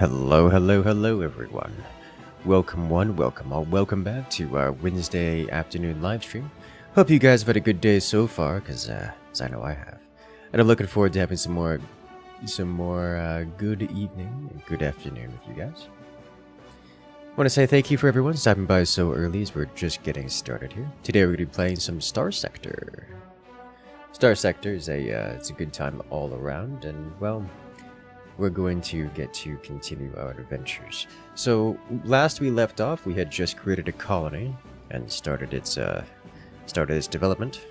Hello, hello, hello, everyone. Welcome one, welcome all, welcome back to our Wednesday afternoon live stream. Hope you guys have had a good day so far, because I know I have. And I'm looking forward to having some more good evening and good afternoon with you guys. I want to say thank you for everyone stopping by so early as we're just getting started here. Today we're going to be playing some Starsector. Starsector is it's a good time all around, and well, we're going to get to continue our adventures. So last we left off, we had just created a colony and started its development.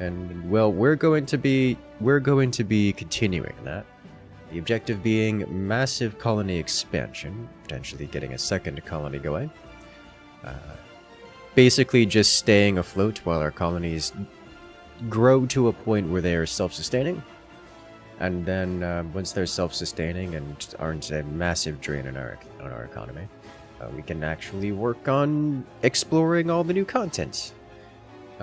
And well, we're going to be continuing that. The objective being massive colony expansion, potentially getting a second colony going. Basically just staying afloat while our colonies grow to a point where they are self-sustaining. And then once they're self-sustaining and aren't a massive drain on our economy, we can actually work on exploring all the new content.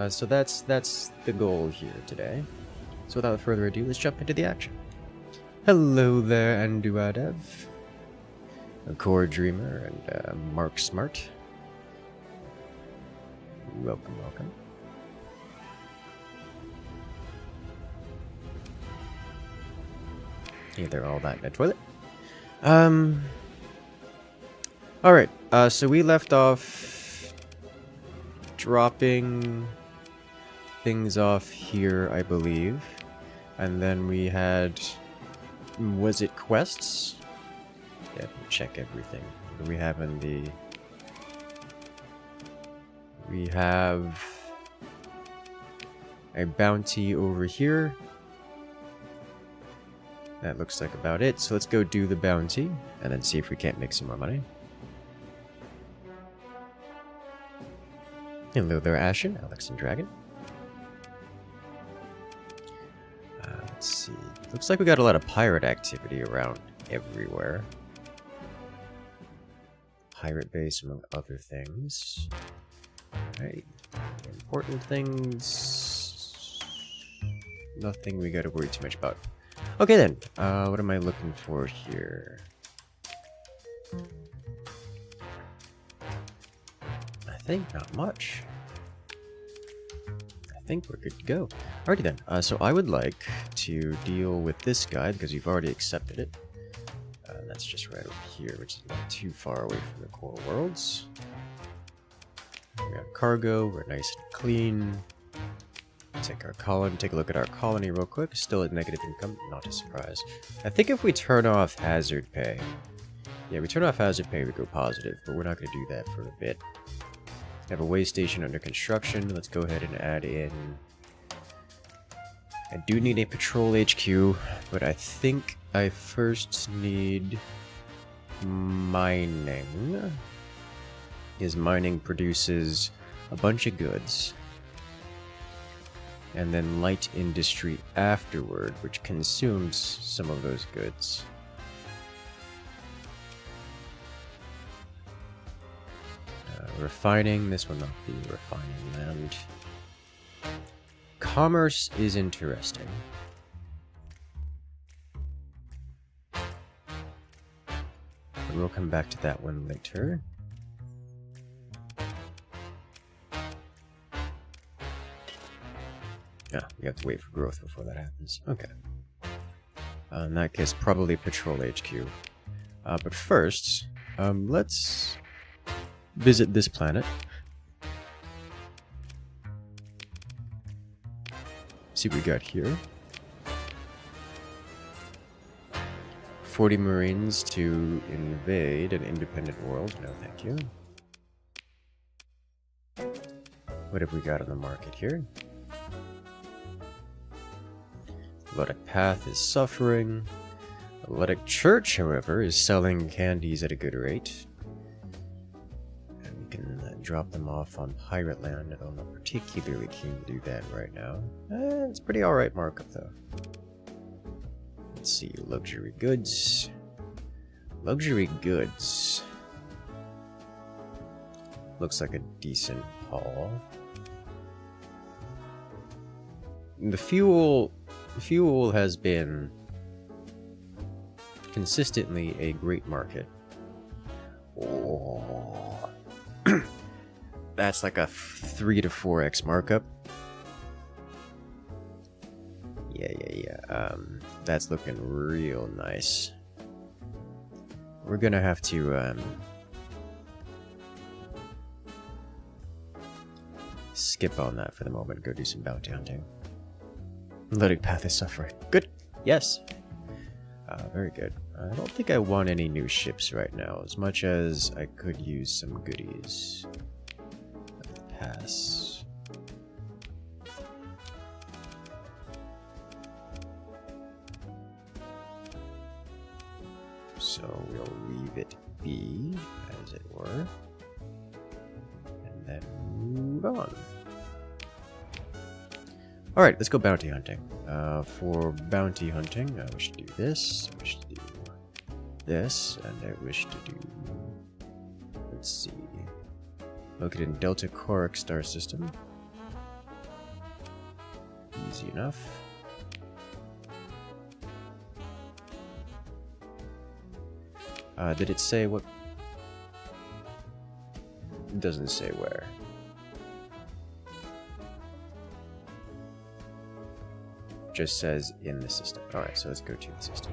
So that's the goal here today. So without further ado, let's jump into the action. Hello there, Anduadev, a Core Dreamer, and Mark Smart. Welcome, welcome. Either all that in a toilet. Alright, so we left off dropping things off here, I believe. And then we had, was it quests? Yeah, check everything. What do we have in the... We have a bounty over here. That looks like about it. So let's go do the bounty and then see if we can't make some more money. Hello there, Ashen, Alex, and Dragon. Let's see. Looks like we got a lot of pirate activity around everywhere. Pirate base, among other things. Alright. Important things. Nothing we gotta worry too much about. Okay then, what am I looking for here? I think not much. I think we're good to go. Alrighty then, so I would like to deal with this guy because you've already accepted it. That's just right over here, which is not too far away from the core worlds. We got cargo, we're nice and clean. Take a look at our colony real quick. Still at negative income, not a surprise. I think if we turn off hazard pay, yeah, we turn off hazard pay, we go positive, but we're not going to do that for a bit. We have a way station under construction. Let's go ahead and add in. I do need a patrol HQ, but I think I first need mining. Because mining produces a bunch of goods. And then light industry afterward, which consumes some of those goods. Refining, this will not be refining land. Commerce is interesting. But we'll come back to that one later. Yeah, we have to wait for growth before that happens. Okay. In that case, probably Patrol HQ. But first, let's visit this planet. See what we got here. 40 Marines to invade an independent world. No, thank you. What have we got on the market here? Athletic Path is suffering. Athletic Church, however, is selling candies at a good rate. And we can drop them off on Pirate Land, although I'm not particularly keen to do that right now. It's pretty alright markup, though. Let's see, luxury goods. Luxury goods. Looks like a decent haul. The fuel has been consistently a great market. Oh. That's like a 3 to 4x markup. Yeah. That's looking real nice. We're gonna have to skip on that for the moment. Go do some bounty hunting. Loading path is suffering. Good. Yes. Very good. I don't think I want any new ships right now, as much as I could use some goodies. Pass. So we'll leave it be, as it were, and then move on. Alright, let's go bounty hunting. For bounty hunting, I wish to do this, I wish to do this, and I wish to do... Let's see. Located in Delta Coric star system. Easy enough. Did it say what? It doesn't say where. Just says in the system. Alright, so let's go to the system.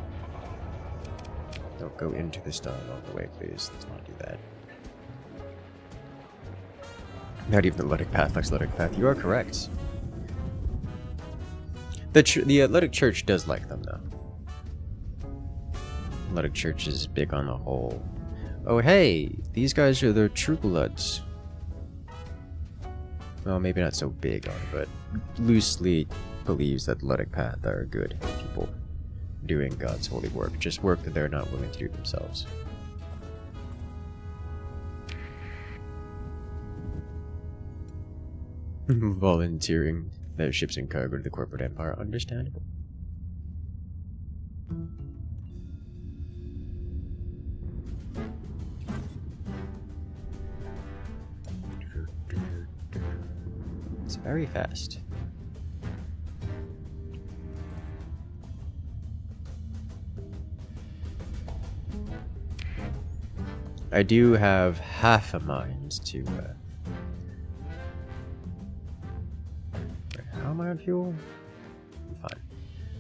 Don't go into the star along the way, please. Let's not do that. Not even the Luddic path. Looks Luddic path. You are correct. The Athletic Church does like them, though. Athletic Church is big on the whole. Oh, hey! These guys are the True Bloods. Well, maybe not so big on it, but loosely believes that Luddic path are good people doing God's holy work. Just work that they're not willing to do themselves. Volunteering their ships and cargo to the corporate empire. Understandable. It's very fast. I do have half a mind to how am I on fuel? I'm fine.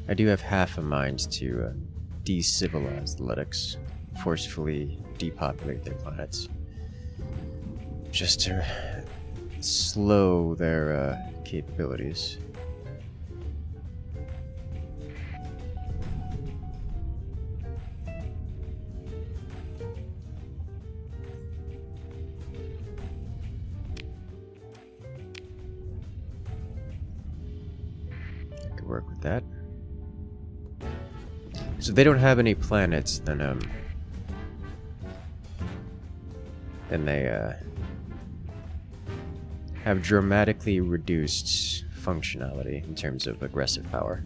I do have half a mind to decivilize the Luddics, forcefully depopulate their planets, just to slow their capabilities. Work with that. So they don't have any planets, then they have dramatically reduced functionality in terms of aggressive power.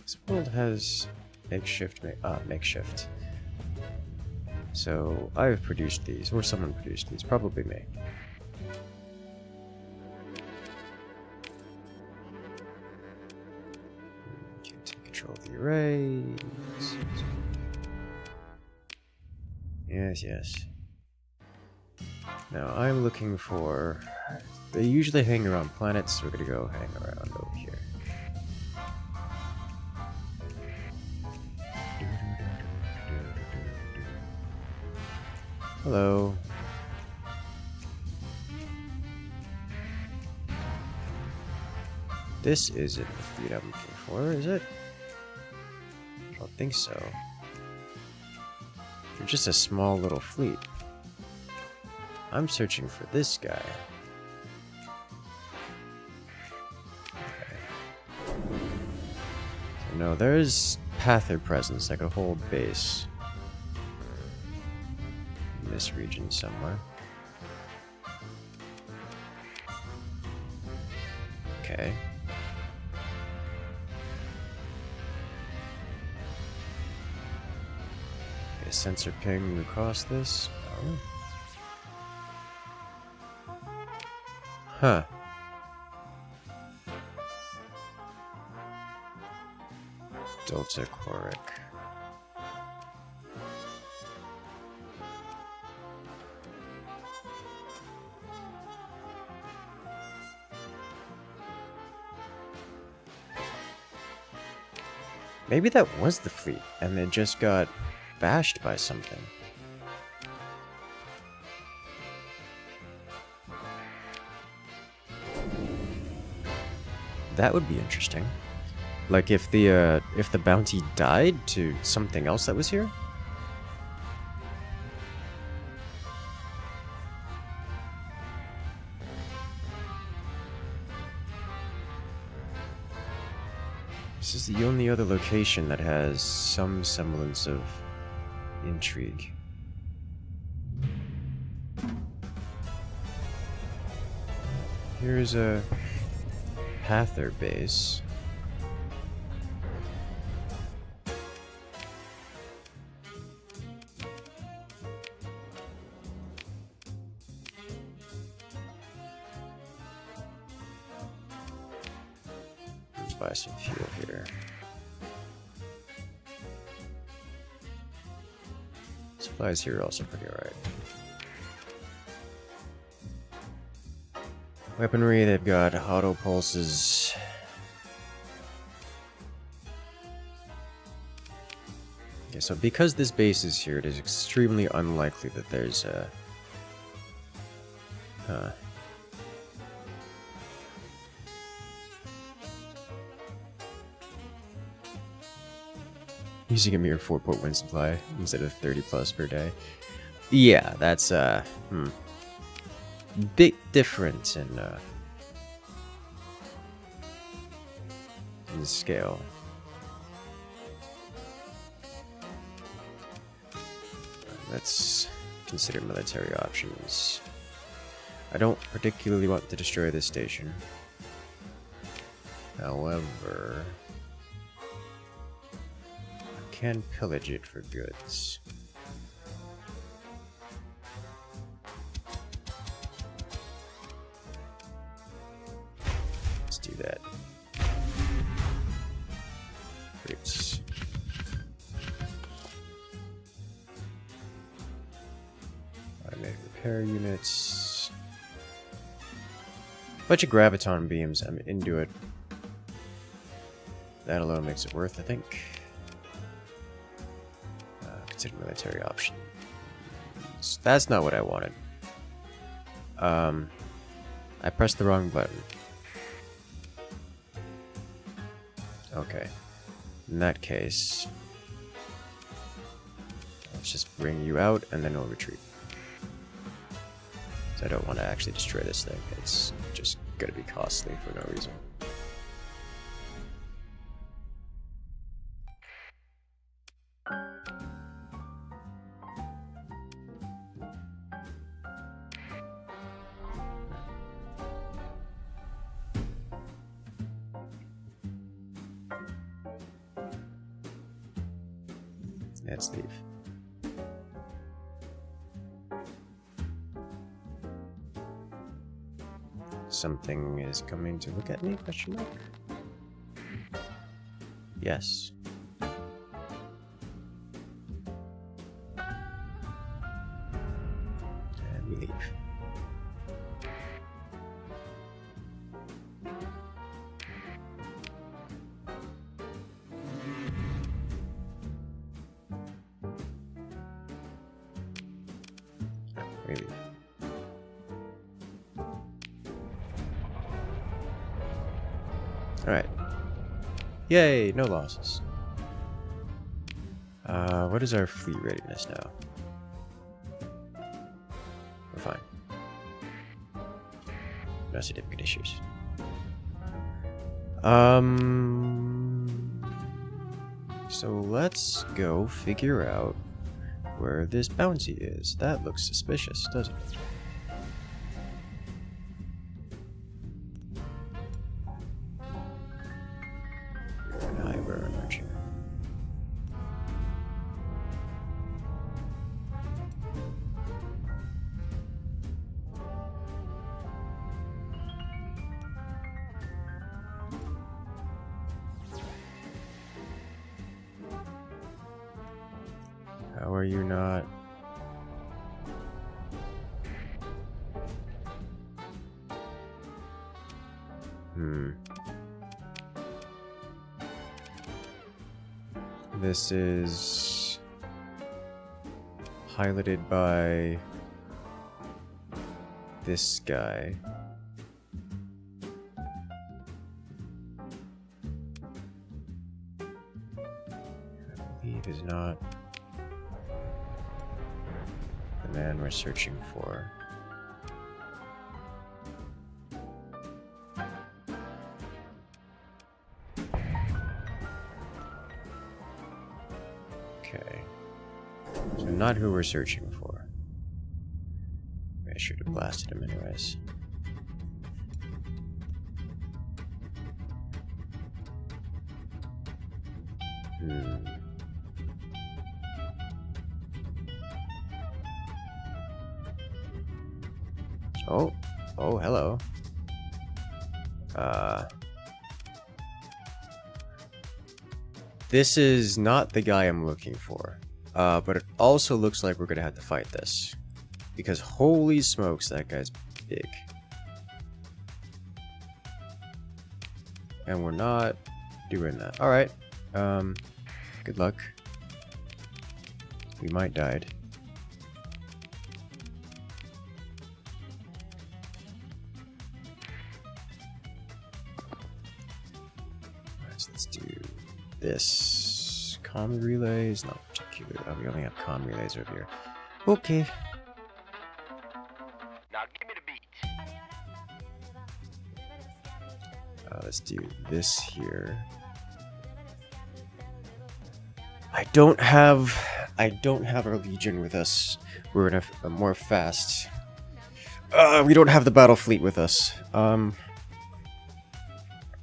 This world has makeshift. So I've produced these, or someone produced these, probably me. Okay, take control of the arrays. Yes. Now I'm looking for. They usually hang around planets, so we're gonna go hang around over here. Hello. This isn't the fleet I'm looking for, is it? I don't think so. You're just a small little fleet. I'm searching for this guy. Okay. So no, there's Pather presence, like a whole base. This region somewhere. Okay. A sensor ping across this. Oh. Huh. Delta Chloric. Maybe that was the fleet, and it just got bashed by something. That would be interesting. Like if the bounty died to something else that was here? This is the only other location that has some semblance of intrigue. Here's a Pather base. Let's buy some fuel here. Supplies here are also pretty alright. Weaponry, they've got auto pulses. Okay, so because this base is here, it is extremely unlikely that there's a... Using a mere 4-port wind supply instead of 30 plus per day. Yeah, that's big difference in scale. Let's consider military options. I don't particularly want to destroy this station. However, I can pillage it for goods. Let's do that. Fruits. Automated repair units. Bunch of graviton beams. I'm into it. That alone makes it worth, I think. Consider military options. That's not what I wanted. I pressed the wrong button. Okay. In that case, let's just bring you out and then we'll retreat. So I don't want to actually destroy this thing. It's just going to be costly for no reason. Let's leave. Something is coming to look at me? Question mark? Yes. And we leave. Really? Alright. Yay, no losses. What is our fleet readiness now? We're fine. No significant issues. So let's go figure out where this bounty is. That looks suspicious, doesn't it? How are you not? This is piloted by this guy. I believe is not the man we're searching for. Okay. So not who we're searching for. I should have blasted him anyways. Oh, hello. This is not the guy I'm looking for. But it also looks like we're gonna have to fight this. Because holy smokes, that guy's big. And we're not doing that. Alright. Good luck. We might died. Let's do this. Comm relay is not particular. Oh, we only have comm relays over here. Okay. Now give me the beat. Let's do this here. I don't have our Legion with us. We're in a more fast. We don't have the battle fleet with us.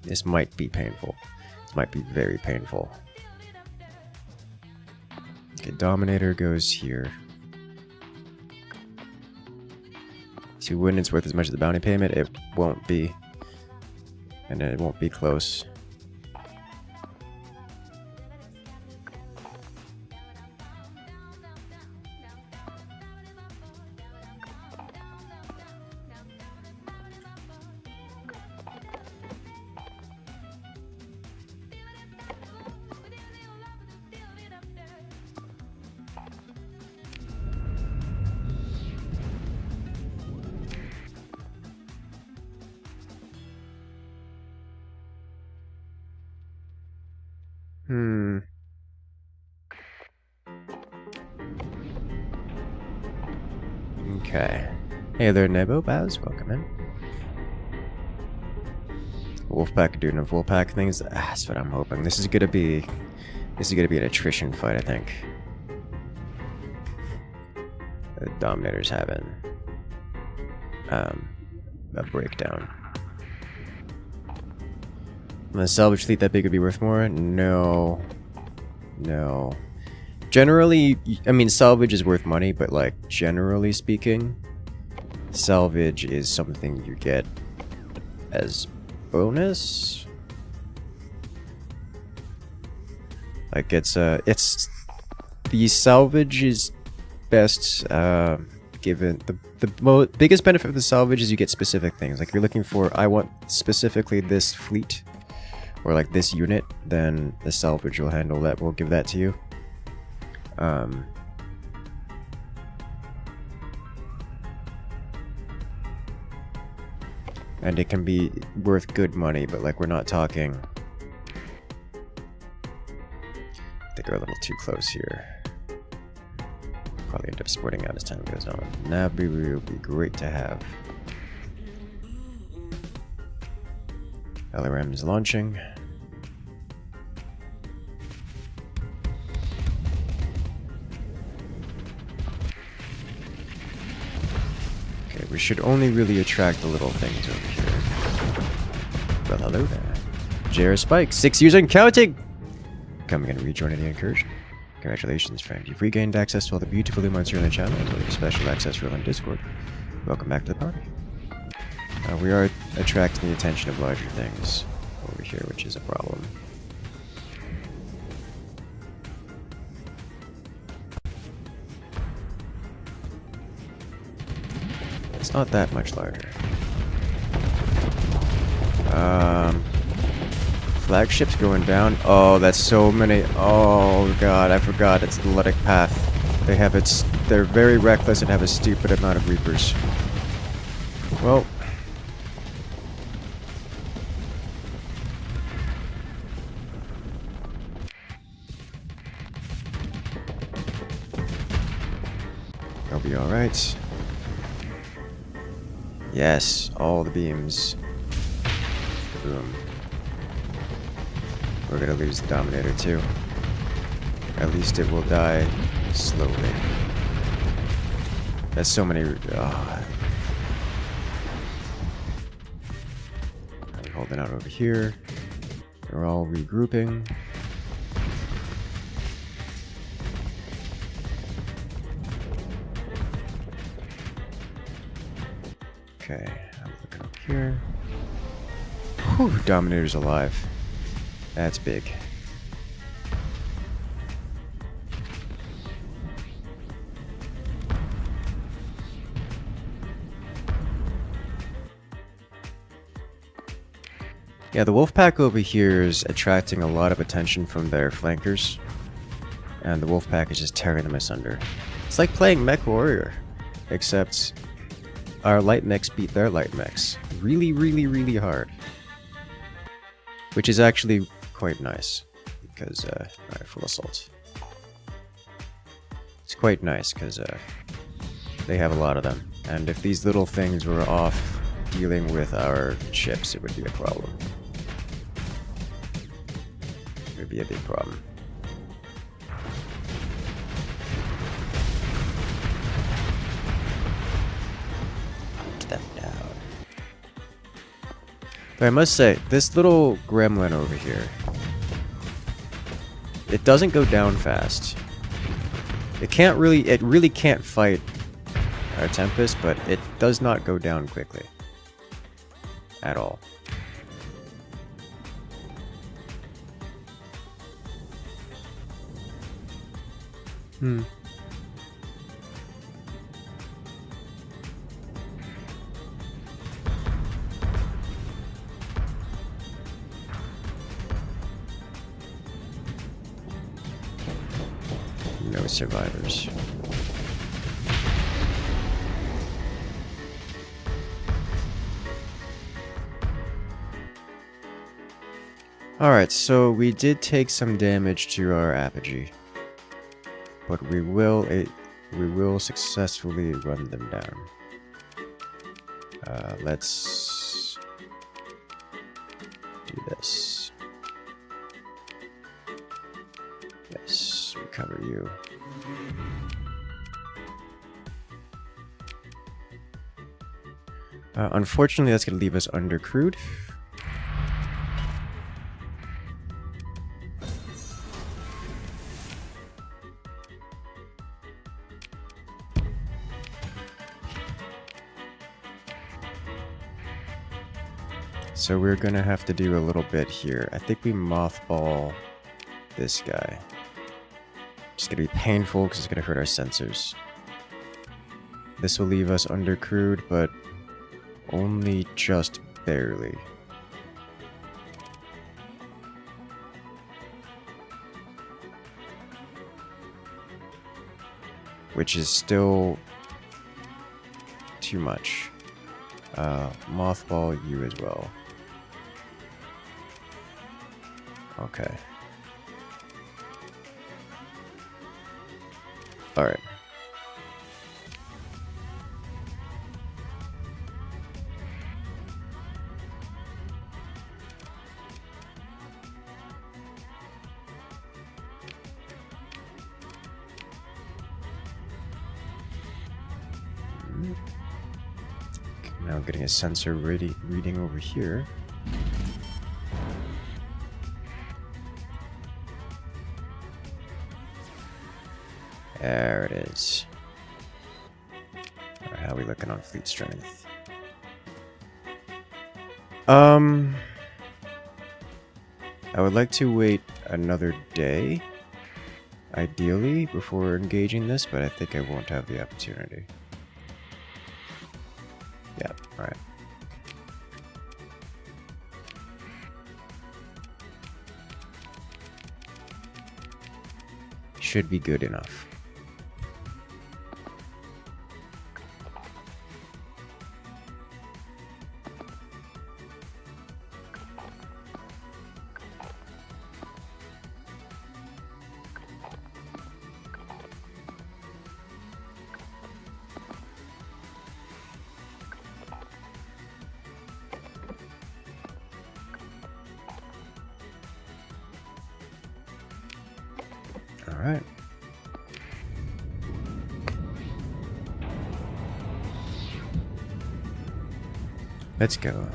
This might be painful. This might be very painful. Okay, Dominator goes here. See, when it's worth as much as the bounty payment, it won't be. And it won't be close. Okay. Hey there, Nebo Baz. Welcome in. Wolfpack doing a Wolfpack things. That's what I'm hoping. This is gonna be an attrition fight, I think. The Dominator's having a breakdown. The salvage fleet that big would be worth more? No. No. Generally, I mean, salvage is worth money, but like, generally speaking, salvage is something you get as bonus. Like, it's the salvage is best, given the biggest benefit of the salvage is you get specific things. Like, you're looking for, I want specifically this fleet, or like this unit, then the salvage will handle that, will give that to you. And it can be worth good money, but like, we're not talking. I think we're a little too close here. Probably end up sporting out as time goes on. Nabu would be great to have. LRM is launching. Okay, we should only really attract the little things over here. Well, hello there. JR Spike, 6 years and counting! Coming and rejoining the Incursion. Congratulations, friend. You've regained access to all the beautiful new monsters in the channel, as well as special access role in Discord. Welcome back to the party. We are attracting the attention of larger things over here, which is a problem. It's not that much larger. Flagship's going down. Oh, that's so many. Oh god, I forgot. It's the Ludic path. They have its. They're very reckless and have a stupid amount of Reapers. Well. They'll be alright. Yes, all the beams. Boom. We're gonna lose the Dominator too. At least it will die slowly. That's so many. I'm holding out over here. They're all regrouping. Okay, I'm looking up here. Whew, Dominator's alive. That's big. Yeah, the wolf pack over here is attracting a lot of attention from their flankers. And the wolf pack is just tearing them asunder. It's like playing Mech Warrior. Except our light mechs beat their light mechs. Really, really, really hard. Which is actually quite nice. Because, alright, full assault. It's quite nice because they have a lot of them. And if these little things were off dealing with our ships, it would be a problem. It would be a big problem. Hunt them down. But I must say, this little gremlin over here, it doesn't go down fast. It really can't fight our Tempest, but it does not go down quickly. At all. No survivors. Alright, so we did take some damage to our apogee. But we will successfully run them down. Let's do this. Yes, recover you. Unfortunately, that's going to leave us undercrewed. So we're going to have to do a little bit here. I think we mothball this guy. It's going to be painful because it's going to hurt our sensors. This will leave us undercrewed, but only just barely. Which is still too much. Mothball you as well. Okay. Alright. Now getting a sensor reading over here. There it is. Alright, how are we looking on fleet strength? I would like to wait another day, ideally, before engaging this, but I think I won't have the opportunity. gap. Alright. Should be good enough. Alright. Let's go.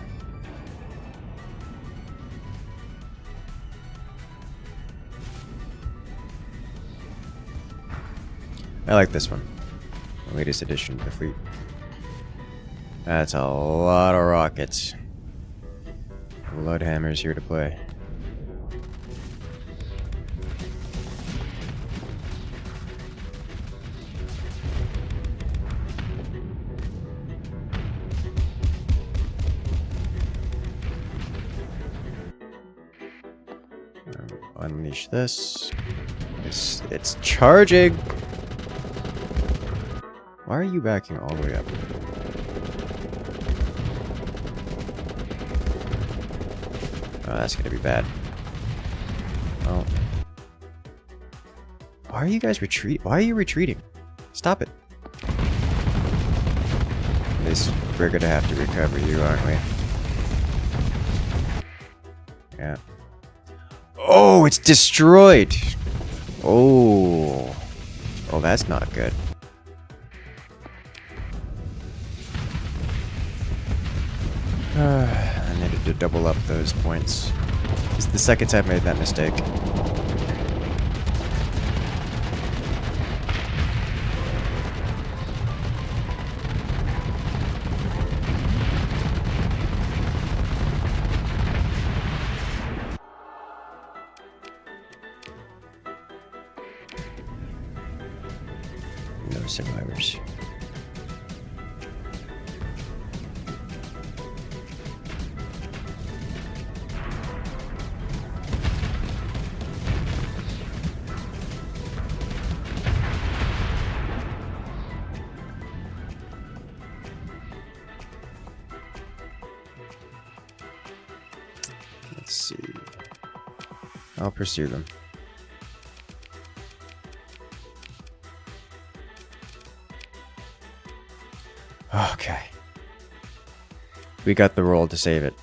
I like this one. The latest addition to the fleet. That's a lot of rockets. Bloodhammer's here to play. Unleash this. It's charging! Why are you backing all the way up? Oh, that's gonna be bad. Oh. Why are you guys retreating? Why are you retreating? Stop it. We're gonna have to recover you, aren't we? Yeah. Oh, it's destroyed! Oh. Oh, that's not good. I needed to double up those points. It's the second time I made that mistake. No survivors. Let's see. I'll pursue them. Okay. We got the roll to save it.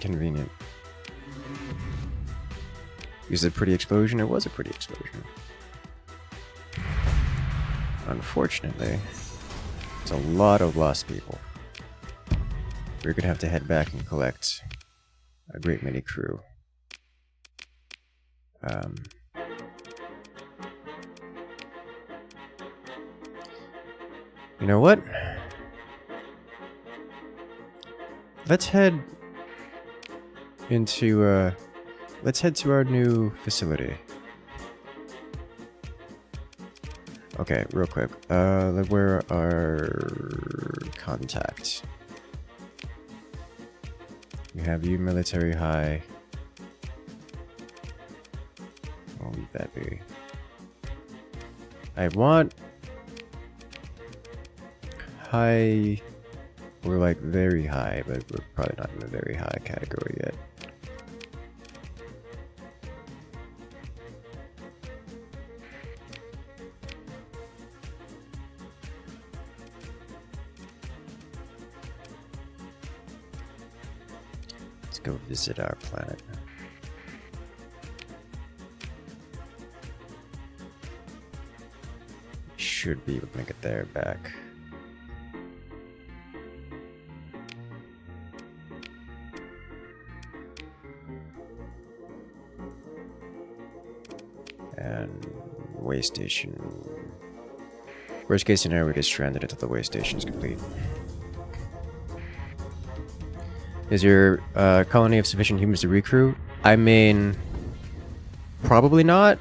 Convenient. Is it a pretty explosion? It was a pretty explosion. Unfortunately, it's a lot of lost people. We're gonna have to head back and collect a great many crew. You know what? Let's head into, let's head to our new facility. Okay, real quick. Where are our contacts? We have you, military high. I'll leave that be. I want high. We're like very high, but we're probably not in the very high category yet. Let's go visit our planet. Should be able to make it there back. And way station. Worst case scenario, we get stranded until the way station is complete. Is your colony of sufficient humans to recruit? I mean, probably not.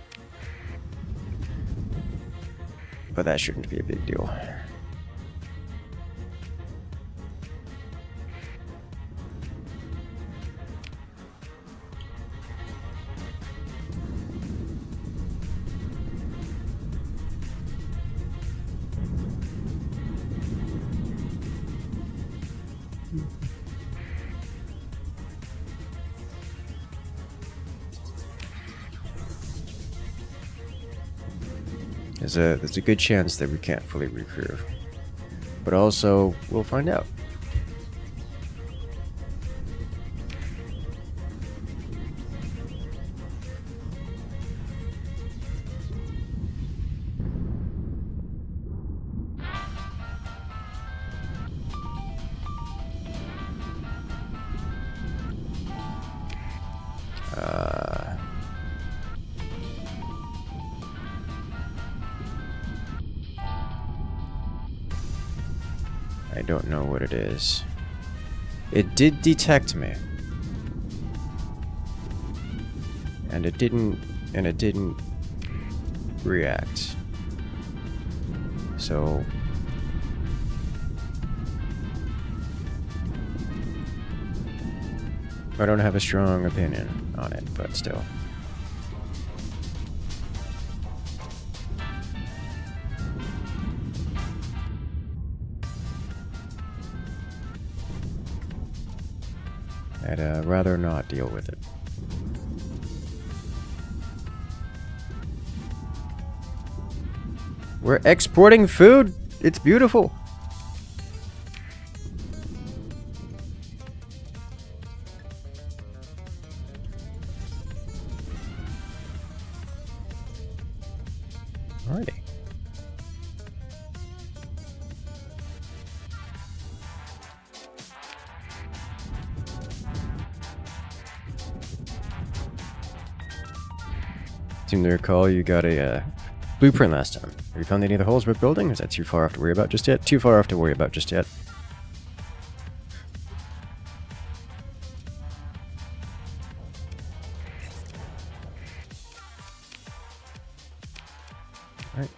but that shouldn't be a big deal. There's a good chance that we can't fully recrew, but also we'll find out. I don't know what it is. It did detect me. And it didn't react. So I don't have a strong opinion on it, but still. I'd rather not deal with it. We're exporting food? It's beautiful. Alrighty. Seem to recall you got a blueprint last time. Have you found any of the holes worth building? Or is that too far off to worry about just yet? Too far off to worry about just yet. Alright.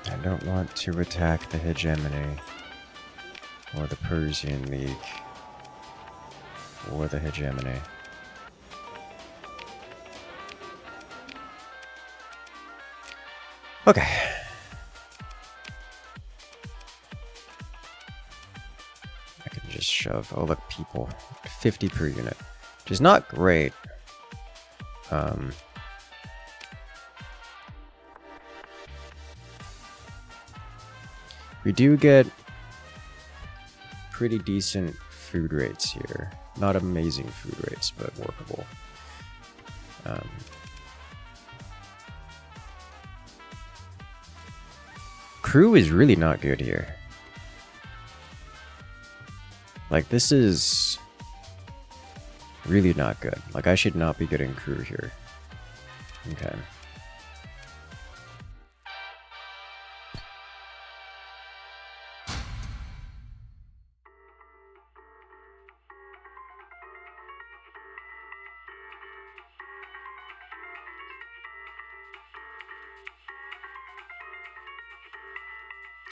I don't want to attack the hegemony or the Persian League. Or the hegemony. Okay. I can just shove. Oh, look, people. 50 per unit. Which is not great. We do get pretty decent food rates here. Not amazing food rates, but workable. Crew is really not good here. Like, this is really not good. Like, I should not be getting crew here. Okay.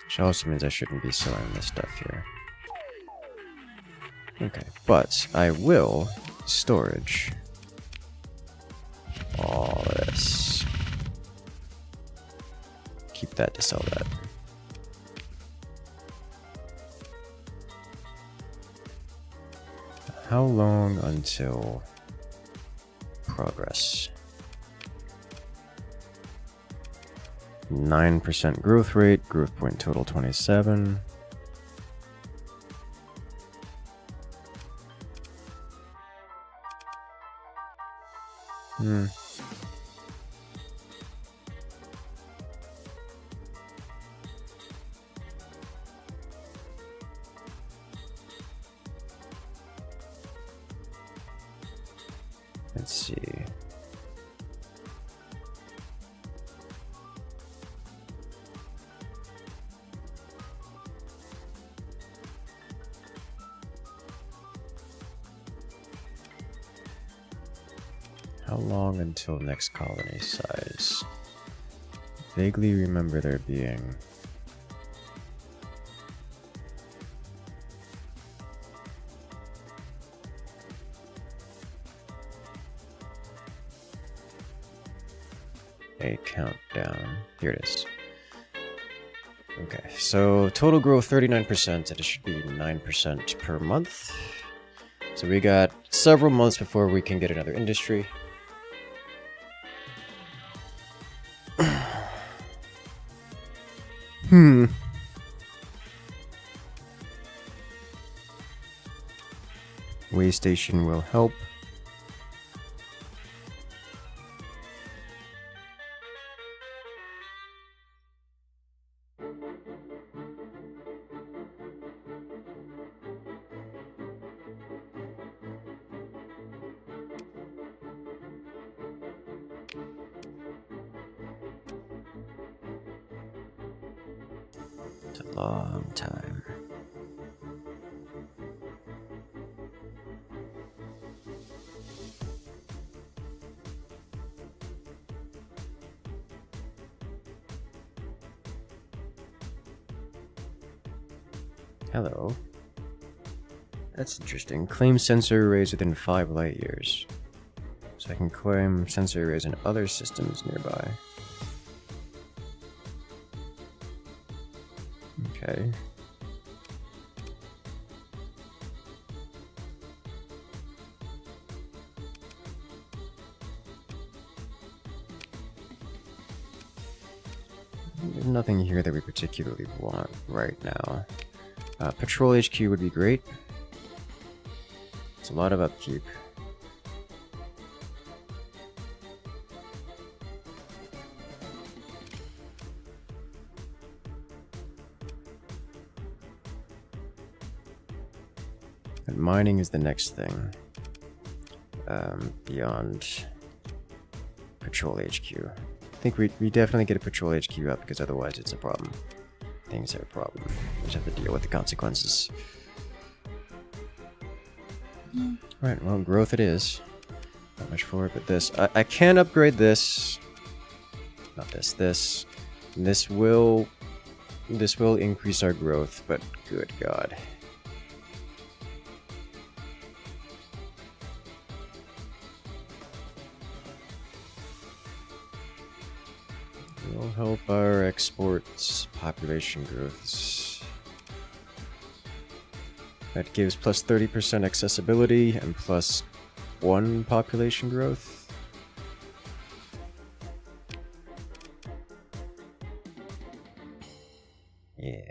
Which also means I shouldn't be selling this stuff here. Okay, but I will storage all this. Keep that to sell that. How long until progress? 9% growth rate, growth point total 27. Let's see. How long until next colony size? Vaguely remember there being... a countdown. Here it is. Okay, so total growth 39%, and it should be 9% per month. So we got several months before we can get another industry. Way station will help. It's a long time. Hello. That's interesting. Claim sensor arrays within 5 light years. So I can claim sensor arrays in other systems nearby. Okay. There's nothing here that we particularly want right now. Patrol HQ would be great. It's a lot of upkeep. And mining is the next thing. Beyond Patrol HQ. I think we definitely get a Patrol HQ up, because otherwise it's a problem. Things are a problem. We just have to deal with the consequences. Right, well, growth it is. Not much for it, but this. I can upgrade this. Not this. This. And this will increase our growth, but good God. Will help our exports population growths. That gives plus 30% accessibility and plus 1 population growth. Yeah.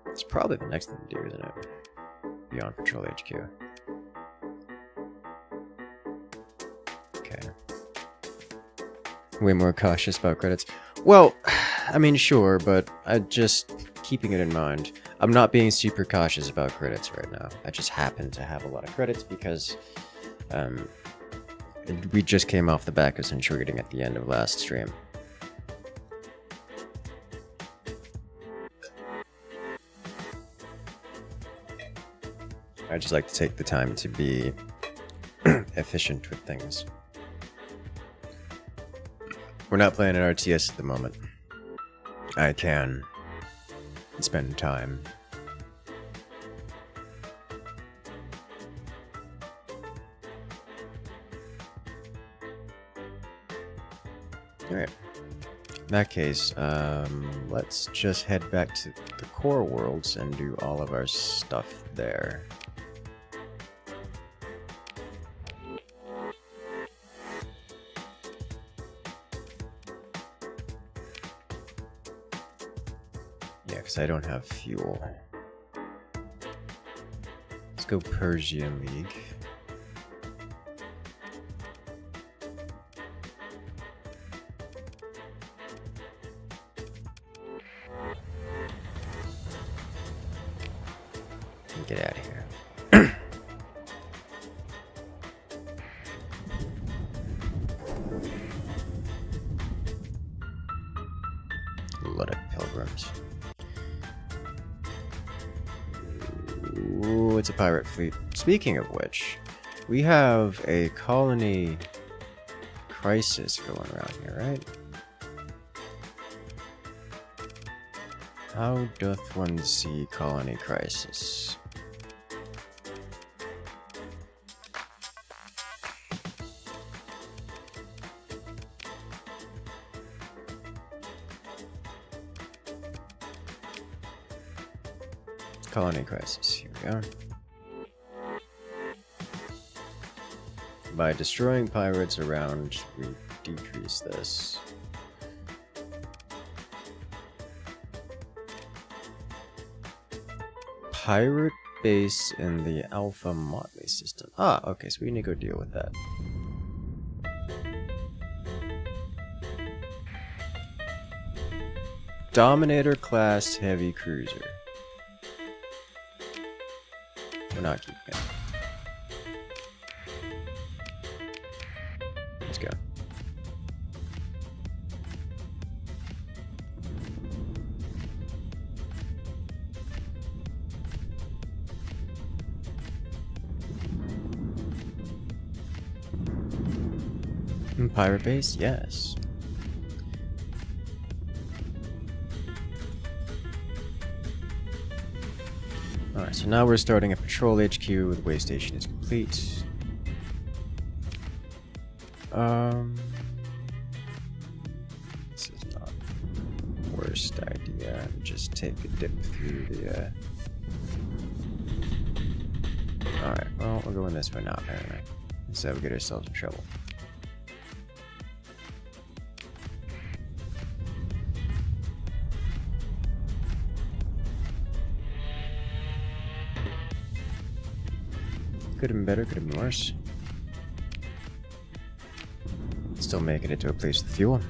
It's probably the next thing to do, isn't it? Beyond Patrol HQ. Okay. Way more cautious about credits. Well, I mean, sure, but I just keeping it in mind. I'm not being super cautious about credits right now. I just happen to have a lot of credits because we just came off the back of some trading at the end of last stream. I just like to take the time to be efficient with things. We're not playing an RTS at the moment. I can spend time. Alright. In that case, let's just head back to the core worlds and do all of our stuff there. Yeah, because I don't have fuel. Let's go Persian League. Get out of here. A lot of pilgrims. Ooh, it's a pirate fleet. Speaking of which, we have a colony crisis going around here, right? How doth one see colony crisis? Colony crisis, here we go. By destroying pirates around, we decrease this. Pirate base in the Alpha Motley system. Ah, okay, so we need to go deal with that. Dominator class heavy cruiser. We're not keeping it. Let's go. Pirate base? Yes. Alright, so now we're starting a patrol HQ. The way station is complete. This is not the worst idea. Just take a dip through the, Alright, well, we're going this way now, apparently. So we get ourselves in trouble. Could have been better, could have been worse. Still making it to a place with fuel.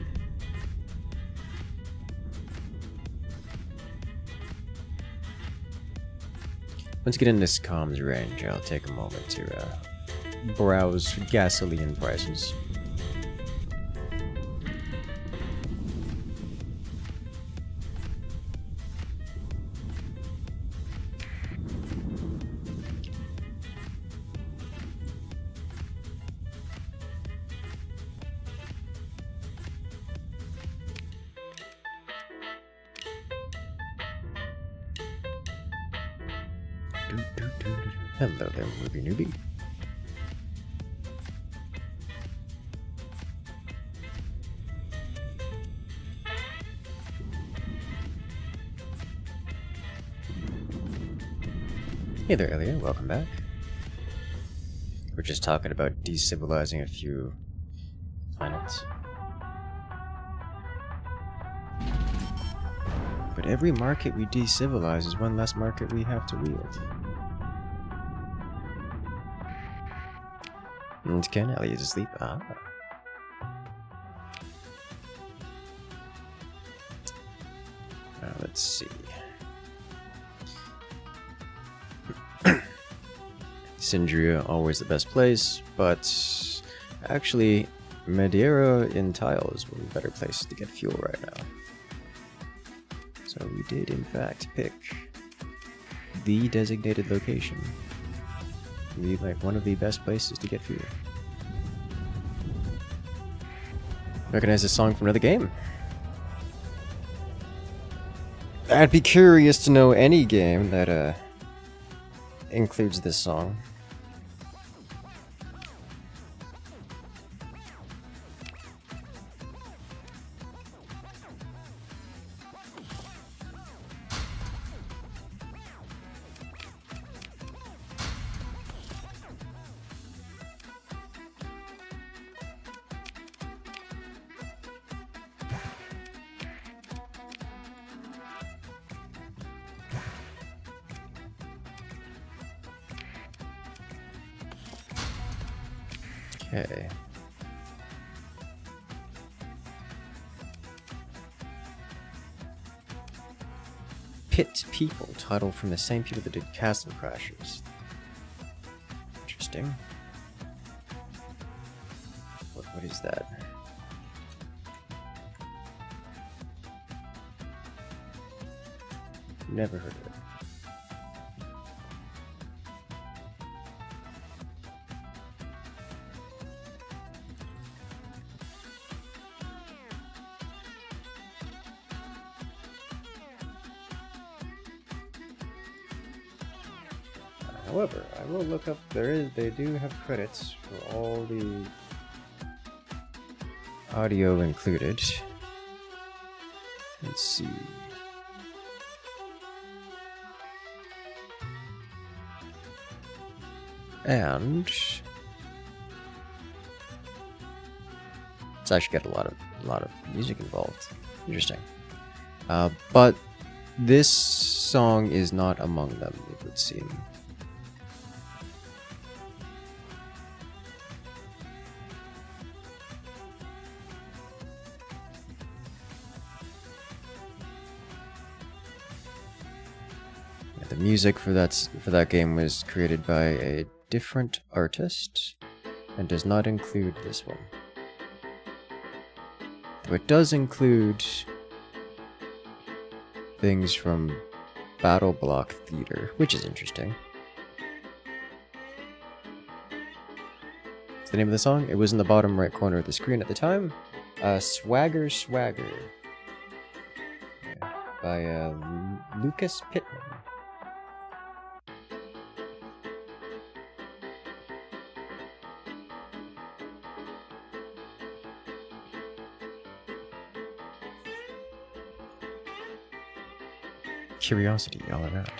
Once we get in this comms range, I'll take a moment to browse gasoline prices. Hello there, movie newbie. Hey there, Elliot. Welcome back. We're just talking about decivilizing a few planets. But every market we decivilize is one less market we have to wield. And Ken, Elliot's asleep. Ah. Let's see. Sindria, always the best place, but actually, Madeira in Tile is one of the better places to get fuel right now. So we did, in fact, pick the designated location. Like one of the best places to get fuel. Recognize this song from another game. I'd be curious to know any game that includes this song. Okay. Pit People, title from the same people that did Castle Crashers. Interesting. What is that? Never heard of it. However, I will look up. They do have credits for all the audio included. Let's see. And it's actually got a lot of music involved. Interesting. But this song is not among them, it would seem. Yeah, the music for that game was created by a different artist and does not include this one. Though it does include things from Battle Block Theater, which is interesting. What's the name of the song? It was in the bottom right corner of the screen at the time. Swagger Swagger by Lucas Pittman. Curiosity all around.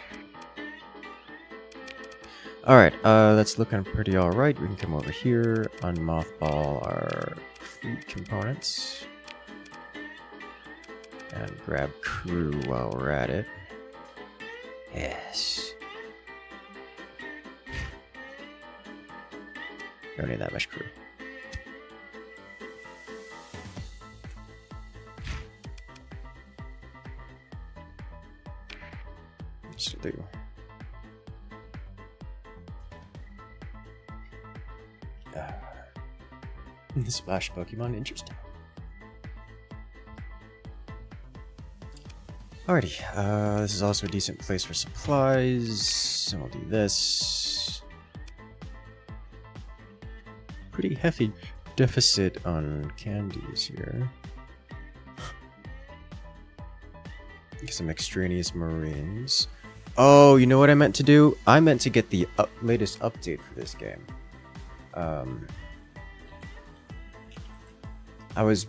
Alright, that's looking pretty alright. We can come over here, unmothball our fleet components, and grab crew while we're at it. Yes. Don't need that much crew. Do. The splash Pokemon, interesting. Alrighty, this is also a decent place for supplies, and we'll do this. Pretty hefty deficit on candies here. Get some extraneous marines. Oh, you know what I meant to do? I meant to get the latest update for this game. I was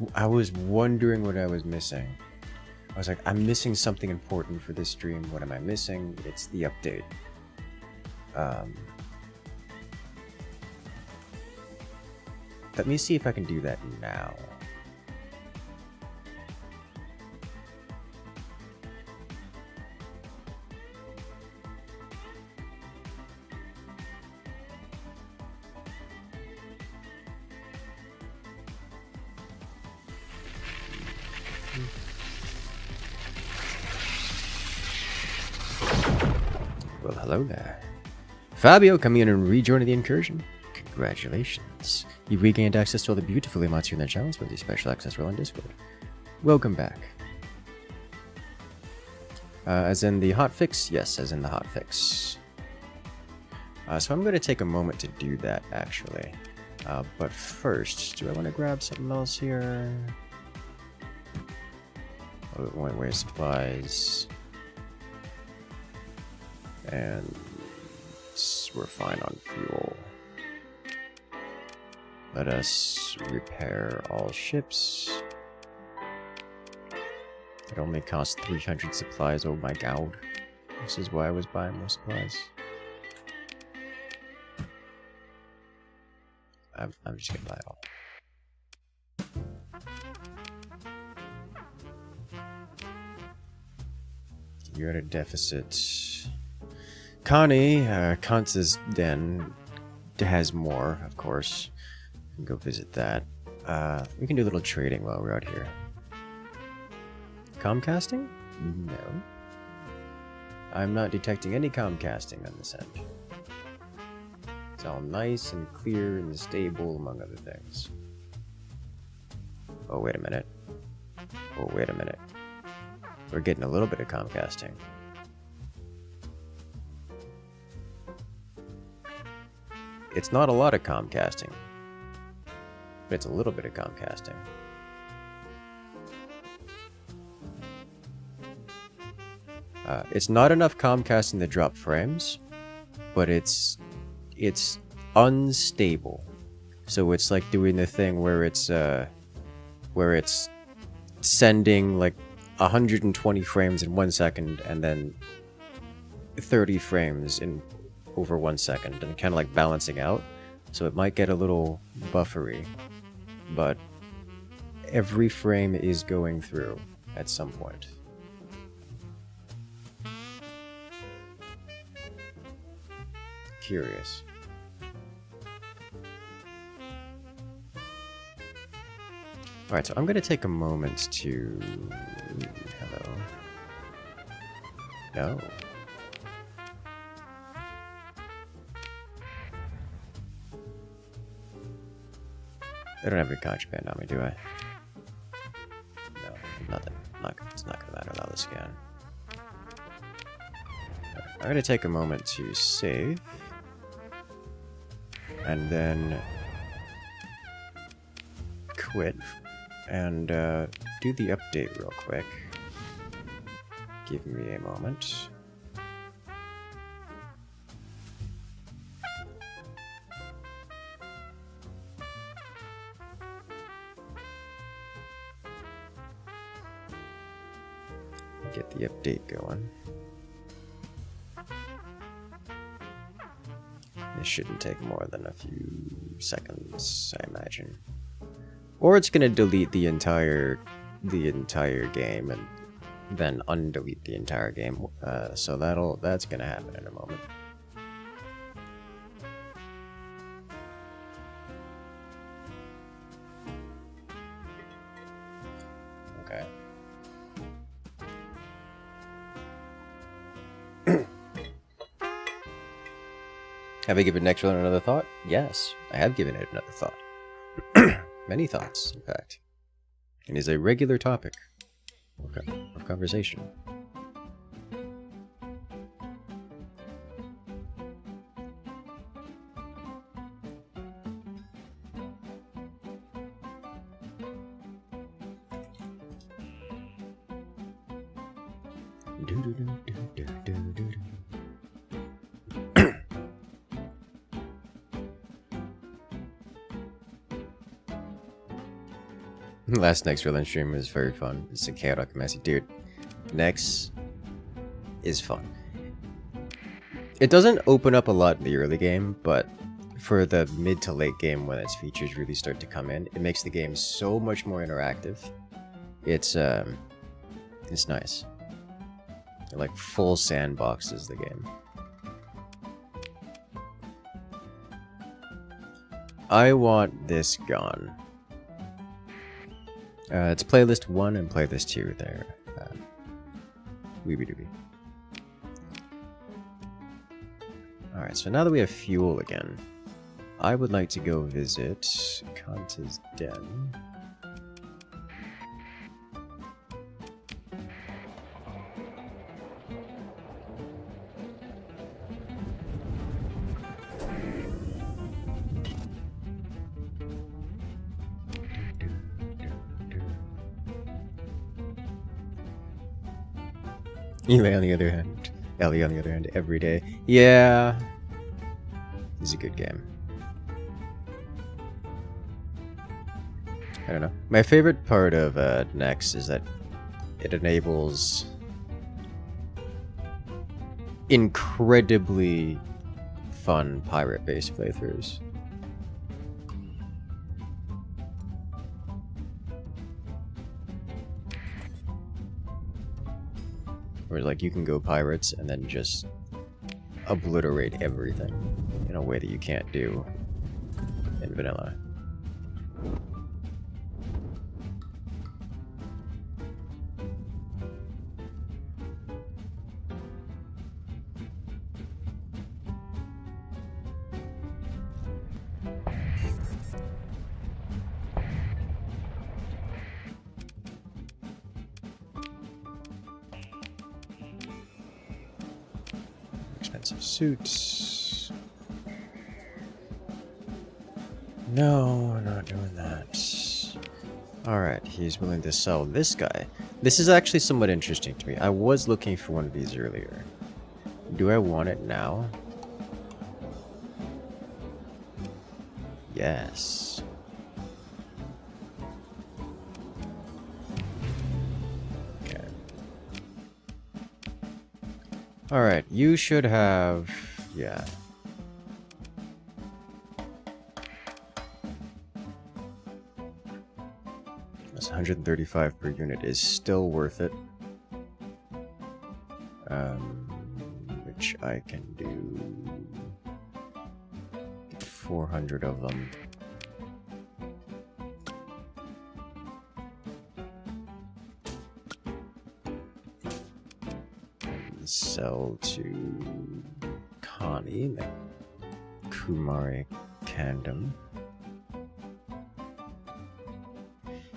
wondering what I was missing. I was like, I'm missing something important for this stream. What am I missing? It's the update. Let me see if I can do that now. Well, hello there. Fabio coming in and rejoining the incursion. Congratulations. You've regained access to all the beautiful emotes in the channels with the special access role on Discord. Welcome back. As in the hotfix? Yes, as in the hotfix. So I'm going to take a moment to do that, actually. But first, do I want to grab something else here? One-way supplies. And we're fine on fuel. Let us repair all ships. It only costs 300 supplies, oh my god. This is why I was buying more supplies. I'm just gonna buy it all. You're at a deficit. Connie, Kanz's den has more, of course. We can go visit that. We can do a little trading while we're out here. Comcasting? No. I'm not detecting any comcasting on this end. It's all nice and clear and stable, among other things. Oh, wait a minute. Oh, wait a minute. We're getting a little bit of comcasting. It's not a lot of comcasting, but it's a little bit of comcasting. It's not enough comcasting to drop frames, but it's unstable. So it's like doing the thing where it's sending like 120 frames in 1 second and then 30 frames in over 1 second, and kind of like balancing out. So it might get a little buffery, but every frame is going through at some point. Curious. Alright, so I'm going to take a moment to... Hello. No. I don't have any contraband on me, do I? No, nothing. It's not going to matter. Allow this scan. I'm going to take a moment to save. And then... quit. And do the update real quick. Give me a moment. Get the update going. This shouldn't take more than a few seconds, I imagine. Or it's gonna delete the entire game and then undelete the entire game. So that's gonna happen in a moment. Okay. Have I given Next One another thought? Yes, I have given it another thought. Many thoughts, in fact. It is a regular topic of conversation. Last Next Real stream was very fun. It's a chaotic, messy dude. Next is fun. It doesn't open up a lot in the early game, but for the mid to late game, when its features really start to come in, it makes the game so much more interactive. It's nice. They're like full sandboxes, the game. I want this gone. It's playlist 1 and playlist 2 there. Weeby doobie. Alright, so now that we have fuel again, I would like to go visit Kanta's Den. Ellie on the other hand, every day. Yeah, it's a good game. I don't know. My favorite part of Next is that it enables incredibly fun pirate-based playthroughs. Where like you can go pirates and then just obliterate everything in a way that you can't do in vanilla. Suits. No, we're not doing that. Alright, he's willing to sell this guy. This is actually somewhat interesting to me. I was looking for one of these earlier. Do I want it now? Yes. Okay. Alright, you should have... yeah. That's 135 per unit is still worth it. Which I can do 400 of them. And sell to Connie, Kumari Kandam.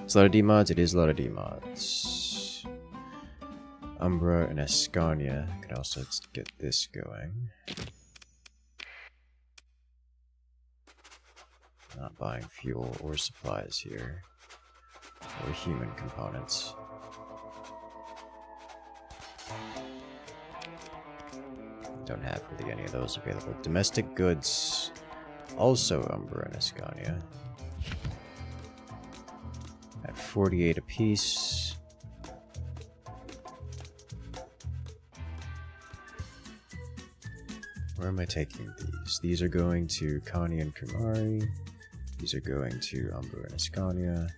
It's a lot of D-mods, it is a lot of D-mods. Umbra and Ascania. Could also get this going. Not buying fuel or supplies here. Or human components. Don't have really any of those available. Domestic goods. Also Umbra and Ascania. At 48 apiece. Where am I taking these? These are going to Connie and Kumari. These are going to Umbra and Ascania.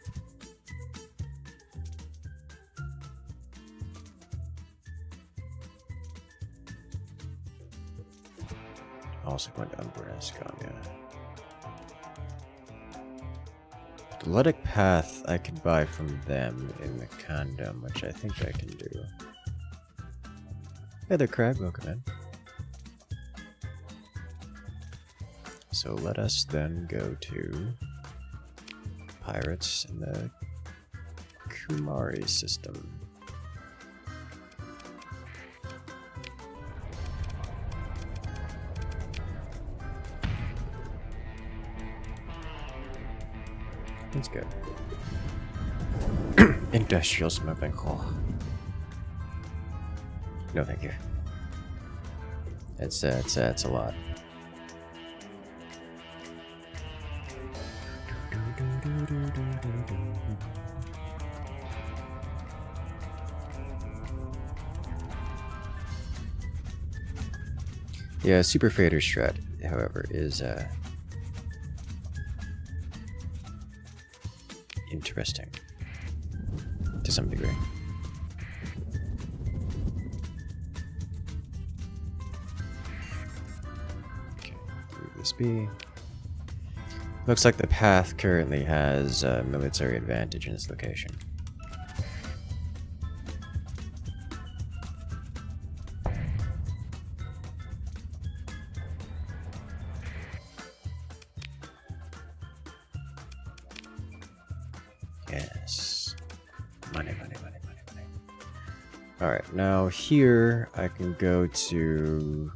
Also going to Umbra and Ascania. The Ludic Path I could buy from them in the Kandam, which I think I can do. Hey there, Crag, welcome in. So let us then go to pirates in the Kumari system. That's good. Industrial smuggling. Oh. No, thank you. It's a lot. Yeah, Super Fader Strat, however, is interesting to some degree. Okay, leave this be. Looks like the path currently has military advantage in this location. Yes. Money, money, money, money, money. Alright, now here I can go to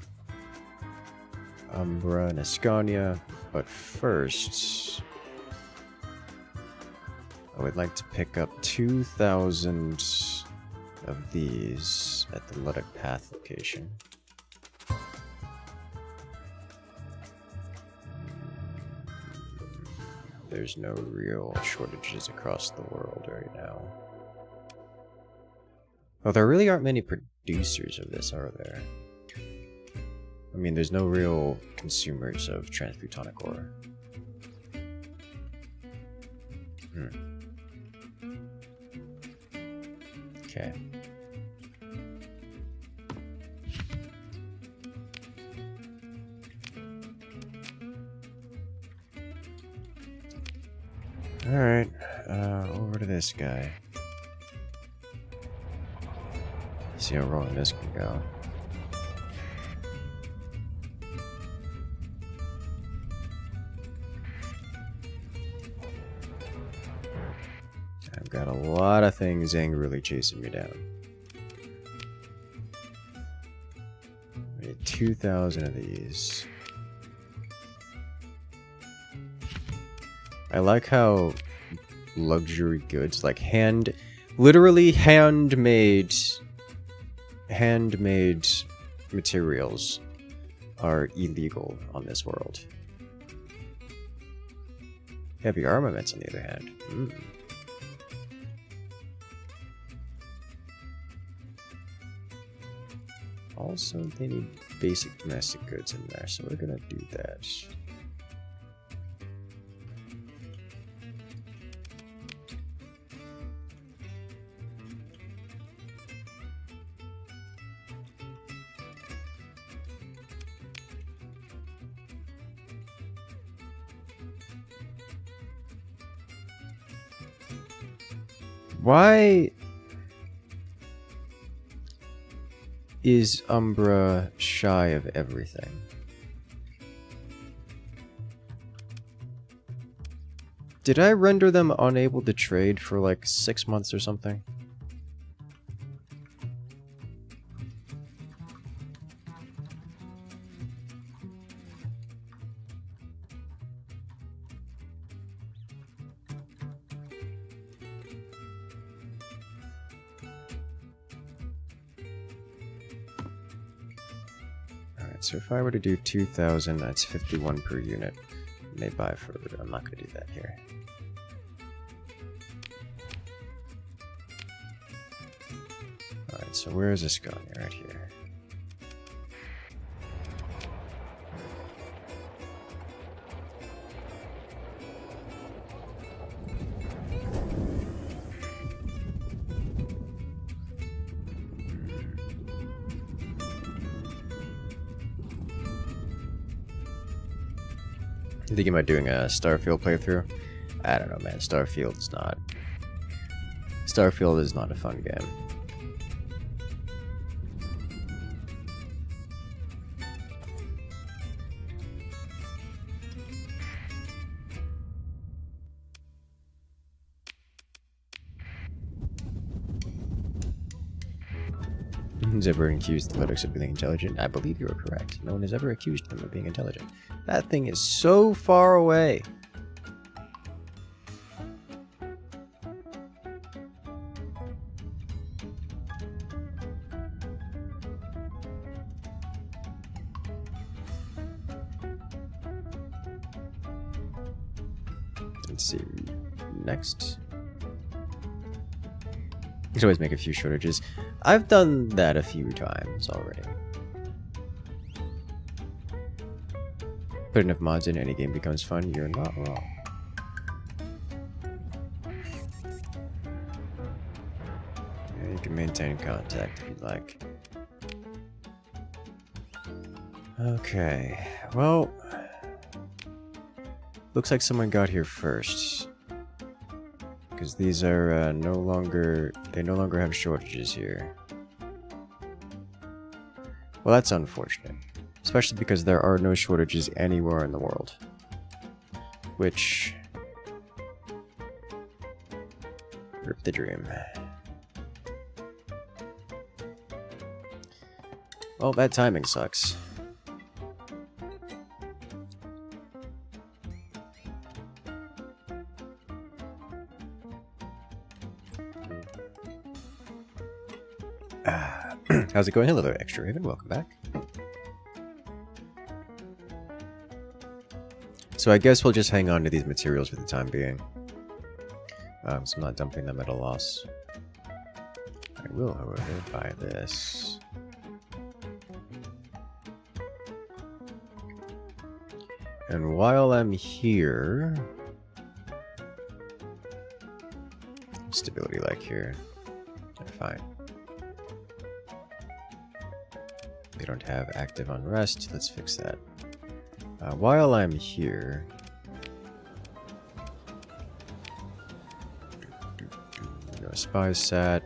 Umbra and Ascania, but first I would like to pick up 2,000 of these at the Ludic Path location. There's no real shortages across the world right now. Well, there really aren't many producers of this, are there? I mean, there's no real consumers of transplutonic ore. Okay. Alright, over to this guy. See how wrong this can go. I've got a lot of things angrily chasing me down. I need 2,000 of these. I like how luxury goods, like literally handmade materials are illegal on this world. Heavy armaments, on the other hand. Also, they need basic domestic goods in there, so we're gonna do that. Why is Umbra shy of everything? Did I render them unable to trade for like 6 months or something? So if I were to do 2,000, that's 51 per unit. They buy further. I'm not going to do that here. Alright, so where is this going? Right here. You thinking about doing a Starfield playthrough? I don't know, man. Starfield is not a fun game. Has ever accused the Codex of being intelligent? I believe you are correct. No one has ever accused them of being intelligent. That thing is so far away. Let's see. Next. You can always make a few shortages. I've done that a few times already. Put enough mods in, any game becomes fun. You're not wrong. Yeah, you can maintain contact if you'd like. Okay, well, looks like someone got here first. Because these are they no longer have shortages here. Well, that's unfortunate. Especially because there are no shortages anywhere in the world. Which... rip the dream. Well, that timing sucks. How's it going? Hello there, Extra Raven. Welcome back. So I guess we'll just hang on to these materials for the time being. So I'm not dumping them at a loss. I will, however, buy this. And while I'm here... Stability like here. Fine. They don't have active unrest. Let's fix that. While I'm here... spy sat.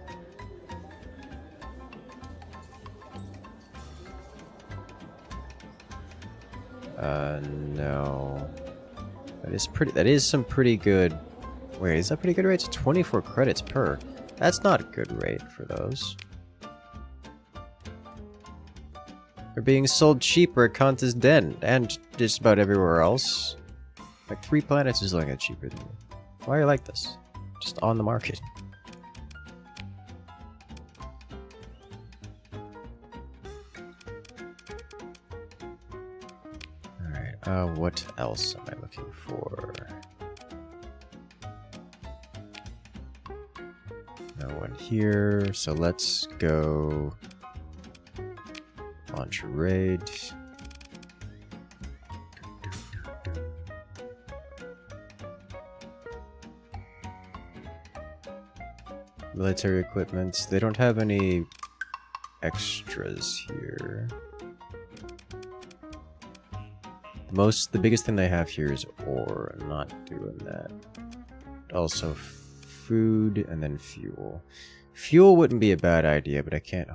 No. That is some pretty good... Wait, is that pretty good rate? It's 24 credits per. That's not a good rate for those. They're being sold cheaper at Kanta's Den, and just about everywhere else. Like 3 planets is like cheaper than me. Why are you like this? Just on the market. Alright, what else am I looking for? here, so let's go launch a raid. Military equipment. They don't have any extras here. The biggest thing they have here is ore. I'm not doing that. Also food and then fuel. Fuel wouldn't be a bad idea, but I can't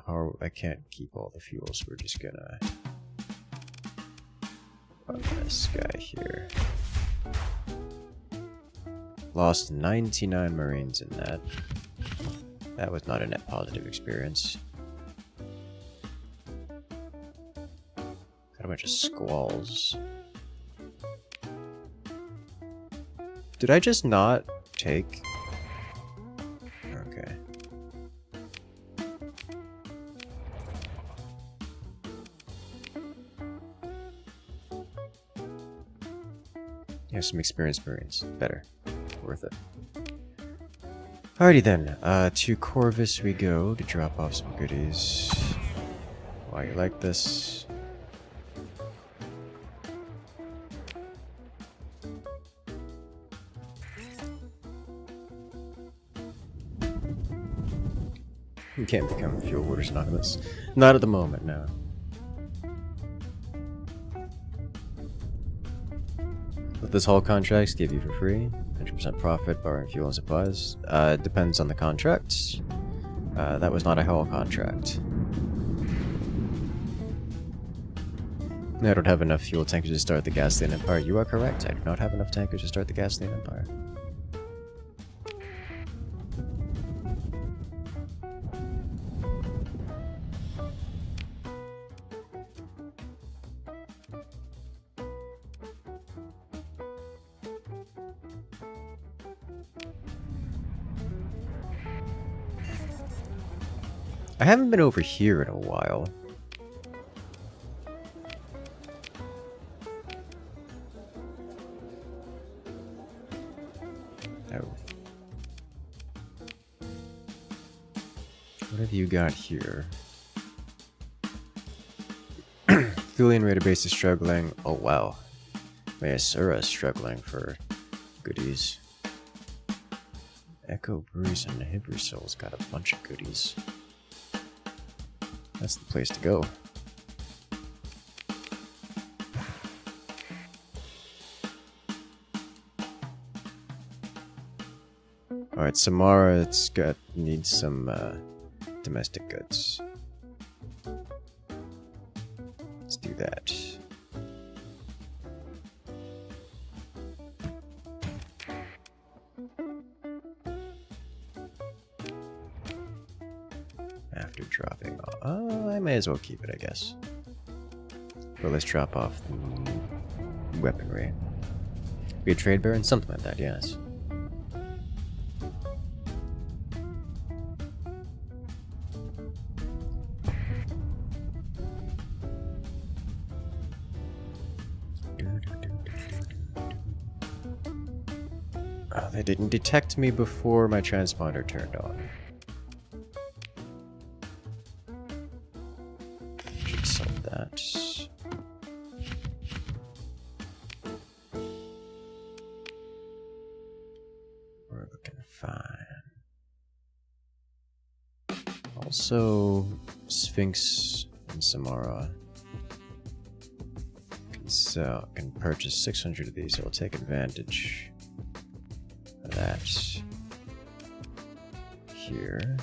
keep all the fuel, so we're just gonna run this guy here. Lost 99 Marines in that. That was not a net positive experience. Got a bunch of squalls. Did I just not take? Okay. Yeah, some experienced Marines. Better. Worth it. Alrighty then, to Corvus we go to drop off some goodies. Why you like this? You can't become fuel orders anonymous. Not at the moment, no. What this haul contracts give you for free. 100% profit, barring fuel and supplies. Depends on the contract. That was not a haul contract. I don't have enough fuel tankers to start the Gasoline Empire. You are correct. I do not have enough tankers to start the Gasoline Empire. I haven't been over here in a while. Oh. What have you got here? Thulian Raider base is struggling. Oh wow. Mayasura is struggling for goodies. Echo Bruce and Hibbersoul's got a bunch of goodies. That's the place to go. Alright, Samara, needs some domestic goods. Let's do that. After dropping off. Oh, I may as well keep it, I guess. But let's drop off the weaponry. Be a trade baron? Something like that, yes. Oh, they didn't detect me before my transponder turned on. Should sell that. We're looking fine. Also, Sphinx and Samara can purchase 600 of these, so we'll take advantage of that here.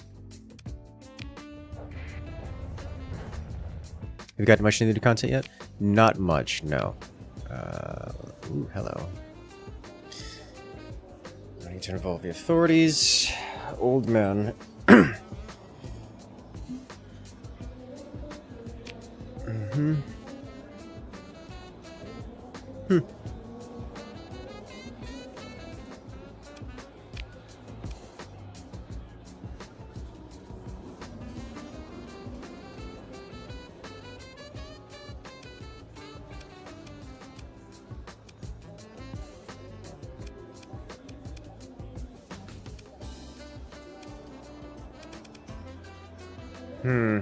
Have you got much new content yet? Not much, no. Ooh, hello. I need to involve the authorities. Old man. Mm-hmm. Hmm.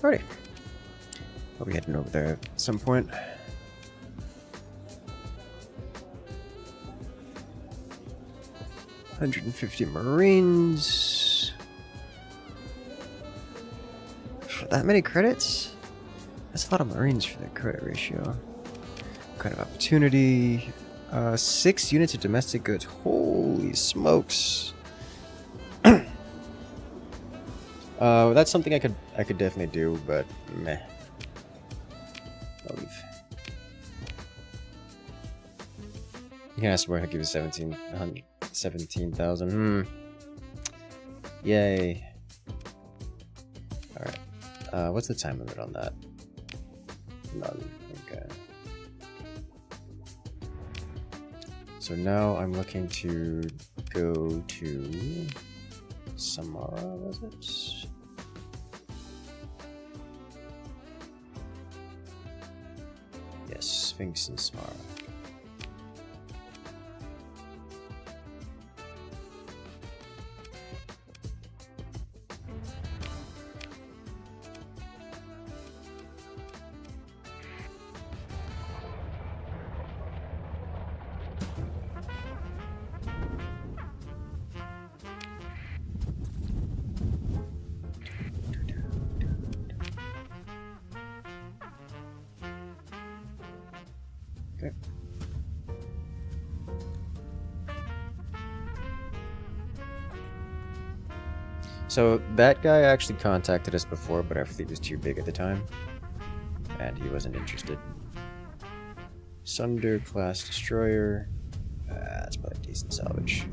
Alrighty. I'll be heading over there at some point. $150 Marines. For that many credits? That's a lot of Marines for the credit ratio. Kind of opportunity. 6 units of domestic goods. Holy smokes. That's something I could definitely do, but meh. I'll leave. You can ask where I give you 17,000. Yay. Alright. What's the time limit on that? None. Okay. So now I'm looking to go to Samara, was it? Yes, Sphinx and Samara. Okay. So that guy actually contacted us before, but our fleet was too big at the time, and he wasn't interested. Sunder class destroyer. That's probably a decent salvage.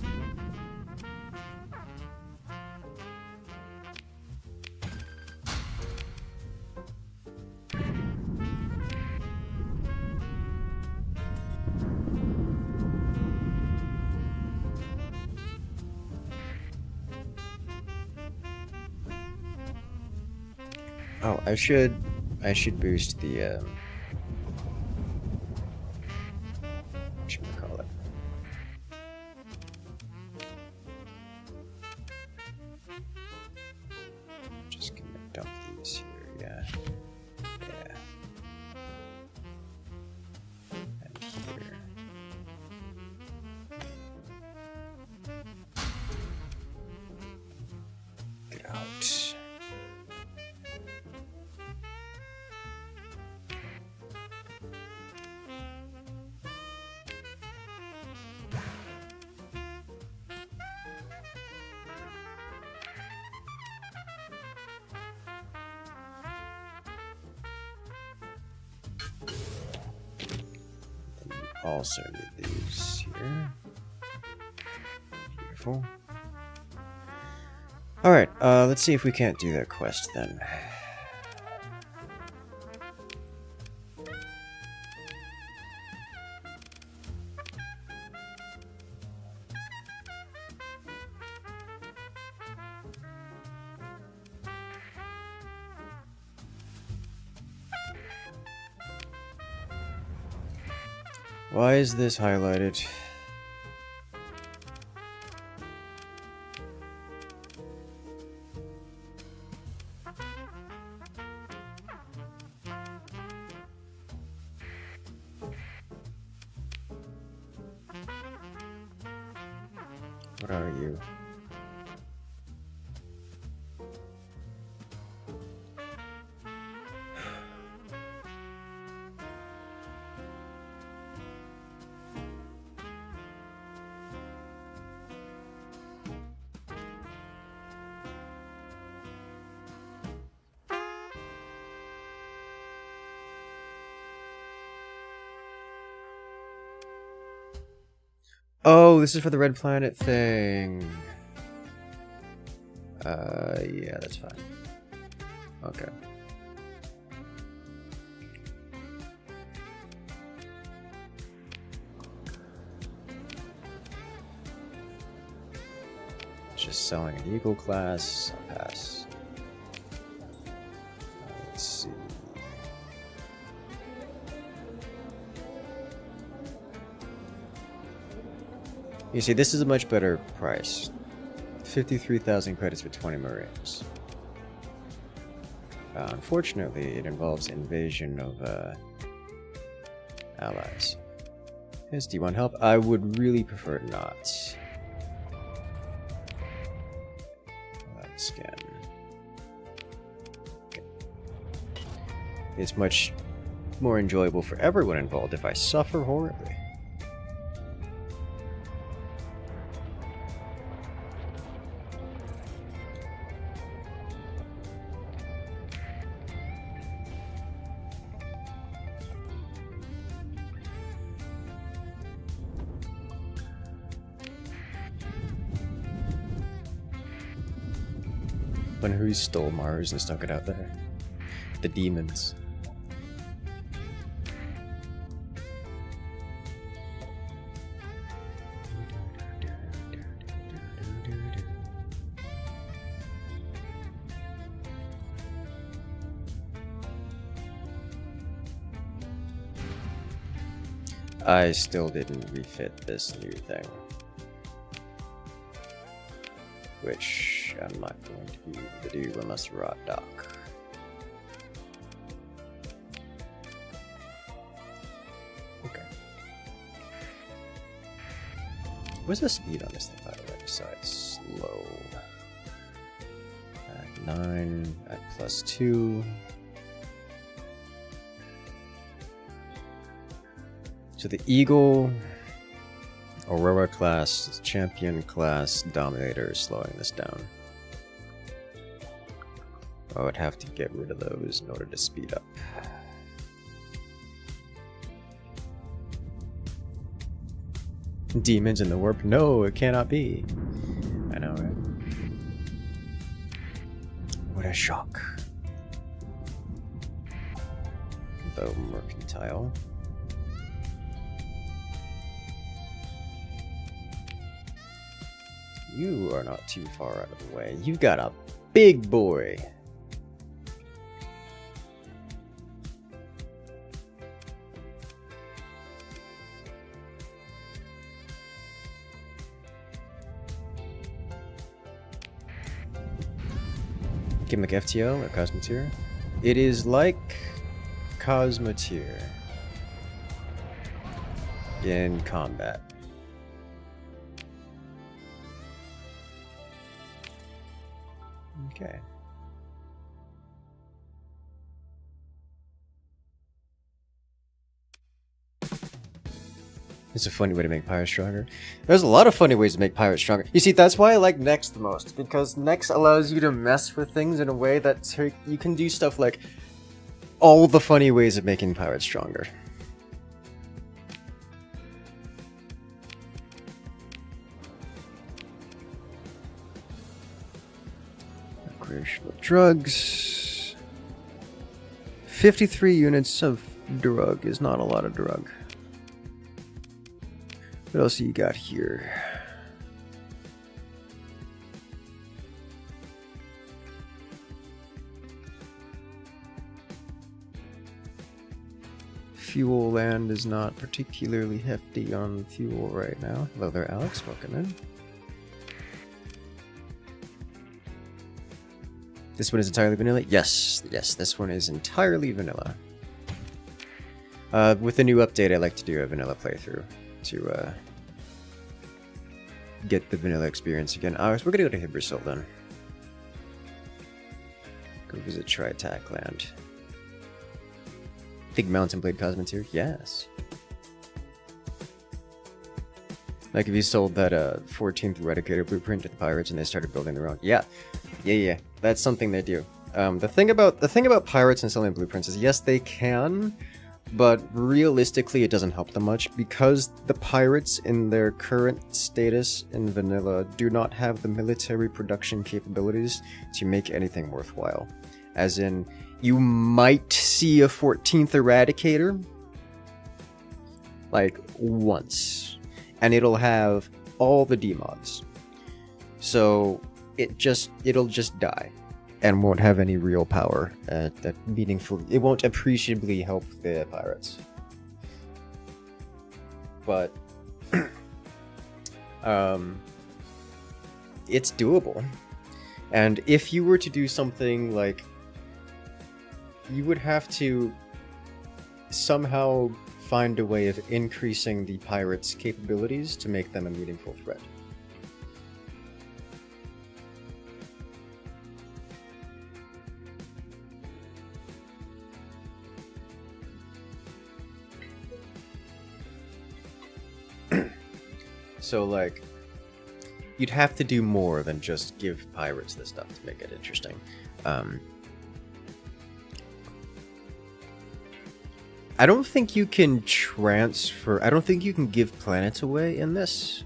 Oh, I should boost the what should we call it? Just gonna dump these here, yeah. Yeah. And here. Get out. Also need these here. Beautiful. Alright, let's see if we can't do that quest then. Why is this highlighted? What are you? Oh, this is for the red planet thing. Yeah, that's fine. Okay. Just selling an Eagle class. I'll pass. Let's see. You see, this is a much better price. 53,000 credits for 20 Marines. Unfortunately, it involves invasion of allies. Yes, do you want help? I would really prefer not. Scan. Okay. It's much more enjoyable for everyone involved if I suffer horribly. Wonder who stole Mars and stuck it out there. The demons. I still didn't refit this new thing, which I'm not going to be able to do unless we're at dock. Okay. What's the speed on this thing, by the way, besides slow? At 9, at +2. So the Eagle, Aurora class, Champion class, Dominator is slowing this down. I would have to get rid of those in order to speed up. Demons in the warp? No, it cannot be. I know, right? What a shock. Though mercantile. You are not too far out of the way. You got a big boy. Gimmick FTL or Cosmoteer? It is like Cosmoteer in combat. Okay. It's a funny way to make pirates stronger. There's a lot of funny ways to make pirates stronger. You see, that's why I like Nex the most, because Nex allows you to mess with things in a way that you can do stuff like all the funny ways of making pirates stronger. Recreational drugs. 53 units of drug is not a lot of drug. What else do you got here? Fuel land is not particularly hefty on fuel right now. Hello there, Alex. Welcome in. This one is entirely vanilla? Yes, this one is entirely vanilla. With the new update, I like to do a vanilla playthrough to get the vanilla experience again. We're gonna go to Hydrate then. Go visit Tri-Tac Land. Big Mountain Blade Cosmoteer? Yes. Like if you sold that 14th Redacted blueprint to the pirates and they started building their own. Yeah. That's something they do. The thing about pirates and selling blueprints is yes, they can, But realistically, it doesn't help them much because the pirates in their current status in vanilla do not have the military production capabilities to make anything worthwhile. As in, you might see a 14th Eradicator, like, once. And it'll have all the demods. So, it'll just die. And won't have any real power that meaningfully. It won't appreciably help the pirates. But it's doable. And if you were to do something like, you would have to somehow find a way of increasing the pirates' capabilities to make them a meaningful threat. So, like, you'd have to do more than just give pirates this stuff to make it interesting. I don't think you can transfer... I don't think you can give planets away in this.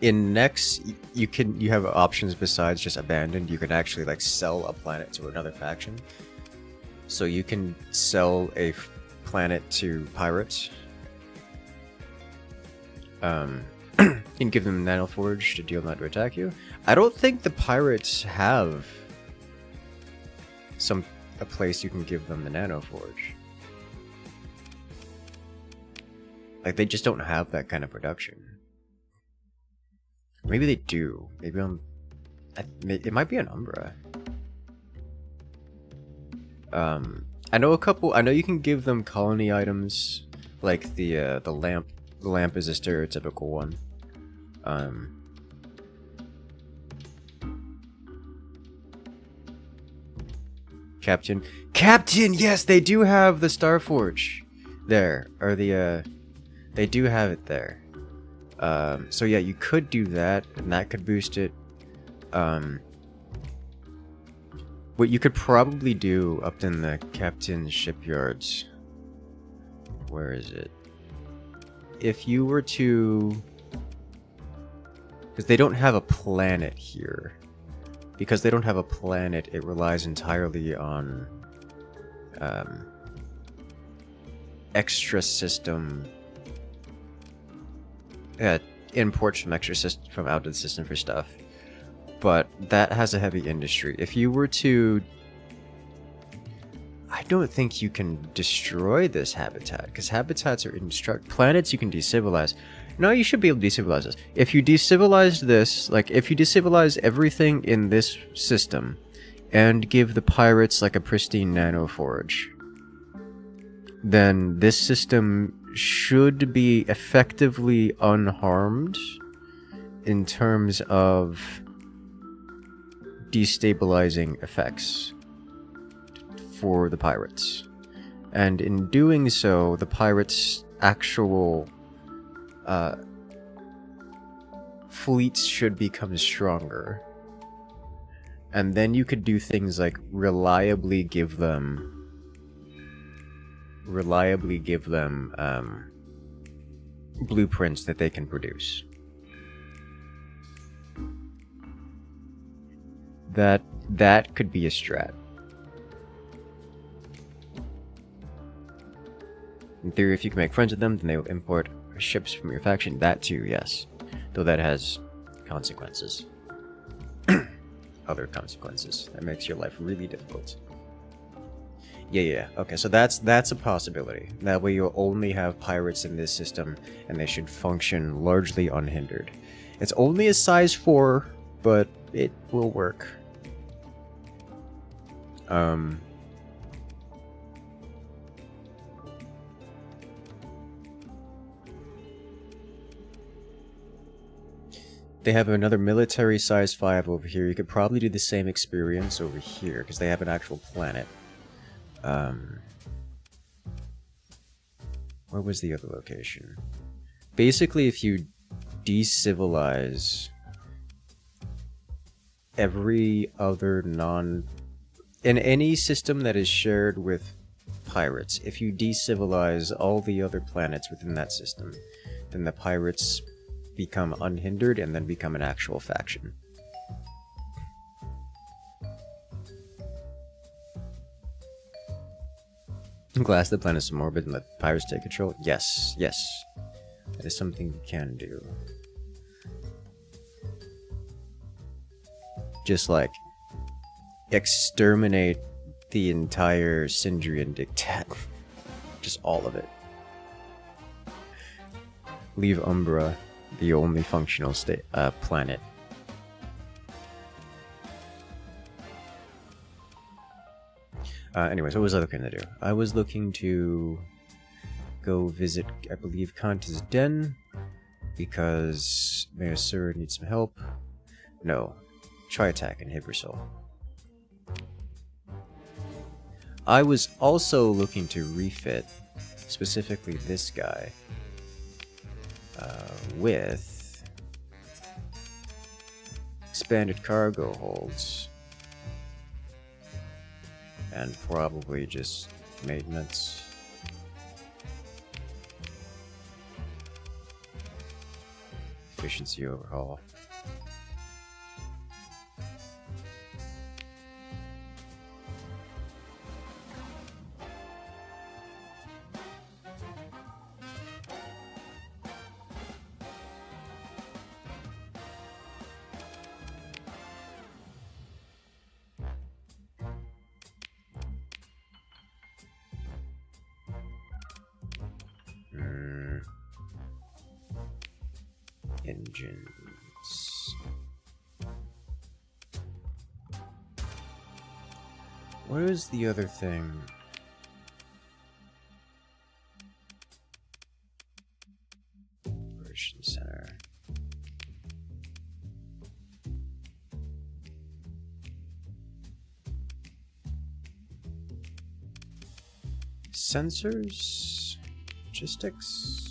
In Nex, you have options besides just abandoned. You can actually, like, sell a planet to another faction. So you can sell a planet to pirates. You can give them Nanoforge to deal not to attack you. I don't think the pirates have a place you can give them the Nanoforge. Like, they just don't have that kind of production. Maybe they do. Maybe it might be an Umbra. I know you can give them colony items, like the lamp. The lamp is a stereotypical one. Captain, yes, they do have the Starforge there, or they do have it there. So yeah, you could do that, and that could boost it. What you could probably do up in the captain's shipyards. Where is it? If you were to... Because they don't have a planet here. Because they don't have a planet, it relies entirely on extra system imports from out of the system for stuff. But that has a heavy industry. If you were to... I don't think you can destroy this habitat, because habitats are indestructible. Planets you can decivilize. No, you should be able to decivilize this. If you decivilize this, like, if you decivilize everything in this system, and give the pirates, like, a pristine nanoforge, then this system should be effectively unharmed in terms of destabilizing effects for the pirates. And in doing so, the pirates' actual fleets should become stronger. And then you could do things like reliably give them blueprints that they can produce. That could be a strat. In theory, if you can make friends with them, then they will import ships from your faction. That too, yes. Though that has consequences. Other consequences. That makes your life really difficult. Yeah. Okay, so that's a possibility. That way you'll only have pirates in this system, and they should function largely unhindered. It's only a size 4, but it will work. They have another military size 5 over here. You could probably do the same experience over here, because they have an actual planet. Where was the other location? Basically, if you decivilize every other in any system that is shared with pirates, if you decivilize all the other planets within that system, then the pirates become unhindered and then become an actual faction. Glass the planet some orbit and let pirates take control? Yes, yes. That is something you can do. Just like exterminate the entire Syndrian dictat. Just all of it. Leave Umbra the only functional planet. Anyways, what was I looking to do? I was looking to go visit, I believe, Kanta's Den, because Measura needs some help. No. Try attack and Hypersol. I was also looking to refit, specifically this guy, with expanded cargo holds. And probably just maintenance. Efficiency overhaul. Engines. What is the other thing? Version center. Sensors? Logistics?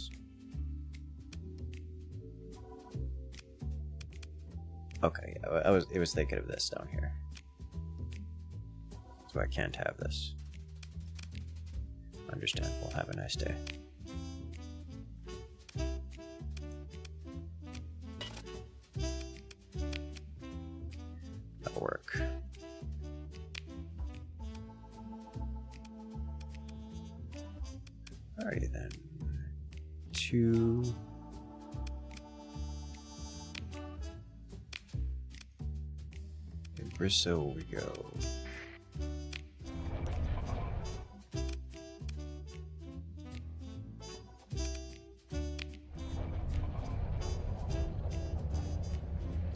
Okay, it was thinking of this down here. So I can't have this. Understandable. Have a nice day. That'll work. Alrighty then. 2. Bristle we go.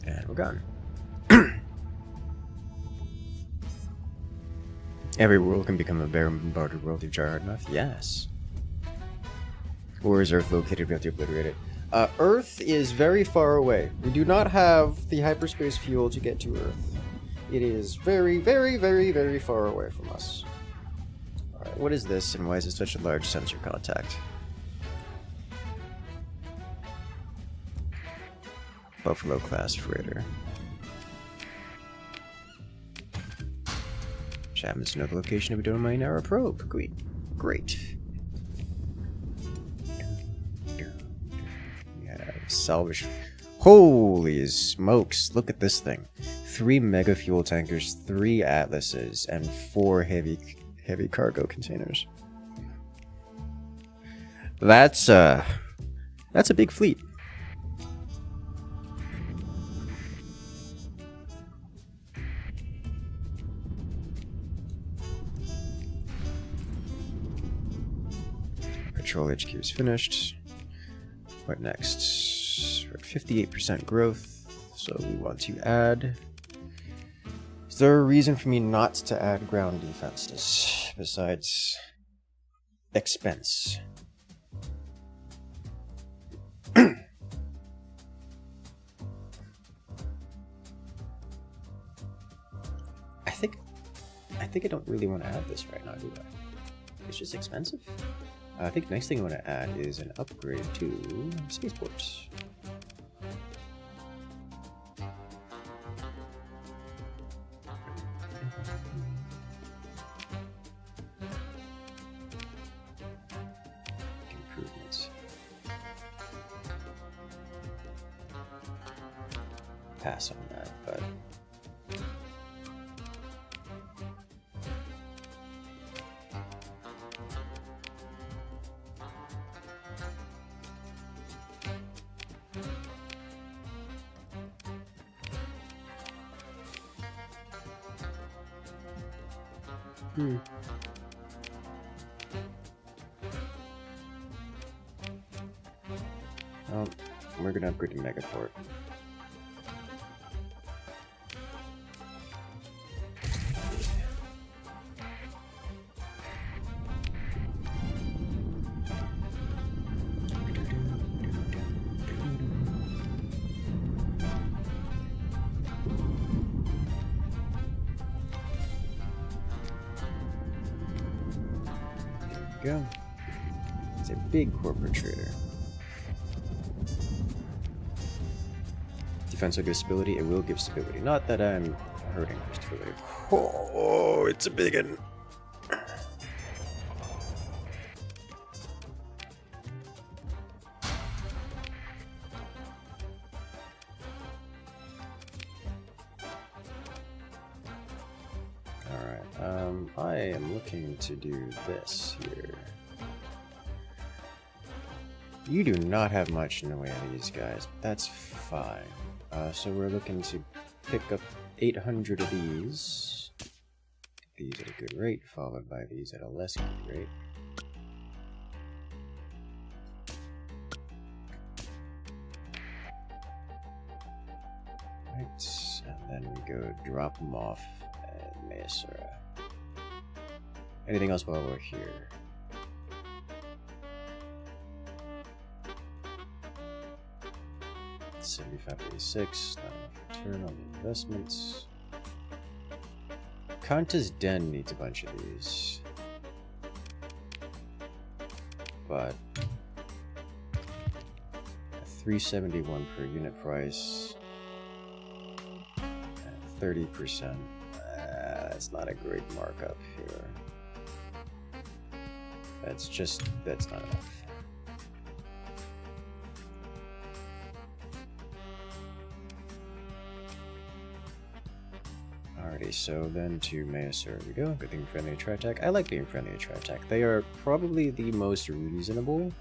And we're gone. Every world can become a barren bombarded world if you try hard enough. Yes. Where is Earth located? We have to obliterate it. Earth is very far away. We do not have the hyperspace fuel to get to Earth. It is very, very, very, very far away from us. Alright, what is this and why is it such a large sensor contact? Buffalo class freighter. Chapman's to know the location of a domain arrow probe. Great. Great. Yeah, salvage. Holy smokes, look at this thing. 3 mega fuel tankers, 3 atlases, and 4 heavy cargo containers. That's a big fleet. Patrol HQ is finished. What next? We're at 58% growth, so we want to add. Is there a reason for me not to add ground defenses besides expense? I think I don't really want to add this right now, do I? It's just expensive. I think the next thing I want to add is an upgrade to spaceports. pass on that, but oh, we're gonna upgrade to Megaport. Go. It's a big corporate trader. Defense will give stability, it will give stability. Not that I'm hurting for stability. Oh, it's a big one. I am looking to do this here. You do not have much in the way of these guys. That's fine. So we're looking to pick up 800 of these. These at a good rate, followed by these at a less good rate. Right, and then we go drop them off at Mesa. Anything else while we're here? $75.86, not enough return on the investments. Kanta's Den needs a bunch of these. But $371 per unit price. 30%. That's not a great markup here. That's not enough. Alrighty, so then to Mesa we go. Good thing friendly attract attack. I like being friendly attract attack. They are probably the most reasonable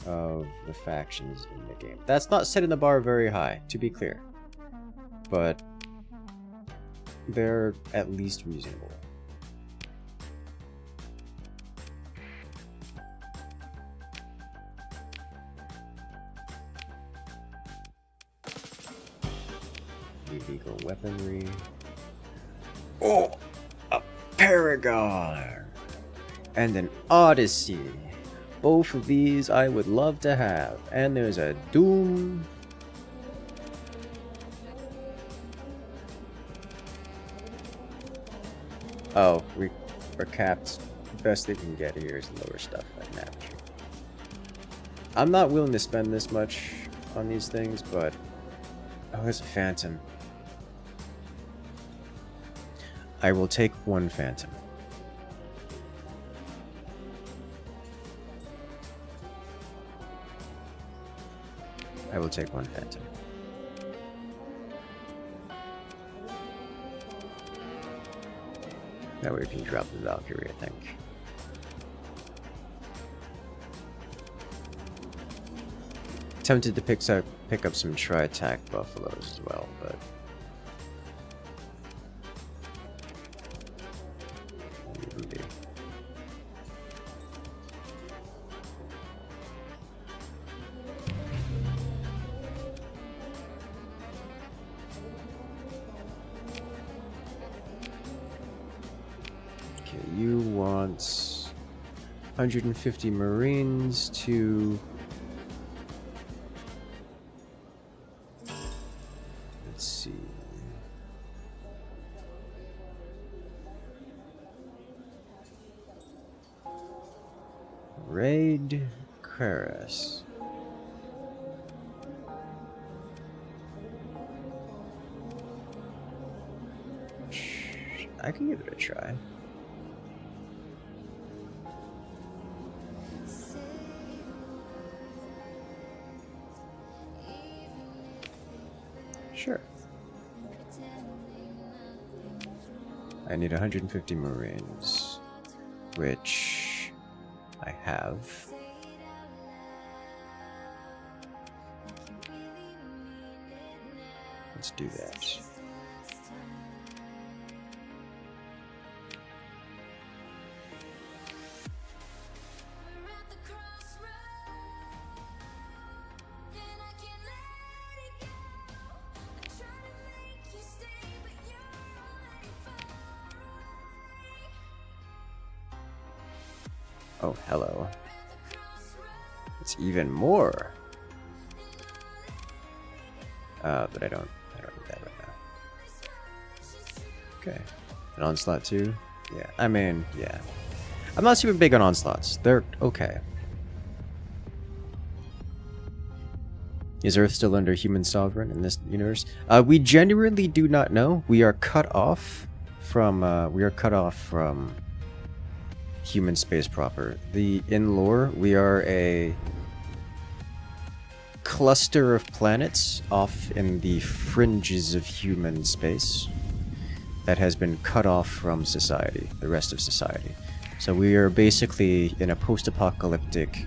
of the factions in the game. That's not setting the bar very high, to be clear. But they're at least reasonable. Illegal weaponry. Oh! A Paragon! And an Odyssey. Both of these I would love to have. And there's a Doom. Oh, we're capped. Best they can get here is lower stuff like Navigator. I'm not willing to spend this much on these things, but oh, there's a Phantom. I will take one Phantom. I will take one Phantom. That way we can drop the Valkyrie, I think. Tempted to pick up some tri-attack buffaloes as well, but maybe. Okay, you want 150 Marines to. Let's see. Raid Incursus. I can give it a try. Sure. I need 150 Marines, which I have. Let's do that. Oh, hello. It's even more. But I don't need that right now. Okay. An onslaught too? Yeah. I mean, yeah. I'm not super big on onslaughts. They're okay. Is Earth still under human sovereign in this universe? We genuinely do not know. We are cut off from human space proper. In lore, we are a cluster of planets off in the fringes of human space that has been cut off from society, the rest of society. So we are basically in a post-apocalyptic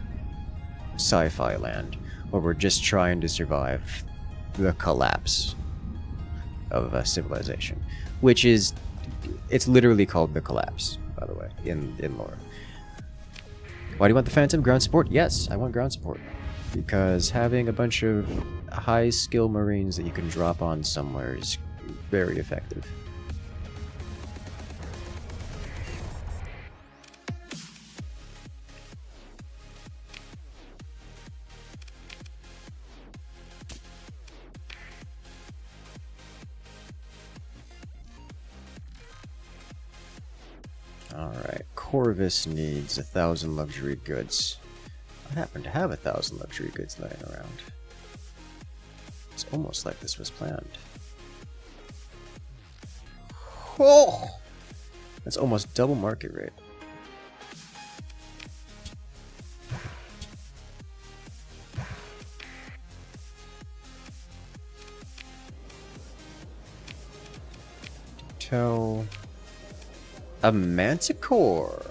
sci-fi land where we're just trying to survive the collapse of a civilization, which is, it's literally called the collapse, by the way, in lore. Why do you want the Phantom? Ground support? Yes, I want ground support. Because having a bunch of high-skill Marines that you can drop on somewhere is very effective. Alright, Corvus needs 1,000 luxury goods. I happen to have 1,000 luxury goods laying around. It's almost like this was planned. Oh! That's almost double market rate. Tell a manticore.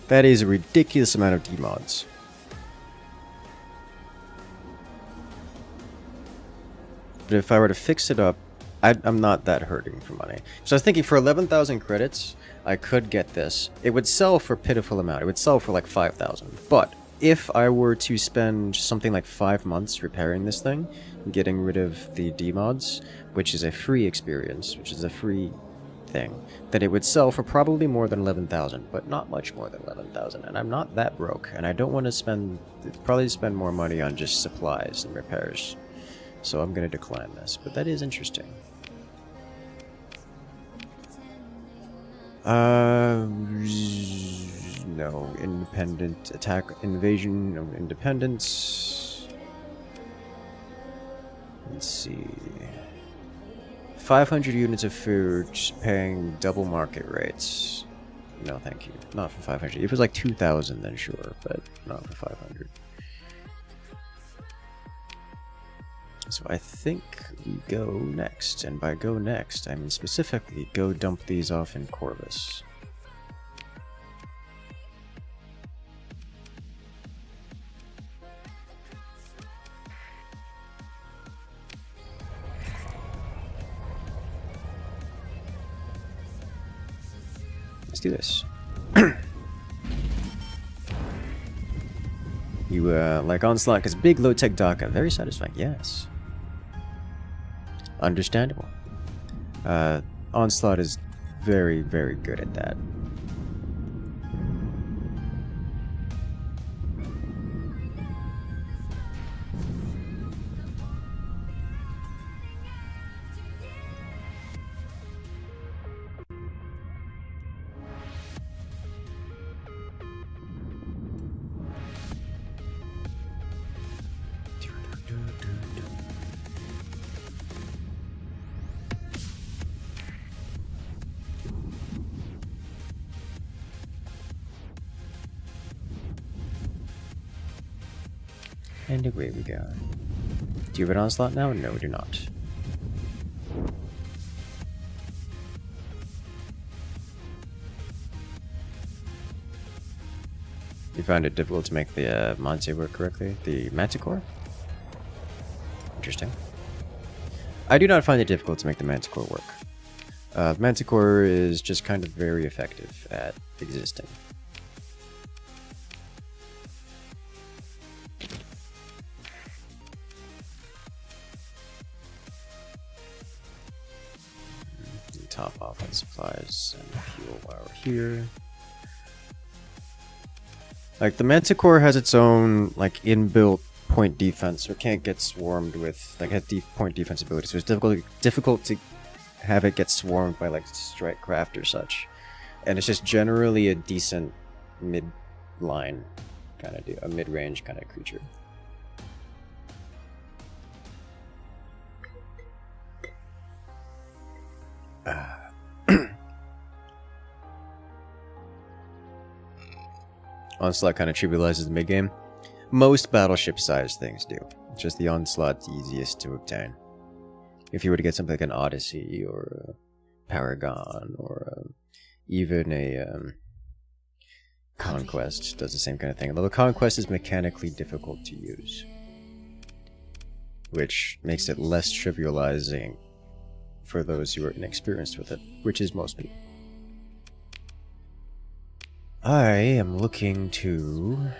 That is a ridiculous amount of demods. But if I were to fix it up, I'm not that hurting for money. So I was thinking for 11,000 credits, I could get this. It would sell for a pitiful amount. It would sell for like 5,000. But if I were to spend something like 5 months repairing this thing, getting rid of the demods, which is a free experience, which is a free thing, then it would sell for probably more than 11,000, but not much more than 11,000. And I'm not that broke, and I don't want to probably spend more money on just supplies and repairs. So I'm going to decline this, but that is interesting. No. Independent attack, invasion of independence. Let's see. 500 units of food, paying double market rates. No, thank you. Not for 500. If it was like 2,000, then sure, but not for 500. So I think we go next, and by go next, I mean specifically go dump these off in Corvus. Let's do this. You like Onslaught because big low-tech DACA, very satisfying, yes. Understandable. Onslaught is very, very good at that. And away we go. Do you have an onslaught now? No, we do not. You found it difficult to make the Monte work correctly? The Manticore? Interesting. I do not find it difficult to make the Manticore work. Manticore is just kind of very effective at existing. Top off on supplies and fuel while we're here. Like, the Manticore has its own, like, inbuilt point defense, or can't get swarmed with, like, has point defense ability, so it's difficult to have it get swarmed by, like, strike craft or such. And it's just generally a decent mid-line kind of a mid-range kind of creature. Onslaught kind of trivializes the mid-game. Most battleship-sized things do. It's just the Onslaught's easiest to obtain. If you were to get something like an Odyssey, or a Paragon, or even a Conquest, does the same kind of thing. Although the Conquest is mechanically difficult to use, which makes it less trivializing for those who are inexperienced with it, which is most people. I am looking to...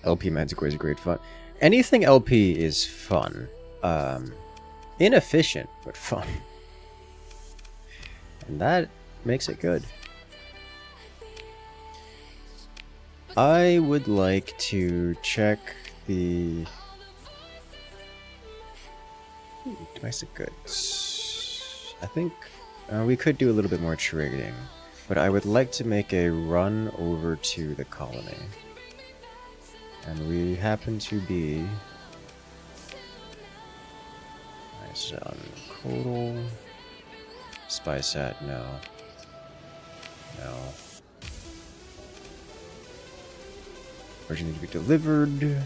LP Manticore is great fun. Anything LP is fun. Inefficient, but fun. And that makes it good. I would like to check the... domestic goods. I think we could do a little bit more trading, but I would like to make a run over to the colony. And we happen to be... nice on Codal. Spysat, no. No. Where's need to be delivered?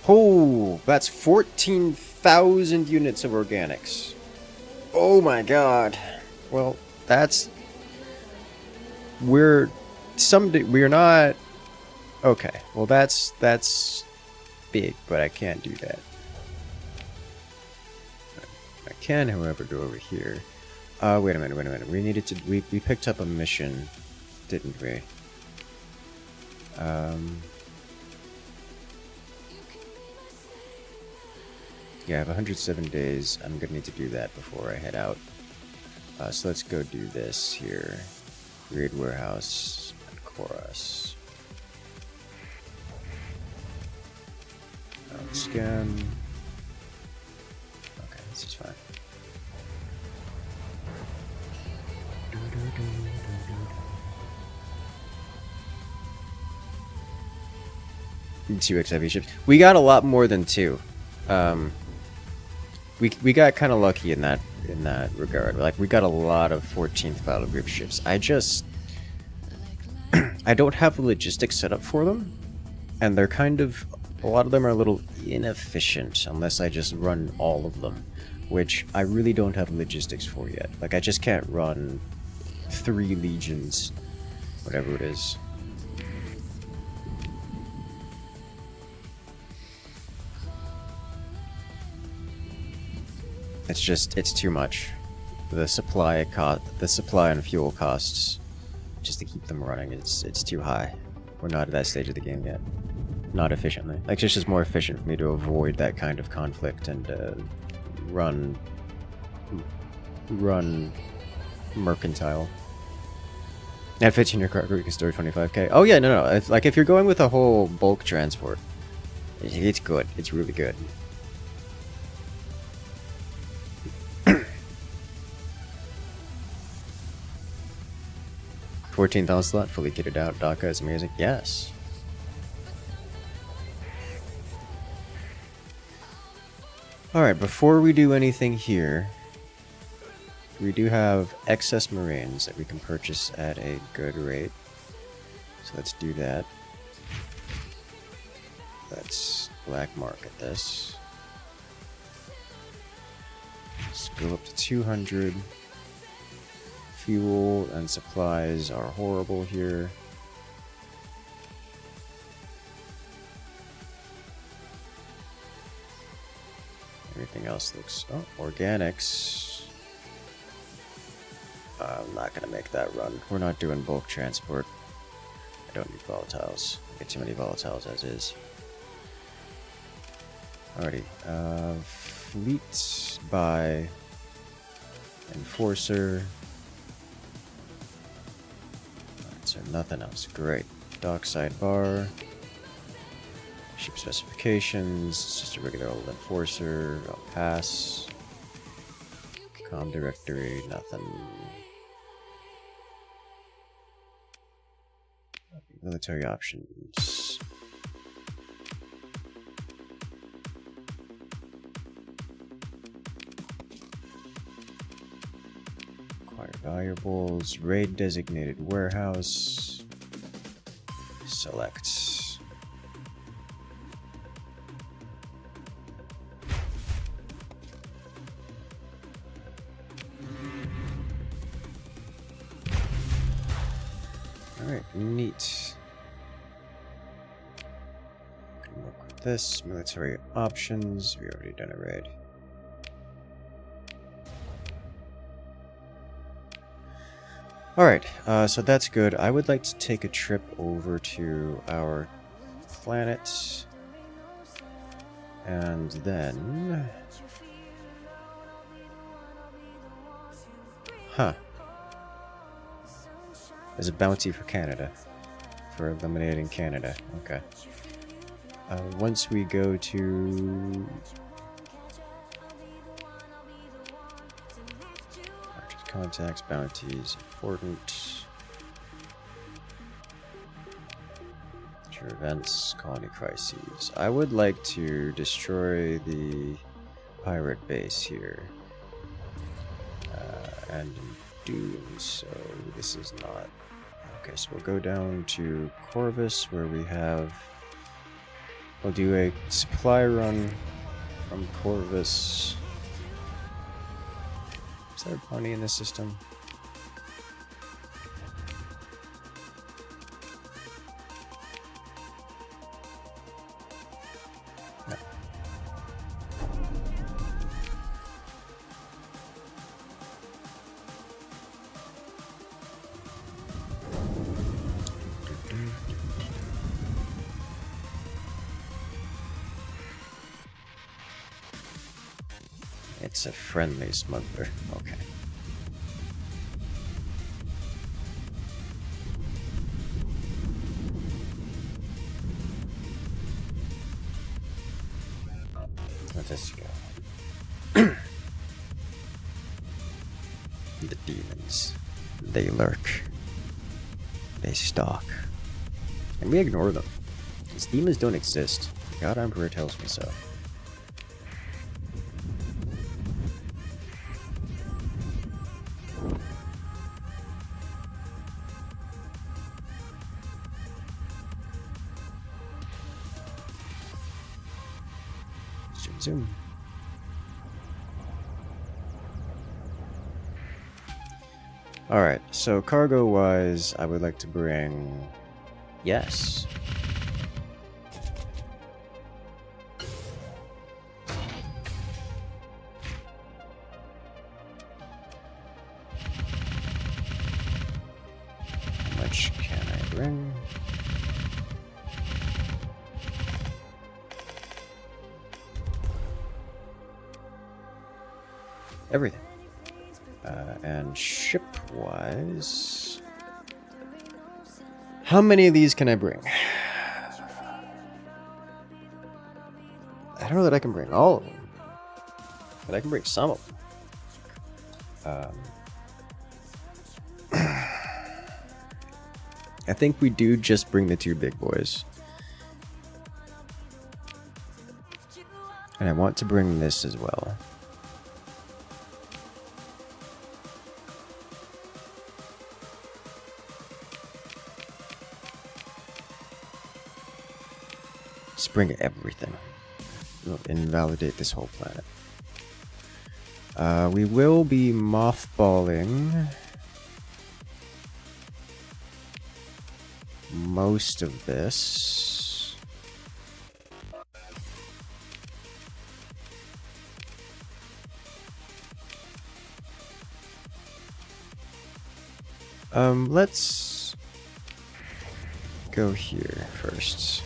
Oh, that's 14,000 units of organics. Oh my god. Well, that's... we're not... okay, well that's big, but I can't do that. I can, however, go over here. Wait a minute. We needed to... we picked up a mission, didn't we? Yeah, I have 107 days. I'm gonna need to do that before I head out. So let's go do this here. Raid Warehouse and Chorus. Scan. Okay, this is fine. 2 XIV ships. We got a lot more than 2. We got kind of lucky in that regard. Like, we got a lot of 14th battle group ships. I just I don't have the logistics set up for them, and they're kind of, a lot of them are a little inefficient unless I just run all of them, which I really don't have logistics for yet. Like, I just can't run 3 legions, whatever it is. It's just, it's too much. The supply and fuel costs, just to keep them running, it's too high. We're not at that stage of the game yet. Not efficiently. Like, it's just more efficient for me to avoid that kind of conflict and run mercantile. At 15 your cargo, you can store 25k. Oh yeah, no. It's like, if you're going with a whole bulk transport, it's good. It's really good. 14th onslaught, fully kitted out. Daka is amazing. Yes. Alright, before we do anything here, we do have excess marines that we can purchase at a good rate. So let's do that. Let's black market this. Let's go up to 200. Fuel and supplies are horrible here. Everything else looks... Oh, organics. I'm not going to make that run. We're not doing bulk transport. I don't need volatiles. I get too many volatiles as is. Alrighty. Fleet by Enforcer. Alright, so nothing else. Great. Dockside bar. Ship specifications. It's just a regular old Enforcer. I'll pass. Com directory. Nothing. Military options. Acquire valuables. Raid designated warehouse. Select. Alright, neat. Can work with this. Military options. We already done a raid. Alright, so that's good. I would like to take a trip over to our planet. And then... Huh. There's a bounty for Canada. For eliminating Canada. Okay. Once we go to... Contacts, bounties, important. Future events, colony crises. I would like to destroy the pirate base here. And in doing so, this is not... Okay, so we'll go down to Corvus, where we have... We'll do a supply run from Corvus. Is there a bounty in this system? No. It's a friendly smuggler. Okay. Let us go. The demons. They lurk. They stalk. And we ignore them. These demons don't exist. The God Emperor tells me so. Zoom. Alright, so cargo wise, I would like to bring... Yes. How much can I bring? Everything. And ship-wise... How many of these can I bring? I don't know that I can bring all of them. But I can bring some of them. I think we do just bring the two big boys. And I want to bring this as well. Let's bring everything. We'll invalidate this whole planet. We will be mothballing most of this. Let's go here first.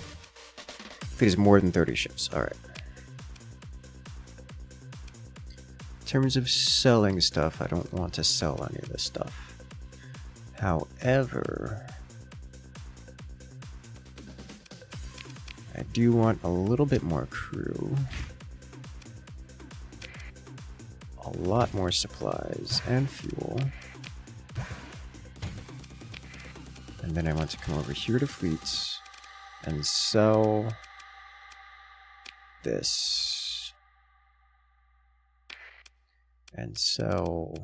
Fleet is more than 30 ships. Alright. In terms of selling stuff, I don't want to sell any of this stuff. However, I do want a little bit more crew. A lot more supplies and fuel. And then I want to come over here to fleets and sell this. And sell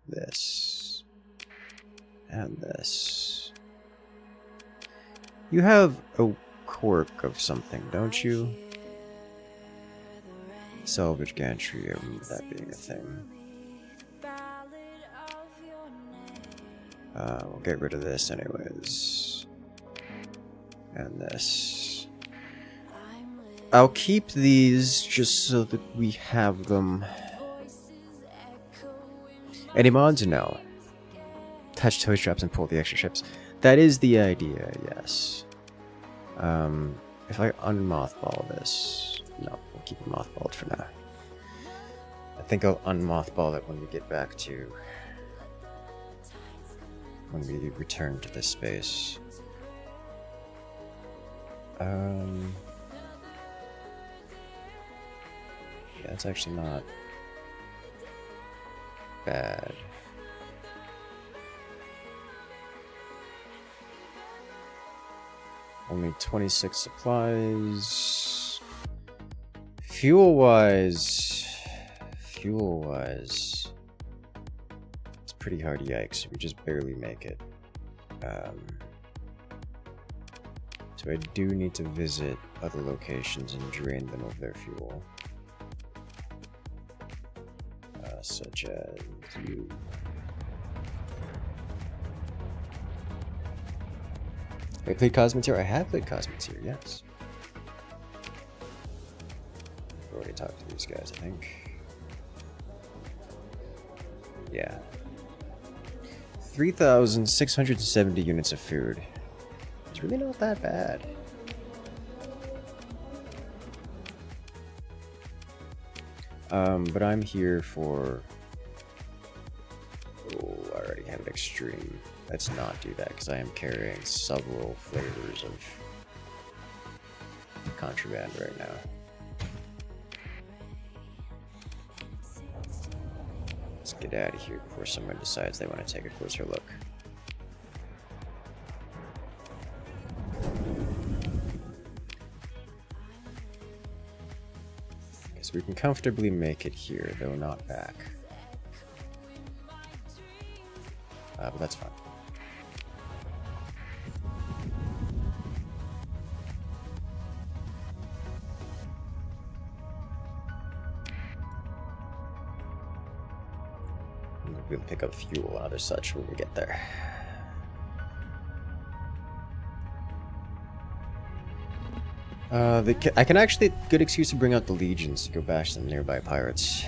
this. And this. You have a quirk of something, don't you? Salvage gantry, I remember that being a thing. We'll get rid of this anyways. And this. I'll keep these just so that we have them. Any mods? No. Attach tow straps and pull the extra ships. That is the idea, yes. If I unmothball this... No, we'll keep it mothballed for now. I think I'll unmothball it when we get back to... when we return to this space. Yeah, it's actually not bad. Only 26 supplies. Fuel-wise, it's pretty hard, yikes. We just barely make it. So I do need to visit other locations and drain them of their fuel. Such as you. I played Cosmeteer? I have played Cosmeteer, yes. I've already talked to these guys, I think. Yeah. 3,670 units of food. It's really not that bad. But I'm here for... Oh, I already have an extreme. Let's not do that, because I am carrying several flavors of contraband right now. Let's get out of here before someone decides they want to take a closer look. We can comfortably make it here, though not back. But that's fine. We'll pick up fuel and other such when we get there. I can actually, good excuse to bring out the legions to go bash some nearby pirates.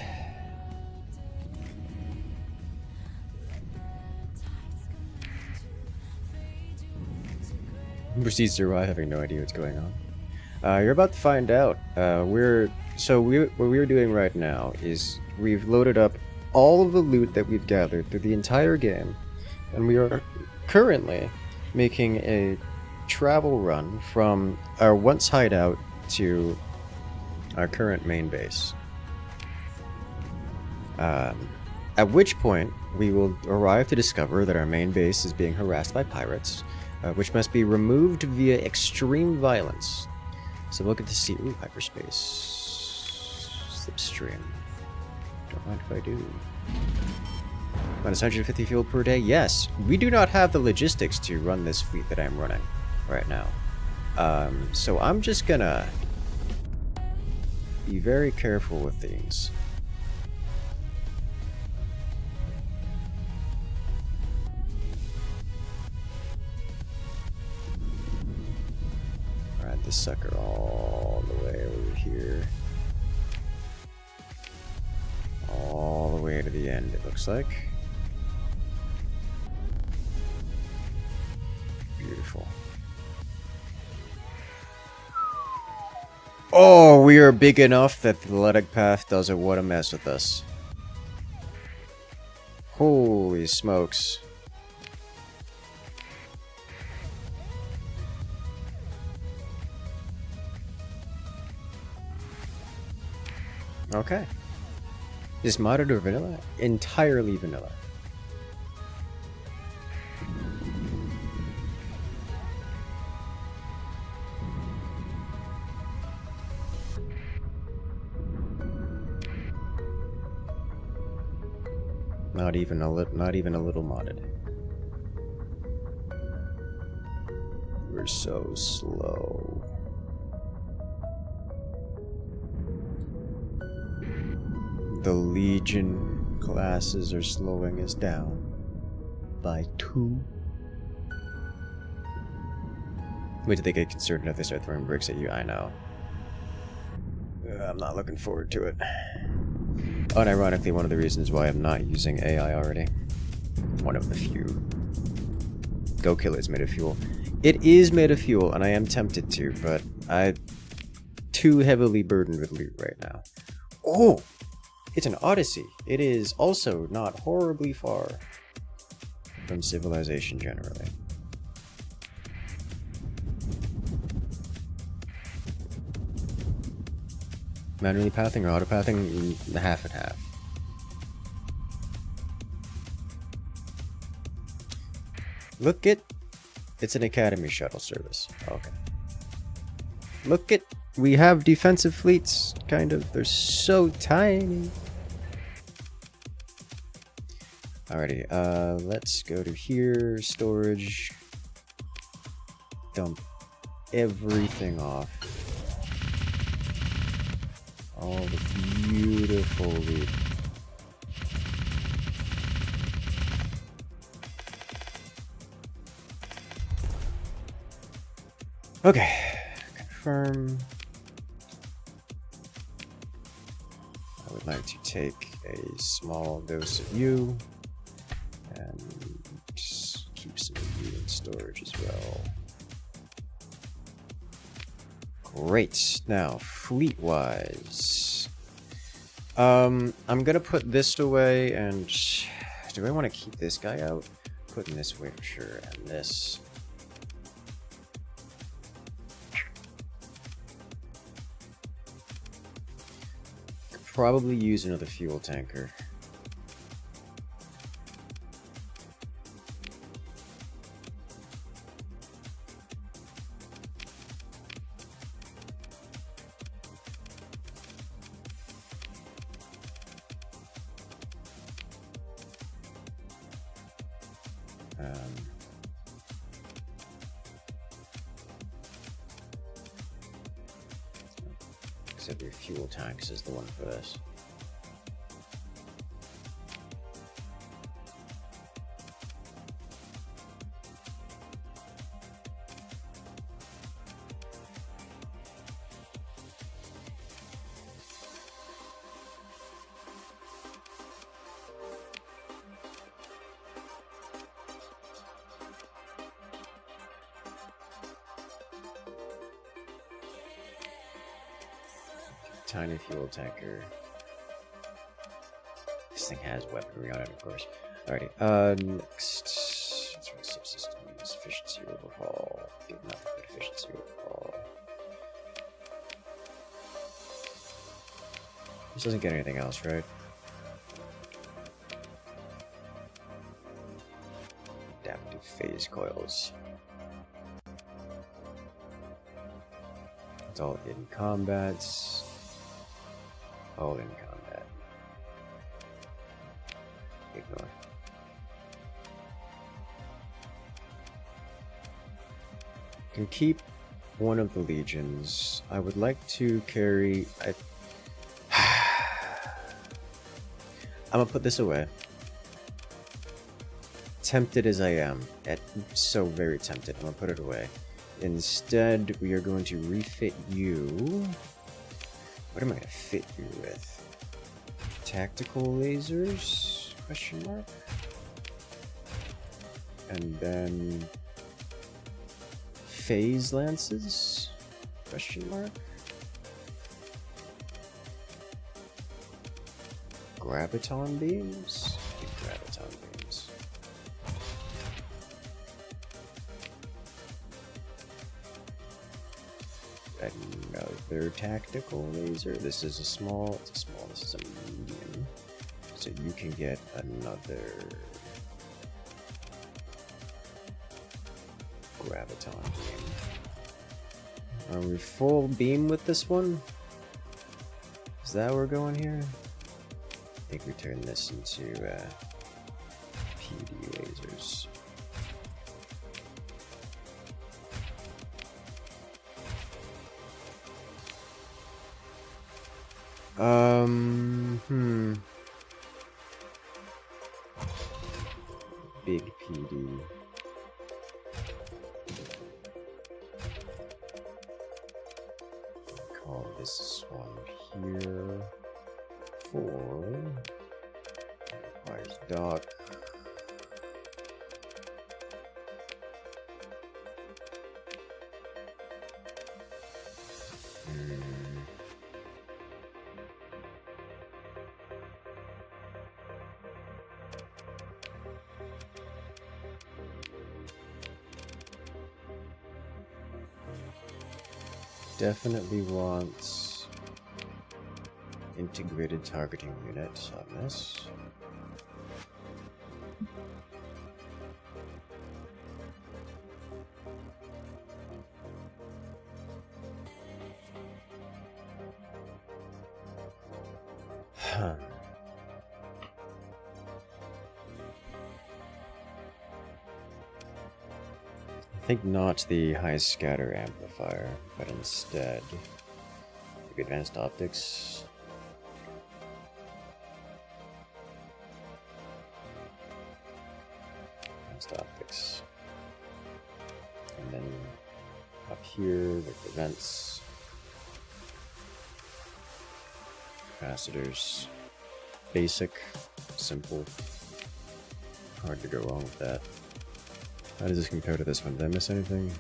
Proceeds to arrive, having no idea what's going on. You're about to find out. What we're doing right now is we've loaded up all of the loot that we've gathered through the entire game, and we are currently making a travel run from our once hideout to our current main base. At which point we will arrive to discover that our main base is being harassed by pirates, which must be removed via extreme violence. So we'll get to see... Ooh, hyperspace. Slipstream. Don't mind if I do. Minus 150 fuel per day? Yes. We do not have the logistics to run this fleet that I'm running right now. So I'm just gonna be very careful with these. Ride this sucker all the way over here. All the way to the end, it looks like. Beautiful. Oh, we are big enough that the athletic path doesn't want to mess with us. Holy smokes. Okay. Is modded or vanilla? Entirely vanilla. Not even a little modded. We're so slow. The Legion classes are slowing us down by 2. Wait till they get concerned if they start throwing bricks at you. I know. I'm not looking forward to it. Unironically, one of the reasons why I'm not using AI already. One of the few. Go kill it's made of fuel. It is made of fuel, and I am tempted to, but I'm too heavily burdened with loot right now. Oh! It's an Odyssey. It is also not horribly far from civilization generally. Manually pathing or auto pathing? Half and half. Look it. It's an academy shuttle service. Okay. Look it. We have defensive fleets, kind of. They're so tiny. Alrighty, let's go to here. Storage. Dump everything off. All the beautiful loot. Okay, confirm. I would like to take a small dose of you and just keep some of you in storage as well. Great. Now, fleet-wise, I'm gonna put this away, and do I want to keep this guy out? Putting this away for sure, and this. Could probably use another fuel tanker. Except your fuel tanks is the one for this. Tiny fuel tanker. This thing has weaponry on it, of course. Alrighty, next. Let's run subsystems. Efficiency overhaul. Get nothing but efficiency overhaul. This doesn't get anything else, right? Adaptive phase coils. It's all in combats. All in combat. Ignore. Can keep one of the legions. I would like to carry... I'm gonna put this away. Tempted as I am, so very tempted, I'm gonna put it away. Instead, we are going to refit you. What am I gonna fit you with? Tactical lasers? Question mark. And then phase lances? Question mark. Graviton beams? Graviton beams. Another tactical laser. This is a small, this is a medium. So you can get another graviton beam. Are we full beam with this one? Is that where we're going here? I think we turn this into PD lasers. Big PD. Call this one here. 4. Requires dock. Definitely wants integrated targeting units on this. I think not the high scatter amplifier, but instead the advanced optics. Advanced optics. And then up here with the vents, capacitors, basic, simple, hard to go wrong with that. How does this compare to this one? Did I miss anything?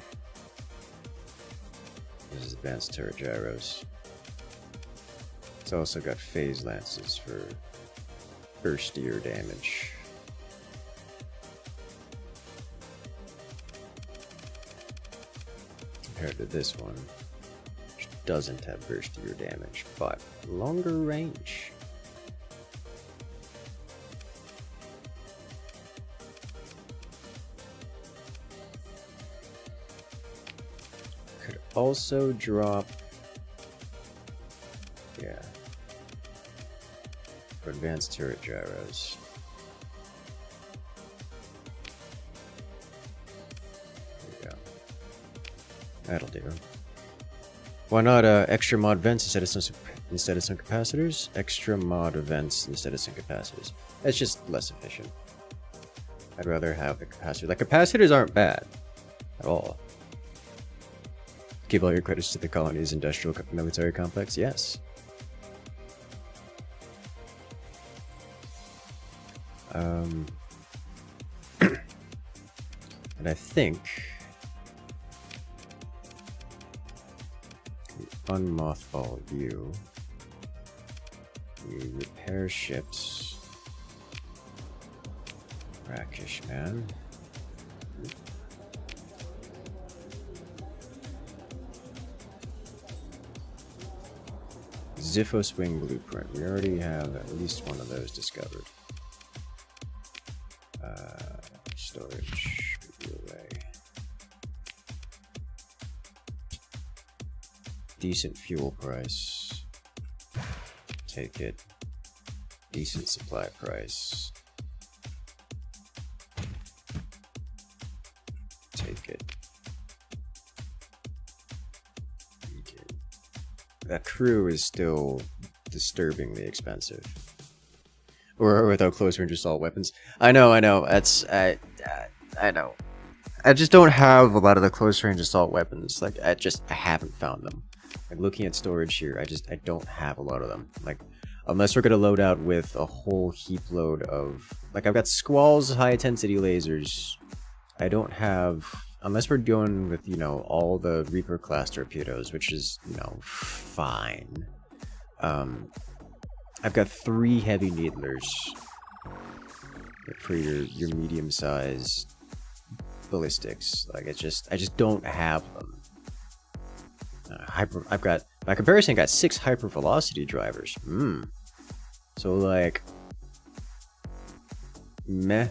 This is advanced turret gyros. It's also got phase lances for burstier damage. Compared to this one, which doesn't have burstier damage, but longer range. Also drop, yeah, for advanced turret gyros. There we go. That'll do. Why not extra mod vents instead of some capacitors? Extra mod vents instead of some capacitors. It's just less efficient. I'd rather have the capacitor. Like, capacitors aren't bad at all. Give all your credits to the colony's industrial military complex? Yes. And I think we unmothball you. We repair ships. Rakish man. Ziffo Swing Blueprint. We already have at least one of those discovered. Storage. Put you away. Decent fuel price. Take it. Decent supply price. Take it. that crew is still disturbingly expensive. Or without close range assault weapons. I know. I know. I just don't have a lot of the close range assault weapons. Like I haven't found them. Like looking at storage here, I don't have a lot of them. Like unless we're gonna load out with a whole heap load of, like, I've got Squall's high intensity lasers. I don't have, unless we're going with, you know, all the Reaper class torpedoes, which is, you know, fine. I've got 3 heavy needlers for your medium sized ballistics. Like I just don't have them. I've got, by comparison, I got 6 hyper velocity drivers. So like, meh.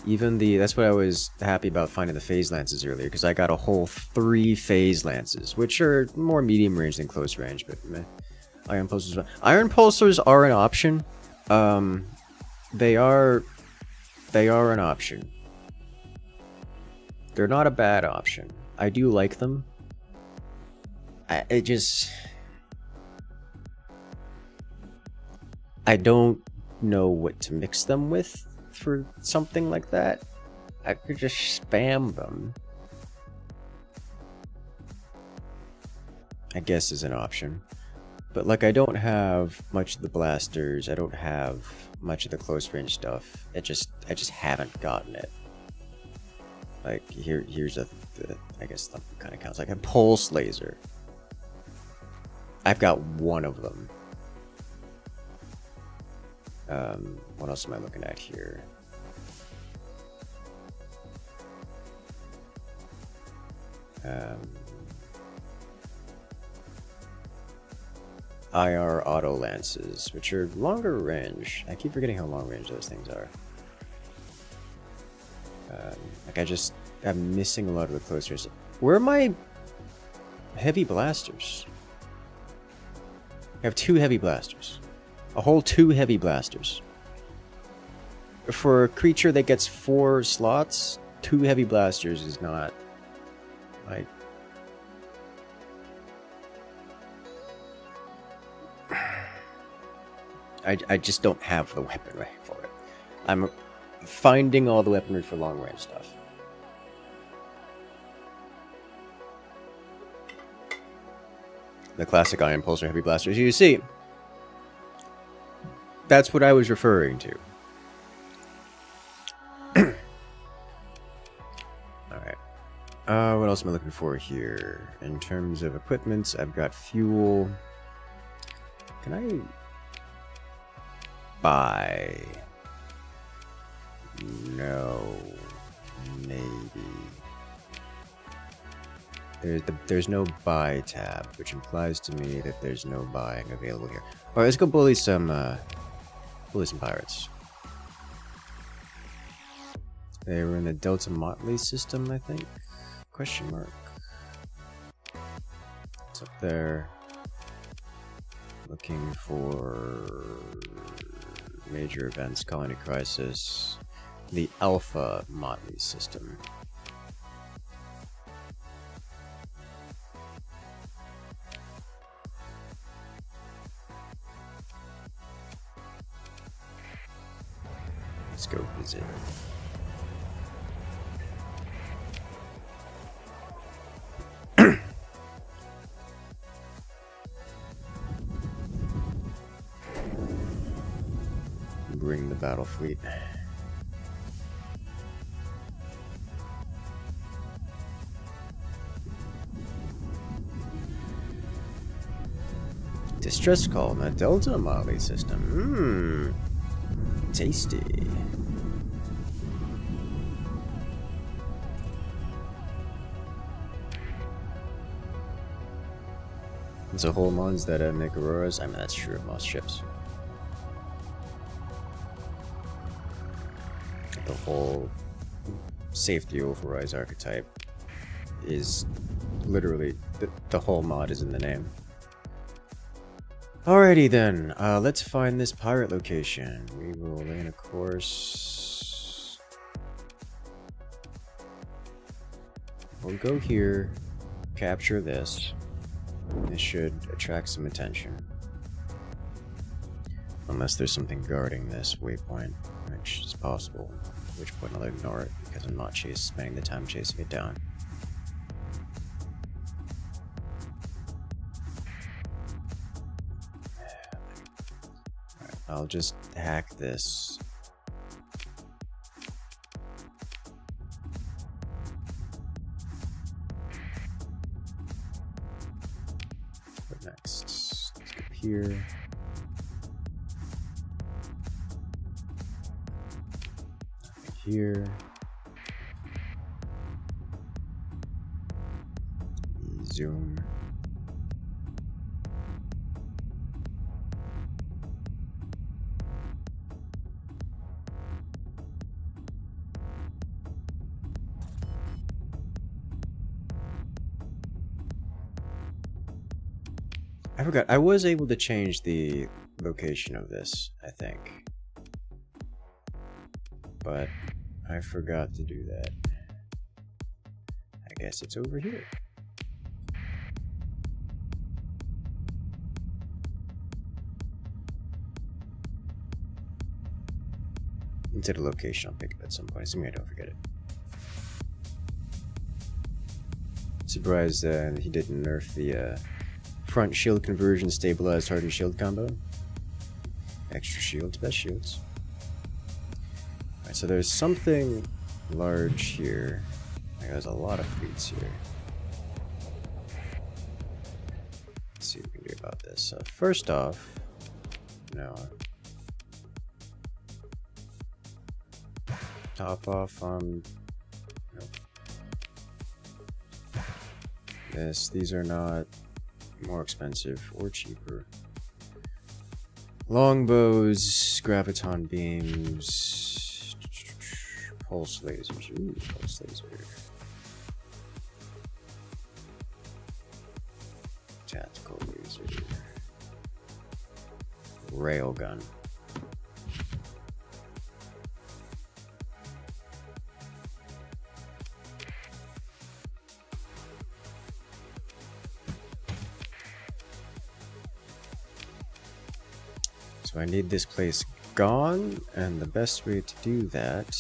Even that's what I was happy about finding the phase lances earlier, because I got a whole 3 phase lances, which are more medium range than close range, but meh. Iron pulsers. Iron pulsers are an option. They are an option. They're not a bad option. I do like them. I don't know what to mix them with for something like that. I could just spam them, I guess, is an option. But like, I don't have much of the blasters. I don't have much of the close range stuff. I just haven't gotten it. Like here's I guess that kind of counts. Like a pulse laser. I've got 1 of them. What else am I looking at here? IR auto lances, which are longer range. I keep forgetting how long range those things are. Like I'm missing a lot of the close range. Where are my heavy blasters? I have 2 heavy blasters. A whole 2 heavy blasters. For a creature that gets 4 slots, 2 heavy blasters is not, like, I just don't have the weaponry for it. I'm finding all the weaponry for long range stuff. The classic Iron Pulsar heavy blasters. You see, that's what I was referring to. Alright. What else am I looking for here? In terms of equipment, I've got fuel. Can I buy? No. Maybe. There's no buy tab, which implies to me that there's no buying available here. Alright, let's go bully some pirates. They were in the Delta Motley system, I think? Question mark. It's up there. Looking for major events, colony crisis. The Alpha Motley system. Let's go visit. Bring the battle fleet. Distress call in the Delta Motley system. Tasty. There's a whole mods that make auroras. I mean, that's true of most ships. The whole safety overrise archetype is literally the whole mod is in the name. Alrighty then, let's find this pirate location. We will lay in a course. We'll go here, capture this. This should attract some attention. Unless there's something guarding this waypoint, which is possible. At which point I'll ignore it because I'm not spending the time chasing it down. Alright, I'll just hack this. What next? Let's go here. Here. Zoom. I forgot, I was able to change the location of this, I think. But I forgot to do that. I guess it's over here. Instead of location, I'll pick it at some point, assuming I don't forget it. Surprised he didn't nerf the front shield conversion stabilized hardened shield combo. Extra shields, best shields. Alright, so there's something large here. There's a lot of fleets here. Let's see what we can do about this. First off, no. Top off on. Nope. These are not more expensive or cheaper. Longbows, graviton beams, pulse lasers. Ooh, pulse laser. Tactical laser. Railgun. So I need this place gone, and the best way to do that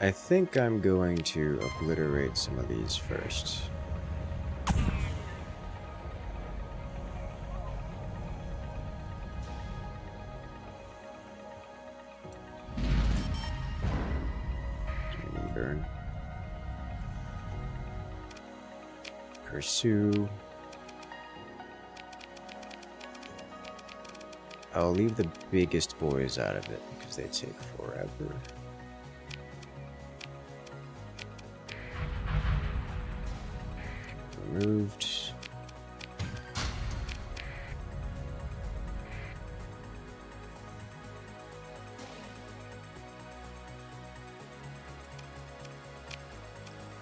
I think I'm going to obliterate some of these first. Burn. Pursue. I'll leave the biggest boys out of it because they take forever. Removed.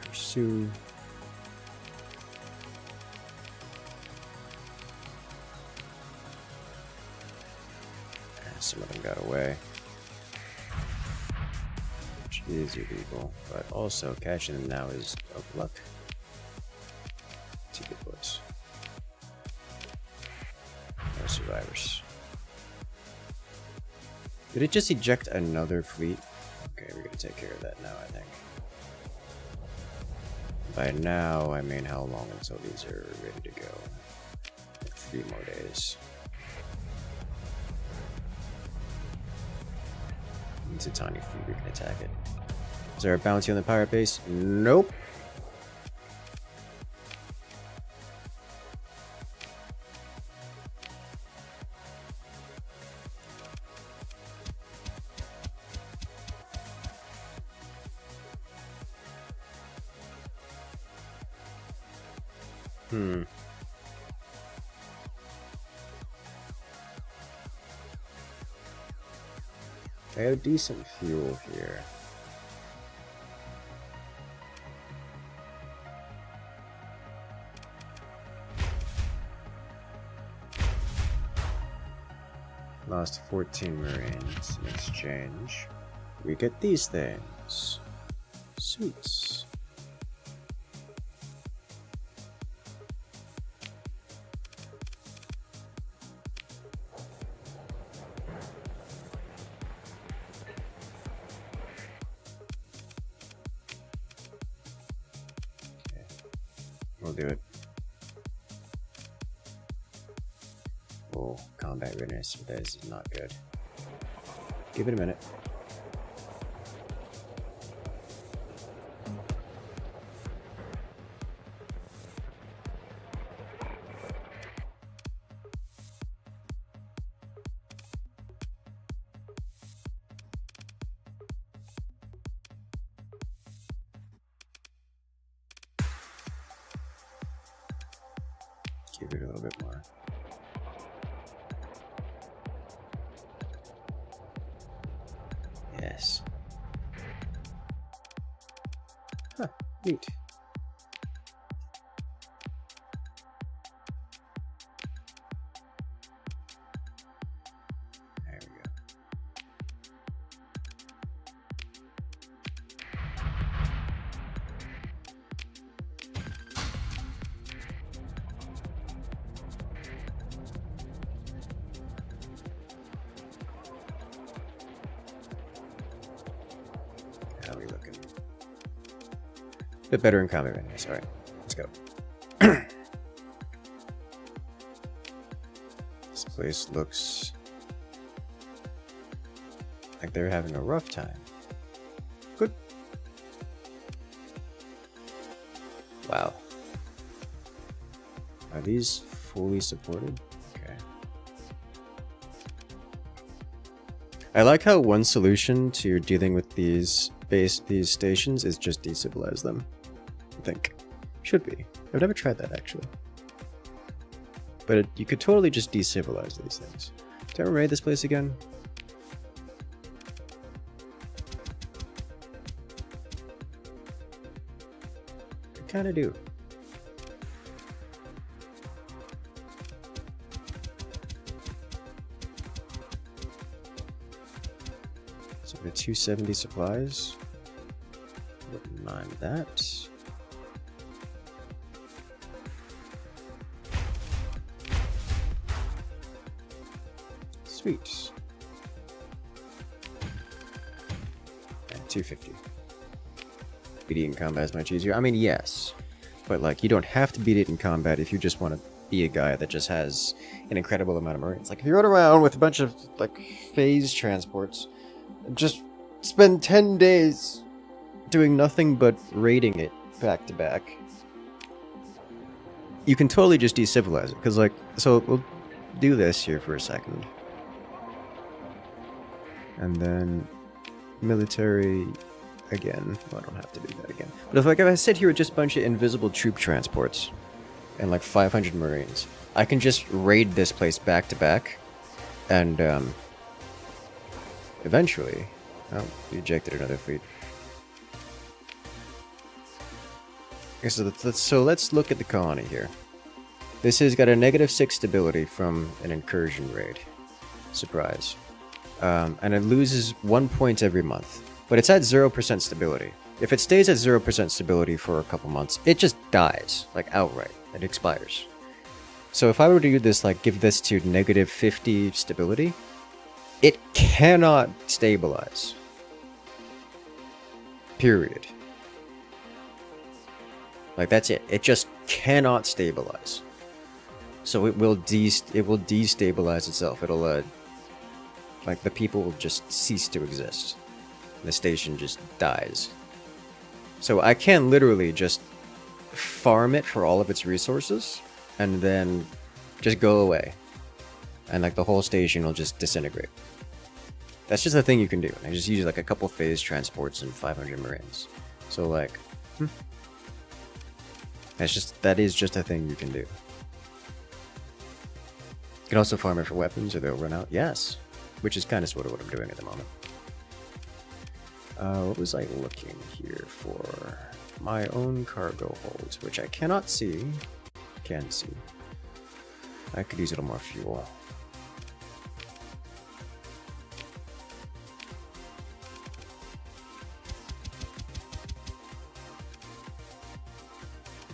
Pursue. Some of them got away, which is illegal, but also catching them now is of luck. Two good boys. No survivors. Did it just eject another fleet? Okay, we're gonna take care of that now, I think. By now, I mean how long until these are ready to go? Like 3 more days. It's a tiny fleet, we can attack it. Is there a bounty on the pirate base? Nope. I have decent fuel here. Lost 14 Marines in exchange. We get these things. Suits. Okay. We'll do it. Oh, combat readiness. This is not good. Give it a minute. Give it a little bit more. Yes. Huh, neat. There we go. How are we looking? A bit better in combat readiness. Alright, let's go. This place looks like they're having a rough time. Good. Wow. Are these fully supported? Okay. I like how one solution to dealing with these stations is just decivilize them. I think. Should be. I've never tried that actually. But you could totally just decivilize these things. Do I ever raid this place again? I kinda do. So the 270 supplies. Wouldn't mind that. Sweet. And 250. Beating in combat is much easier. I mean, yes. But, like, you don't have to beat it in combat if you just want to be a guy that just has an incredible amount of Marines. Like, if you run around with a bunch of, like, phase transports, just spend 10 days doing nothing but raiding it back to back, you can totally just decivilize it. Because, like, so we'll do this here for a second. And then military again. Well, I don't have to do that again. But if I sit here with just a bunch of invisible troop transports and like 500 Marines, I can just raid this place back to back, and eventually, oh, we ejected another fleet. Okay, so let's look at the colony here. This has got a -6 stability from an incursion raid. Surprise. And it loses 1 point every month. But it's at 0% stability. If it stays at 0% stability for a couple months, it just dies, like outright. It expires. So if I were to do this, like give this to -50 stability, it cannot stabilize. Period. Like that's it. It just cannot stabilize. So it will destabilize itself. It'll like the people will just cease to exist. The station just dies. So I can literally just farm it for all of its resources and then just go away. And like the whole station will just disintegrate. That's just a thing you can do. I just use like a couple phase transports and 500 Marines. So like, that is just a thing you can do. You can also farm it for weapons or they'll run out. Yes. Which is kind of sort of what I'm doing at the moment. What was I looking here for? My own cargo hold, which I cannot see. Can see. I could use a little more fuel.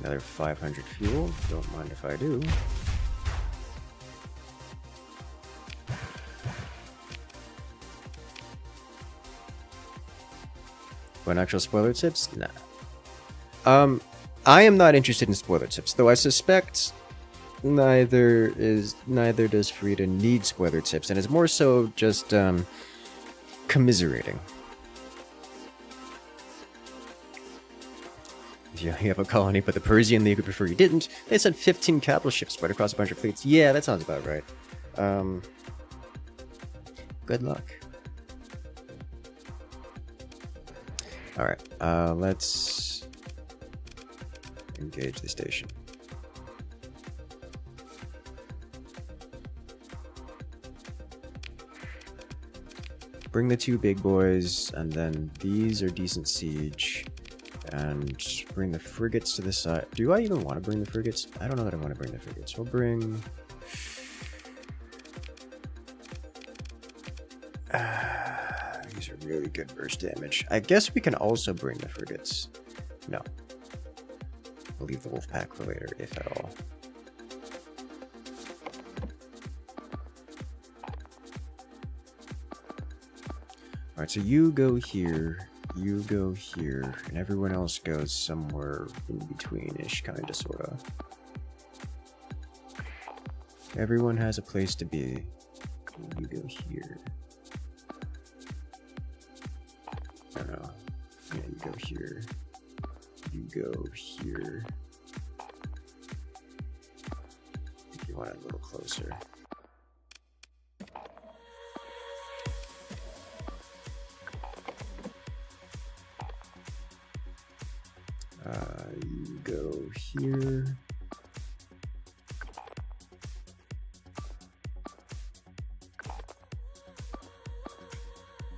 Another 500 fuel. Don't mind if I do. Want actual spoiler tips? Nah. I am not interested in spoiler tips, though I suspect neither does Frida need spoiler tips, and it's more so just commiserating. If you have a colony, but the Persian League would prefer you didn't. They sent 15 capital ships spread across a bunch of fleets. Yeah, that sounds about right. Good luck. Alright, let's engage the station. Bring the two big boys, and then these are decent siege. And bring the frigates to the side. Do I even want to bring the frigates? I don't know that I want to bring the frigates. We'll bring... these are really good burst damage. I guess we can also bring the frigates. No. We'll leave the wolf pack for later, if at all. Alright, so you go here. You go here, and everyone else goes somewhere in between-ish, kinda, sorta. Everyone has a place to be. You go here. No. Yeah, you go here. You go here. If you want it a little closer. You go here.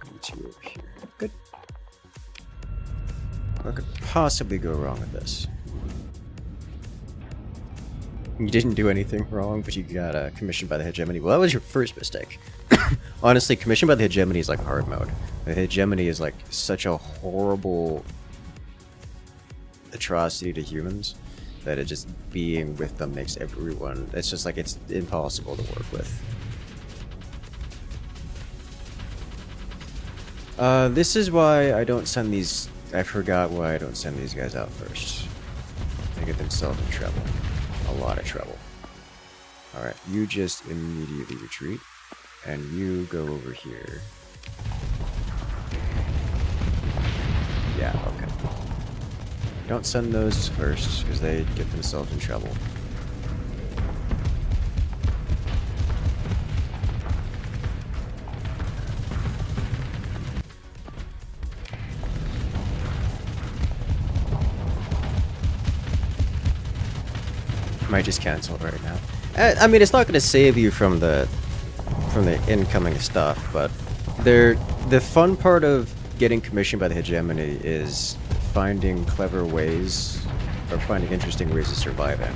You two over here. Good. What could possibly go wrong with this? You didn't do anything wrong, but you got commissioned by the hegemony. Well, that was your first mistake. Honestly, commissioned by the hegemony is like hard mode. The hegemony is like such a horrible atrocity to humans that it just being with them makes everyone, it's just like it's impossible to work with. This is why I don't send these, I forgot why I don't send these guys out first. They get themselves in trouble. A lot of trouble. Alright, you just immediately retreat, and you go over here. Yeah, okay. Don't send those first, because they get themselves in trouble. Might just cancel it right now. I mean, it's not going to save you from the incoming stuff, but the fun part of getting commissioned by the hegemony is finding clever ways, or finding interesting ways to survive in.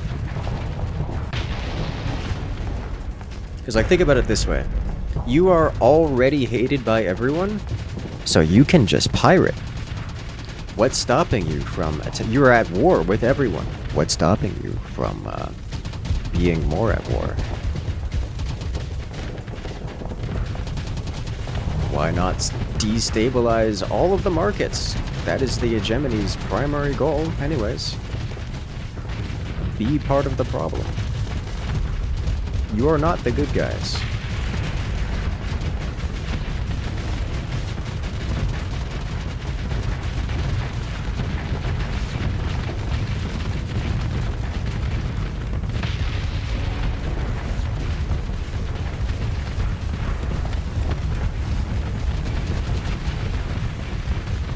Because, like, think about it this way. You are already hated by everyone, so you can just pirate. What's stopping you from... You're at war with everyone. What's stopping you from being more at war? Why not destabilize all of the markets? That is the hegemony's primary goal, anyways. Be part of the problem. You are not the good guys.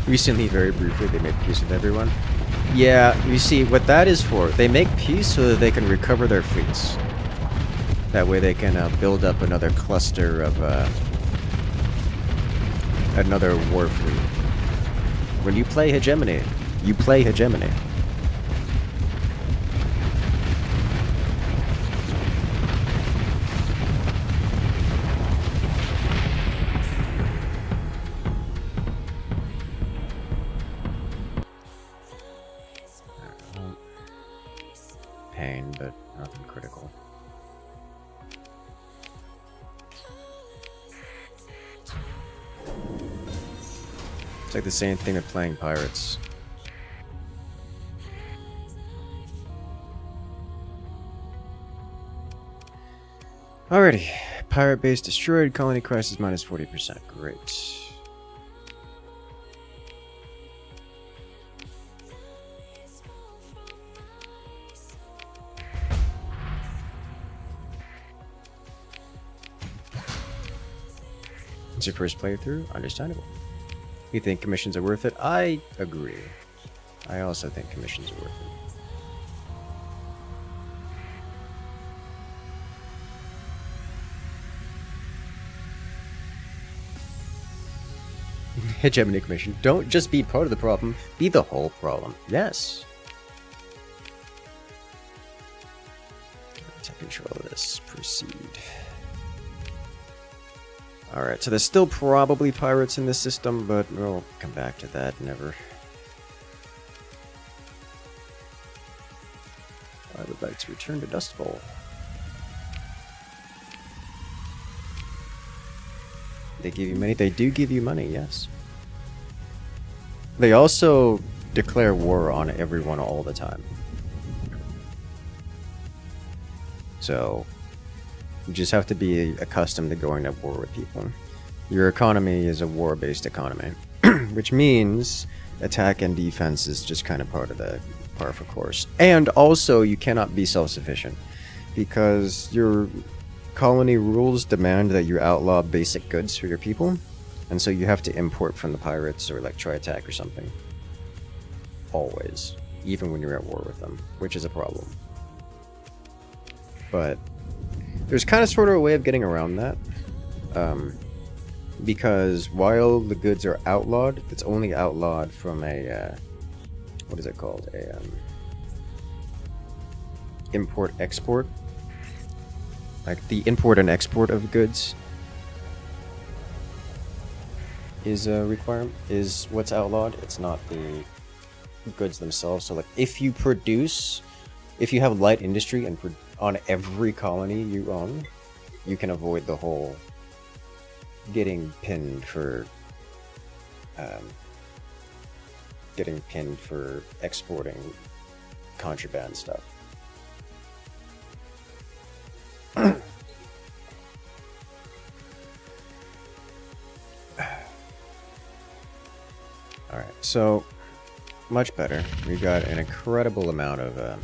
Recently, very briefly, they made peace with everyone. Yeah, you see, what that is for, they make peace so that they can recover their fleets. That way they can build up another cluster of, another war fleet. When you play hegemony, you play hegemony. It's like the same thing with playing pirates. Alrighty. Pirate base destroyed. Colony crisis minus 40%. Great. It's your first playthrough? Understandable. You think commissions are worth it? I agree. I also think commissions are worth it. Hegemony commission. Don't just be part of the problem, be the whole problem. Yes. Take control of this. Proceed. Alright, so there's still probably pirates in this system, but we'll come back to that. Never. I would like to return to Dust Bowl. They give you money? They do give you money, yes. They also declare war on everyone all the time. So, you just have to be accustomed to going to war with people. Your economy is a war-based economy, which means attack and defense is just kind of part of the course. And also, you cannot be self-sufficient, because your colony rules demand that you outlaw basic goods for your people, and so you have to import from the pirates or like try attack or something. Always. Even when you're at war with them, which is a problem. But there's kind of sort of a way of getting around that. Because while the goods are outlawed, it's only outlawed from a, what is it called? A, import-export. Like, the import and export of goods is a requirement, is what's outlawed. It's not the goods themselves. So, like, if you have light industry and on every colony you own, you can avoid the whole getting pinned for exporting contraband stuff. Alright, so much better. We got an incredible amount of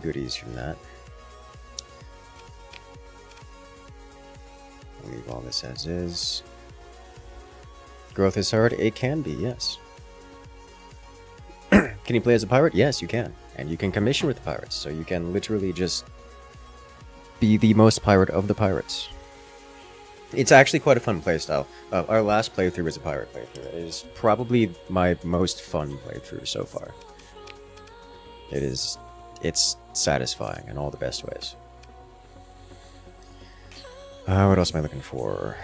goodies from that. I'll leave all this as is. Growth is hard? It can be, yes. Can you play as a pirate? Yes, you can. And you can commission with the pirates, so you can literally just be the most pirate of the pirates. It's actually quite a fun playstyle. Our last playthrough was a pirate playthrough. It is probably my most fun playthrough so far. It's satisfying in all the best ways. What else am I looking for?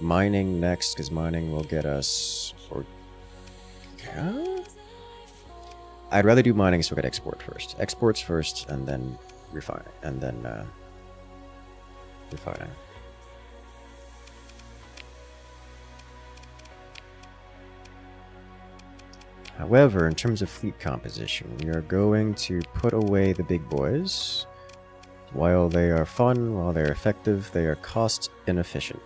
Mining next, because mining will get us... I'd rather do mining so we get export first. Exports first, and then refine, and then refining. However, in terms of fleet composition, we are going to put away the big boys. While they are fun, while they're effective, they are cost inefficient.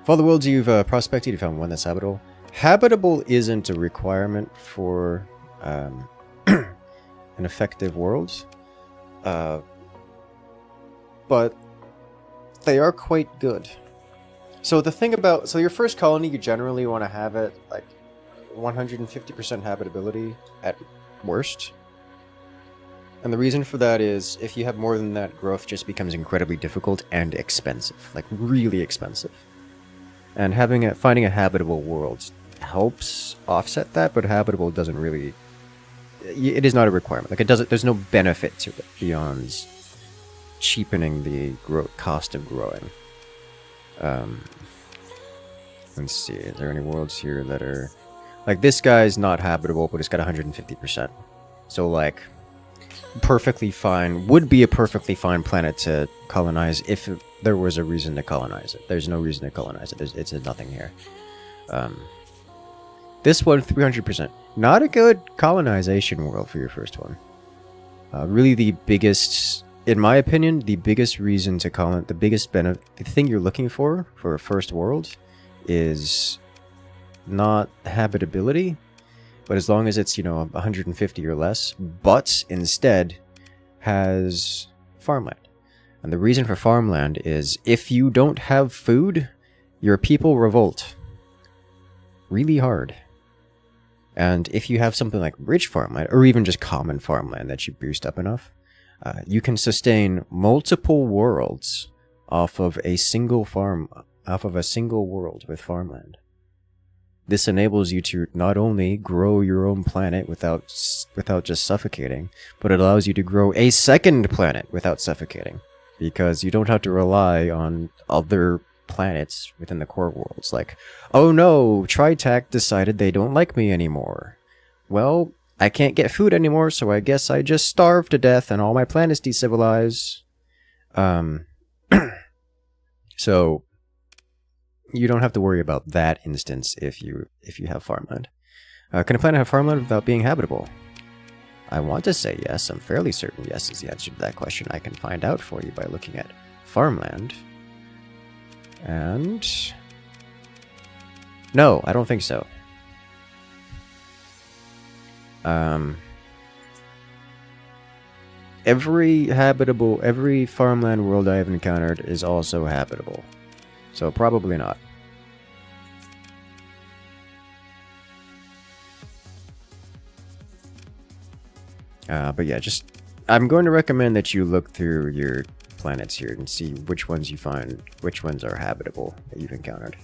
For all the worlds you've prospected, you found one that's habitable. Habitable isn't a requirement for an effective world, but they are quite good. So the thing about... So your first colony, you generally want to have it like 150% habitability at worst. And the reason for that is if you have more than that, growth just becomes incredibly difficult and expensive. Like really expensive. And finding a habitable world helps offset that, but habitable doesn't really... It is not a requirement. Like there's no benefit to it beyond cheapening the cost of growing. Let's see, is there any worlds here that are... Like this guy's not habitable, but it's got 150%. So like, perfectly fine, would be a perfectly fine planet to colonize if there was a reason to colonize it. There's no reason to colonize it. It's a nothing here. This one, 300%. Not a good colonization world for your first one. Really the biggest, in my opinion, the biggest reason to the biggest benefit, the thing you're looking for a first world is not habitability, but as long as it's, 150 or less, but instead has farmland. And the reason for farmland is if you don't have food, your people revolt really hard. And if you have something like rich farmland, or even just common farmland that you boost up enough, you can sustain multiple worlds off of a single world with farmland. This enables you to not only grow your own planet without just suffocating, but it allows you to grow a second planet without suffocating, because you don't have to rely on other planets within the core worlds. Like, oh no, Tritac decided they don't like me anymore. Well, I can't get food anymore, so I guess I just starve to death and all my planets decivilize. So you don't have to worry about that instance if you have farmland. Can a planet have farmland without being habitable? I want to say yes. I'm fairly certain yes is the answer to that question. I can find out for you by looking at farmland. And no, I don't think so. Every farmland world I have encountered is also habitable. So probably not. But yeah, I'm going to recommend that you look through your planets here and see which ones are habitable that you've encountered.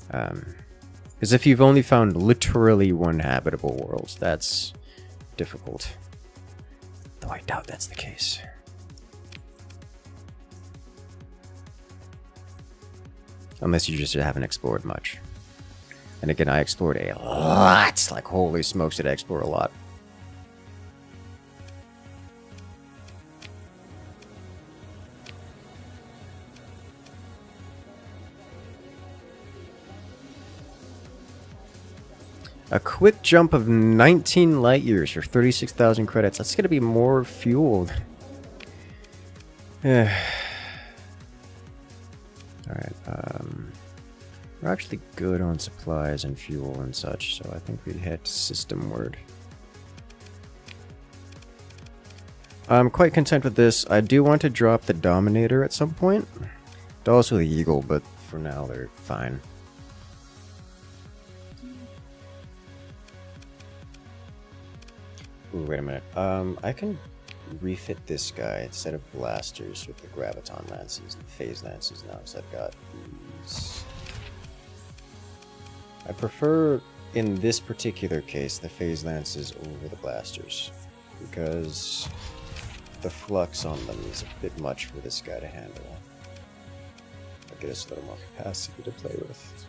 Because if you've only found literally one habitable world, that's difficult. Though I doubt that's the case. Unless you just haven't explored much. And again, I explored a lot. Like, holy smokes, did I explore a lot. A quick jump of 19 light years for 36,000 credits. That's going to be more fuel. Alright, we're actually good on supplies and fuel and such, so I think we head to system word. I'm quite content with this. I do want to drop the Dominator at some point. Also the Eagle, but for now they're fine. Ooh, wait a minute. I can refit this guy instead of blasters with the graviton lances and phase lances now, because I've got these. I prefer, in this particular case, the phase lances over the blasters, because the flux on them is a bit much for this guy to handle. I'll get us a little more capacity to play with.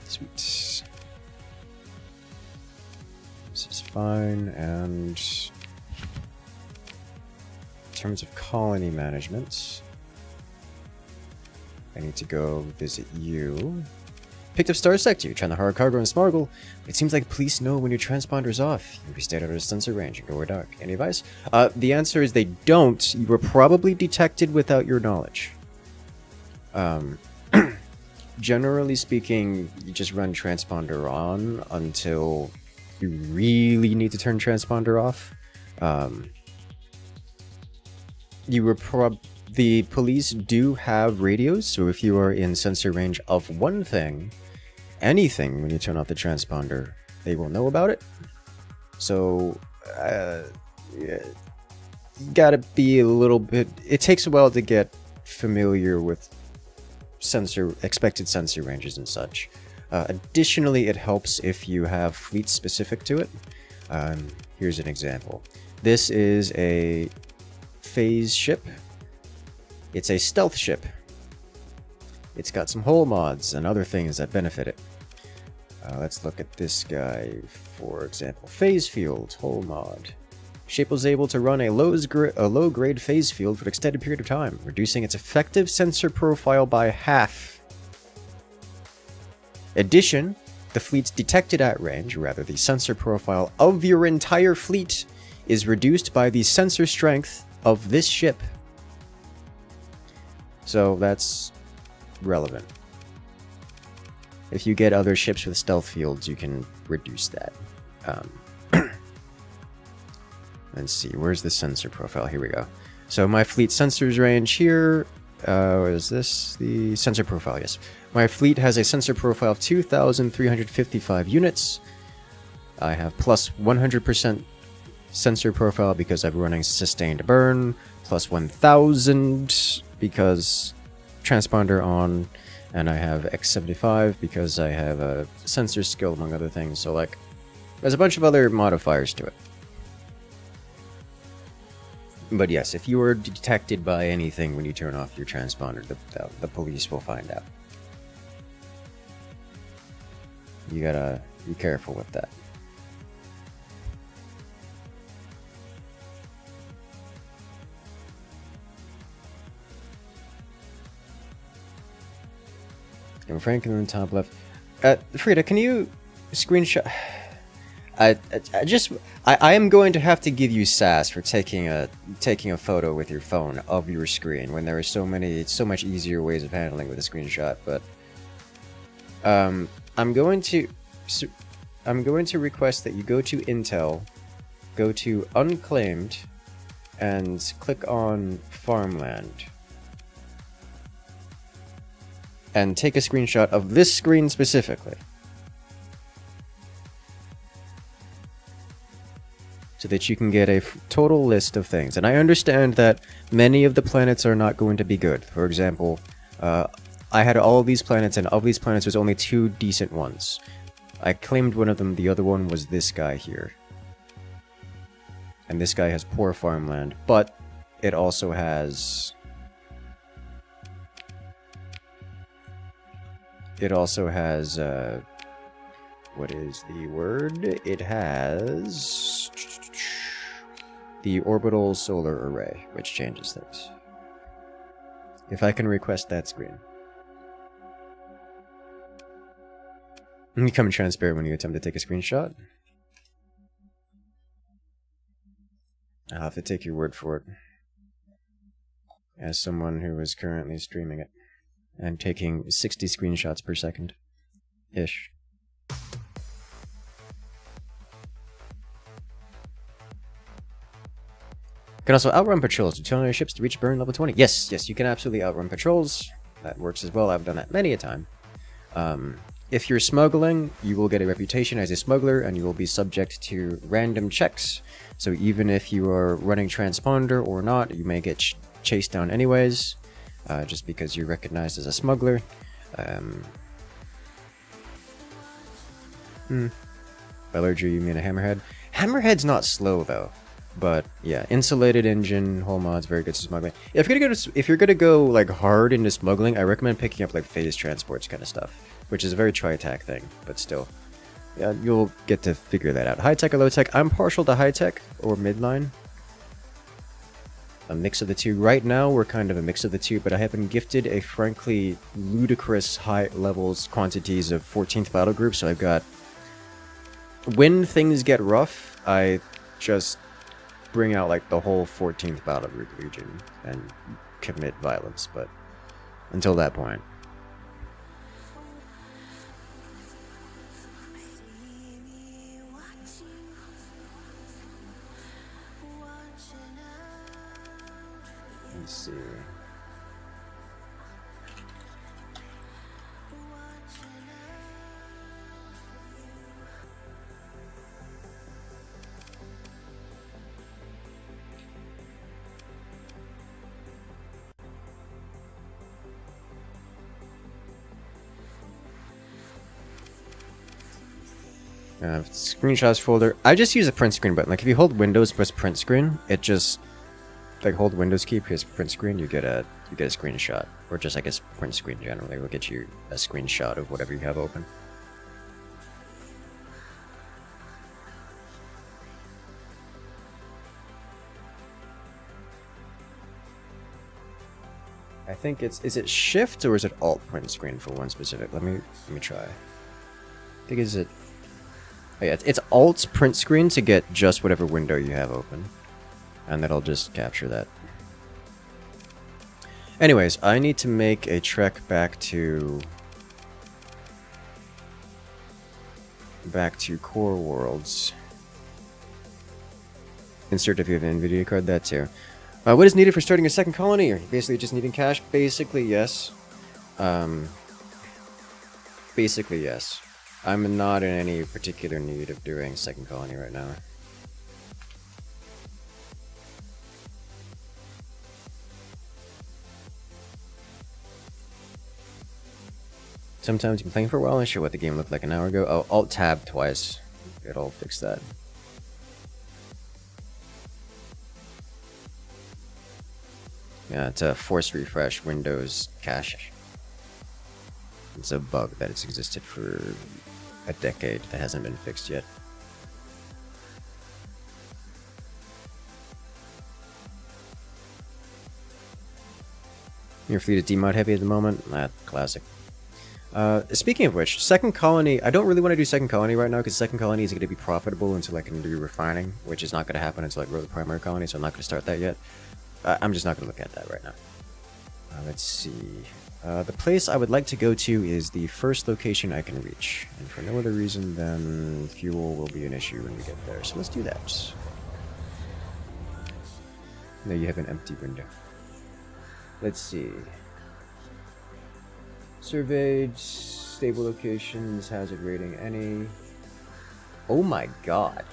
Sweet. This is fine, and in terms of colony management, I need to go visit you. Picked up Starsector, you're trying to hard cargo and smuggle. It seems like police know when your transponder's off. You'll be stayed out of sensor range and go where dark. Any advice? The answer is they don't. You were probably detected without your knowledge. Generally speaking, you just run transponder on until you really need to turn transponder off. The police do have radios, so if you are in sensor range of one thing, anything, when you turn off the transponder, they will know about it. So, yeah, you gotta be a little bit... It takes a while to get familiar with expected sensor ranges and such. Additionally, it helps if you have fleets specific to it. Here's an example. This is a phase ship. It's a stealth ship. it's got some hull mods and other things that benefit it. Let's look at this guy, for example. Phase field, hull mod. Ship was able to run a low-grade phase field for an extended period of time, reducing its effective sensor profile by half. Addition, the fleet's detected at range, rather the sensor profile of your entire fleet, is reduced by the sensor strength of this ship. So that's relevant. If you get other ships with stealth fields, you can reduce that. Let's see, where's the sensor profile? Here we go. So my fleet sensors range here. Is this the sensor profile? Yes. My fleet has a sensor profile of 2,355 units. I have plus 100% sensor profile because I'm running sustained burn, plus 1,000 because transponder on, and I have X75 because I have a sensor skill, among other things. So, like, there's a bunch of other modifiers to it. But yes, if you are detected by anything when you turn off your transponder, the police will find out. You gotta be careful with that. And Franklin in the top left. Frida, can you screenshot? I am going to have to give you sass for taking a photo with your phone of your screen when there are so much easier ways of handling with a screenshot. But I'm going to request that you go to Intel, go to Unclaimed, and click on Farmland, and take a screenshot of this screen specifically, so that you can get a total list of things. And I understand that many of the planets are not going to be good. For example, I had all of these planets, and of these planets there's only 2 decent ones. I claimed one of them, the other one was this guy here. And this guy has poor farmland, but it also has... what is the word? It has the orbital solar array, which changes things. If I can request that screen. Become transparent when you attempt to take a screenshot. I'll have to take your word for it, as someone who is currently streaming it and taking 60 screenshots per second ish. Can also outrun patrols to turn on your ships to reach burn level 20. Yes, you can absolutely outrun patrols. That works as well. I've done that many a time. If you're smuggling, you will get a reputation as a smuggler, and you will be subject to random checks. So even if you are running transponder or not, you may get chased down anyways, just because you're recognized as a smuggler. By larger, you mean a hammerhead? Hammerhead's not slow though. But yeah, insulated engine, hull mods, very good to smuggling. If you're gonna go like hard into smuggling, I recommend picking up like phase transports kind of stuff, which is a very tri-attack thing, but still, yeah, you'll get to figure that out. High tech or low tech? I'm partial to high tech or midline. A mix of the two. Right now, we're kind of a mix of the two, but I have been gifted a frankly ludicrous high levels quantities of 14th battle group, so I've got. When things get rough, I just bring out like the whole 14th battle group legion and commit violence, but until that point. Let's see. Screenshots folder. I just use a print screen button. Like if you hold Windows, press print screen, it just like hold Windows key, press print screen, you get a screenshot, or just I guess print screen generally will get you a screenshot of whatever you have open. I think is it Shift or is it Alt print screen for one specific? Let me try. I think is it. Oh yeah, it's Alt print screen to get just whatever window you have open, and that'll just capture that. Anyways, I need to make a trek back to Core Worlds. Insert if you have an NVIDIA card, that too. What is needed for starting a second colony? Are you basically just needing cash? Basically, yes. Basically, yes. I'm not in any particular need of doing second colony right now. Sometimes you've been playing for a while and show what the game looked like an hour ago. Oh, Alt-Tab twice. It'll fix that. Yeah, it's a force refresh Windows cache. It's a bug that has existed for a decade that hasn't been fixed yet. Your fleet is demod heavy at the moment? Classic. Speaking of which, second colony, I don't really want to do second colony right now because second colony isn't going to be profitable until I can do refining, which is not going to happen until I grow the primary colony, so I'm not going to start that yet. I'm just not going to look at that right now. Let's see. The place I would like to go to is the first location I can reach, and for no other reason than fuel will be an issue when we get there, so let's do that. Now you have an empty window. Let's see. Surveyed, stable locations, hazard rating, any. Oh my god.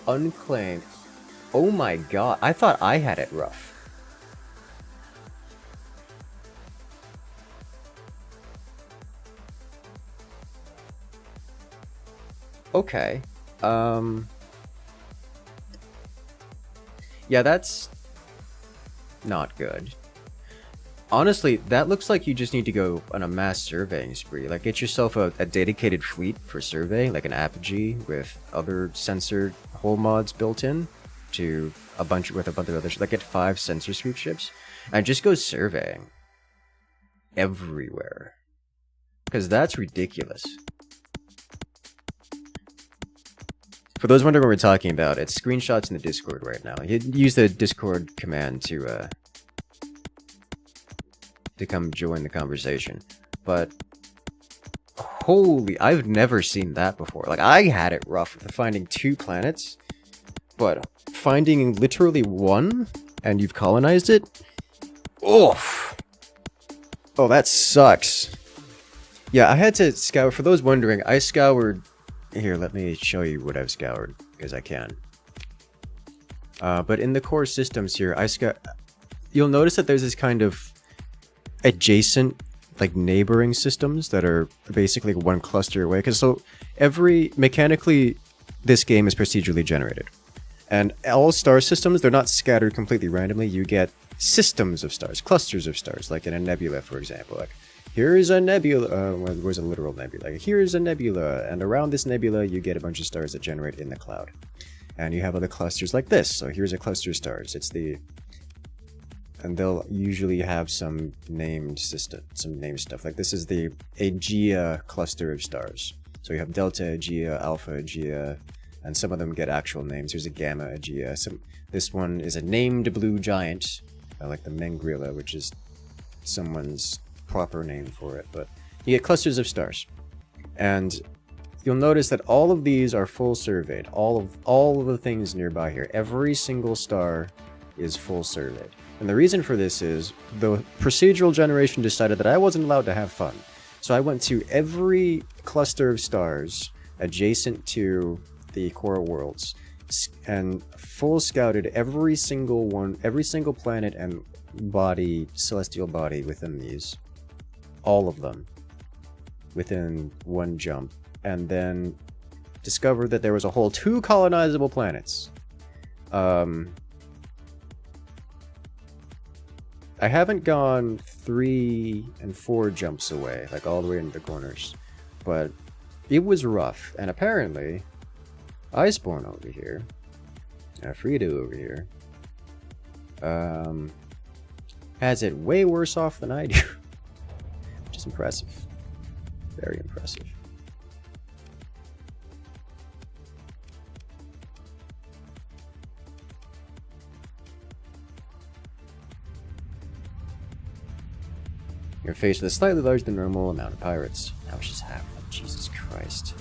Unclaimed. Oh my god, I thought I had it rough. Okay. Yeah, that's not good. Honestly, that looks like you just need to go on a mass surveying spree. Like, get yourself a dedicated fleet for survey, like an Apogee with other sensor hull mods built in to a bunch of others. Like, get 5 sensor sweep ships and just go surveying everywhere. Because that's ridiculous. For those wondering what we're talking about, it's screenshots in the Discord right now. You use the Discord command to come join the conversation. But holy, I've never seen that before. Like, I had it rough with finding 2 planets, but finding literally 1 and you've colonized it? Oof. Oh, that sucks. Yeah, I had to scour. For those wondering, I scoured. Here, let me show you what I've scoured, because I can. But in the core systems here, you'll notice that there's this kind of adjacent, like, neighboring systems that are basically one cluster away. Because mechanically, this game is procedurally generated. And all star systems, they're not scattered completely randomly. You get systems of stars, clusters of stars, like in a nebula, for example. Like, here's a nebula, where's a literal nebula? Like, here's a nebula, and around this nebula, you get a bunch of stars that generate in the cloud. And you have other clusters like this. So here's a cluster of stars. And they'll usually have some named system, some named stuff. Like, this is the Aegea cluster of stars. So you have Delta Aegea, Alpha Aegea, and some of them get actual names. There's a Gamma Aegea. This one is a named blue giant, like the Mengrilla, which is someone's proper name for it. But you get clusters of stars. And you'll notice that all of these are full surveyed. All of the things nearby here. Every single star is full surveyed. And the reason for this is the procedural generation decided that I wasn't allowed to have fun. So I went to every cluster of stars adjacent to the core worlds and full scouted every single one, every single planet and body, celestial body within these. All of them. within one jump, and then discovered that there was a whole 2 colonizable planets. I haven't gone 3 and 4 jumps away, like all the way into the corners, but it was rough. And apparently, Iceborne over here, Frida over here, has it way worse off than I do, which is impressive. Very impressive. You're faced with a slightly larger than normal amount of pirates. How much is half? Oh, Jesus Christ.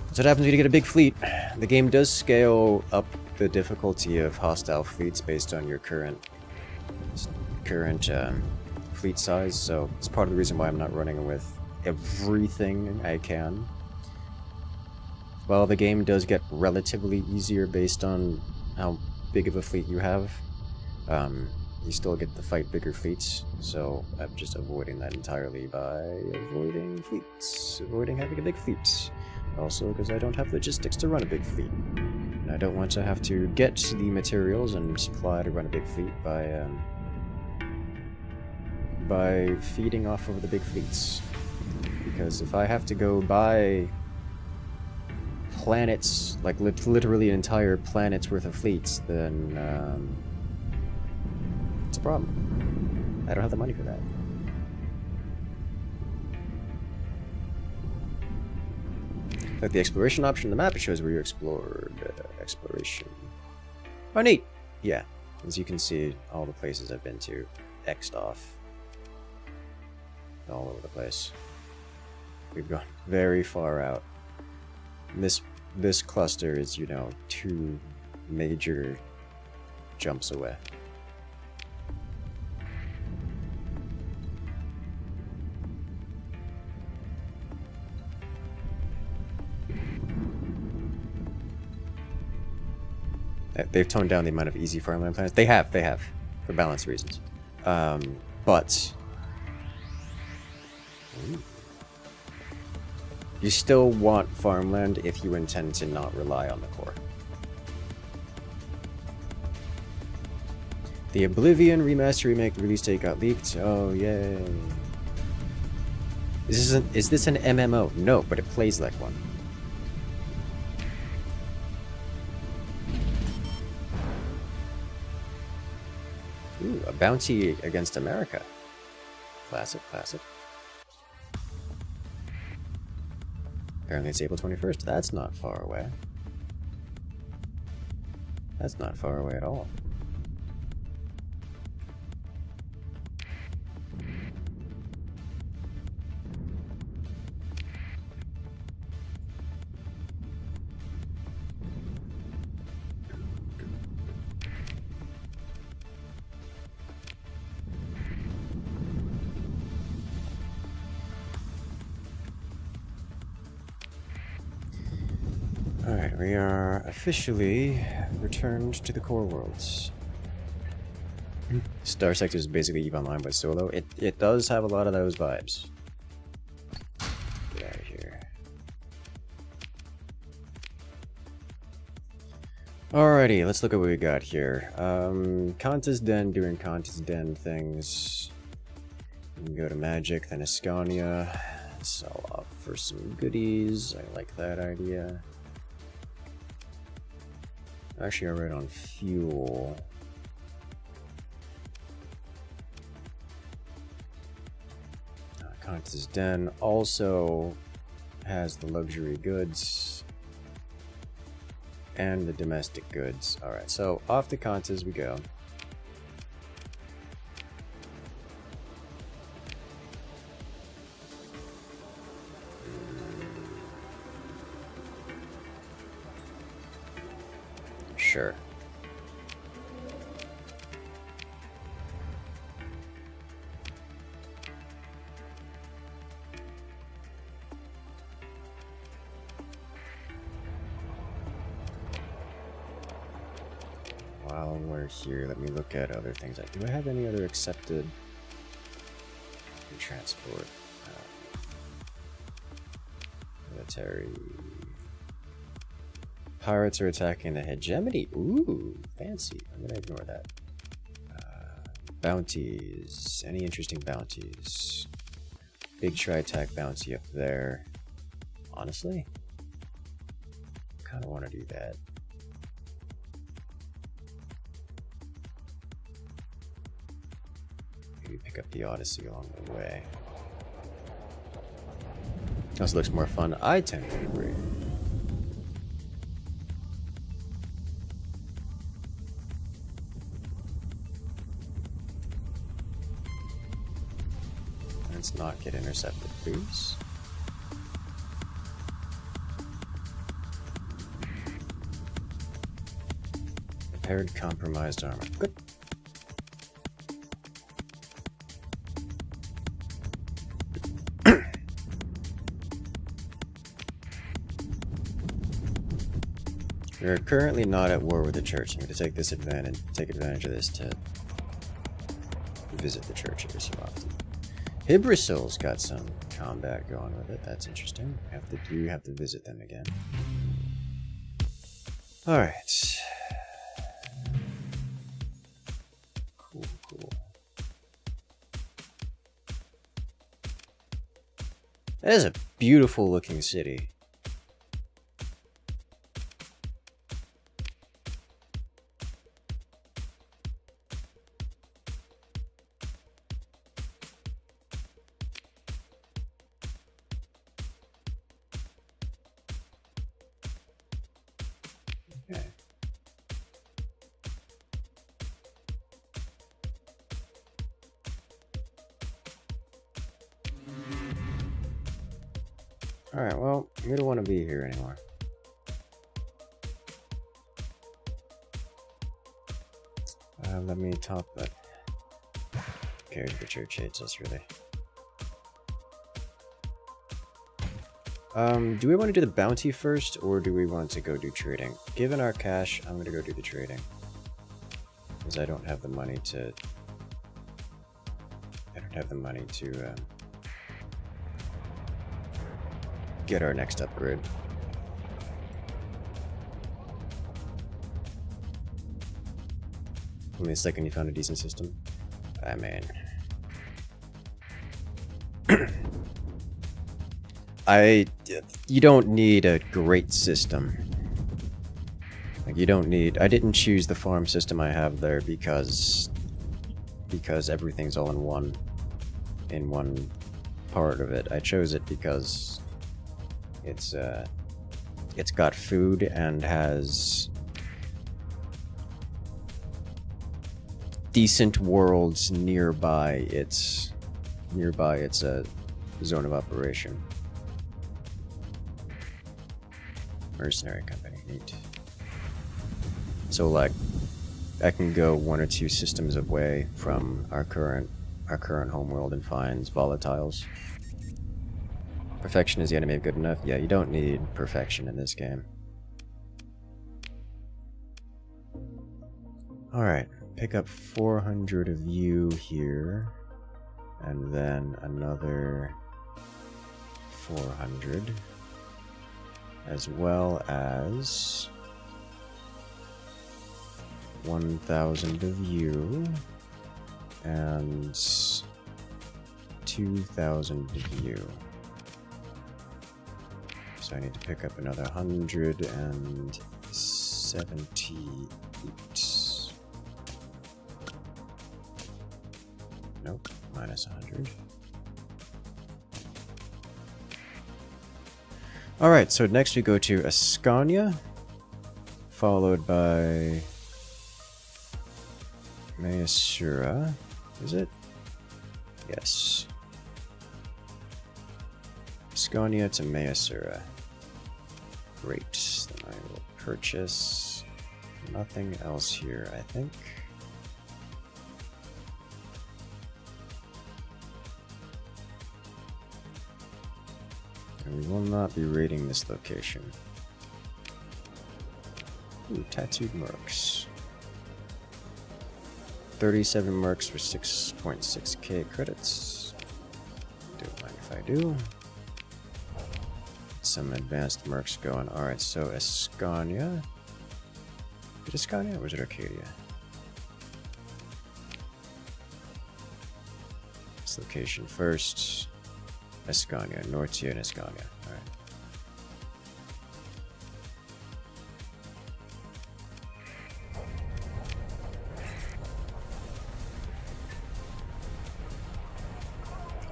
That's what happens when you get a big fleet. The game does scale up the difficulty of hostile fleets based on your current fleet size, so it's part of the reason why I'm not running with everything I can. While the game does get relatively easier based on how big of a fleet you have, you still get to fight bigger fleets, so I'm just avoiding that entirely by avoiding fleets, avoiding having a big fleet. Also, because I don't have logistics to run a big fleet. And I don't want to have to get the materials and supply to run a big fleet by feeding off of the big fleets. Because if I have to go buy planets, like literally an entire planet's worth of fleets, then it's a problem. I don't have the money for that. Like the exploration option on the map, it shows where you explored. Exploration. Oh, neat! Yeah, as you can see, all the places I've been to, X'd off. All over the place. We've gone very far out. This cluster is, you know, 2 major jumps away. They've toned down the amount of easy farmland planets. They have, for balance reasons. But you still want farmland if you intend to not rely on the core. The Oblivion Remaster Remake release date got leaked. Oh, yay. Is this an MMO? No, but it plays like one. Ooh, a bounty against America. Classic, classic. Apparently it's April 21st. That's not far away. That's not far away at all. Alright, we are officially returned to the core worlds. Starsector is basically EVE Online but solo. It does have a lot of those vibes. Get out of here. Alrighty, let's look at what we got here. Contest Den doing Contest Den things. We can go to Magic, then Ascania. Sell off for some goodies. I like that idea. Actually, alright on fuel. Contest Den also has the luxury goods and the domestic goods. Alright, so off to Contest we go. Sure. While we're here, let me look at other things. Do I have any other accepted transport? military. Pirates are attacking the hegemony. Ooh, fancy. I'm gonna ignore that. Bounties. Any interesting bounties? Big tri-attack bounty up there. Honestly, kind of want to do that. Maybe pick up the Odyssey along the way. This looks more fun. I tend to agree. Let's not get intercepted, please. Repaired compromised armor. Good. We are currently not at war with the church. I'm going to take advantage of this to visit the church every so often. Hybrisil's got some combat going with it. That's interesting. We have to visit them again. Alright. Cool. That is a beautiful looking city. Okay. Alright, well, we don't want to be here anymore. Let me top that. Who cares if the church hates us, really? Do we want to do the bounty first, or do we want to go do trading? Given our cash, I'm going to go do the trading. Because I don't have the money to... get our next upgrade. Give me a second, you found a decent system? I mean... you don't need a great system. Like, you don't need... I didn't choose the farm system I have there because everything's all in one part of it. I chose it because it's got food and has decent worlds nearby its zone of operation. Mercenary company, neat. So like, I can go 1 or 2 systems away from our current homeworld and find volatiles. Perfection is the enemy of good enough? Yeah, you don't need perfection in this game. Alright, pick up 400 of you here, and then another 400, as well as 1,000 of you, and 2,000 of you. So I need to pick up another 178. Nope, minus 100. Alright, so next we go to Ascania, followed by Mayasura. Is it? Yes. Ascania to Mayasura. Great. Then I will purchase nothing else here, I think. And we will not be raiding this location. Ooh, tattooed mercs. 37 mercs for 6.6k credits. Don't mind if I do. Let's some advanced mercs going. Alright, so Escania. Is it Escania or was it Arcadia? This location first. Escania, Nortia and Escania. Alright.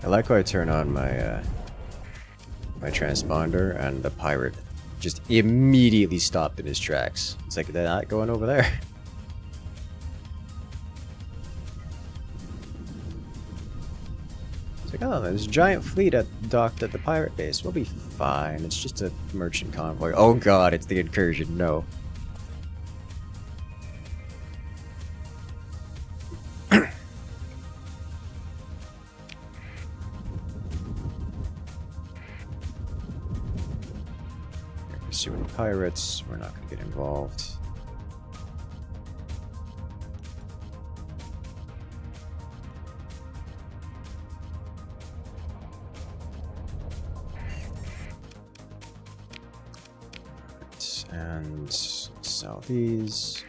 I like how I turn on my my transponder and the pirate just immediately stopped in his tracks. It's like, they're not going over there. It's like, oh, there's a giant fleet docked at the pirate base. We'll be fine. It's just a merchant convoy. Oh god, it's the Incursion. No. Pursuing pirates, we're not going to get involved. Right, and sell these.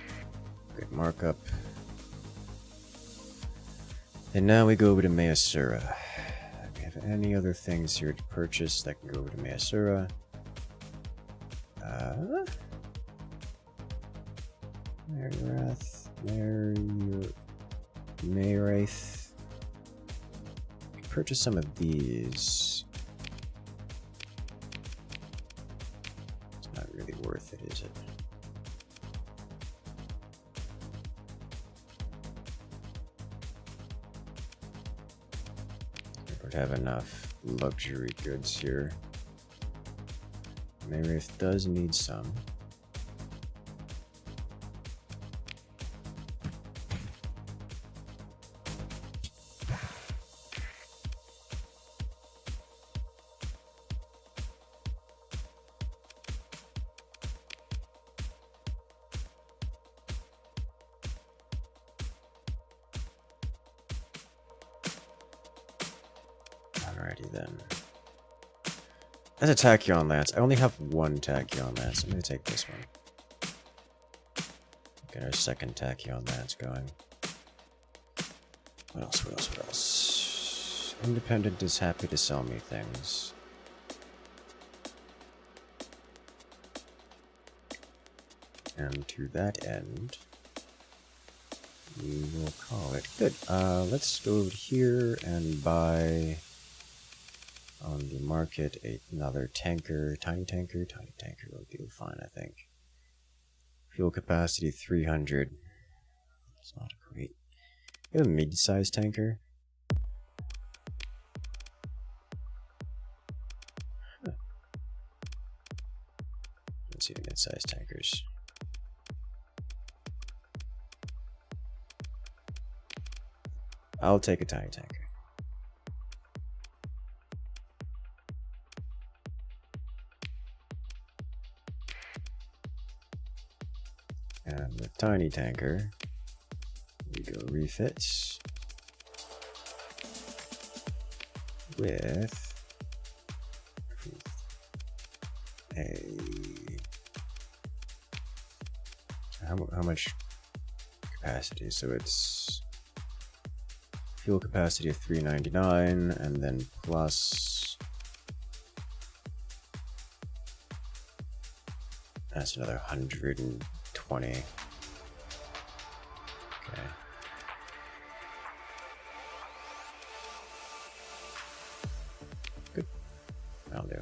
Good markup. And now we go over to Mayasura. Do we have any other things here to purchase that can go over to Mayasura? Mayrath. Purchase some of these. It's not really worth it, is it? We don't have enough luxury goods here. Mayrath does need some. Alrighty then. That's a Tachyon Lance. I only have one Tachyon Lance. I'm going to take this one. Get our second Tachyon Lance going. What else? What else? What else? Independent is happy to sell me things. And to that end, we will call it good. Let's go over here and buy on the market another tanker, tiny tanker will do fine, I think. Fuel capacity 300. It's not great. We have a mid-sized tanker. Huh. Let's see the mid-sized tankers. I'll take a tiny tanker. And the tiny tanker, we go refits with a how much capacity? So it's fuel capacity of 399, and then plus that's another 120. Okay. Good. That'll do.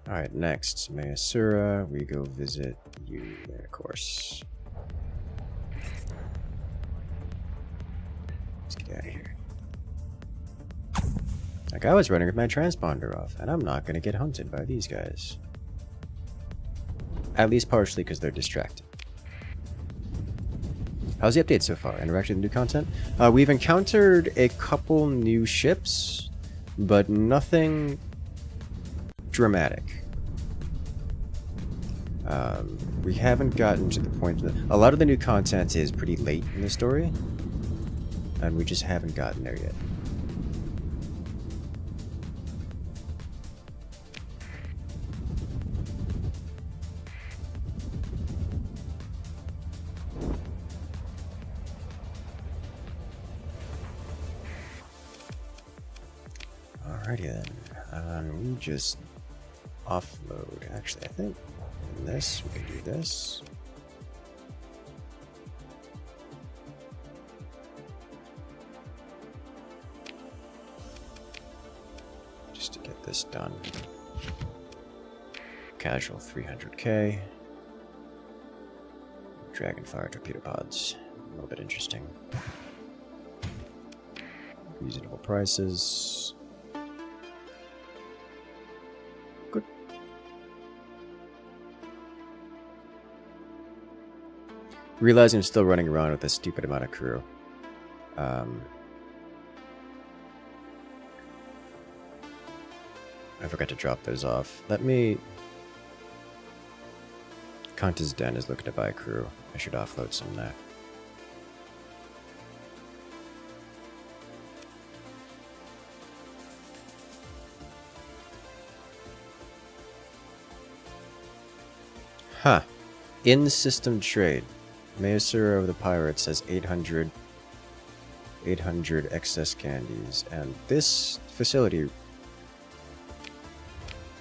Alright, next, Mayasura. We go visit you there, of course. Let's get out of here. Like, I was running with my transponder off, and I'm not going to get hunted by these guys. At least partially because they're distracted. How's the update so far? Interaction with new content? We've encountered a couple new ships, but nothing dramatic. We haven't gotten to the point that a lot of the new content is pretty late in the story, and we just haven't gotten there yet. Alrighty then. We just offload. Actually, I think this, we can do this. Just to get this done. Casual 300k. Dragonfire torpedo pods. A little bit interesting. Reasonable prices. Good. Realizing I'm still running around with a stupid amount of crew. I forgot to drop those off. Let me... Kanta's Den is looking to buy a crew. I should offload some there. Huh. In-system trade. Maesura of the Pirates has 800 excess candies. And this facility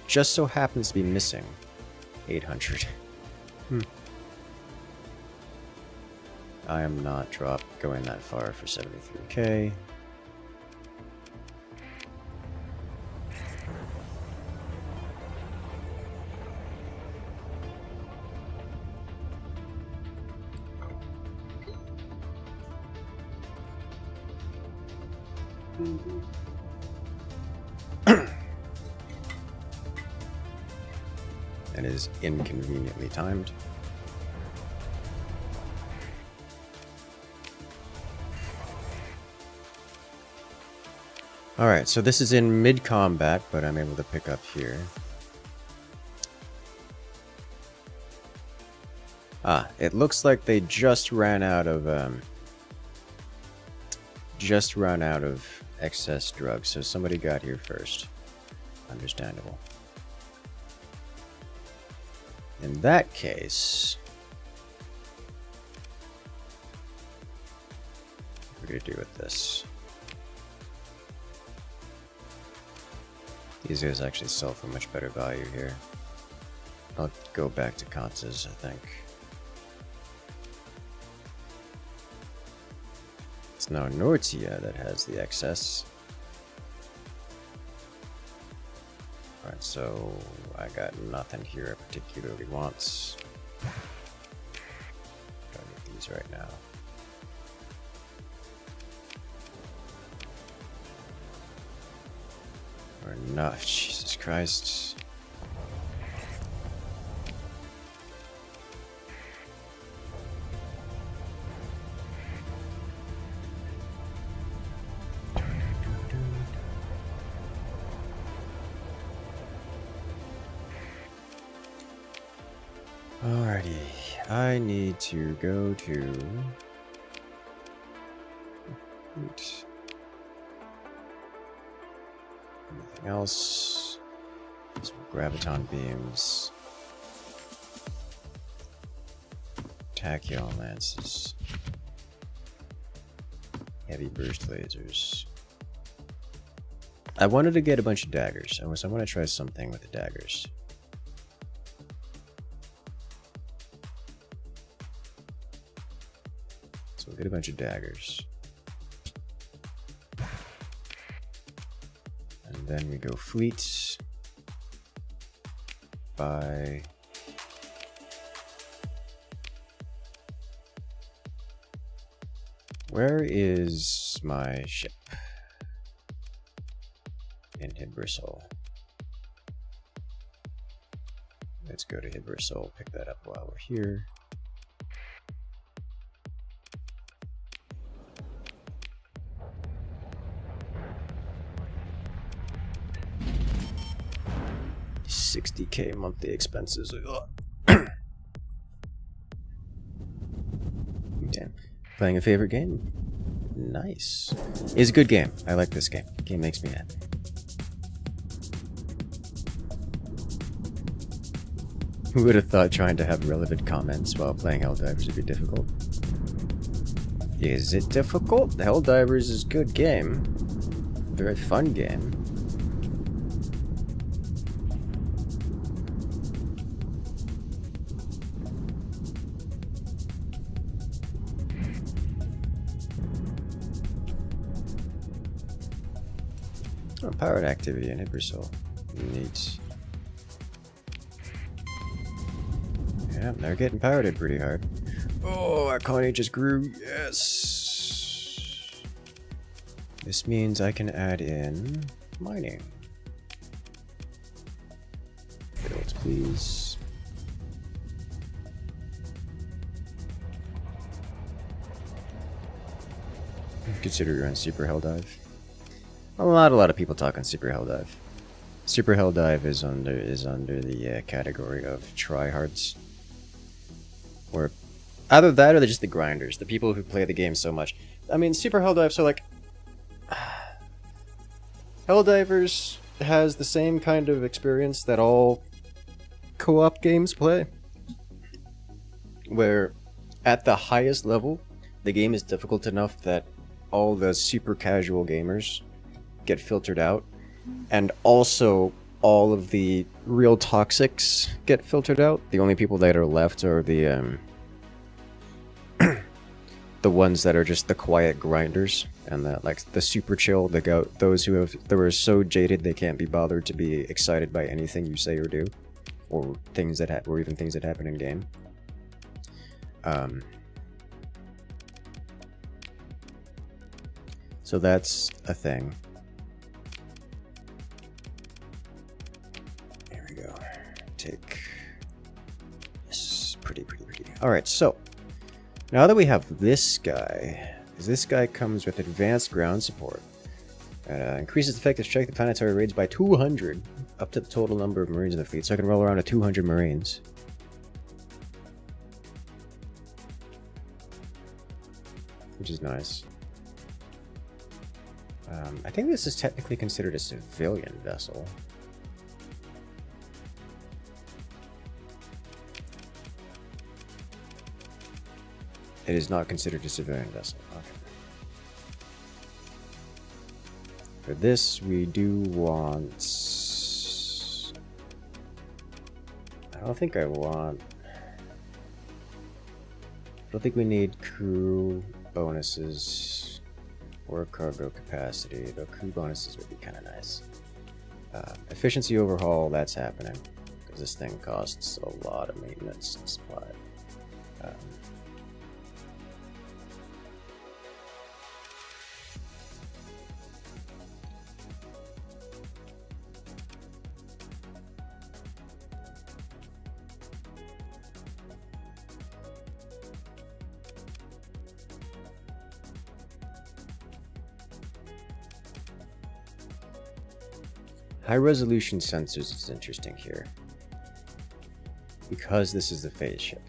just so happens to be missing 800. I am not going that far for 73k. That is inconveniently timed. Alright, so this is in mid-combat, but I'm able to pick up here. Ah, it looks like they just ran out of excess drugs, so somebody got here first. Understandable. In that case, what are we gonna do with this? These guys actually sell for much better value here. I'll go back to Kanta's, I think. It's now Nortia that has the excess. Alright, so I got nothing here I particularly wants. Gotta get these right now. Or not, Jesus Christ. Alrighty, I need to go to... Oops. Anything else? Some graviton beams. Tachyon lances. Heavy burst lasers. I wanted to get a bunch of daggers. I want to try something with the daggers. So we'll get a bunch of daggers. And then we go fleets by where is my ship? In Hibrisol. Let's go to Hibrisol, pick that up while we're here. $60K monthly expenses. Okay. Playing a favorite game. Nice. It's a good game. I like this game. The game makes me happy. Who would have thought trying to have relevant comments while playing Helldivers would be difficult? Is it difficult? Helldivers is a good game. Very fun game. Oh, pirate activity in Hypersol. Neat. Yeah, they're getting pirated pretty hard. Oh, our colony just grew. Yes. This means I can add in mining. Build, please. Consider you're on Super Hell Dive. A lot of people talk on Super Hell Dive. Super Hell Dive is under the category of tryhards, or either that or they're just the grinders, the people who play the game so much. I mean, Super Hell Dive. So like, Helldivers has the same kind of experience that all co-op games play, where at the highest level, the game is difficult enough that all the super casual gamers get filtered out, and also all of the real toxics get filtered out. The only people that are left are the the ones that are just the quiet grinders, and the super chill, those who are so jaded they can't be bothered to be excited by anything you say or do, or things that or even things that happen in game. So that's a thing. Here we go. Take this. Pretty. Alright, so now that we have this guy, because this guy comes with advanced ground support. Increases the effective strength of planetary raids by 200, up to the total number of Marines in the fleet. So I can roll around to 200 Marines. Which is nice. I think this is technically considered a civilian vessel. It is not considered a civilian vessel. Okay. For this, we do want... I don't think we need crew bonuses or cargo capacity, though crew bonuses would be kind of nice. Efficiency overhaul, that's happening, because this thing costs a lot of maintenance and supply. High resolution sensors is interesting here, because this is the phase ship.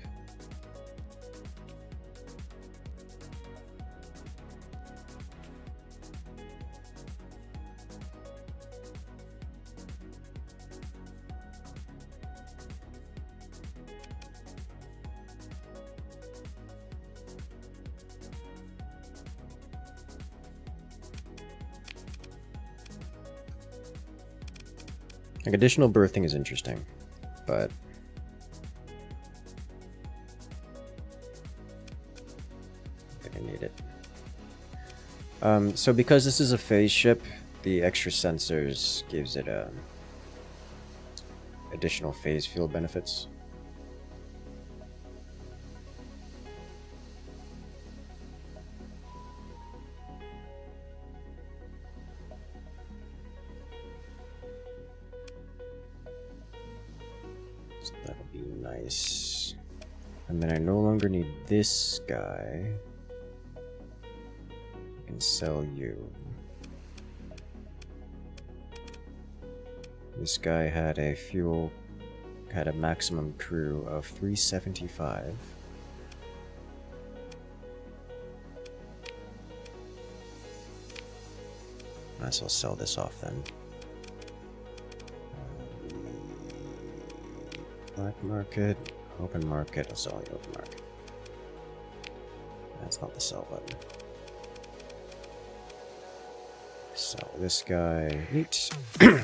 Like, additional berthing is interesting, but I think I need it. So because this is a phase ship, the extra sensors gives it additional phase field benefits. So that'll be nice. And then I no longer need this guy. I can sell you. This guy had a maximum crew of 375. Might as well sell this off then. Black market, open market, I'll sell the open market. That's not the sell button. Sell this guy. Neat.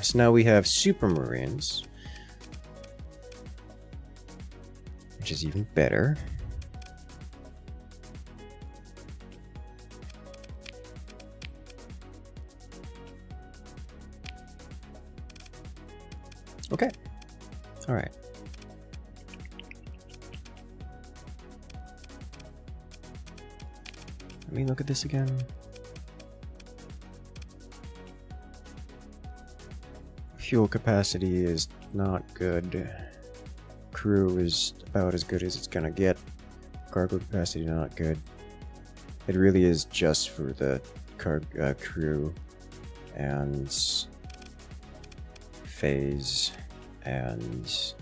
So now we have Supermarines, which is even better. Okay. Alright. Let me look at this again. Fuel capacity is not good. Crew is about as good as it's gonna get. Cargo capacity not good. It really is just for the crew and phase and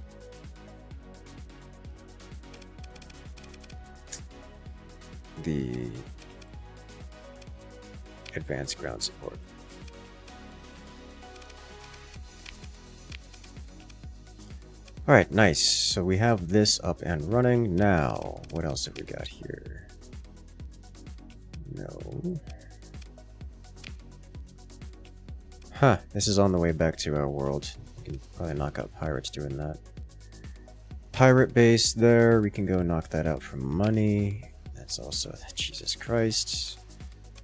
the advanced ground support. Alright, nice. So we have this up and running. Now, what else have we got here? No. Huh, this is on the way back to our world. We can probably knock out pirates doing that. Pirate base there, we can go knock that out for money. That's also, Jesus Christ.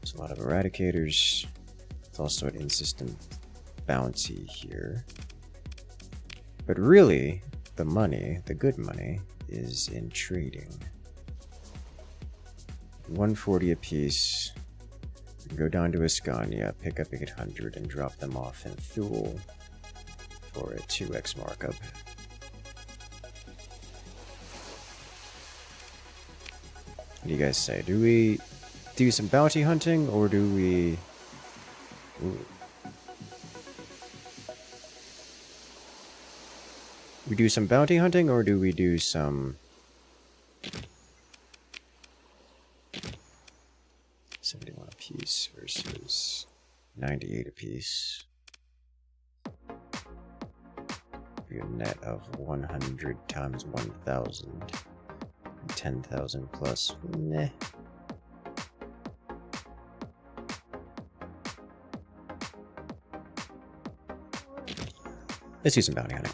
There's a lot of eradicators. It's also an insistent bounty here. But really, the money, the good money, is in trading. 140 apiece. Go down to Ascania, pick up 800 and drop them off in Thule for a 2x markup. What do you guys say? Do we do some bounty hunting, or do we... Ooh. We do some bounty hunting, or do we do some... 71 apiece versus 98 apiece. Be a net of 100 times 1,000. 10,000 plus. Meh. Let's do some bounty hunting.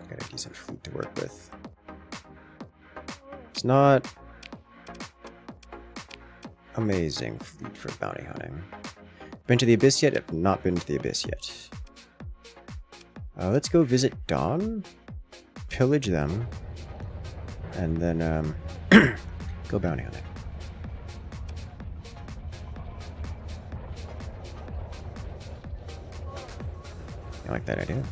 Got a decent fleet to work with. It's not amazing fleet for bounty hunting. Been to the Abyss yet? I've not been to the Abyss yet. Let's go visit Dawn, pillage them, and then go bounty hunting. I like that idea.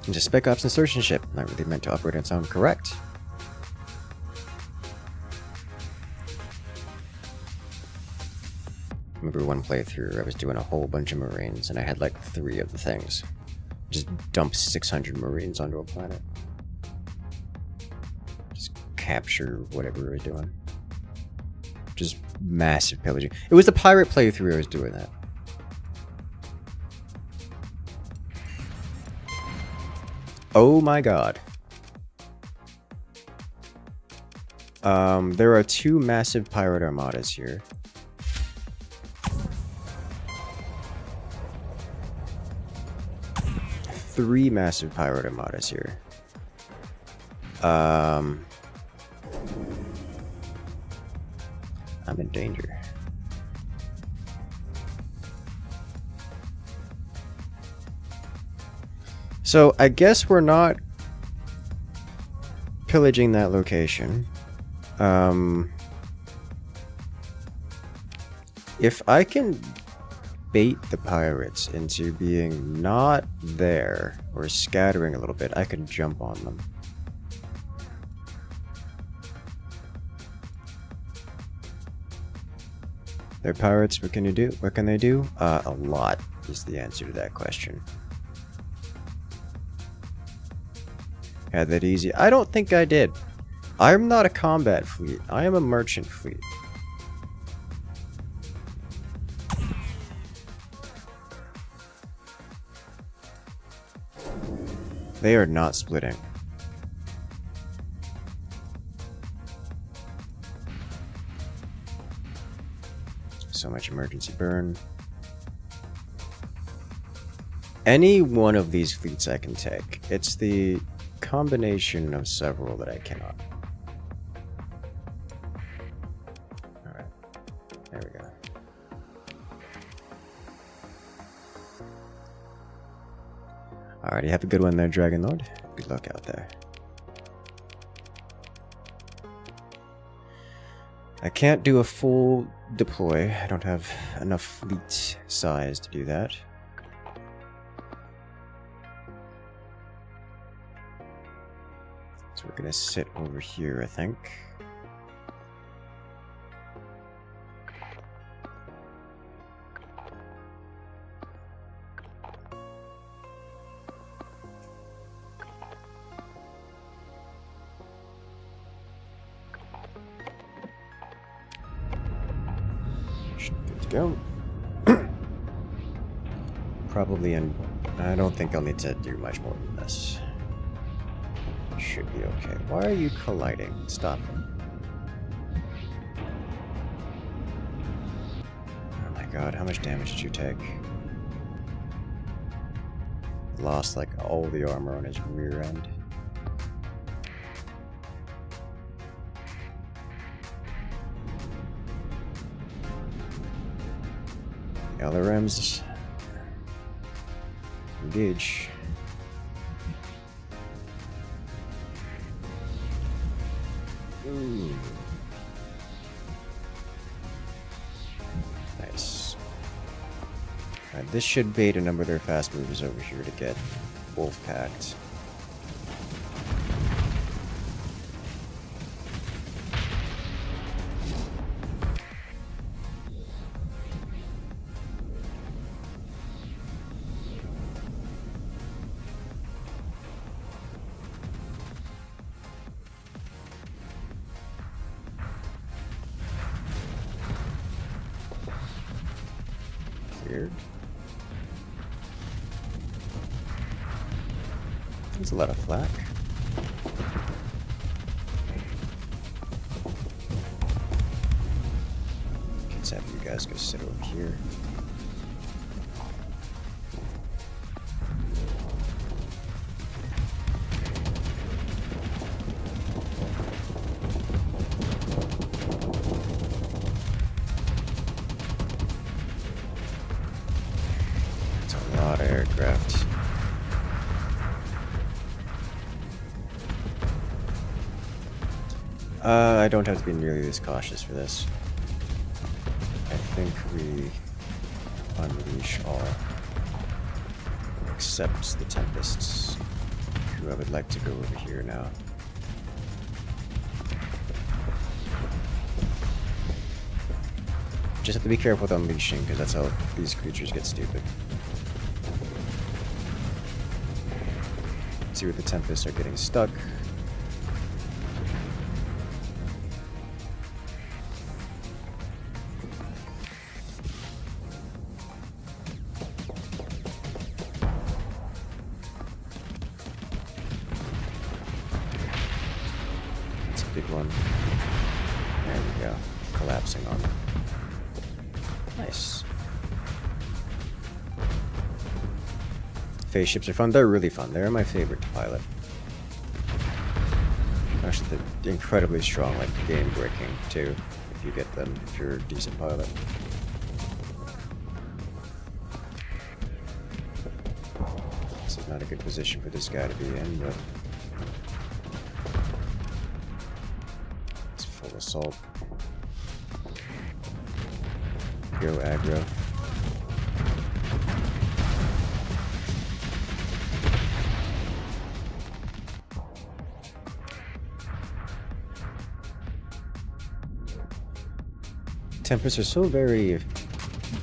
It's a Spec Ops insertion ship, not really meant to operate on its own, correct? I remember one playthrough, I was doing a whole bunch of Marines, and I had like 3 of the things. Just dump 600 Marines onto a planet. Just capture whatever I was doing. Just massive pillaging. It was the pirate playthrough I was doing that. Oh my god. There are 2 massive pirate armadas here. Three massive pirate armadas here. I'm in danger. So I guess we're not pillaging that location. If I can bait the pirates into being not there or scattering a little bit, I can jump on them. They're pirates, what can you do? What can they do? A lot is the answer to that question. Had that easy? I don't think I did. I'm not a combat fleet. I am a merchant fleet. They are not splitting. So much emergency burn. Any one of these fleets I can take. It's the combination of several that I cannot. Alright. There we go. Alrighty, have a good one there, Dragon Lord. Good luck out there. I can't do a full deploy. I don't have enough fleet size to do that. So we're gonna sit over here, I think. Good to go. Probably I don't think I'll need to do much more than this. Should be okay. Why are you colliding? Stop. Oh my god, how much damage did you take? Lost like all the armor on his rear end. LRMs. Engage. Ooh. Nice. Alright, this should bait a number of their fast movers over here to get wolf packed. Cleared. There's a lot of flak. Let's have you guys go sit over here. Aircraft. I don't have to be nearly this cautious for this. I think we unleash all except the Tempests, who I would like to go over here now. Just have to be careful with unleashing, because that's how these creatures get stupid. See where the Tempests are getting stuck. It's a big one. There we go. Collapsing on them. Nice. Phase ships are fun. They're really fun. They're my favorite to pilot. Actually, they're incredibly strong, like game breaking too, if you get them, if you're a decent pilot. This is not a good position for this guy to be in, but it's full assault. Go aggro. Tempests are so very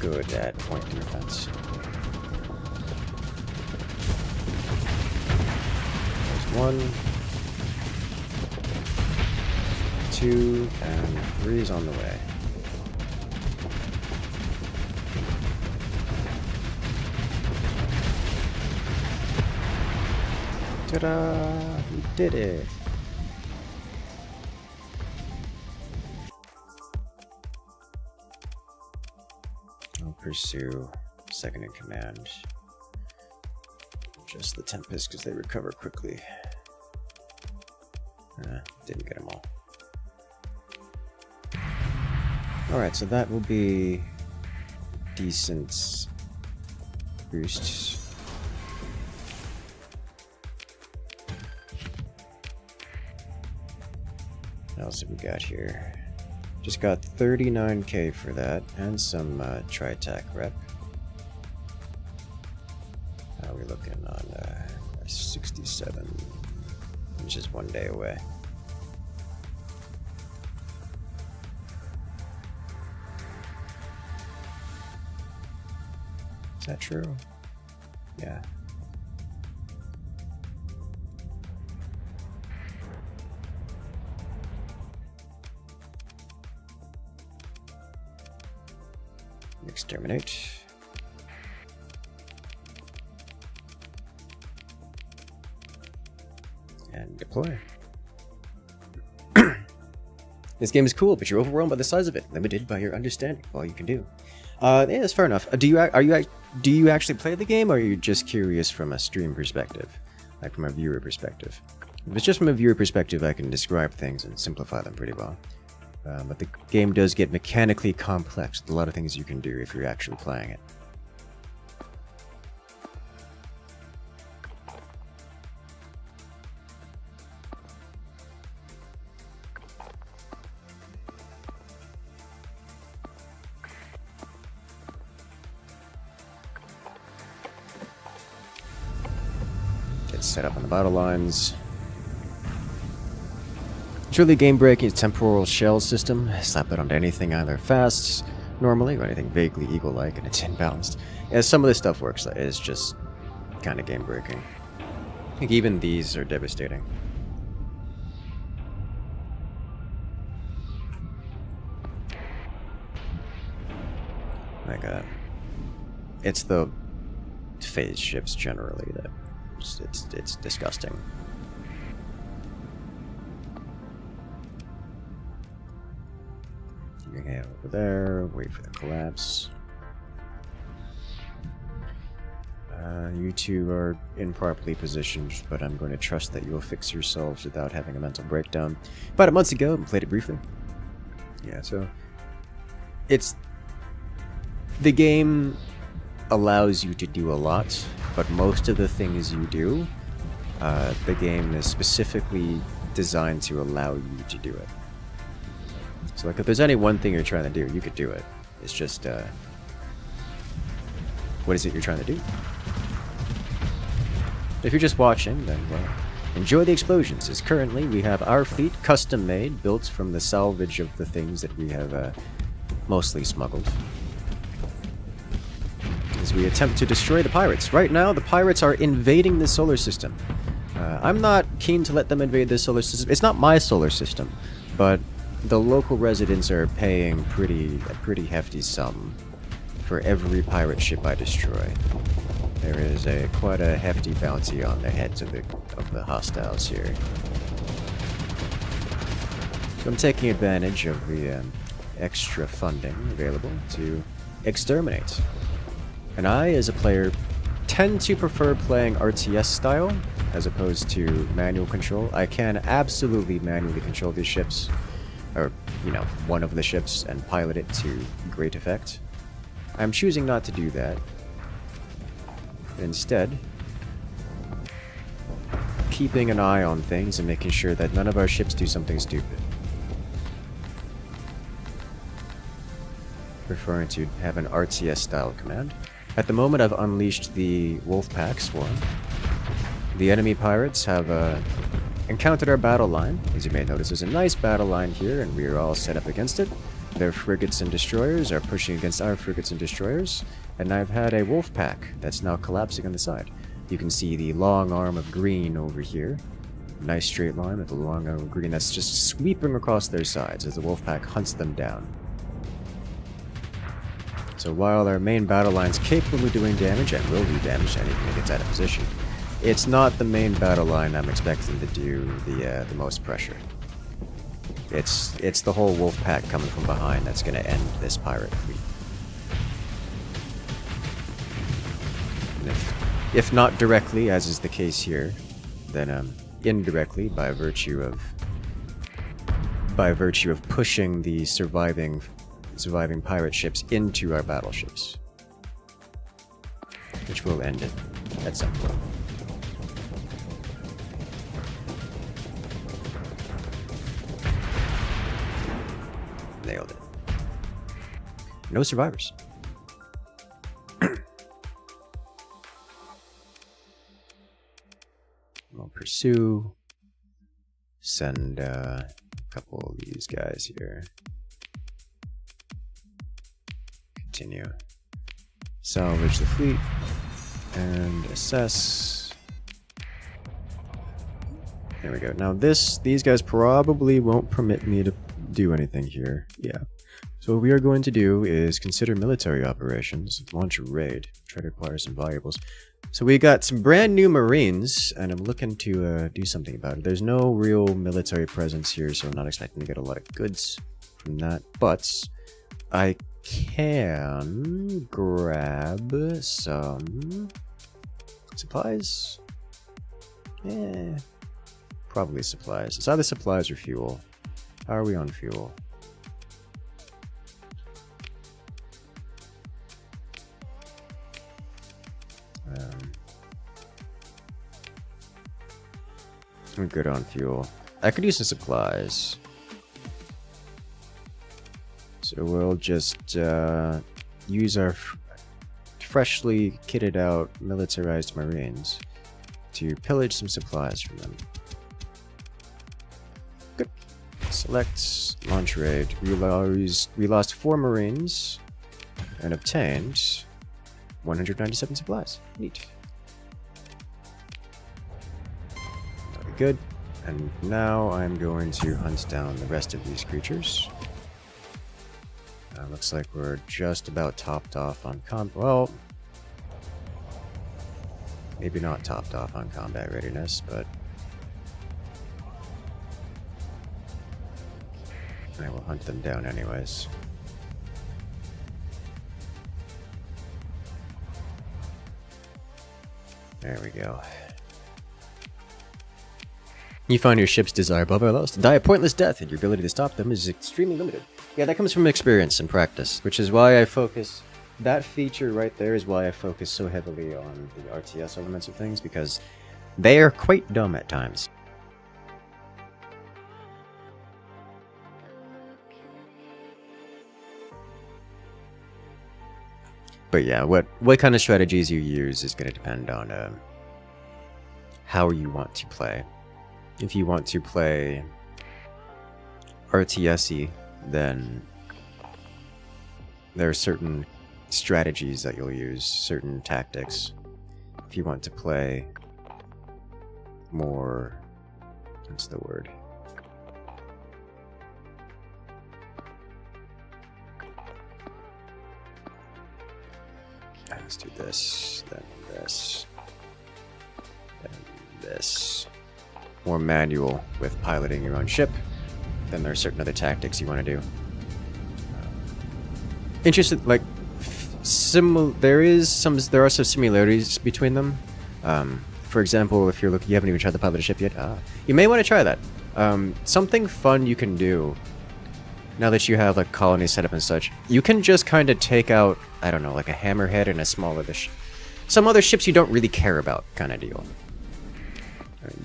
good at point defense. There's 1, 2, and 3 is on the way. Ta-da! We did it! Pursue second in command. Just the Tempest because they recover quickly. Didn't get them all. Alright, so that will be decent boosts. What else have we got here? Just got 39k for that, and some Tritac rep. How are we looking on 67, which is 1 day away. Is that true? Yeah. Exterminate. And deploy. This game is cool, but you're overwhelmed by the size of it, limited by your understanding of all you can do. Yeah, that's fair enough. Do you actually play the game, or are you just curious from a stream perspective, like from a viewer perspective? If it's just from a viewer perspective, I can describe things and simplify them pretty well. But the game does get mechanically complex with a lot of things you can do if you're actually playing it. Get set up on the battle lines. Truly game-breaking temporal shell system. Slap it onto anything either fast, normally, or anything vaguely eagle-like, and it's imbalanced. As some of this stuff works, it's just kind of game-breaking. I think even these are devastating. Like, it's the phase ships generally that it's disgusting. Okay, over there, wait for the collapse. You two are improperly positioned, but I'm going to trust that you will fix yourselves without having a mental breakdown. About a month ago, I played it briefly. Yeah, so it's... The game allows you to do a lot, but most of the things you do, the game is specifically designed to allow you to do it. So, like, if there's any one thing you're trying to do, you could do it. It's just, what is it you're trying to do? If you're just watching, then, well, enjoy the explosions, as currently we have our fleet custom-made, built from the salvage of the things that we have, mostly smuggled. As we attempt to destroy the pirates. Right now, the pirates are invading the solar system. I'm not keen to let them invade the solar system. It's not my solar system, but the local residents are paying a pretty hefty sum for every pirate ship I destroy. There is quite a hefty bounty on the heads of the hostiles here. So I'm taking advantage of the extra funding available to exterminate. And I, as a player, tend to prefer playing RTS style as opposed to manual control. I can absolutely manually control these ships, or, you know, one of the ships, and pilot it to great effect. I'm choosing not to do that. Instead, keeping an eye on things and making sure that none of our ships do something stupid. Preferring to have an RTS style command. At the moment, I've unleashed the Wolfpack Swarm. The enemy pirates have encountered our battle line. As you may notice, there's a nice battle line here, and we are all set up against it. Their frigates and destroyers are pushing against our frigates and destroyers, and I've had a Wolfpack that's now collapsing on the side. You can see the long arm of green over here. Nice straight line with the long arm of green that's just sweeping across their sides as the Wolfpack hunts them down. So while our main battle line's capable of doing damage, and will do damage to anything that gets out of position, it's not the main battle line I'm expecting to do the most pressure. It's the whole Wolfpack coming from behind that's going to end this pirate fleet. And if not directly, as is the case here, then indirectly by virtue of pushing the surviving pirate ships into our battleships, which will end it at some point. Nailed it. No survivors. We'll pursue. Send a couple of these guys here. Continue. Salvage the fleet. And assess. There we go. Now these guys probably won't permit me to do anything here. Yeah. So what we are going to do is consider military operations, launch a raid, try to acquire some valuables. So we got some brand new Marines, and I'm looking to do something about it. There's no real military presence here, so I'm not expecting to get a lot of goods from that. But I can grab some supplies. Yeah, probably supplies. It's either supplies or fuel. How are we on fuel? I'm good on fuel. I could use some supplies. So we'll just use our freshly kitted out militarized Marines to pillage some supplies from them. Good. Select launch raid. We lost 4 Marines and obtained 197 supplies. Neat. Very good. And now I'm going to hunt down the rest of these creatures. Looks like we're just about topped off on well, maybe not topped off on combat readiness, but I will hunt them down anyways. There we go. You find your ship's desire above our lowest, die a pointless death, and your ability to stop them is extremely limited. Yeah, that comes from experience and practice, which is why I focus... That feature right there is why I focus so heavily on the RTS elements of things, because they are quite dumb at times. But yeah, what kind of strategies you use is going to depend on how you want to play. If you want to play RTS-y, then there are certain strategies that you'll use, certain tactics. If you want to play more... what's the word? Let's do this, then this, then this. More manual with piloting your own ship. Then there are certain other tactics you want to do. Interested, like, there are some similarities between them. For example, if you're looking, you haven't even tried to pilot a ship yet. You may want to try that. Something fun you can do now that you have like colonies set up and such. You can just kind of take out, I don't know, like a hammerhead and a small other some other ships you don't really care about, kind of deal.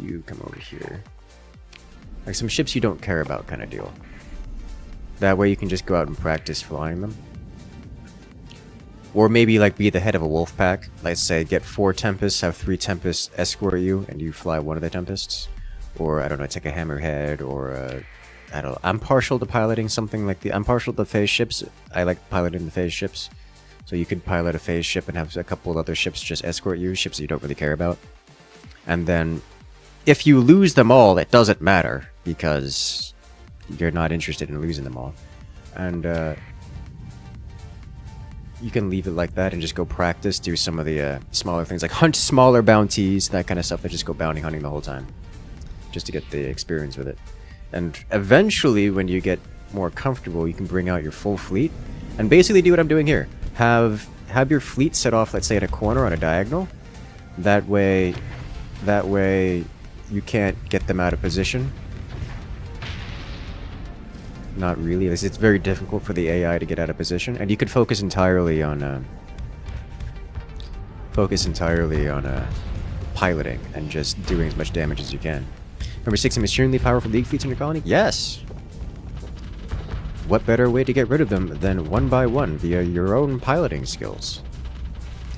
You come over here. Like some ships you don't care about, kind of deal. That way you can just go out and practice flying them. Or maybe like be the head of a wolf pack. Let's say get 4 Tempests, have 3 Tempests escort you, and you fly one of the Tempests. Or I don't know, take a hammerhead, or I don't know. I'm partial to piloting something like I'm partial to phase ships. I like piloting the phase ships. So you could pilot a phase ship and have a couple of other ships just escort you, ships that you don't really care about. And then if you lose them all, it doesn't matter, because you're not interested in losing them all. And you can leave it like that and just go practice, do some of the smaller things, like hunt smaller bounties, that kind of stuff, that just go bounty hunting the whole time, just to get the experience with it. And eventually, when you get more comfortable, you can bring out your full fleet, and basically do what I'm doing here. Have your fleet set off, let's say, in a corner on a diagonal. That way you can't get them out of position. Not really. It's very difficult for the AI to get out of position, and you could focus entirely on piloting and just doing as much damage as you can. Number 6, extremely powerful League fleets in your colony? Yes! what better way to get rid of them than one by one via your own piloting skills?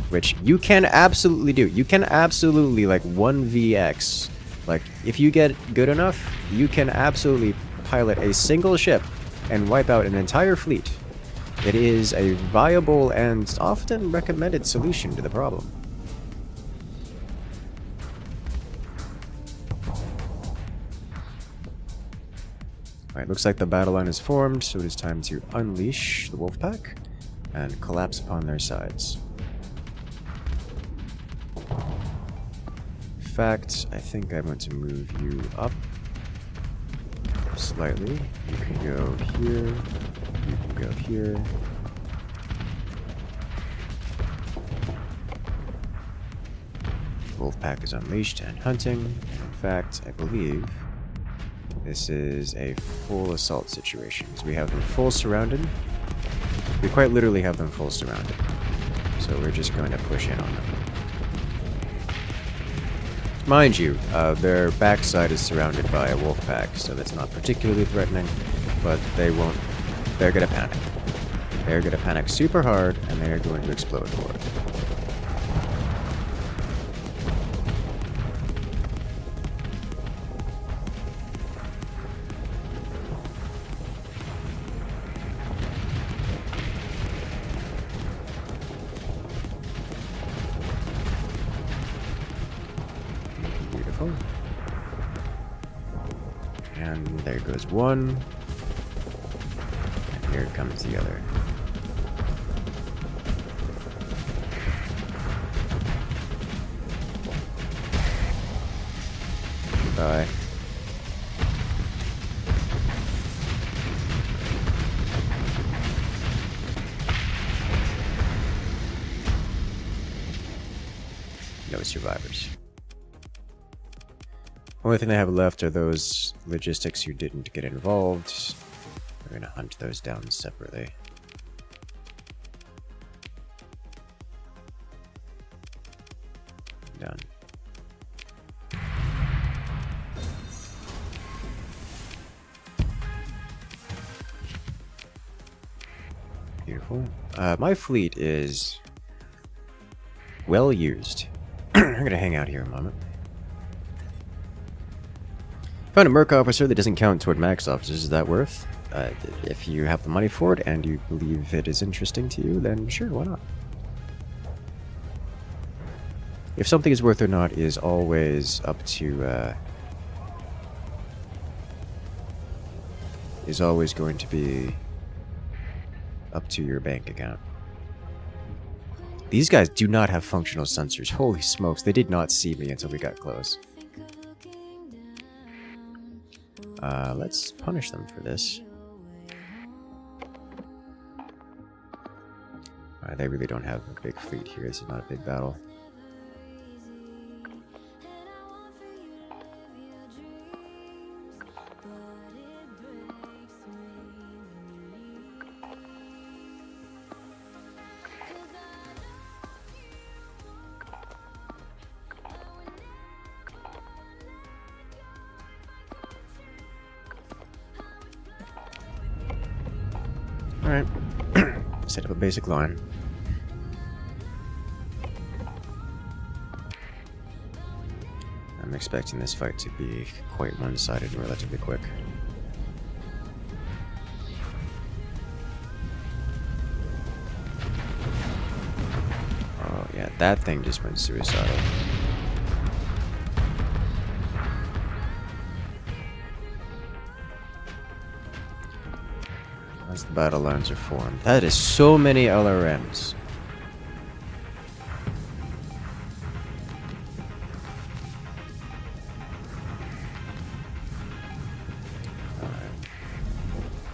Which you can absolutely do. You can absolutely, like, 1vx. Like, if you get good enough, you can absolutely pilot a single ship and wipe out an entire fleet. It is a viable and often recommended solution to the problem. Alright, looks like the battle line is formed, so it is time to unleash the wolf pack and collapse upon their sides. In fact, I think I want to move you up slightly. You can go here, you can go here. Wolf pack is unleashed and hunting. In fact, I believe this is a full assault situation, because we have them full surrounded. We quite literally have them full surrounded. So we're just going to push in on them. Mind you, their backside is surrounded by a wolf pack, so that's not particularly threatening, but they won't... They're gonna panic. They're gonna panic super hard, and they're going to explode for it. And there goes one. And here comes the other. Goodbye. No survivors. Only thing they have left are those logistics who didn't get involved. We're gonna hunt those down separately. Done. Beautiful. My fleet is well used. I'm gonna hang out here a moment. Found a merc officer that doesn't count toward max officers. Is that worth? If you have the money for it and you believe it is interesting to you, then sure, why not? If something is worth or not is always up to, is always going to be up to your bank account. These guys do not have functional sensors. Holy smokes, they did not see me until we got close. Let's punish them for this. They really don't have a big fleet here. This is not a big battle. Alright, set up a basic line. I'm expecting this fight to be quite one-sided and relatively quick. Oh yeah, that thing just went suicidal. As the battle lines are formed. That is so many LRMs.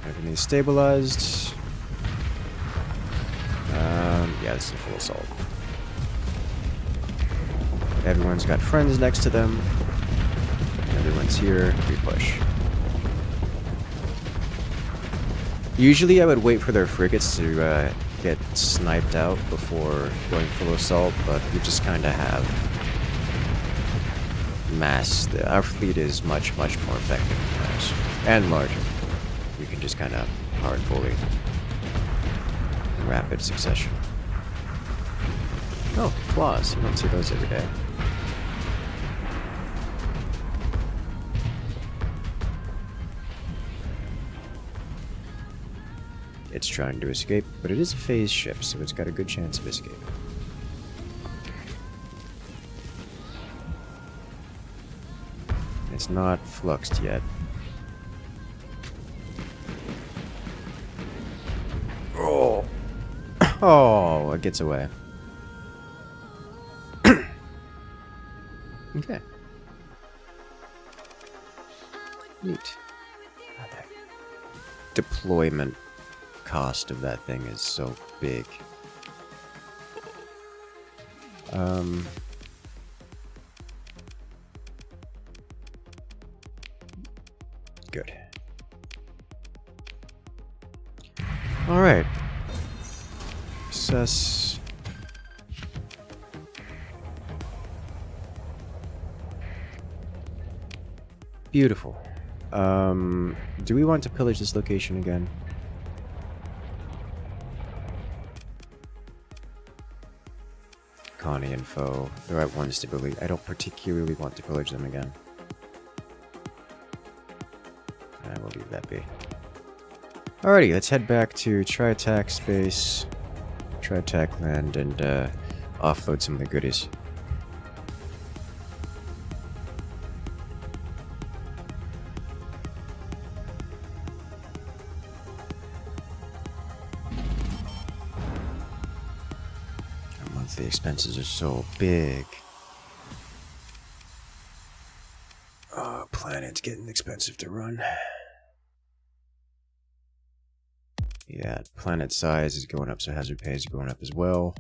Everything's stabilized. Yeah, this is a full assault. Everyone's got friends next to them. Everyone's here. We push. Usually I would wait for their frigates to get sniped out before going full assault, but we just kind of have mass. Our fleet is much, much more effective than theirs. And larger. You can just kind of hard-fully in rapid succession. Oh, claws. You don't see those every day. It's trying to escape, but it is a phase ship, so it's got a good chance of escape. It's not fluxed yet. Oh! Oh, it gets away. Okay. Neat. Oh, that deployment cost of that thing is so big. Good. Alright. Assess. Beautiful. Do we want to pillage this location again? Connie and foe. They're at 1 stability. I don't particularly want to pillage them again. I will leave that be. Alrighty, let's head back to Tri-Attack space, Tri-Attack land, and offload some of the goodies. Our monthly expenses are so big. Oh, planet's getting expensive to run. Yeah, planet size is going up, so hazard pay is going up as well.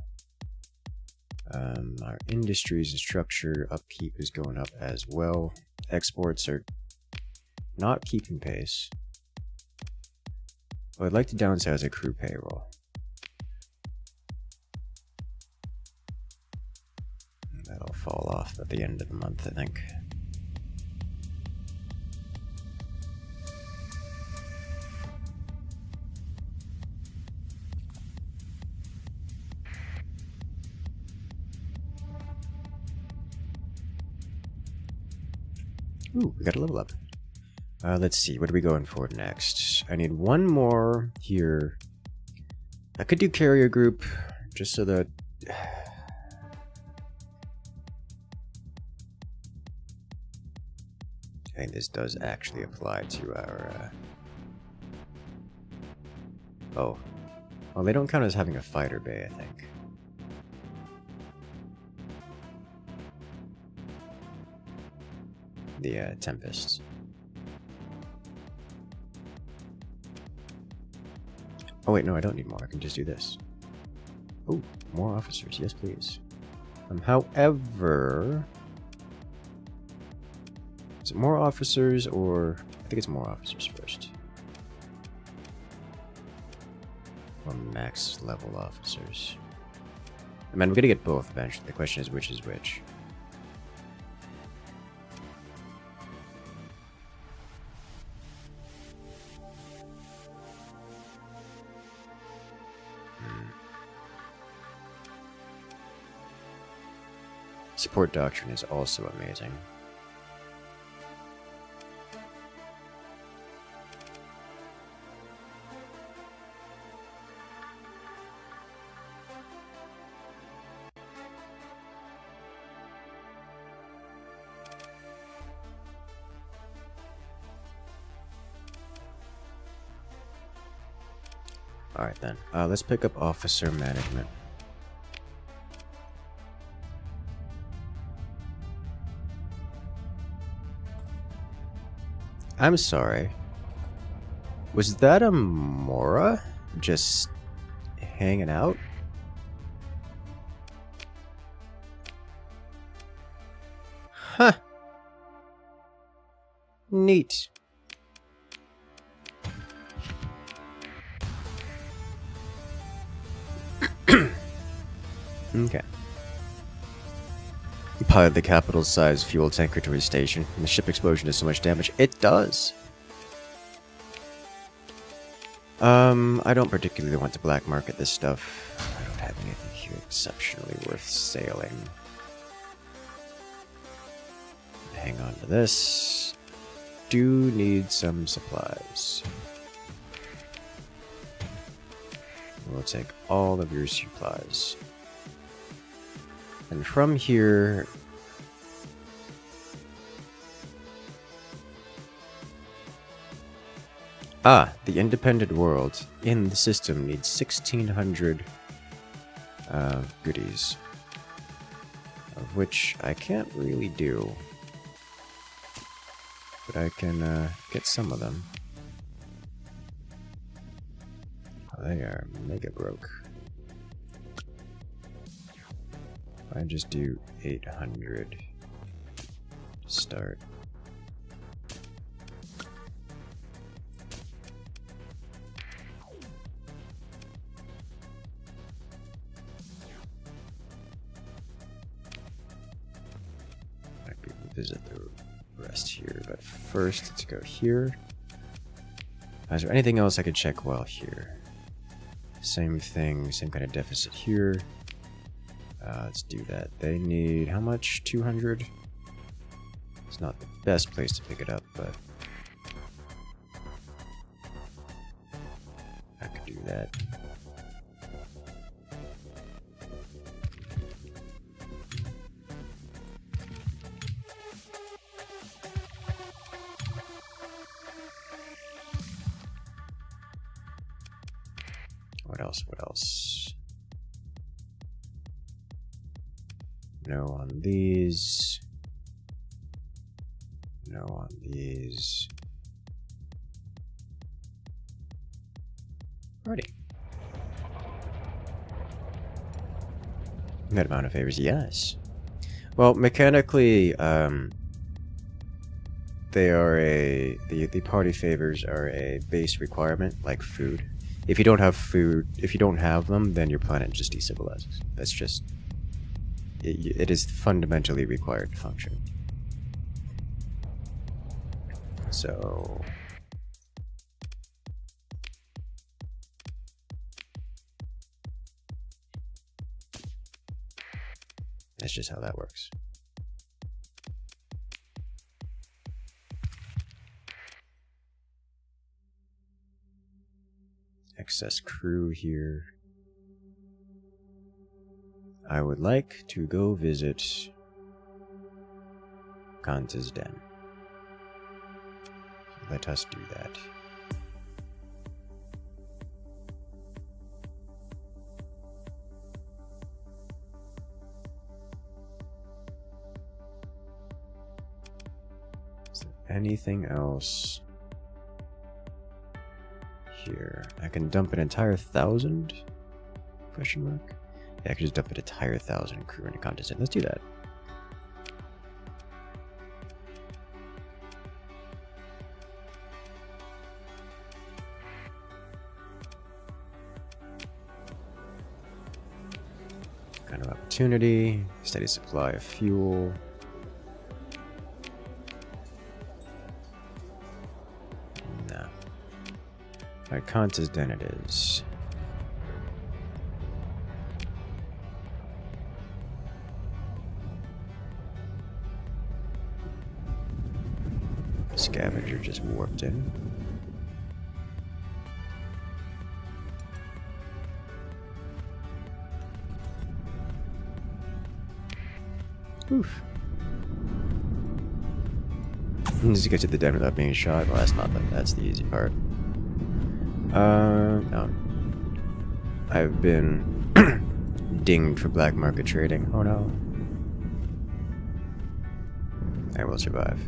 Our industries and structure upkeep is going up as well. Exports are not keeping pace. Well, I'd like to downsize a crew payroll. That'll fall off at the end of the month, I think. Ooh, we got a level up. Let's see, what are we going for next? I need one more here. I could do carrier group, just so that... I think this does actually apply to our... Oh. Well, they don't count as having a fighter bay, I think. The Tempests. Oh wait, no, I don't need more. I can just do this. Oh, more officers. Yes, please. However... Is it more officers or... I think it's more officers first. Or max level officers. I mean, we're gonna get both eventually. The question is which is which. Support doctrine is also amazing. Alright then, let's pick up officer management. I'm sorry. Was that a Mora just hanging out? Huh. Neat. Okay. Pilot the capital-sized fuel tanker to his station, and the ship explosion does so much damage. It does! I don't particularly want to black market this stuff. I don't have anything here exceptionally worth sailing. Hang on to this. Do need some supplies. We'll take all of your supplies. And from here... the independent world in the system needs 1,600 goodies. Of which I can't really do. But I can get some of them. Oh, they are mega broke. I just do 800 to start. Might be able to visit the rest here, but first let's go here. Is there anything else I could check while here? Same thing, same kind of deficit here. Let's do that. They need how much? 200? It's not the best place to pick it up, but I could do that. What else? What else? No on these. No on these. Alrighty. That amount of favors, yes. Well, mechanically, they are the party favors are a base requirement, like food. If you don't have food, if you don't have them, then your planet just decivilizes. That's just... It is fundamentally required to function. So... that's just how that works. Excess crew here. I would like to go visit Kanta's Den. Let us do that. Is there anything else here? I can dump an entire 1,000? Question mark? Yeah, I could just dump an entire 1,000 crew into Kanta's Den. Let's do that. Kind of opportunity, steady supply of fuel. No. Alright, Kanta's Den it is. Scavenger just warped in. Oof. Just get to the den without being shot. Well, that's the easy part. No. I've been dinged for black market trading. Oh no. I will survive.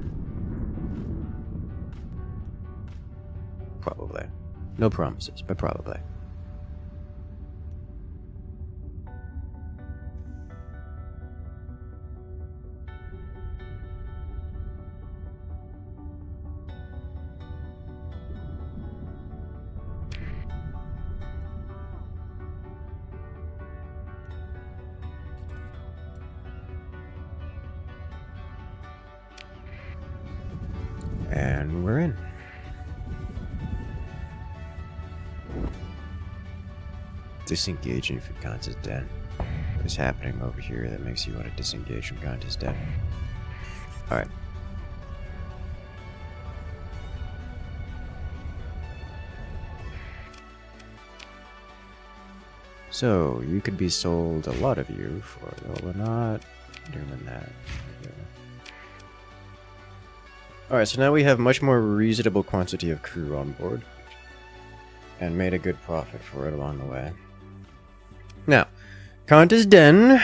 Probably. No promises, but probably. And we're in. disengaging from Contest Den. What is happening over here that makes you want to disengage from Contest Den? Alright. So, you could be sold, a lot of you, for, well, we're not doing that. Alright, so now we have much more reasonable quantity of crew on board. And made a good profit for it along the way. Now, Contest Den.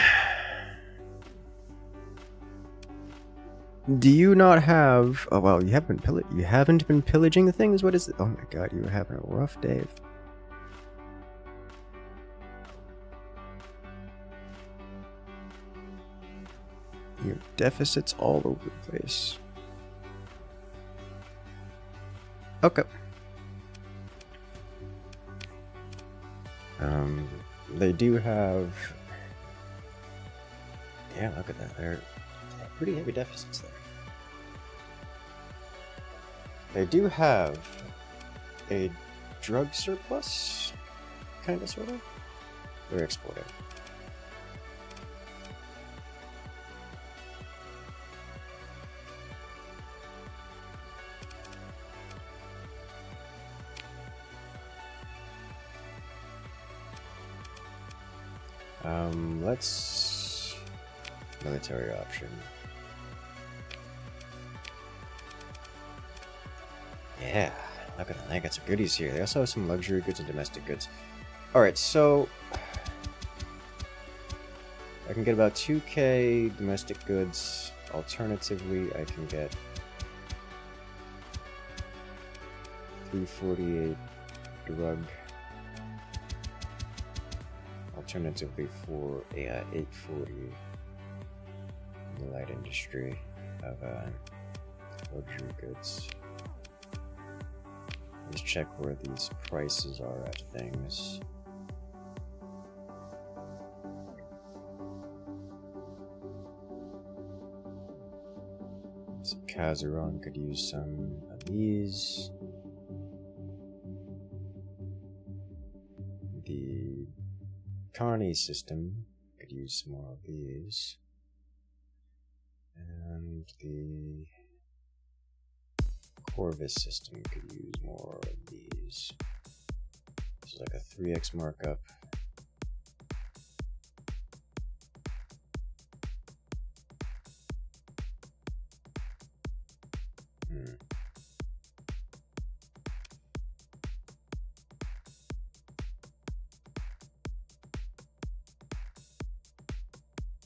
Do you not have... Oh, well, you haven't been pillaging the things? What is it? Oh my god, you're having a rough day. Your deficits all over the place. Okay. They do have... Yeah, look at that. They're pretty heavy deficits there. They do have a drug surplus, kind of, sort of. They're exporting. Let's... Military option. Yeah, look at that. They got some goodies here. They also have some luxury goods and domestic goods. Alright, so... I can get about 2k domestic goods. Alternatively, I can get 348 drug. Alternatively, for 840 in the light industry of luxury goods. Let's check where these prices are at things. So Kazaron could use some of these. The Carney system could use some more of these. And the Corvus system could use more of these. This is like a 3x markup.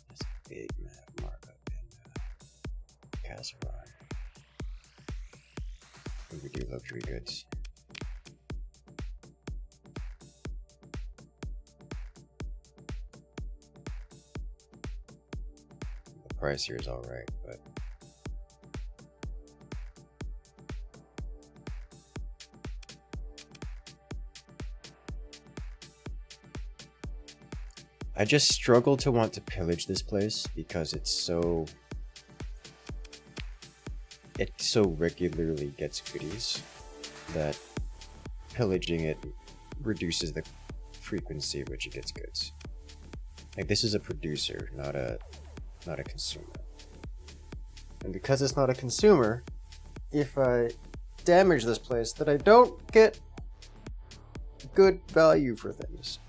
That's a big map markup in Kazaron. We do luxury goods. The price here is alright, but I just struggle to want to pillage this place because it so regularly gets goodies that pillaging it reduces the frequency at which it gets goods. Like, this is a producer, not a consumer. And because it's not a consumer, if I damage this place, then I don't get good value for things.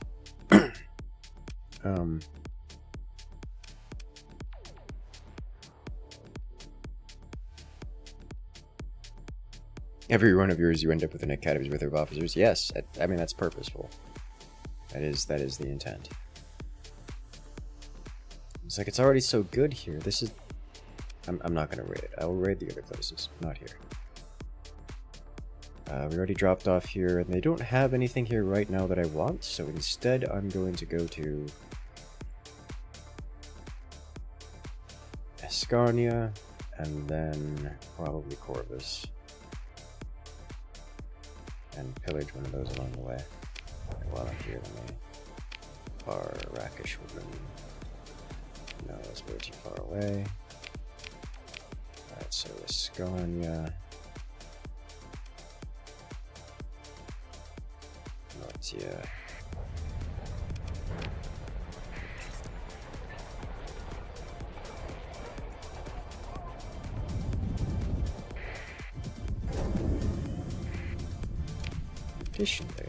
Every one of yours, you end up with an academy's worth of officers. Yes, I mean, that's purposeful. That is the intent. It's like, it's already so good here. This is... I'm not going to raid it. I will raid the other places, not here. We already dropped off here, and they don't have anything here right now that I want, so instead I'm going to go to Escarnia, and then probably Corvus. And pillage one of those along the way. While I'm here, let me... Far Rakish woman. No, that's way too far away. Alright, so Escarnia. Nortia. efficiently.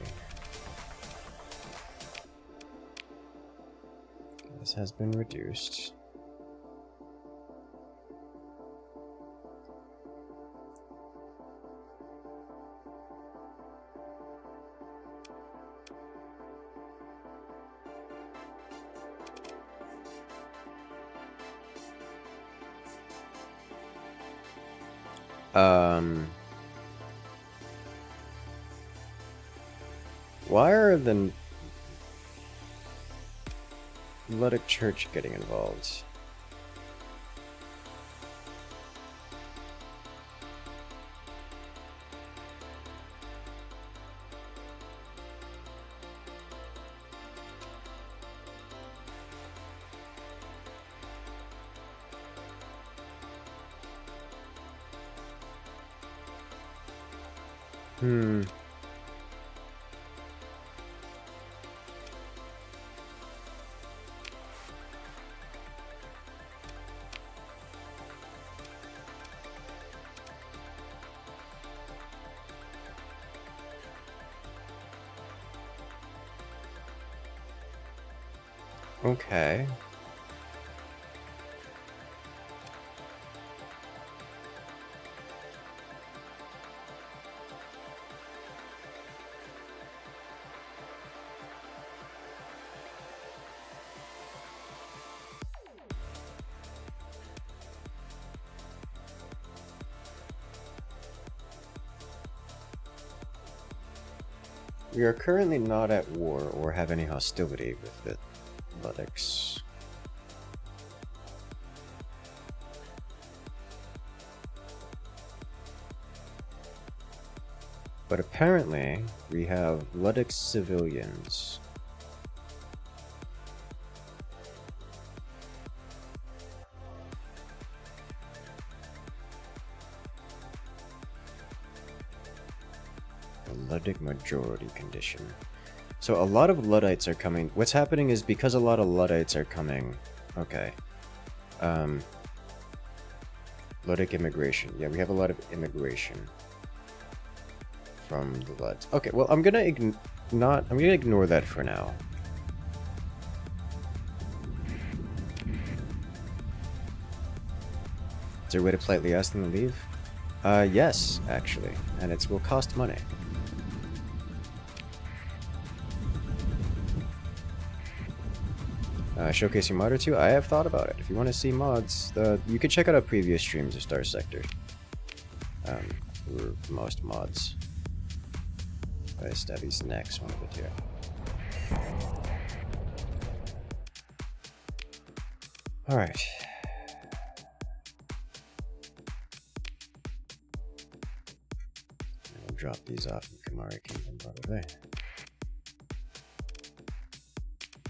This has been reduced. Why are the Ludic Church getting involved? Okay. We are currently not at war or have any hostility with the Ludics. But apparently, we have Ludic civilians. The Ludic majority condition. So a lot of Luddites are coming. What's happening is because a lot of Luddites are coming. Okay. Ludic immigration. Yeah, we have a lot of immigration from the Luds. Okay, well, I'm gonna ignore that for now. Is there a way to politely ask them to leave? Yes, actually, and it will cost money. Showcasing mod or two? I have thought about it. If you want to see mods, you could check out our previous streams of Starsector. For most mods. Stabby's next one of the two. Alright. We'll drop these off in Kamari Kingdom, probably.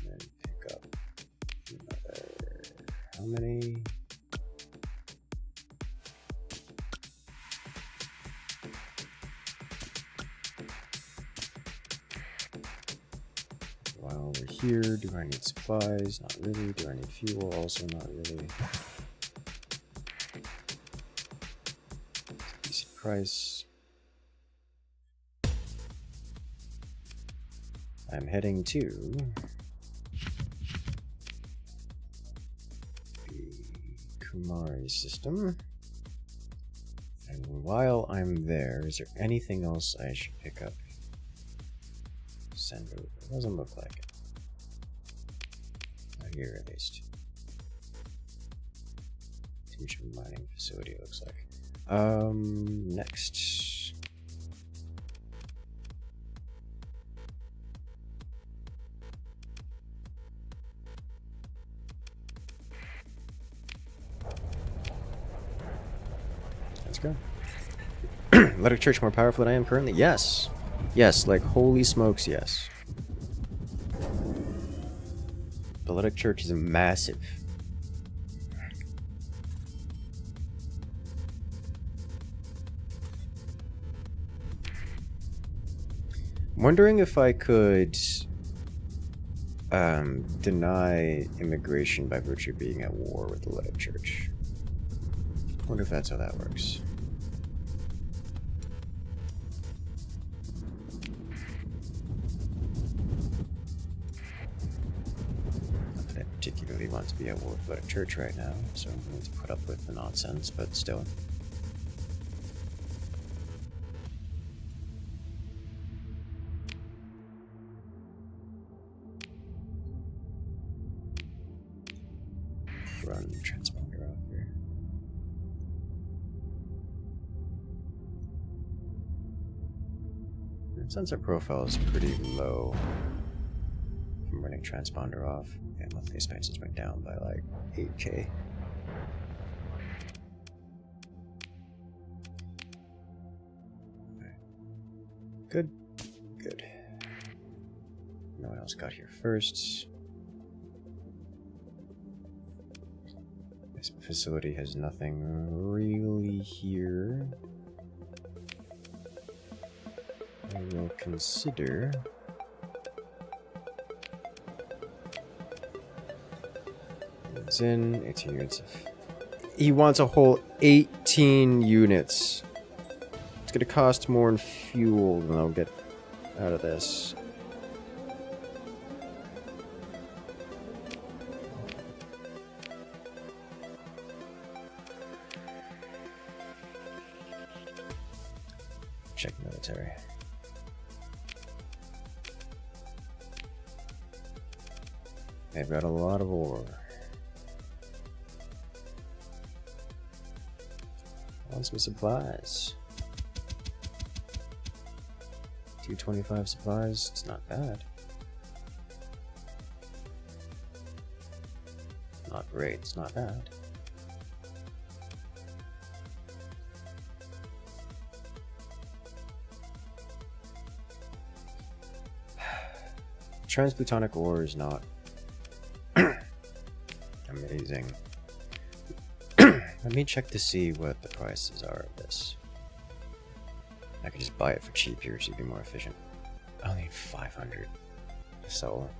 And then pick up another. How many? While we're here, do I need supplies? Not really. Do I need fuel? Also not really. Decent price. I'm heading to the Kumari system. And while I'm there, is there anything else I should pick up? Send over. It doesn't look like it. Not here, at least. Teacher mining facility, it looks like. Next. Let's go. Ludic Church more powerful than I am currently? Yes. Yes, like holy smokes, yes. The Ludic Church is massive. I'm wondering if I could deny immigration by virtue of being at war with the Ludic Church. I wonder if that's how that works. really want to be at war with a church right now, so I'm going to put up with the nonsense, but still. Run transponder off here. Sensor profile is pretty low. I'm running transponder off, and monthly expenses went down by like 8K. Okay. Good, good. No one else got here first. This facility has nothing really here. I will consider it's in 18 units. He wants a whole 18 units. It's gonna cost more in fuel than I'll get out of this. Check military. They've got a lot of ore. Want some supplies. 225 supplies, it's not bad. Not great, it's not bad. Transplutonic ore is not amazing. Let me check to see what the prices are of this. I could just buy it for cheap here so it'd be more efficient. I only need 500 to sell it.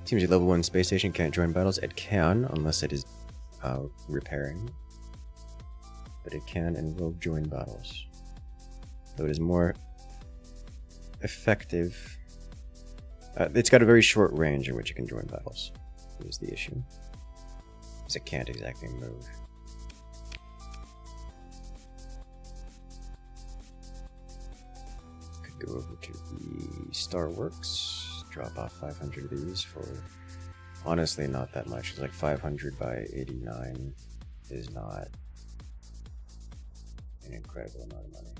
Seems your level 1 space station can't join battles. It can, unless it is repairing. But it can and will join battles. Though it is more effective. It's got a very short range in which it can join battles. Is the issue. Because it can't exactly move. Could go over to the Star Works. Drop off 500 of these for honestly not that much. It's like 500 by 89 is not an incredible amount of money.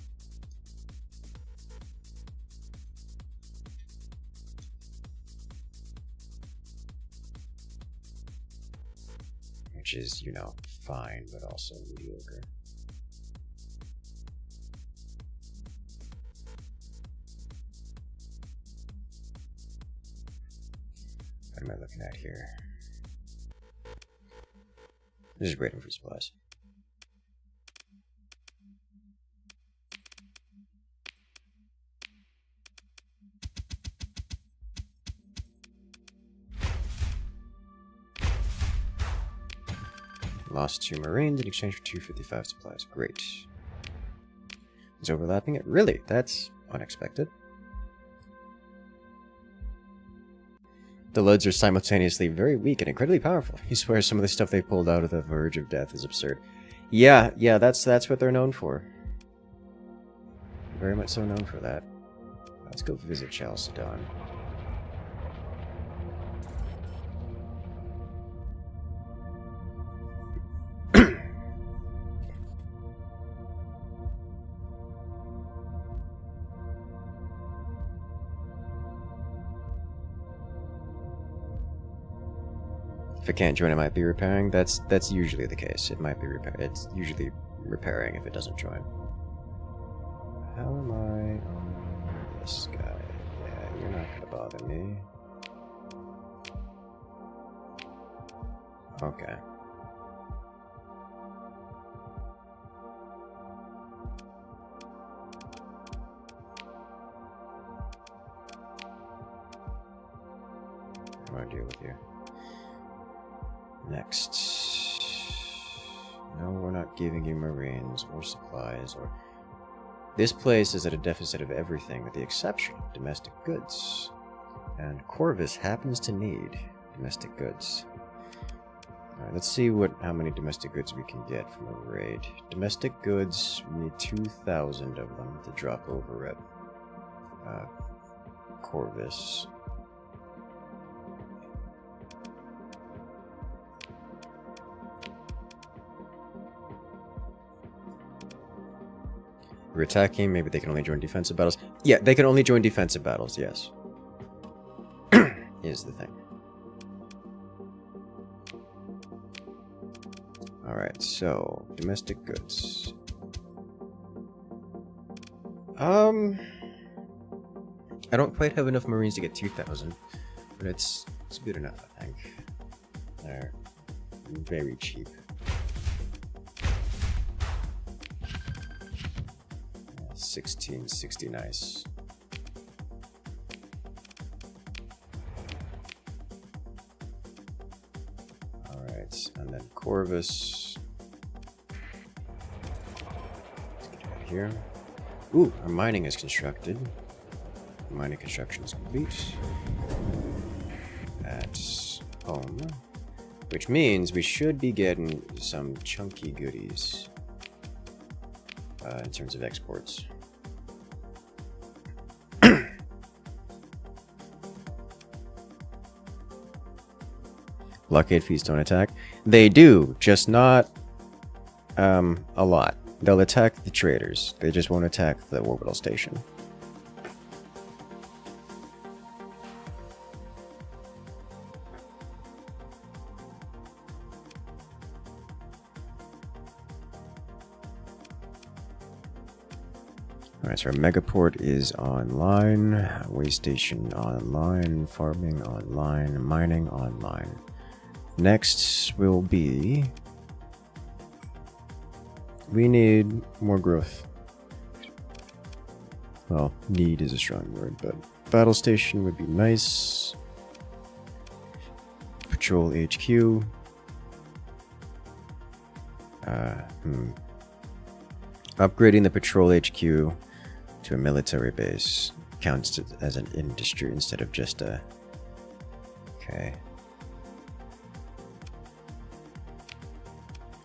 Which is, you know, fine, but also mediocre. What am I looking at here? This is waiting for supplies. Lost 2 Marines in exchange for 255 supplies. Great. Is overlapping it? Really? That's unexpected. The Luds are simultaneously very weak and incredibly powerful. He swears some of the stuff they pulled out of the verge of death is absurd. Yeah, that's what they're known for. Very much so known for that. Let's go visit Chalcedon. If it can't join, it might be repairing. That's usually the case. It might be it's usually repairing if it doesn't join. How am I on this guy? Yeah, you're not gonna bother me. Okay. I'm gonna deal with you. Next. No, we're not giving you Marines or supplies or... This place is at a deficit of everything with the exception of domestic goods. And Corvus happens to need domestic goods. Alright, let's see how many domestic goods we can get from a raid. Domestic goods, we need 2,000 of them to drop over at Corvus. We're attacking, maybe they can only join defensive battles. Yeah, they can only join defensive battles, yes. Is the thing. Alright, so domestic goods. I don't quite have enough Marines to get 2,000, but it's good enough, I think. They're very cheap. 1660, nice. Alright, and then Corvus. Let's get out of here. Ooh, our mining is constructed. Mining construction is complete. That's home. Which means we should be getting some chunky goodies in terms of exports. Blockade fees don't attack. They do, just not a lot. They'll attack the traders. They just won't attack the orbital station. Alright, so our megaport is online, way station online, farming online, mining online. Next will be... we need more growth. Well, need is a strong word, but battle station would be nice. Patrol HQ. Upgrading the patrol HQ to a military base counts as an industry instead of just a... okay.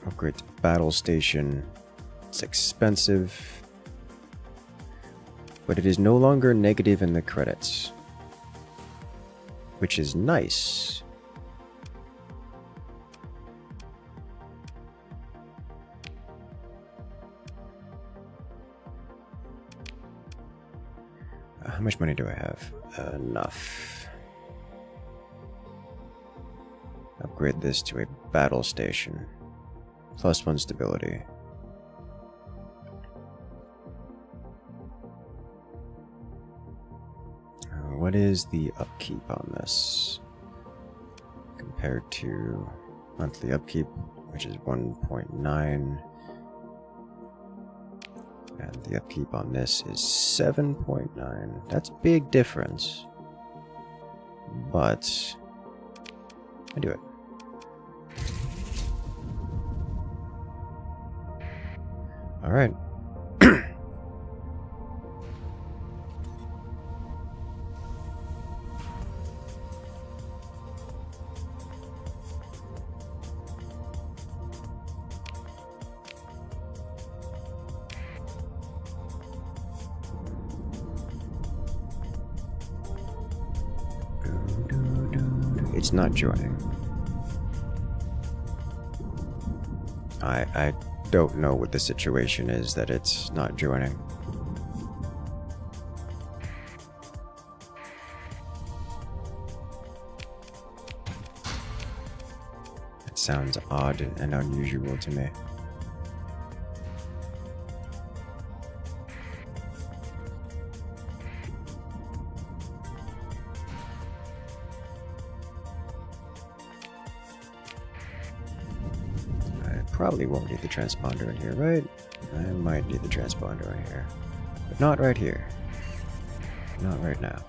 Upgrade to battle station. It's expensive, but it is no longer negative in the credits, which is nice. How much money do I have? Enough. Upgrade this to a battle station. +1 stability. What is the upkeep on this? Compared to monthly upkeep, which is 1.9. And the upkeep on this is 7.9. That's a big difference. But I do it. All right. It's not joining. I don't know what the situation is that it's not joining. It sounds odd and unusual to me. Probably won't need the transponder in here, right? I might need the transponder in here. But not right here. Not right now.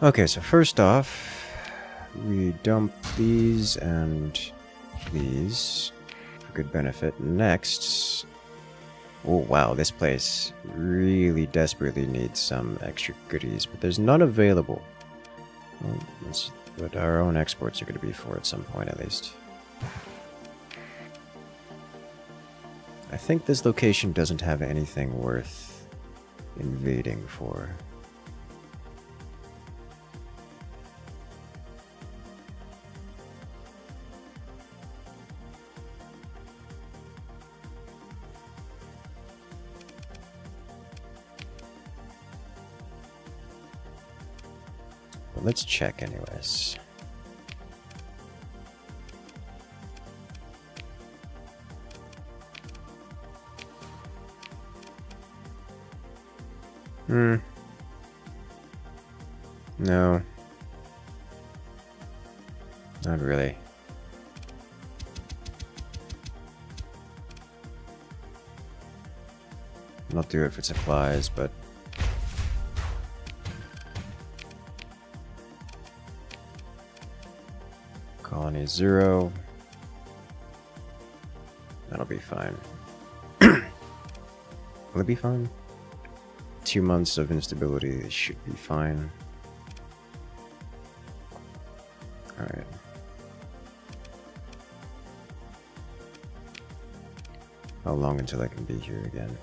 Okay, so first off, we dump these and these for good benefit. Next, Oh wow, this place really desperately needs some extra goodies, but there's none available. Well, that's what our own exports are going to be for at some point, at least. I think this location doesn't have anything worth invading for. But let's check anyways. No. Not really. I'll do it for supplies, but Colony 0. That'll be fine. Will it be fine? 2 months of instability should be fine. Alright. How long until I can be here again?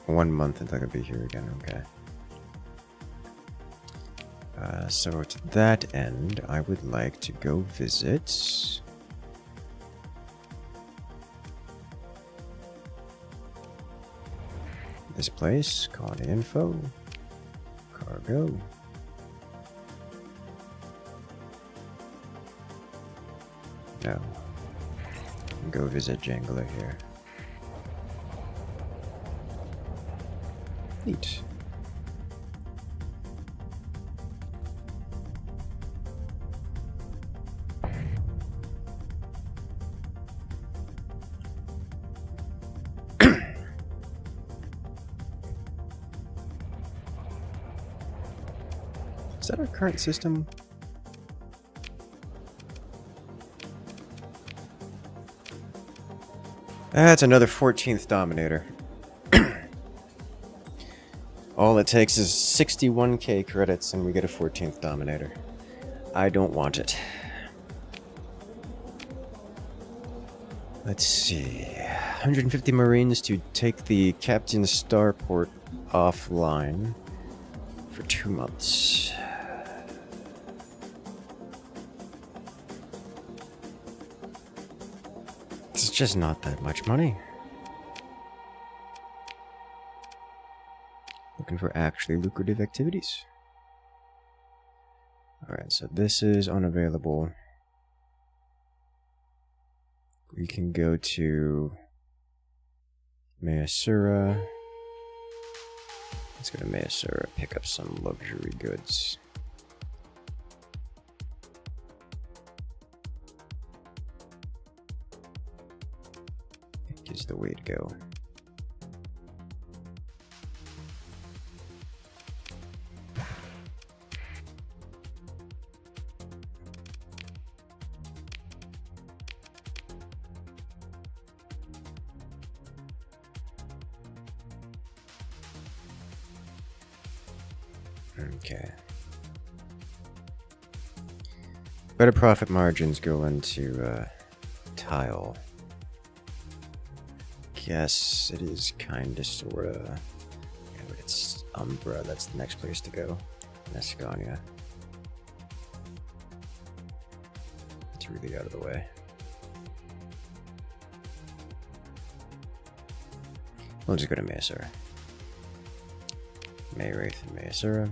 One month until I can be here again, okay. So to that end, I would like to go visit this place, colony info, cargo. No. Go visit Jangler here. Neat. Is that our current system? That's another 14th Dominator. All it takes is 61k credits and we get a 14th Dominator. I don't want it. Let's see. 150 Marines to take the Captain Starport offline for 2 months. It's just not that much money. Looking for actually lucrative activities. Alright, so this is unavailable. We can go to Mayasura. Let's go to Mayasura, pick up some luxury goods. I think is the way to go. Okay. Better profit margins go into tile. Guess it is kinda sorta. Yeah, but it's Umbra, that's the next place to go. Nescania. It's really out of the way. We'll just go to Mayasura. Maywraith and Mayasura.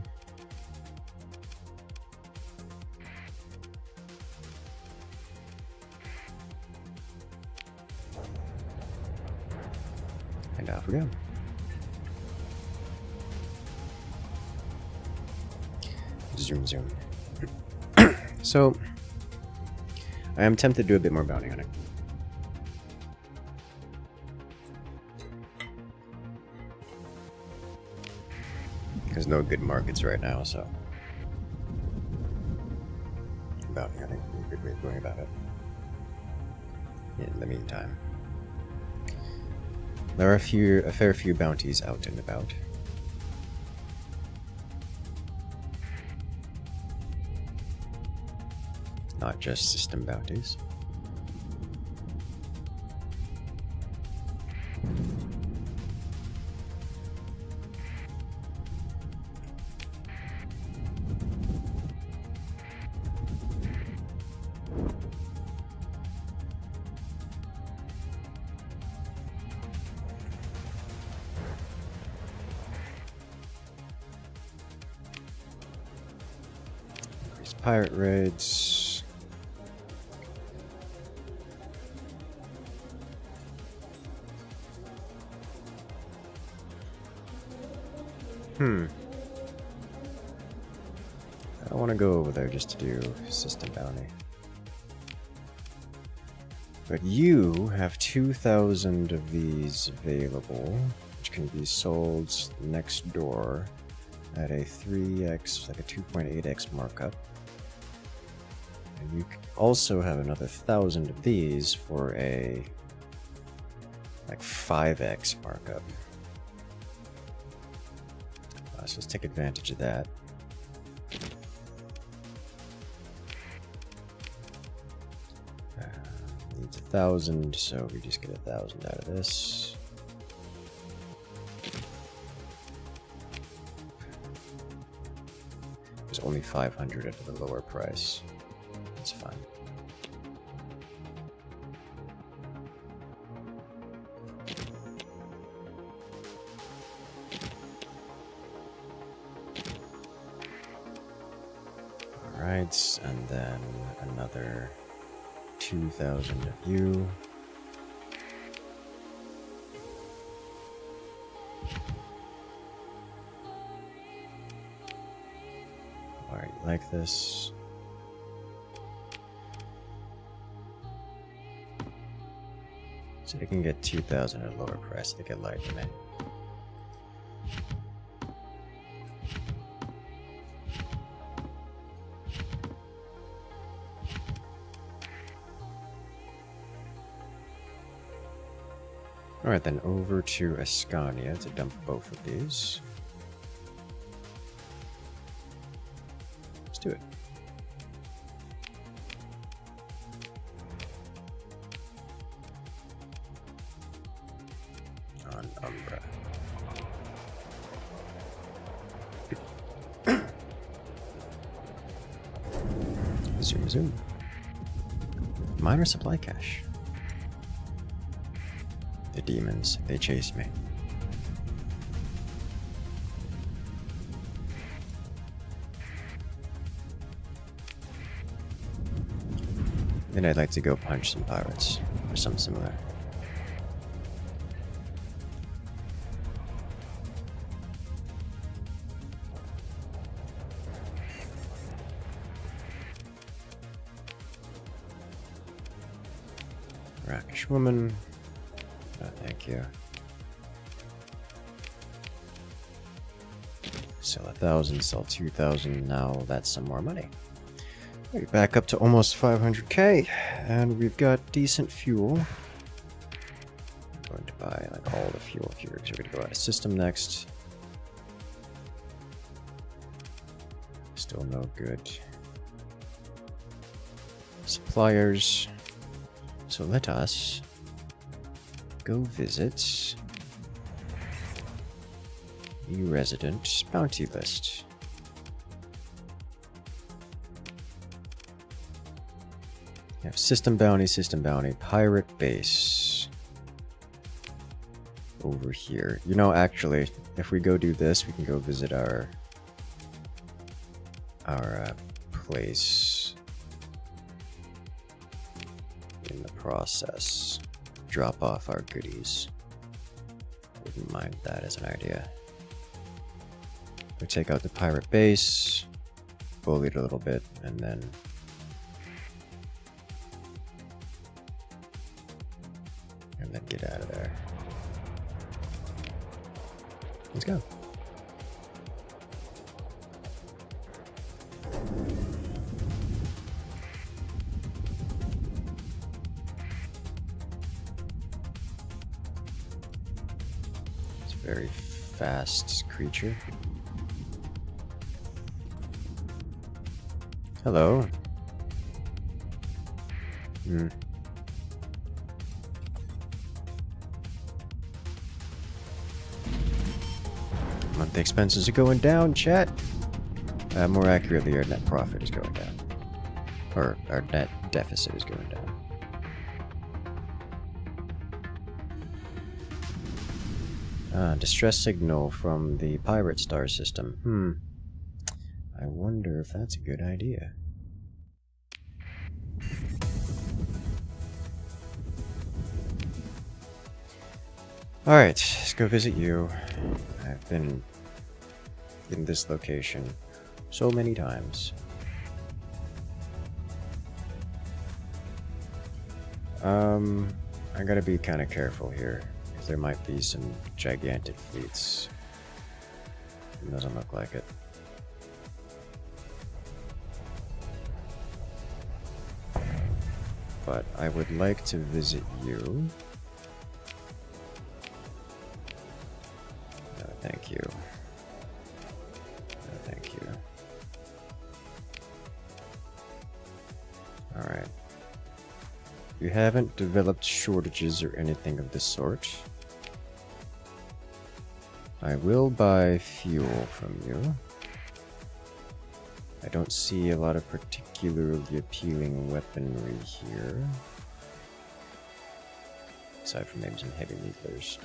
And off we go. Zoom, zoom. So, I am tempted to do a bit more bounty hunting. There's no good markets right now, so bounty hunting would be a good way of going about it. In the meantime, there are a fair few bounties out and about. Not just system bounties. Increase pirate raids. I don't want to go over there just to do system bounty. But you have 2,000 of these available, which can be sold next door at a 3x, like a 2.8x markup. And you also have another 1,000 of these for a like 5x markup. So let's take advantage of that. Needs 1,000, so we just get 1,000 out of this. There's only 500 at the lower price. That's fine. Alright, and then another 2,000 of you. Alright, you like this? So they can get 2,000 at a lower price. They get light to me. Alright, then over to Ascania to dump both of these. Let's do it. On Umbra. Zoom, zoom. Minor supply cache. The demons, they chase me. Then I'd like to go punch some pirates, or something similar. Rakish woman. Oh, thank you. Sell 1,000, sell 2,000. Now that's some more money. We're back up to almost 500k, and we've got decent fuel. I'm going to buy like all the fuel here because we're going to go out of system next. Still no good suppliers. So let us go visit the resident bounty list. We have system bounty, pirate base over here. You know, actually, if we go do this, we can go visit our place in the process. Drop off our goodies. Wouldn't mind that as an idea. We take out the pirate base, bully it a little bit, and then get out of there. Let's go. very fast creature. Hello. Monthly expenses are going down, chat. More accurately, our net profit is going down. Or our net deficit is going down. Distress signal from the pirate star system. I wonder if that's a good idea. Alright, let's go visit you. I've been in this location so many times. I gotta be kind of careful here, because there might be some gigantic fleets. It doesn't look like it. But I would like to visit you. No, thank you. No, thank you. Alright. You haven't developed shortages or anything of the sort. I will buy fuel from you. I don't see a lot of particularly appealing weaponry here. Aside from maybe some heavy nuclears.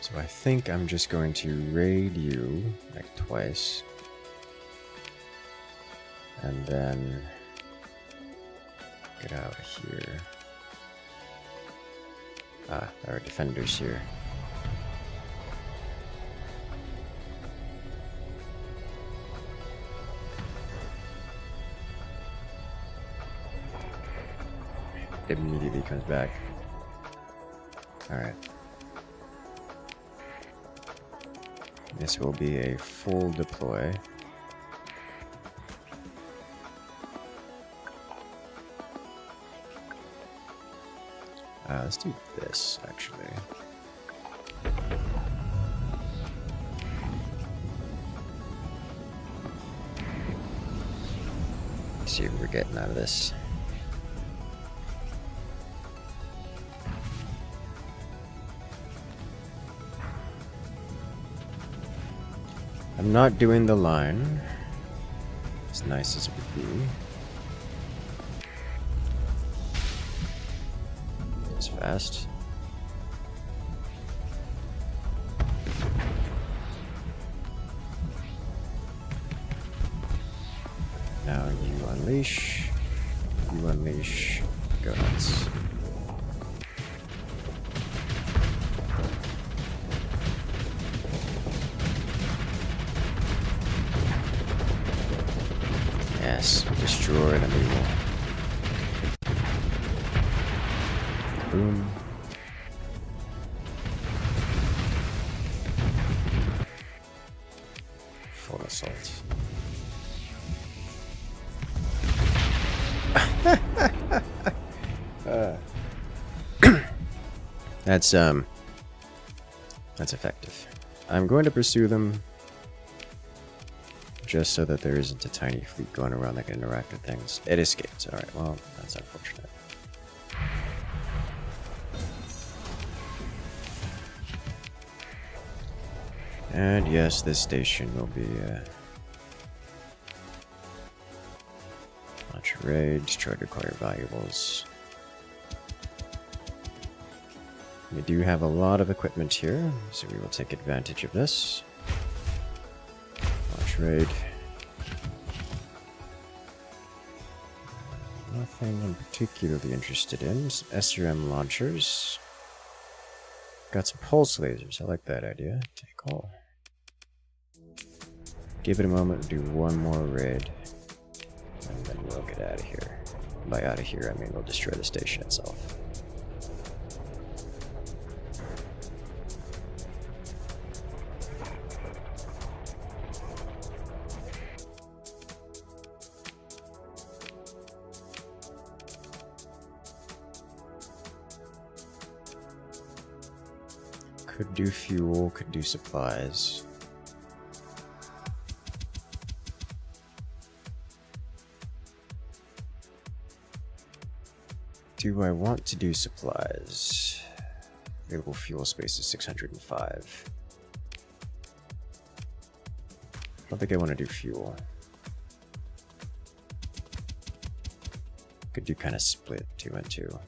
So I think I'm just going to raid you like twice. And then get out of here. Ah, there are defenders here. It immediately comes back. Alright. This will be a full deploy. Let's do this, actually. Let's see what we're getting out of this. I'm not doing the line, as nice as it would be. It's fast. Now you unleash, go nuts. Yes, destroy the evil. Boom. Full assault. That's effective. I'm going to pursue them just so that there isn't a tiny fleet going around that can interact with things. It escaped. Alright, well, that's unfortunate. And yes, this station will be launch a raid, try to acquire valuables. We do have a lot of equipment here, so we will take advantage of this. Launch raid. Nothing I'm particularly interested in. SRM launchers. Got some pulse lasers. I like that idea. Take all. Give it a moment, do one more raid, and then we'll get out of here. By out of here, I mean we'll destroy the station itself. Could do fuel, could do supplies. Do I want to do supplies? Available fuel space is 605. I don't think I want to do fuel. Could do kind of split 2 and 2.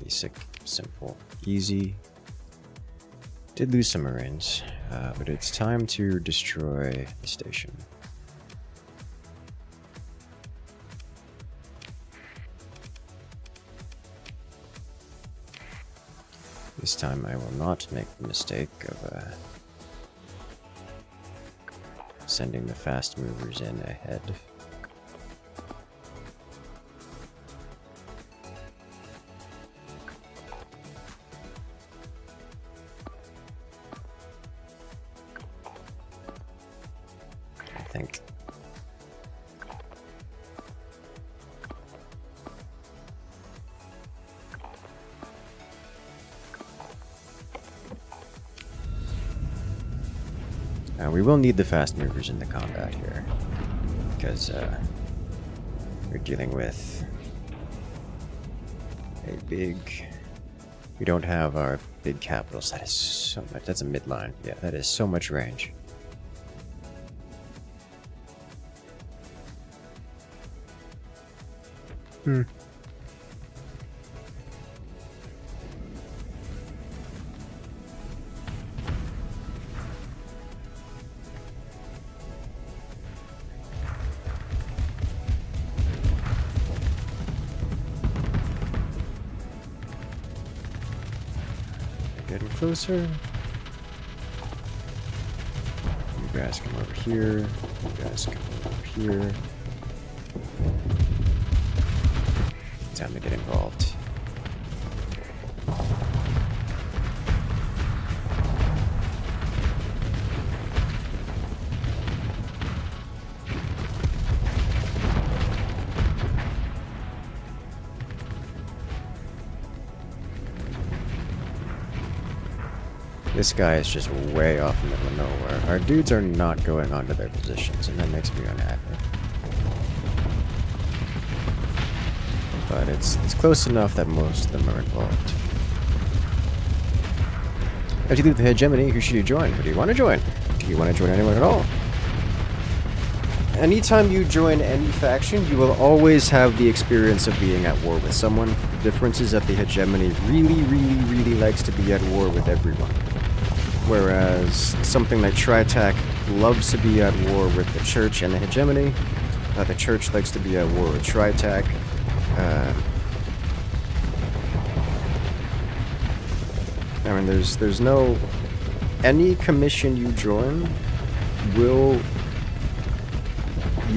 Basic, simple, easy. Did lose some Marines, but it's time to destroy the station. This time I will not make the mistake of sending the fast movers in ahead. I think. We will need the fast movers in the combat here, because we're dealing with a big... We don't have our big capitals. That is so much. That's a midline. Yeah, that is so much range. Getting closer. You guys come over here. You guys come over here. Time to get involved. This guy is just way off in the middle of nowhere. Our dudes are not going onto their positions, and that makes me unhappy. But it's close enough that most of them are involved. After you leave the hegemony, who should you join? Who do you want to join? Do you want to join anyone at all? Anytime you join any faction, you will always have the experience of being at war with someone. The difference is that the hegemony really likes to be at war with everyone. Whereas something like Tritac loves to be at war with the church and the hegemony. The church likes to be at war with Tritac. I mean, there's no... Any commission you join you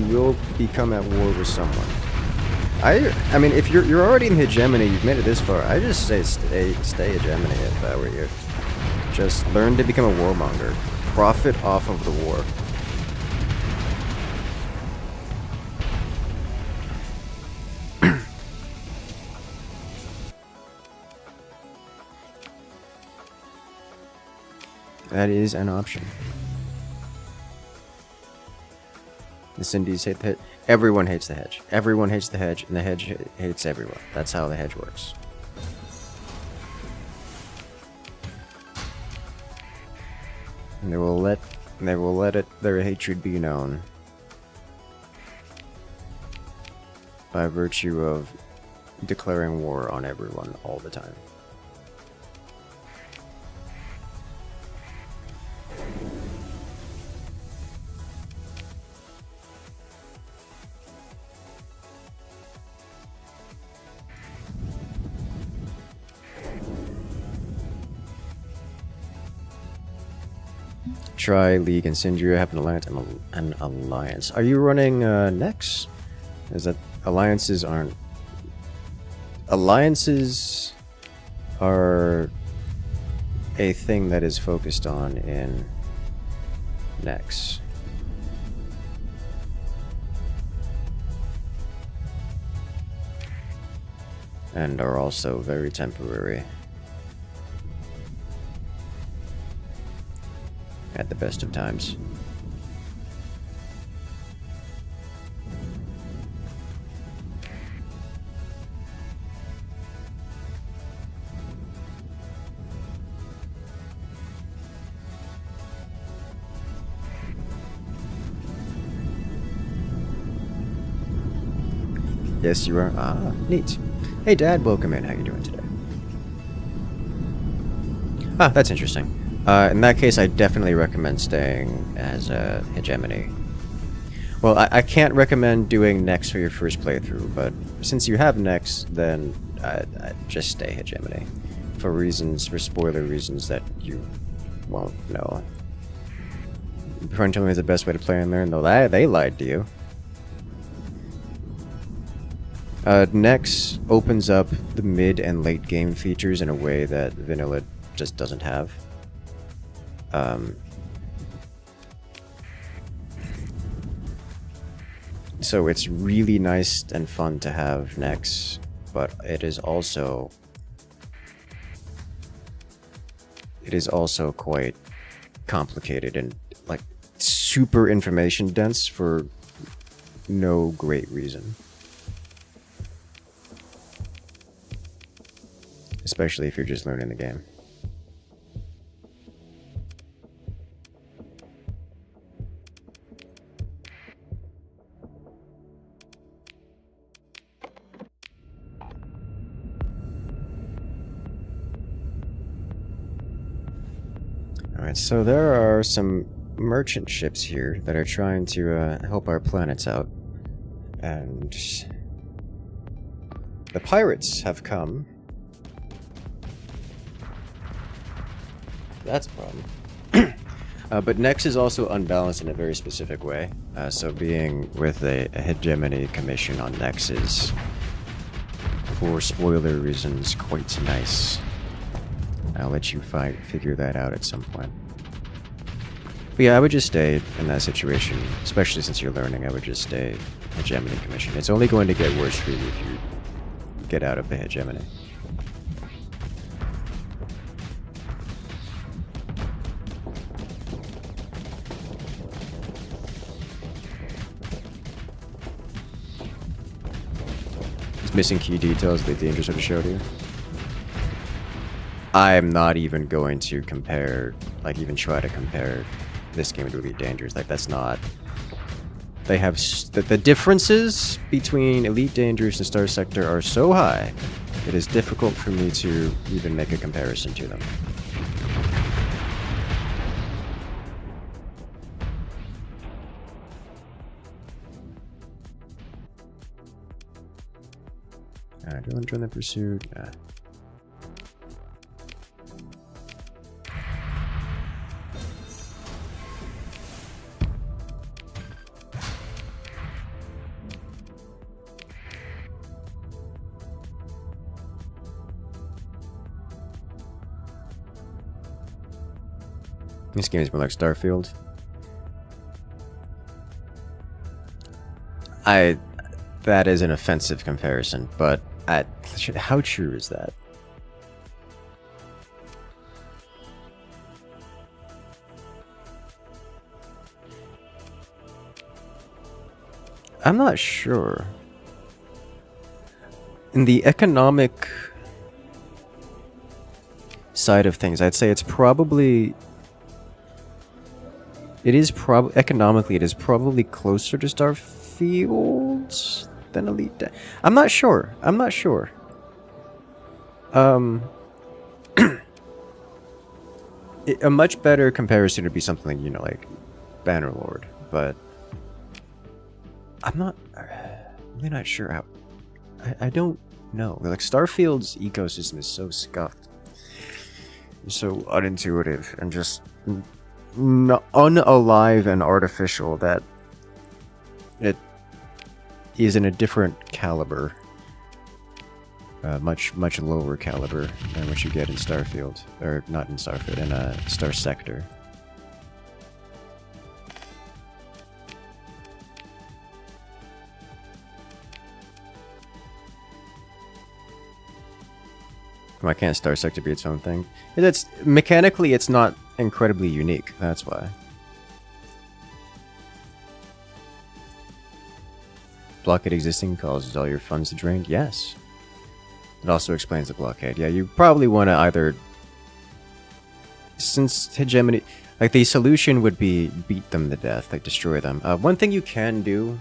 will become at war with someone. I mean, if you're already in hegemony, you've made it this far, I just say stay hegemony if I were you. Just learn to become a warmonger. Profit off of the war. That is an option. The Cindies hate the hedge. Everyone hates the hedge. Everyone hates the hedge, and the hedge hates everyone. That's how the hedge works. And they will let their hatred be known by virtue of declaring war on everyone all the time. Try League and Sindri have an alliance. Are you running Nex? is that alliances aren't... Alliances are a thing that is focused on in Nex. And are also very temporary. At the best of times. Yes, you are. Ah, neat. Hey, Dad, welcome in. How you doing today? Ah, that's interesting. In that case, I definitely recommend staying as a hegemony. Well, I can't recommend doing Nex for your first playthrough, but since you have Nex, then I'd just stay hegemony. For spoiler reasons that you won't know. Your friend told me it's the best way to play and learn, though they lied to you. Nex opens up the mid and late game features in a way that vanilla just doesn't have. So it's really nice and fun to have Nex, but it is also quite complicated and like super information dense for no great reason. Especially if you're just learning the game. Alright, so there are some merchant ships here that are trying to help our planets out. And the pirates have come. That's a problem. But Nex is also unbalanced in a very specific way. So being with a hegemony commission on Nex is, for spoiler reasons, quite nice. I'll let you figure that out at some point. But yeah, I would just stay in that situation, especially since you're learning. I would just stay hegemony commission. It's only going to get worse for you if you get out of the hegemony. Missing key details that the Dangerous have showed you. I'm not even going to compare, like even try to compare this game to Elite Dangerous. Like that's not... They have... The differences between Elite Dangerous and Starsector are so high, it is difficult for me to even make a comparison to them. Alright, do you want to join the pursuit? Nah. This game is more like Starfield. That is an offensive comparison, but how true is that? I'm not sure. In the economic side of things, I'd say it's probably... economically, it is probably closer to Starfield than Elite. I'm not sure. A much better comparison would be something, you know, like Bannerlord, but I'm really not sure how. I don't know. Like Starfield's ecosystem is so scuffed, so unintuitive, and just unalive and artificial that is in a different caliber. Much lower caliber than what you get in Starfield. Or not in Starfield, in Starsector. Why can't Starsector be its own thing? It's mechanically, it's not incredibly unique. That's why. Blockade existing causes all your funds to drain. Yes. It also explains the blockade. Yeah, you probably want to either, since hegemony, like the solution would be beat them to death, like destroy them. One thing you can do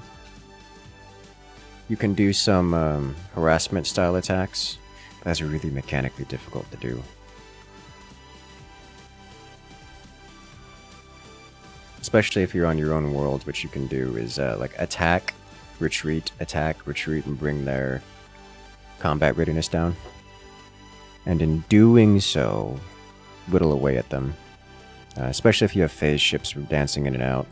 some harassment style attacks. That's really mechanically difficult to do. Especially if you're on your own world, which you can do is like attack, retreat, and bring their combat readiness down. And in doing so, whittle away at them. Especially if you have phase ships dancing in and out.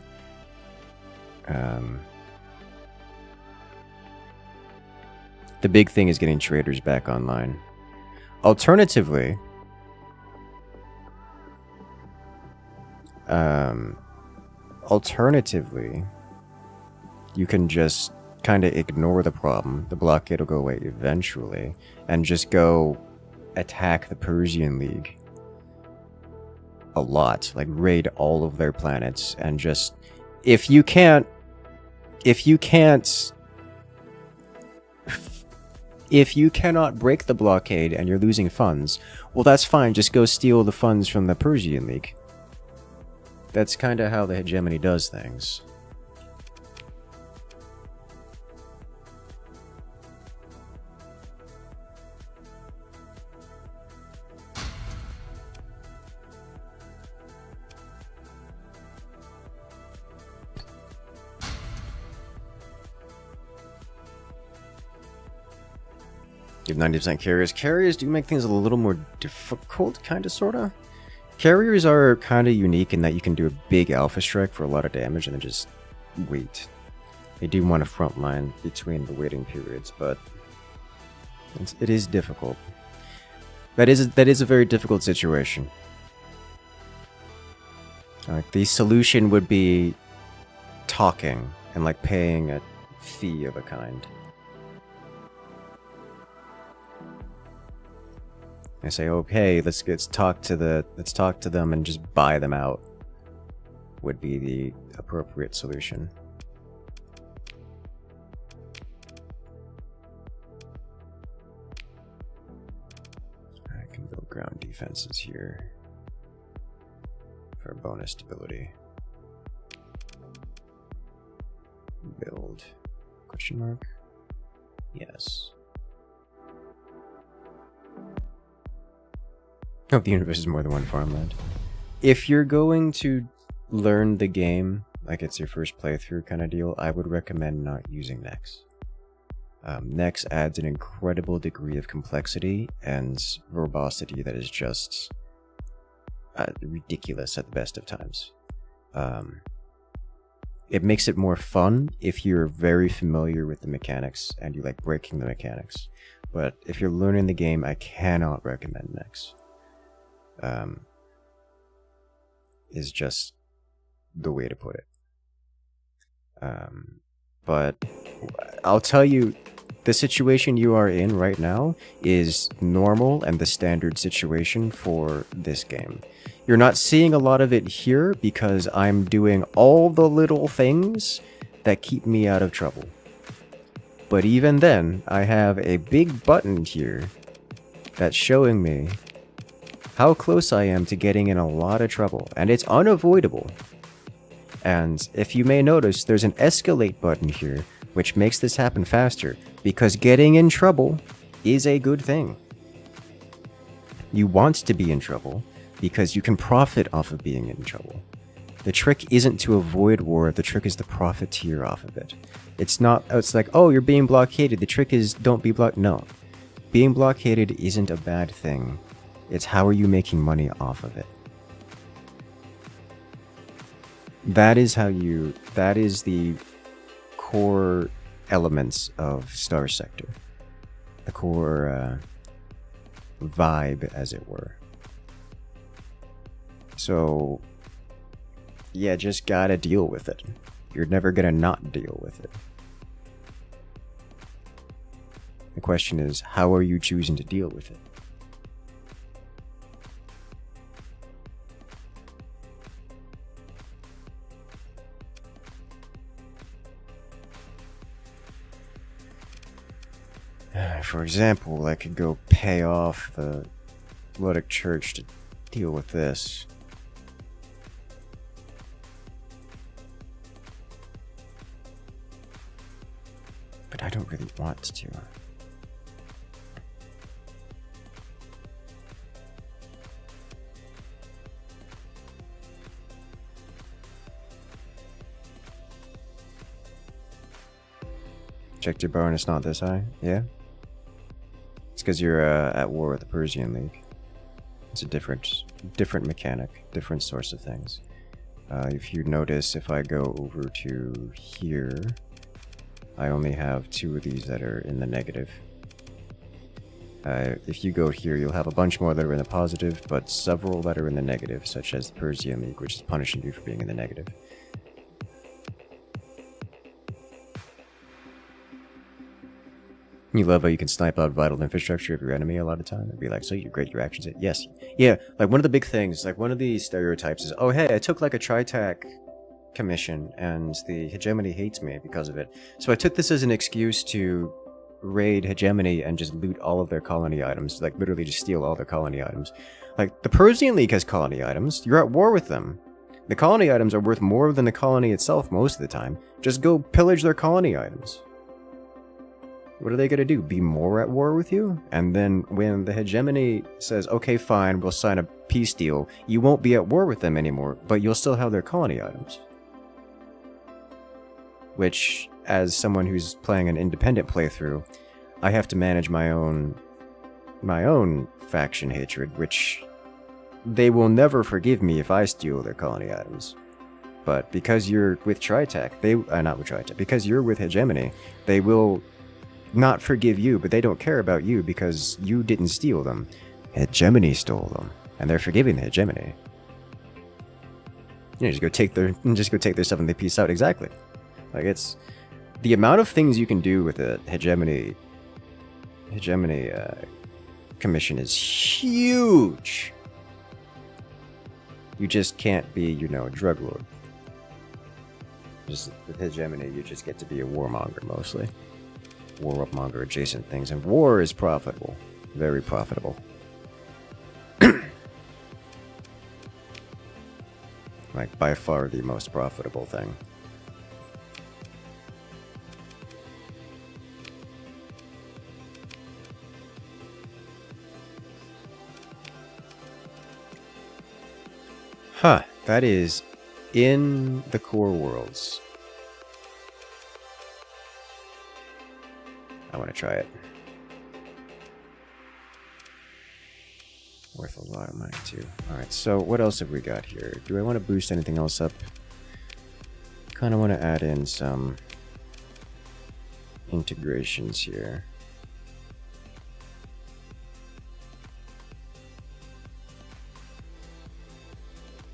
The big thing is getting traders back online. Alternatively, you can just kind of ignore the problem. The blockade will go away eventually, and just go attack the Persian League a lot, like raid all of their planets, and just if you cannot break the blockade and you're losing funds, well, that's fine. Just go steal the funds from the Persian League. That's kind of how the hegemony does things. Give 90% carriers. Carriers do make things a little more difficult, kind of, sort of. Carriers are kind of unique in that you can do a big alpha strike for a lot of damage and then just wait. They do want a front line between the waiting periods, but it is difficult. That is a very difficult situation. The solution would be talking and like paying a fee of a kind. I say, okay, let's talk to them and just buy them out. Would be the appropriate solution. I can build ground defenses here for bonus stability. Build ? Yes. Hope the universe is more than one farmland. If you're going to learn the game, like it's your first playthrough kind of deal, I would recommend not using Nex. Nex adds an incredible degree of complexity and verbosity that is just ridiculous at the best of times. It makes it more fun if you're very familiar with the mechanics and you like breaking the mechanics. But if you're learning the game, I cannot recommend Nex. Is just the way to put it. But I'll tell you, the situation you are in right now is normal and the standard situation for this game. You're not seeing a lot of it here because I'm doing all the little things that keep me out of trouble. But even then, I have a big button here that's showing me how close I am to getting in a lot of trouble, and it's unavoidable. And if you may notice, there's an escalate button here, which makes this happen faster, because getting in trouble is a good thing. You want to be in trouble, because you can profit off of being in trouble. The trick isn't to avoid war, the trick is to profiteer off of it. It's like, oh, you're being blockaded, the trick is don't be blocked. No. Being blockaded isn't a bad thing. It's how are you making money off of it. That is the core elements of Starsector. The core vibe, as it were. So, yeah, just gotta deal with it. You're never gonna not deal with it. The question is, how are you choosing to deal with it? For example, I could go pay off the Bloodic Church to deal with this. But I don't really want to. Checked your bonus not this high? Yeah? It's because you're at war with the Persian League. It's a different mechanic, different source of things. If you notice, if I go over to here, I only have 2 of these that are in the negative. If you go here, you'll have a bunch more that are in the positive, but several that are in the negative, such as the Persian League, which is punishing you for being in the negative. You love how you can snipe out vital infrastructure of your enemy a lot of time. It'd be like, so you're great, your actions hit. Yes. Yeah, like one of the big things, like one of the stereotypes is, oh hey, I took like a Tritac commission and the hegemony hates me because of it. So I took this as an excuse to raid hegemony and just loot all of their colony items. Like literally just steal all their colony items. Like the Persian League has colony items. You're at war with them. The colony items are worth more than the colony itself most of the time. Just go pillage their colony items. What are they going to do? Be more at war with you? And then when the hegemony says, okay, fine, we'll sign a peace deal, you won't be at war with them anymore, but you'll still have their colony items. Which, as someone who's playing an independent playthrough, I have to manage my own faction hatred, which they will never forgive me if I steal their colony items. But because you're with Tritac, not with Tritac, because you're with hegemony, they will not forgive you, but they don't care about you because you didn't steal them. Hegemony stole them, and they're forgiving the hegemony. You know, just go take their stuff and they peace out. Exactly. Like it's the amount of things you can do with a hegemony commission is huge. You just can't be, you know, a drug lord. Just with hegemony, you just get to be a warmonger mostly. Warmonger adjacent things, and war is profitable, very profitable. Like by far the most profitable thing. Huh, that is in the core worlds. I want to try it. Worth a lot of money too. Alright, so what else have we got here? Do I want to boost anything else up? Kind of want to add in some integrations here.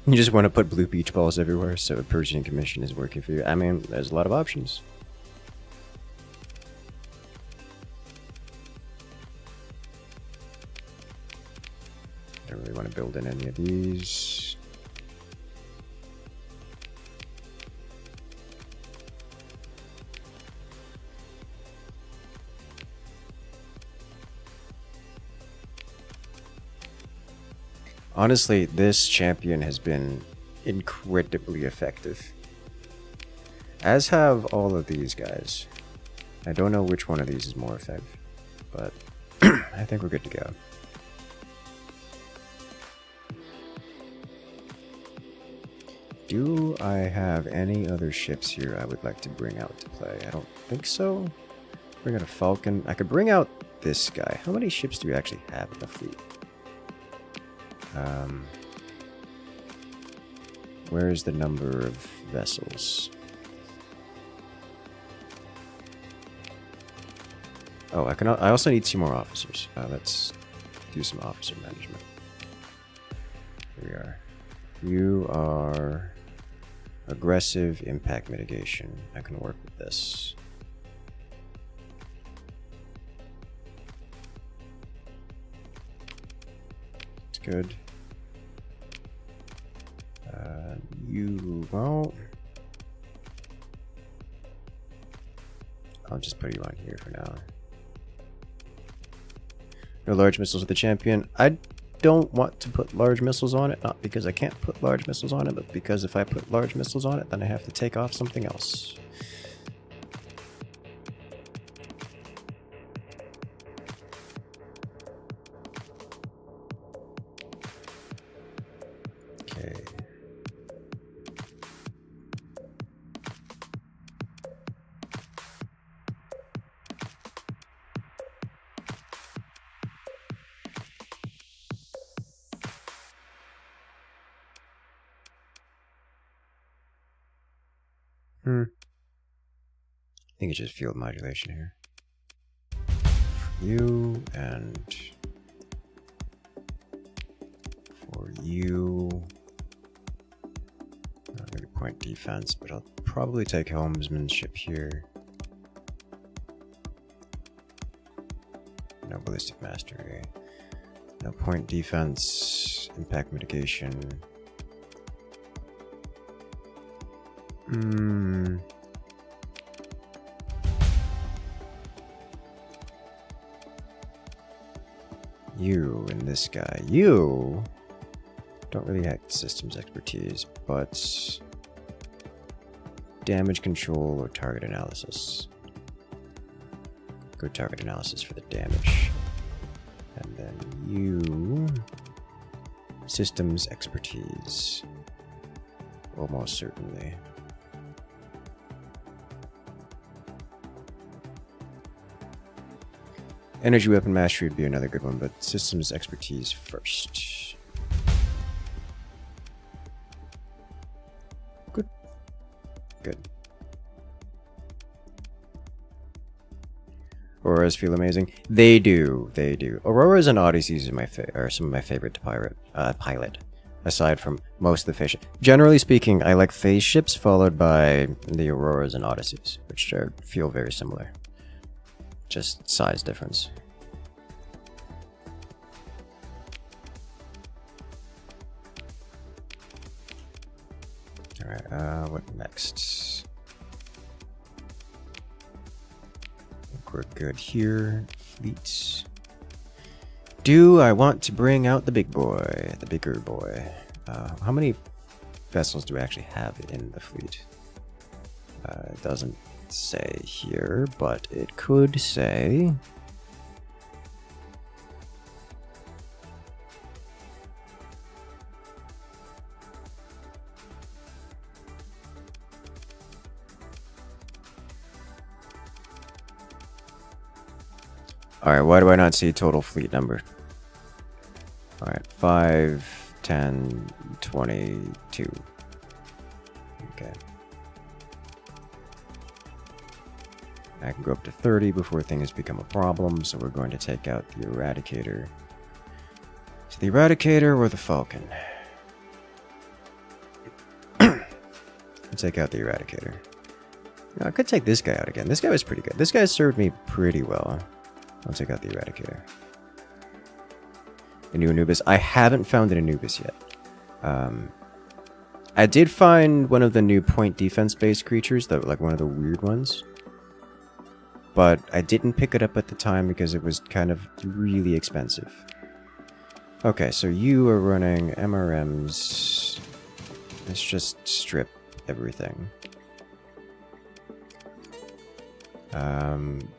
You just want to put blue beach balls everywhere so a Persian commission is working for you. I mean, there's a lot of options. Don't really want to build in any of these. Honestly, this champion has been incredibly effective. As have all of these guys. I don't know which one of these is more effective, but I think we're good to go. Do I have any other ships here I would like to bring out to play? I don't think so. Bring out a Falcon. I could bring out this guy. How many ships do we actually have in the fleet? Where's the number of vessels? Oh, I also need 2 more officers. Let's do some officer management. Here we are. You are aggressive impact mitigation. I can work with this. It's good. You won't. I'll just put you on here for now. No large missiles with the champion. I don't want to put large missiles on it, not because I can't put large missiles on it, but because if I put large missiles on it, then I have to take off something else. Okay. I think it's just field modulation here. For you and for you. Maybe point defense, but I'll probably take helmsmanship here. No ballistic mastery. No point defense, impact mitigation. You and this guy. You don't really have systems expertise, but damage control or target analysis. Good target analysis for the damage. And then you systems expertise. Almost certainly. Energy weapon mastery would be another good one, but systems expertise first. Good. Good. Auroras feel amazing. They do. They do. Auroras and Odysseys are some of my favorite to pilot. Aside from most of the phase ships. Generally speaking, I like phase ships followed by the Auroras and Odysseys, which feel very similar. Just size difference. Alright, what next? I think we're good here. Fleets. Do I want to bring out the big boy? The bigger boy. How many vessels do we actually have in the fleet? It doesn't say here, but it could say. Alright, why do I not see total fleet number? Alright, 5, 10, 22. Okay. I can go up to 30 before things become a problem, so we're going to take out the Eradicator. So the Eradicator or the Falcon? Take out the Eradicator. No, I could take this guy out again. This guy was pretty good. This guy served me pretty well. I'll take out the Eradicator. A new Anubis. I haven't found an Anubis yet. I did find one of the new point defense-based creatures, like one of the weird ones. But I didn't pick it up at the time because it was kind of really expensive. Okay, so you are running MRMs. Let's just strip everything.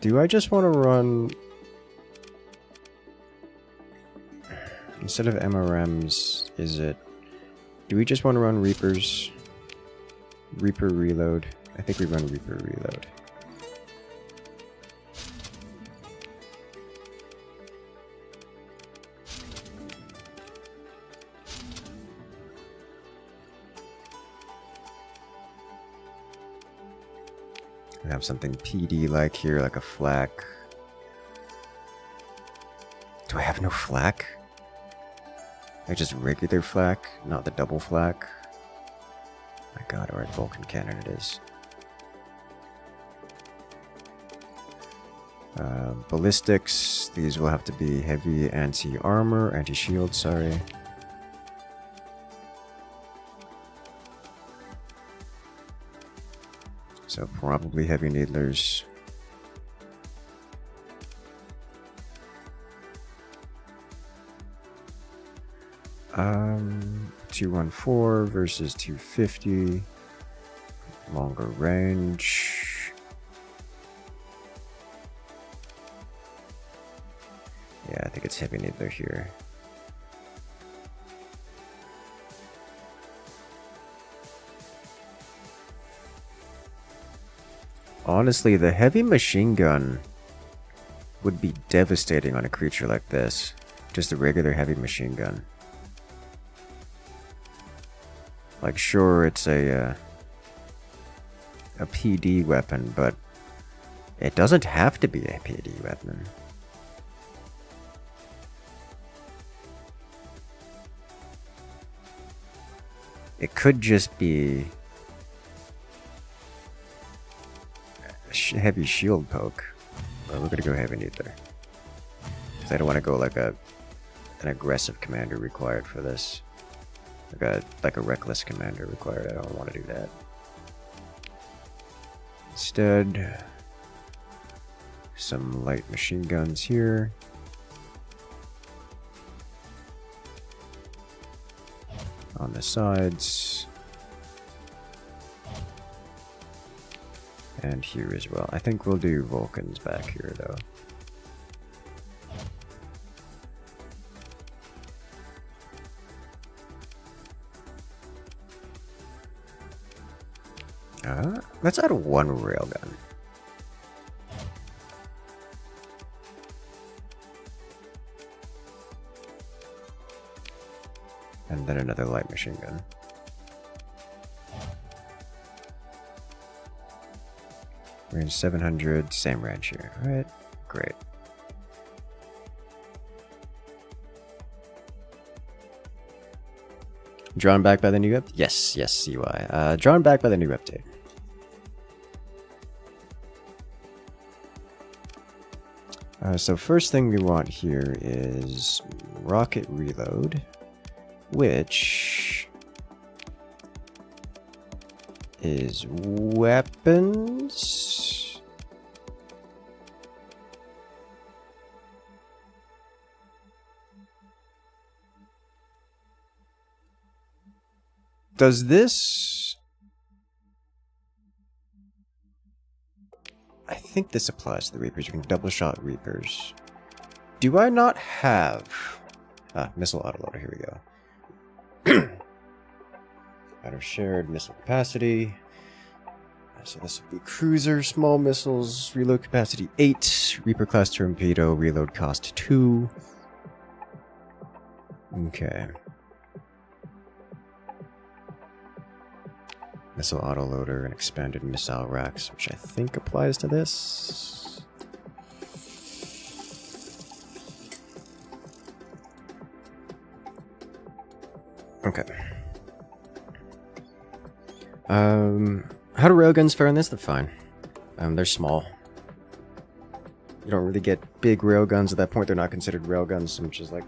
Do I just want to run... Instead of MRMs, do we just want to run Reapers? Reaper Reload? I think we run Reaper Reload. I have something PD like here, like a flak. have no flak? Like just regular flak, not the double flak? My god, alright, Vulcan cannon it is. Ballistics, these will have to be heavy anti-armor, anti-shield, sorry. So probably heavy needlers. Um, 214 versus 250. Longer range. Yeah, I think it's heavy needler here. Honestly, the heavy machine gun would be devastating on a creature like this. Just a regular heavy machine gun. Like, sure, it's a PD weapon, but it doesn't have to be a PD weapon. It could just be a heavy shield poke. But we're gonna go heavy needler. Because I don't want to go like an aggressive commander required for this. Like a reckless commander required. I don't want to do that. Instead, some light machine guns here. On the sides. And here as well. I think we'll do Vulcans back here though. Let's add one railgun. And then another light machine gun. Range 700, same range here. Alright, great. Drawn back by the new update? Yes, yes, CY. Drawn back by the new update. So first thing we want here is rocket reload, which is weapons. Does this... I think this applies to the Reapers. You can double shot Reapers. Do I not have... missile autoloader, here we go. Out of shared missile capacity. So this will be cruiser, small missiles, reload capacity 8, Reaper class torpedo, reload cost 2. Okay. Missile autoloader and expanded missile racks, which I think applies to this. Okay. How do railguns fare in this? They're fine. They're small. You don't really get big railguns at that point. They're not considered railguns, which is like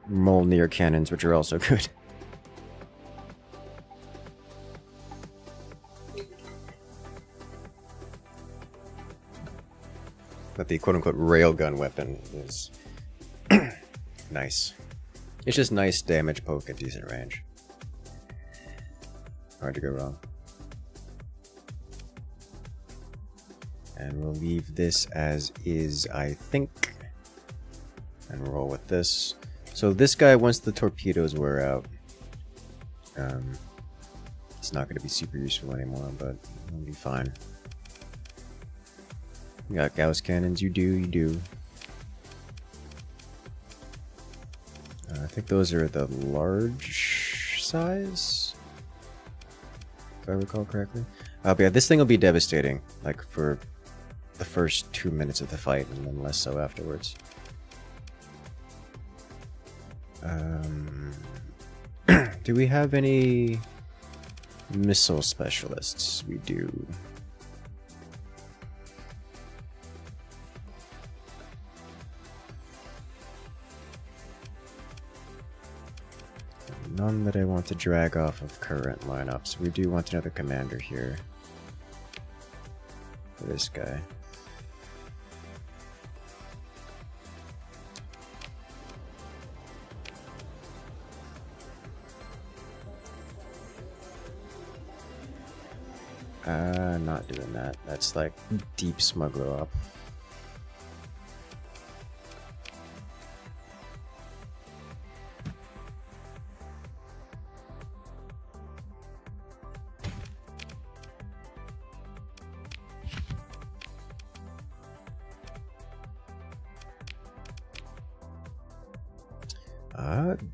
Mjolnir cannons, which are also good. But the quote-unquote railgun weapon is nice. It's just nice damage poke at decent range. Hard to go wrong. And we'll leave this as is, I think. And roll with this. So this guy, once the torpedoes wear out, it's not going to be super useful anymore, but it'll be fine. You got Gauss cannons, you do. I think those are the large size, if I recall correctly. But yeah, this thing will be devastating, like for the first 2 minutes of the fight, and then less so afterwards. Do we have any missile specialists? We do. None that I want to drag off of current lineups. We do want another commander here. For this guy. Not doing that. That's like deep smuggler up.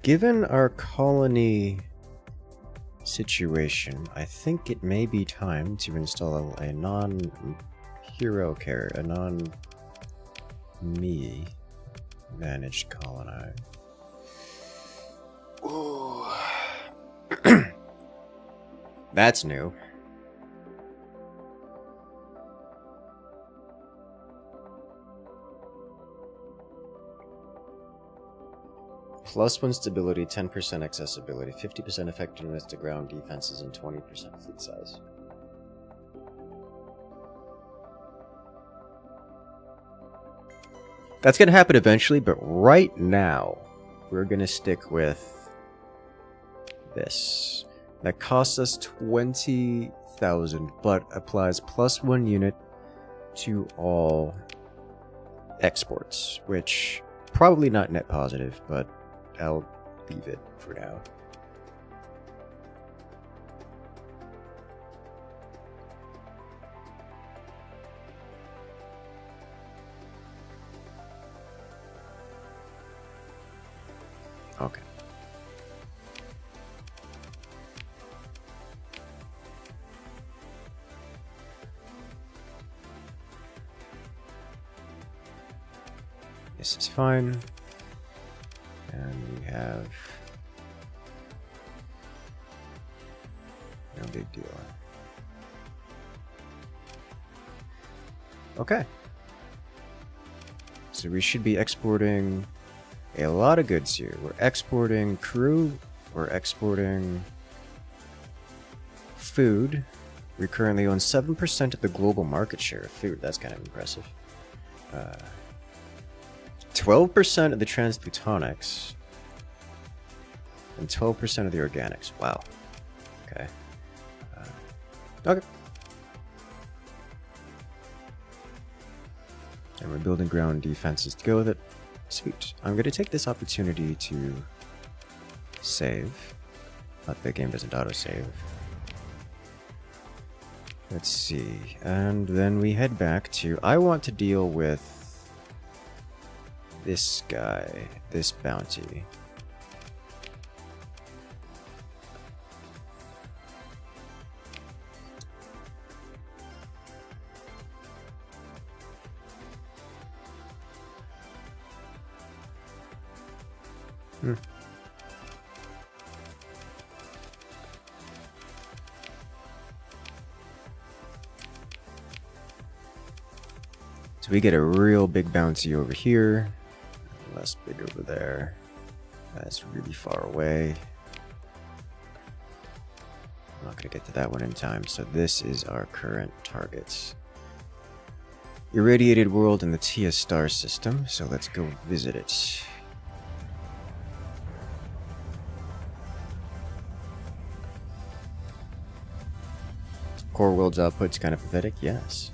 Given our colony situation, I think it may be time to install a non-hero character, a non-me managed colony. Ooh. That's new. +1 stability, 10% accessibility, 50% effectiveness to ground defenses, and 20% fleet size. That's going to happen eventually, but right now, we're going to stick with this. That costs us 20,000, but applies +1 unit to all exports, which probably not net positive, but I'll leave it for now. Okay. This is fine. And we have no big deal. Okay. So we should be exporting a lot of goods here. We're exporting crew, we're exporting food. We currently own 7% of the global market share of food. That's kind of impressive. 12% of the transplutonics and 12% of the organics. Wow. Okay. Okay. And we're building ground defenses to go with it. Sweet. I'm going to take this opportunity to save. Not the game doesn't auto-save. Let's see. And then we head back to... I want to deal with this guy, this bounty. So we get a real big bounty over here. Less big over there. That's really far away. I'm not going to get to that one in time. So this is our current targets. Irradiated world in the Tia star system. So let's go visit it. Core world's output's kind of pathetic. Yes.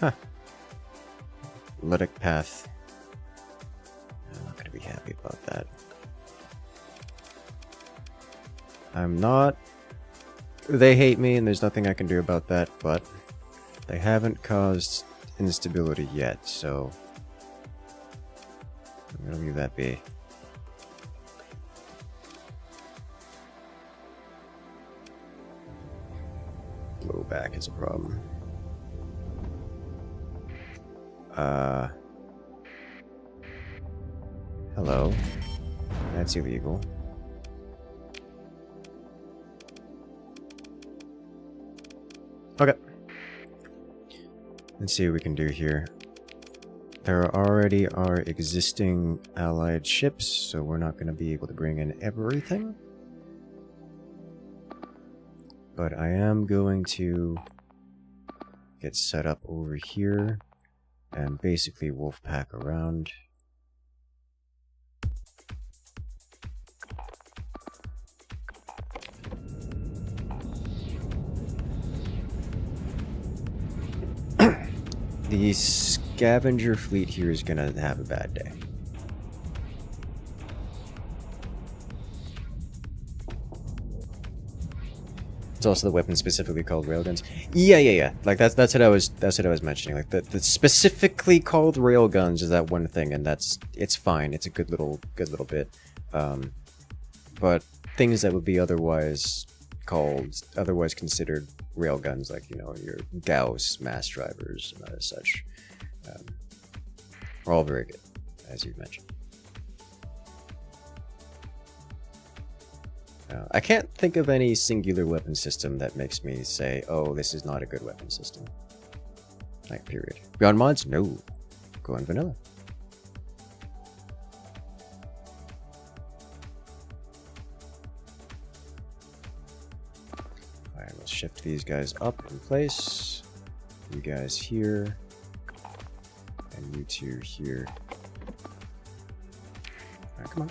Huh. Ludic path. I'm not going to be happy about that. I'm not... They hate me and there's nothing I can do about that, but they haven't caused instability yet, so I'm going to leave that be. Blowback is a problem. Hello. That's illegal. Okay. Let's see what we can do here. There already are existing allied ships, so we're not going to be able to bring in everything. But I am going to get set up over here and basically wolf pack around. The scavenger fleet here is gonna have a bad day. It's also the weapon specifically called railguns. Yeah. Like that's what I was mentioning. Like the specifically called railguns is that one thing, and it's fine. It's a good little bit. But things that would be otherwise considered railguns, like, you know, your Gauss mass drivers and such, are all very good, as you've mentioned. I can't think of any singular weapon system that makes me say, oh, this is not a good weapon system. Like, period. Beyond mods? No. Go on vanilla. Alright, we'll shift these guys up in place. You guys here. And you two here. Alright, come on.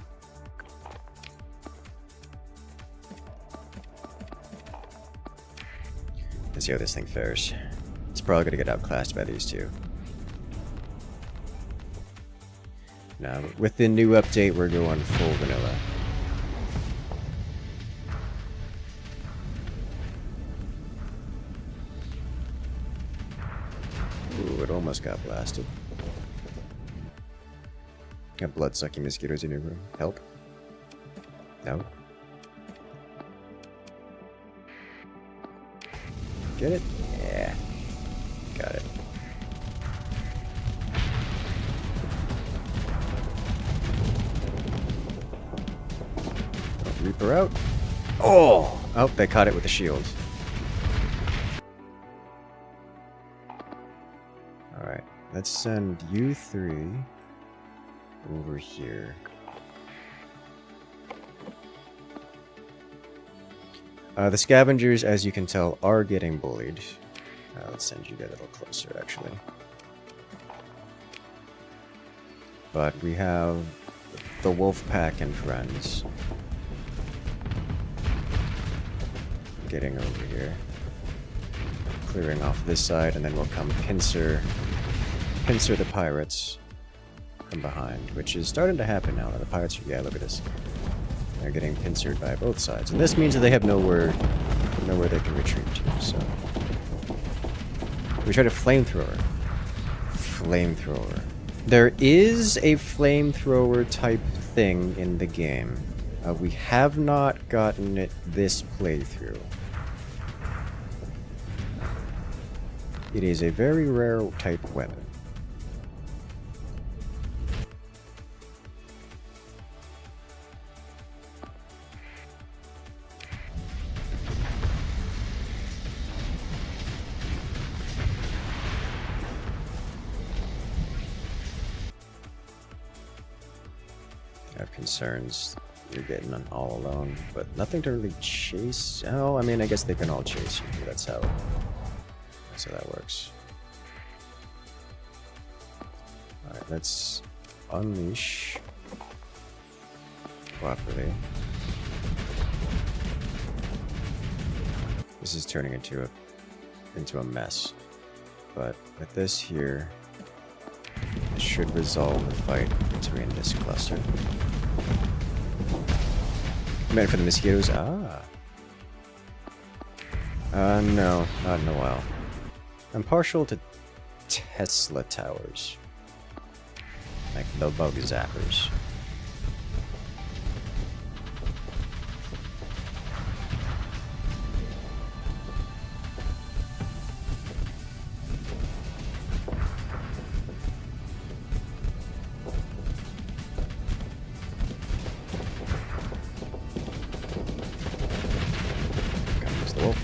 Let's see how this thing fares. It's probably gonna get outclassed by these two. Now, with the new update, we're going full vanilla. Ooh, it almost got blasted. Got blood-sucking mosquitoes in your room. Help? No? Get it? Yeah. Got it. Reaper out. Oh! Oh, they caught it with the shield. Alright, let's send you three over here. The scavengers, as you can tell, are getting bullied. Let's send you guys a little closer, actually. But we have the wolf pack and friends getting over here. Clearing off this side, and then we'll come pincer the pirates from behind, which is starting to happen now. The pirates are, yeah, look at this. They're getting pincered by both sides, and this means that they have nowhere they can retreat to. So we tried a flamethrower. There is a flamethrower type thing in the game. We have not gotten it this playthrough. It is a very rare type of weapon. Concerns. You're getting all alone, but nothing to really chase. Oh, I mean, I guess they can all chase you. That's how that works. Alright, let's unleash properly. This is turning into a mess, but with this here, it should resolve the fight between this cluster. Meant for the mosquitoes? No, not in a while. I'm partial to Tesla towers. Like the bug zappers.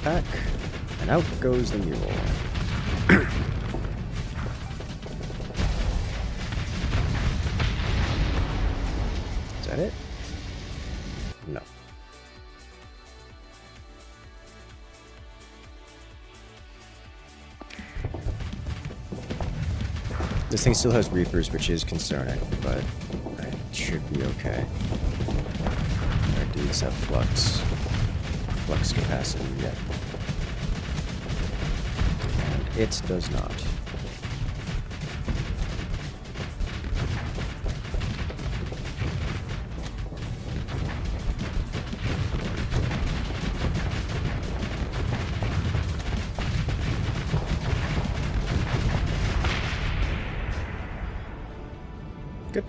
pack, and out goes the mule. Is that it? No. This thing still has Reapers, which is concerning, but it should be okay. Our dudes have flux capacity yet. And it does not. Good.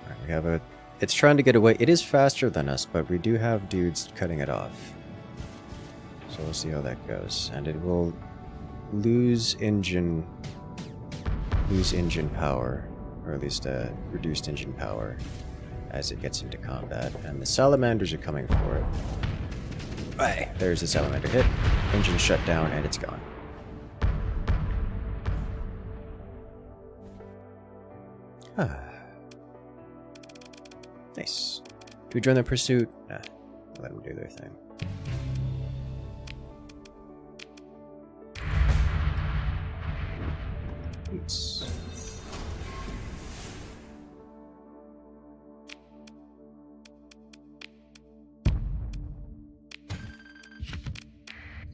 Alright, we have a... It's trying to get away. It is faster than us, but we do have dudes cutting it off. So we'll see how that goes. And it will lose engine power, or at least reduced engine power as it gets into combat. And the salamanders are coming for it. Right, there's the salamander hit. Engine shut down, and it's gone. Ah. Nice. Do we join the pursuit? Nah, let them do their thing. Oops.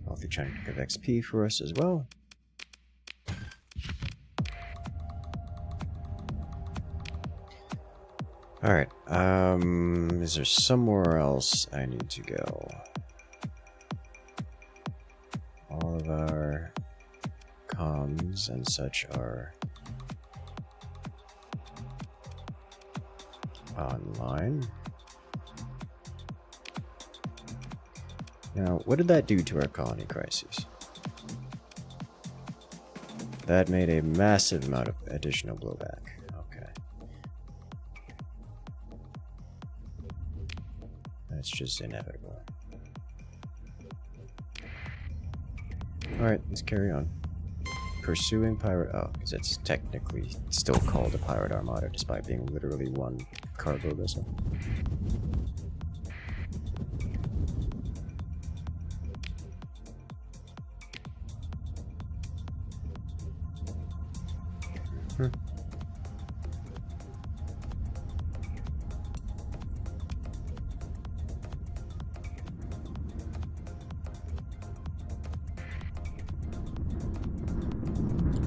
Healthy chunk of XP for us as well. Alright, is there somewhere else I need to go? All of our comms and such are online. Now, what did that do to our colony crises? That made a massive amount of additional blowback. It's just inevitable. Alright, let's carry on. Pursuing pirate... Oh, because it's technically still called a pirate armada, despite being literally one cargo vessel.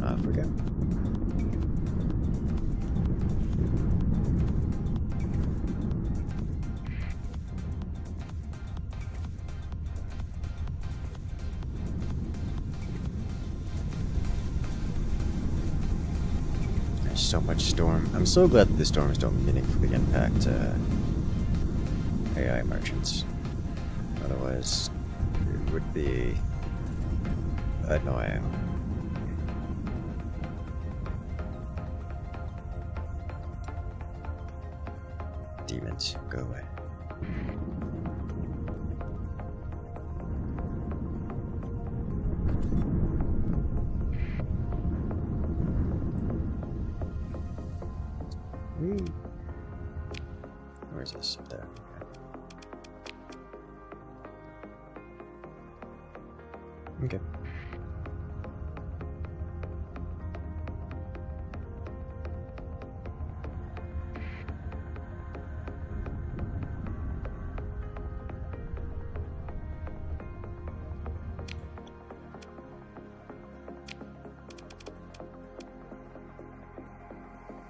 I forget. There's so much storm. I'm so glad that the storms don't meaningfully impact AI merchants. Otherwise, it would be annoying. Demons, go away. Where is this? Up there. Okay.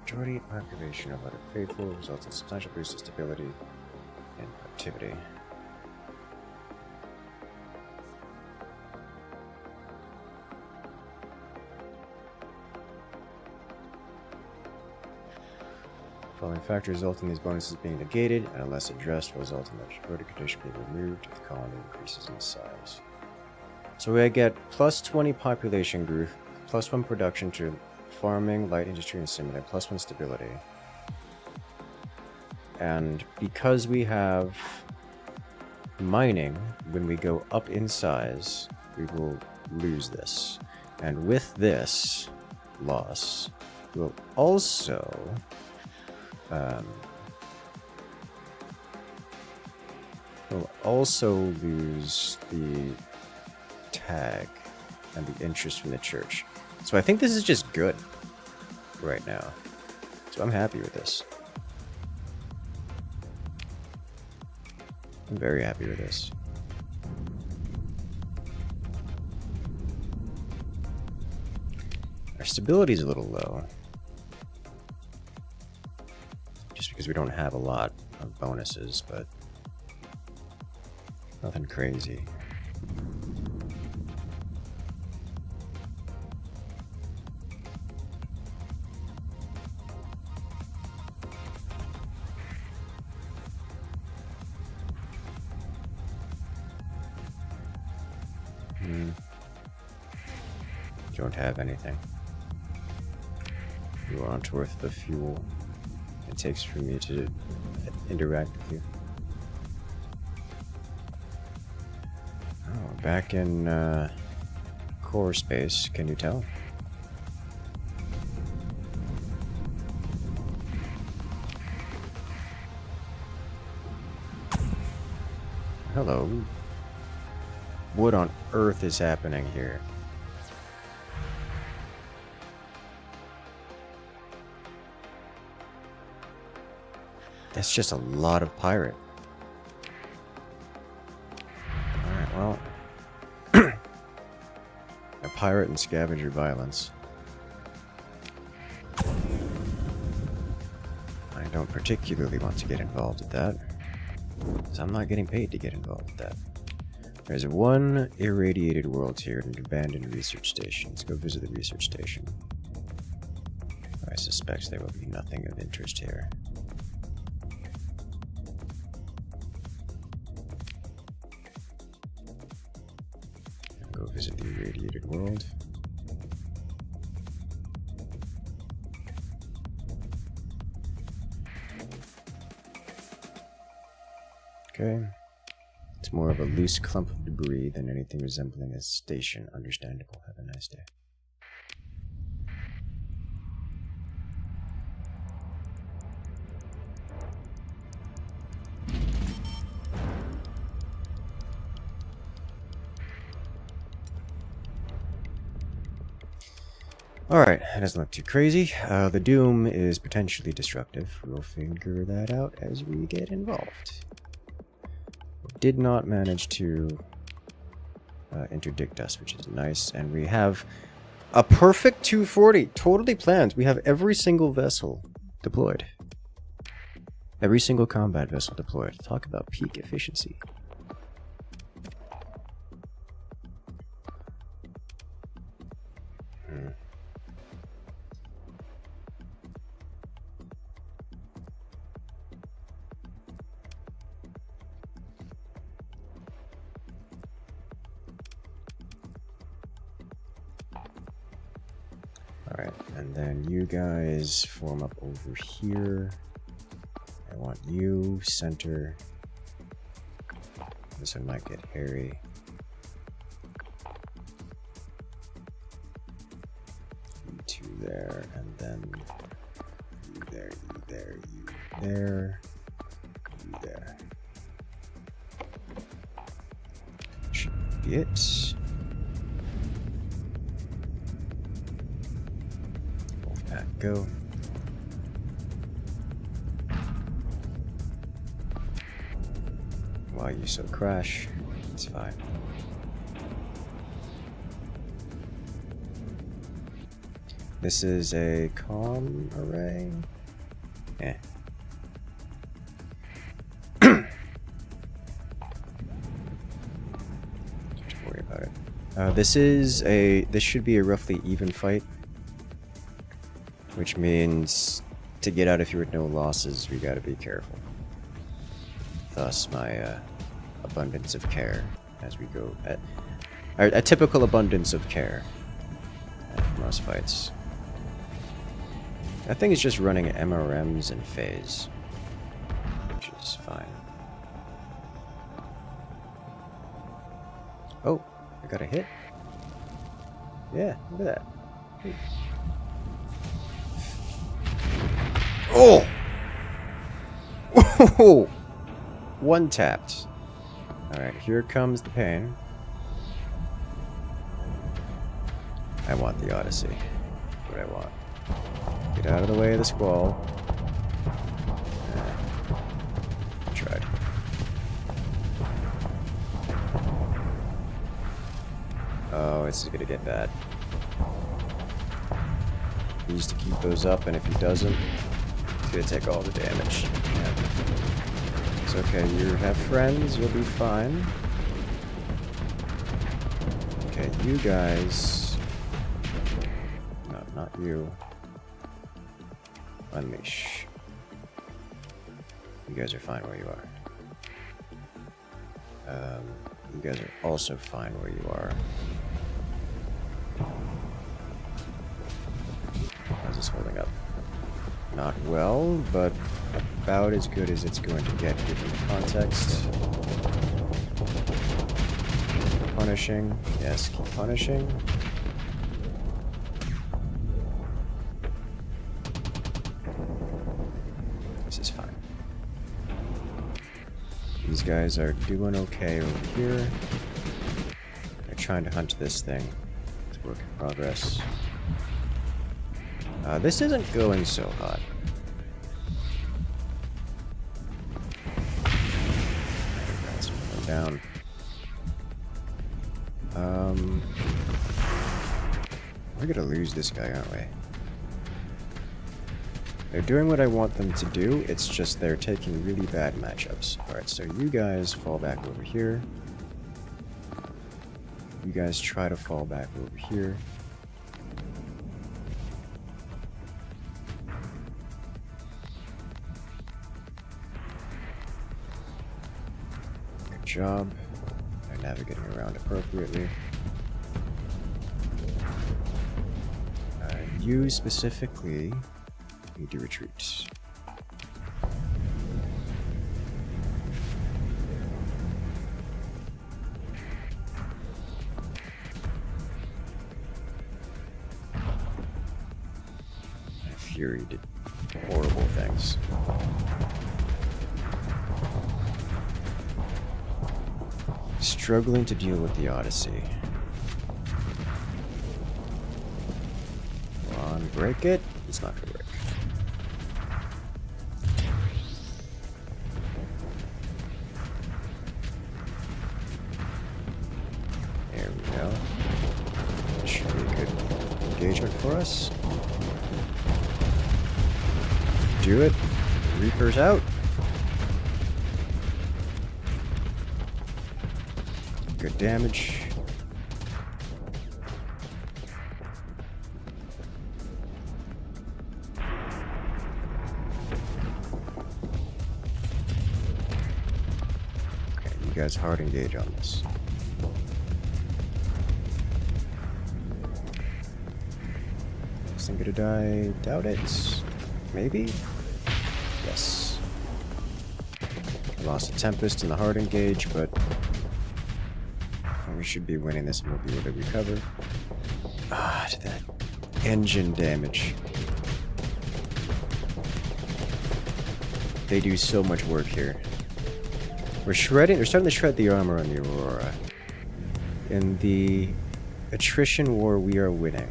Majority population of other faithful results in substantial boost of stability and productivity. Following factors result in these bonuses being negated, and unless addressed, will result in the majority condition being removed if the colony increases in size. So we get plus 20 population growth, plus 1 production to farming, light industry, and similar, plus 1 stability. And because we have mining, when we go up in size, we will lose this. And with this loss, we'll also lose the tag and the interest from the church. So I think this is just good right now. So I'm happy with this. I'm very happy with this. Our stability is a little low. Just because we don't have a lot of bonuses, but nothing crazy. Don't have anything. You aren't worth the fuel it takes for me to interact with you. Oh, back in core space, can you tell? Hello. What on earth is happening here? That's just a lot of pirate. Alright, well. A pirate and scavenger violence. I don't particularly want to get involved with that, because I'm not getting paid to get involved with that. There's one irradiated world here and an abandoned research station. Let's go visit the research station. I suspect there will be nothing of interest here. Go visit the irradiated world. Okay. It's more of a loose clump of debris than anything resembling a station. Understandable. Have a nice day. Alright, that doesn't look too crazy. The Doom is potentially destructive. We'll figure that out as we get involved. Did not manage to interdict us, which is nice. And we have a perfect 240. Totally planned. We have every single vessel deployed. Every single combat vessel deployed. Talk about peak efficiency. Alright, and then you guys form up over here. I want you, center. This one might get hairy. You two there, and then you there, you there, you there, you there. Should be it. Go. Why you so crash? It's fine. This is a comm array. Eh. Don't worry about it. This should be a roughly even fight. Which means to get out of here with no losses, we gotta be careful. Thus my abundance of care as we go at a typical abundance of care for most fights. That thing is just running MRMs and phase, which is fine. Oh, I got a hit. Yeah, look at that. Hey. Oh! Oh! One tapped. Alright, here comes the pain. I want the Odyssey. That's what I want. Get out of the way of the squall. Tried. Oh, this is gonna get bad. He needs to keep those up, and if he doesn't, he's gonna take all the damage. Yeah. It's okay, you have friends, you'll be fine. Okay, you guys... No, not you. Unleash. You guys are fine where you are. You guys are also fine where you are. How's this holding up? Not well, but about as good as it's going to get given the context. Punishing. Yes, keep punishing. This is fine. These guys are doing okay over here. They're trying to hunt this thing. It's a work in progress. This isn't going so hot. That's going down. We're gonna lose this guy, aren't we? They're doing what I want them to do, it's just they're taking really bad matchups. Alright, so you guys fall back over here. You guys try to fall back over here. Good job. They're navigating around appropriately. You specifically need to retreat. Fury did horrible things. Struggling to deal with the Odyssey. Come on, break it. It's not gonna work. There we go. This should be a good engagement for us. Do it. Reaper's out. Good damage. Okay, you guys hard engage on this. Is this thing gonna die? Doubt it. Maybe? Yes. Lost a Tempest in the hard engage, but we should be winning this and we'll be able to recover. Ah, to that engine damage. They do so much work here. We're starting to shred the armor on the Aurora. In the attrition war, we are winning.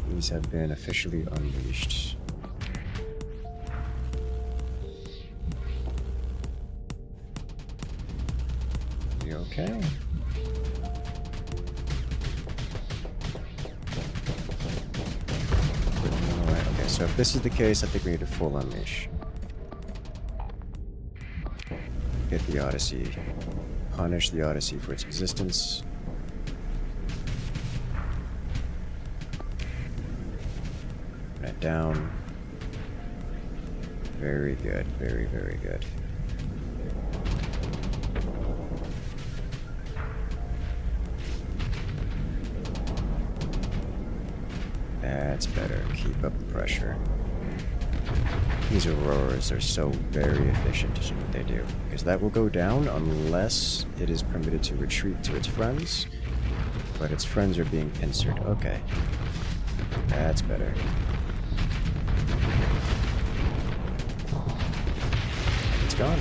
These have been officially unleashed. You okay? Alright, okay, so if this is the case, I think we need a full unleash. Get the Odyssey. Punish the Odyssey for its existence. Down. Very good, very, very good. That's better. Keep up the pressure. These Auroras are so very efficient in what they do, because that will go down unless it is permitted to retreat to its friends, but its friends are being pincered. Okay. That's better. It's gone.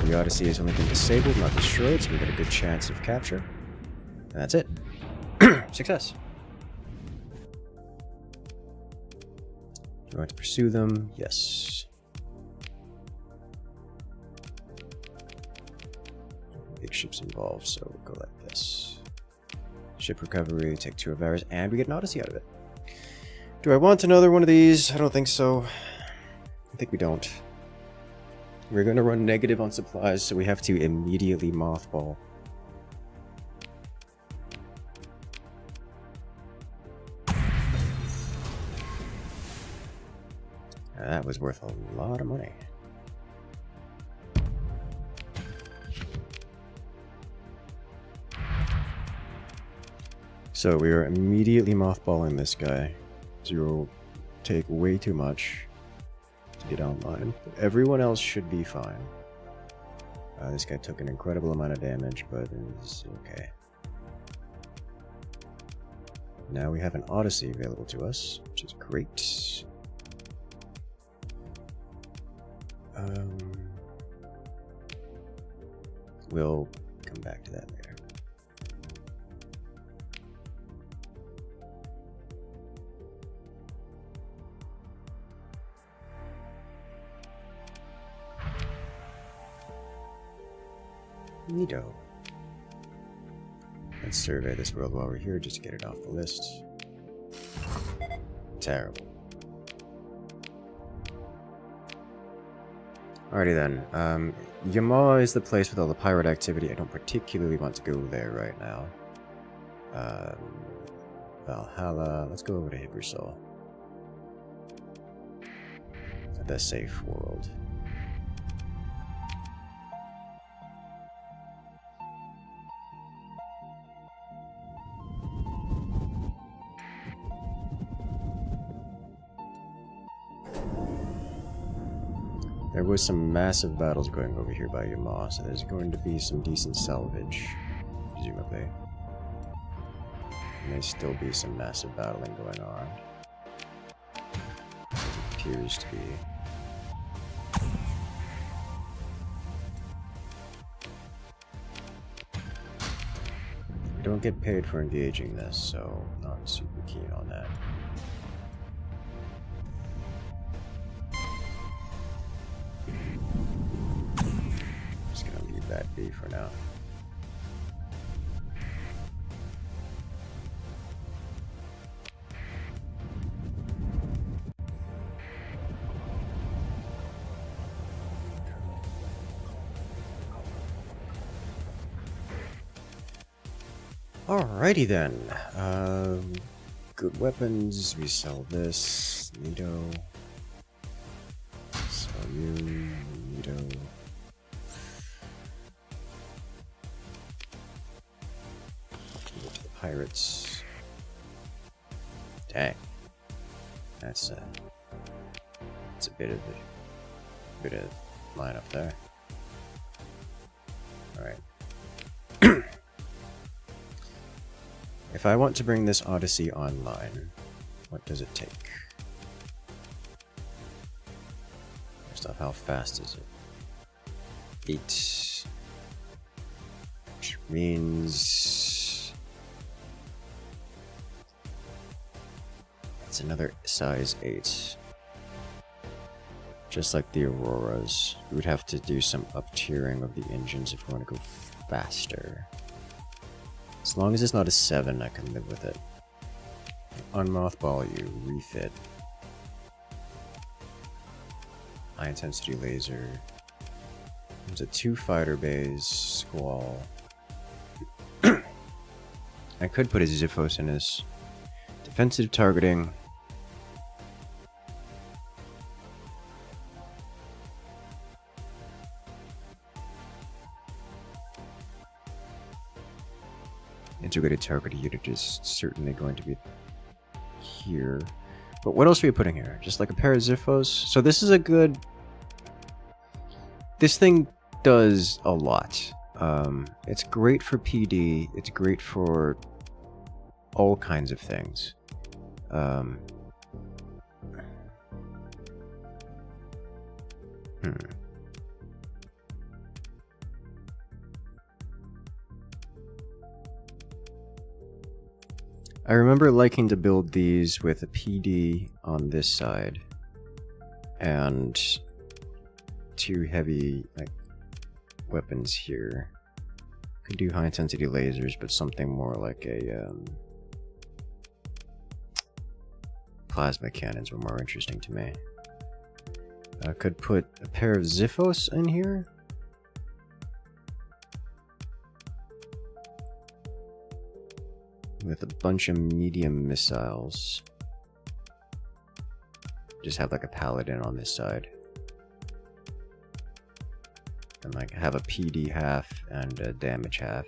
The Odyssey has only been disabled, not destroyed, so we get a good chance of capture. And that's it. Success. Do I want to pursue them? Yes. Big ships involved, so we'll go like this. Ship recovery, take 2 of ours, and we get an Odyssey out of it. Do I want another one of these? I don't think so. I think we don't. We're going to run negative on supplies, so we have to immediately mothball. That was worth a lot of money. So we are immediately mothballing this guy. Zero take way too much to get online. But everyone else should be fine. This guy took an incredible amount of damage, but it's okay. Now we have an Odyssey available to us, which is great. We'll come back to that later. Neato. Let's survey this world while we're here just to get it off the list. Terrible. Alrighty then. Yamaw is the place with all the pirate activity. I don't particularly want to go there right now. Valhalla. Let's go over to Hibersol. The safe world. There was some massive battles going over here by Yamaw, so there's going to be some decent salvage, presumably. There may still be some massive battling going on. It appears to be. We don't get paid for engaging this, so I'm not super keen on that. That be for now. Alrighty then. Good weapons. We sell this. Nito. Sell you. Nito. Pirates. Dang. That's a bit of line up there. Alright. If I want to bring this Odyssey online, what does it take? First off, how fast is it? 8. Which means it's another size 8. Just like the Auroras, we would have to do some up-tiering of the engines if we want to go faster. As long as it's not a 7, I can live with it. Unmothball you, refit. High intensity laser. There's a 2 fighter bays, squall. I could put a Ziphos in his defensive targeting. Integrated target unit is certainly going to be here. But what else are we putting here? Just like a pair of Ziphos? So this is a good... This thing does a lot. It's great for PD. It's great for all kinds of things. I remember liking to build these with a PD on this side and 2 heavy weapons here. Could do high intensity lasers, but something more like a plasma cannons were more interesting to me. I could put a pair of Ziphos in here. With a bunch of medium missiles. Just have like a paladin on this side. And like have a PD half and a damage half.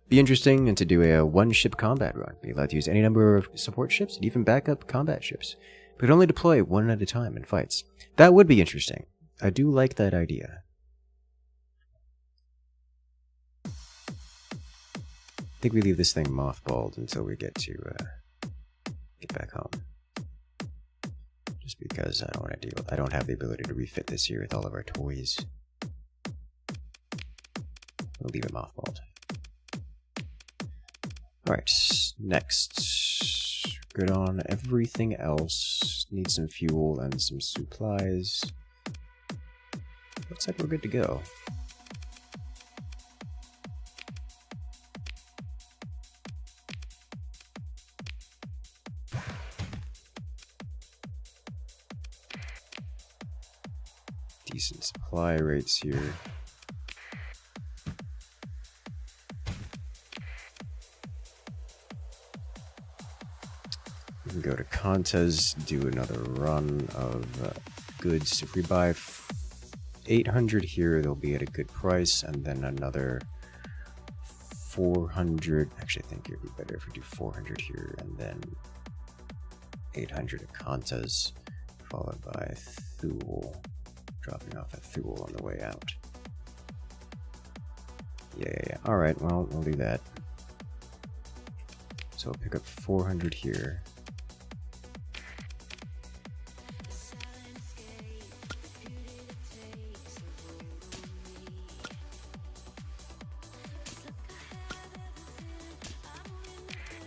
Be interesting and to do a 1-ship combat run. Be allowed to use any number of support ships and even backup combat ships. But only deploy one at a time in fights. That would be interesting. I do like that idea. I think we leave this thing mothballed until we get to get back home. Just because I don't want to deal. I don't have the ability to refit this here with all of our toys. We'll leave it mothballed. Alright, next. Good on everything else. Need some fuel and some supplies. Looks like we're good to go. Decent supply rates here. We can go to Contes, do another run of goods. If we buy 800 here, they'll be at a good price, and then another 400. Actually, I think it'd be better if we do 400 here, and then 800 at Contes, followed by Thule. Dropping off at Thule on the way out. Yeah. Alright, well, we'll do that. So we'll pick up 400 here.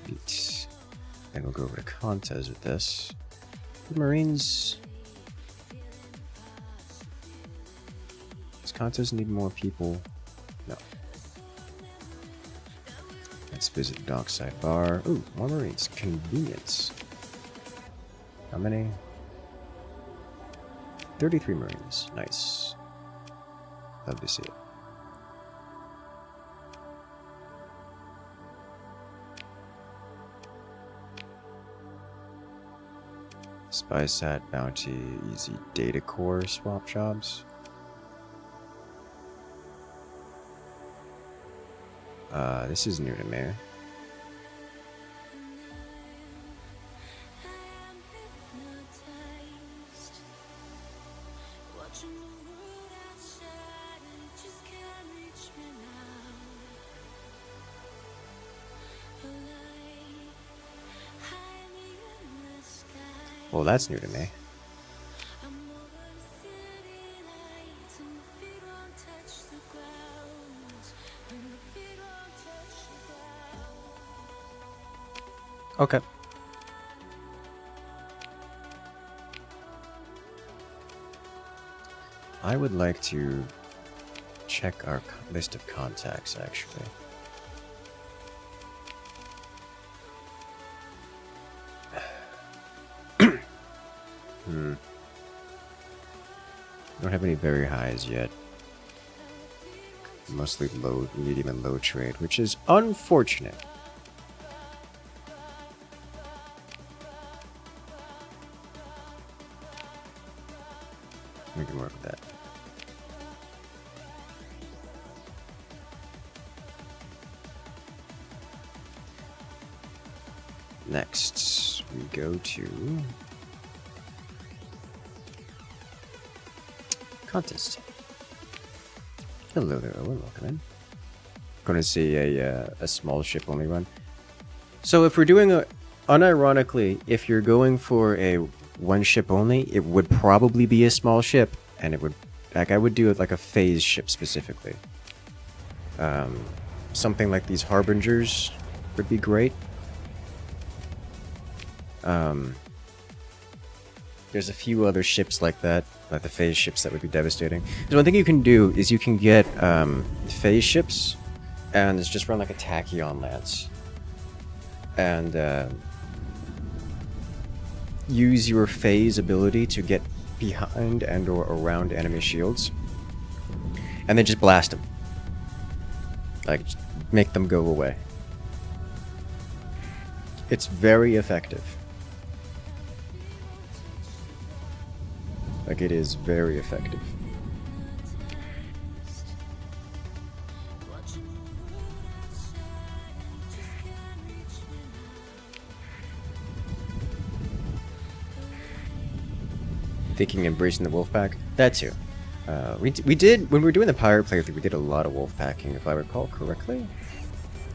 Neat. Then we'll go over to Contes with this. The Marines... Contes need more people. No. Let's visit the dockside bar. Ooh, more Marines. Convenience. How many? 33 Marines. Nice. Love to see it. SpySat, Bounty, Easy Data Core swap jobs. This is new to me. Well, that's new to me. Okay. I would like to check our list of contacts, actually. Don't have any very highs yet. Mostly low, medium, and low trade, which is unfortunate. We can work with that. Next, we go to contest. Hello there, Owen. Welcome in. Going to see a small ship only run. So if we're doing a, unironically, if you're going for a one ship only, it would probably be a small ship, and it would, like, I would do it like a phase ship specifically. Something like these harbingers would be great. There's a few other ships like that, like the phase ships, that would be devastating. There's one thing you can do is you can get phase ships, and it's just run like a tachyon lance, and use your phase ability to get behind and or around enemy shields, and then just blast them, like make them go away. It's very effective. Like, it is very effective. Thinking embracing the wolf pack? That too. We did, when we were doing the pirate playthrough, we did a lot of wolf packing, if I recall correctly.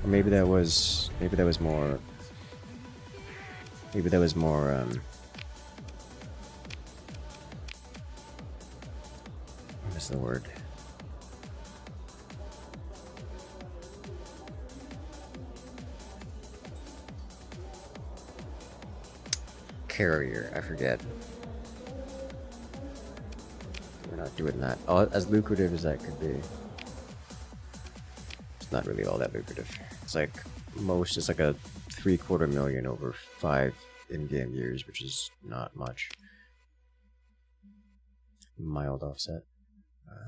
Or maybe that was more... Maybe that was more, what's the word? Carrier, I forget. We're not doing that. As lucrative as that could be. It's not really all that lucrative. It's like it's like a $750,000 over 5 in-game years, which is not much. Mild offset.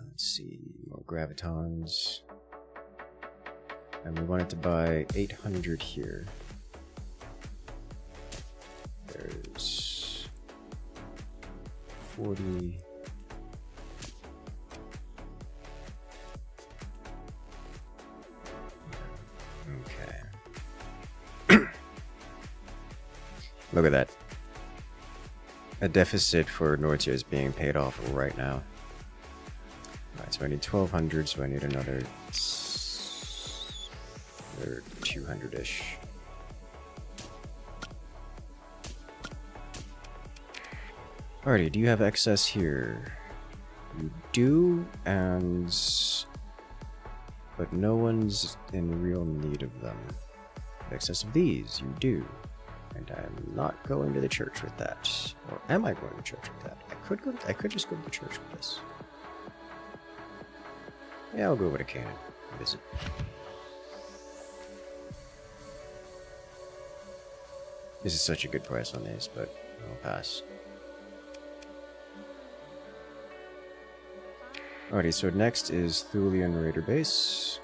Let's see, more gravitons. And we wanted to buy 800 here. There's 40. Okay. Look at that. A deficit for Nortia is being paid off right now. Alright, so I need 1,200, so I need another 200-ish. Alrighty, do you have excess here? You do, but no one's in real need of them. Excess of these, you do. And I'm not going to the church with that. Or am I going to church with that? I could just go to the church with this. Yeah, I'll go over to Canaan and visit. This is such a good price on these, but I'll pass. Alrighty, so next is Thulian Raider Base.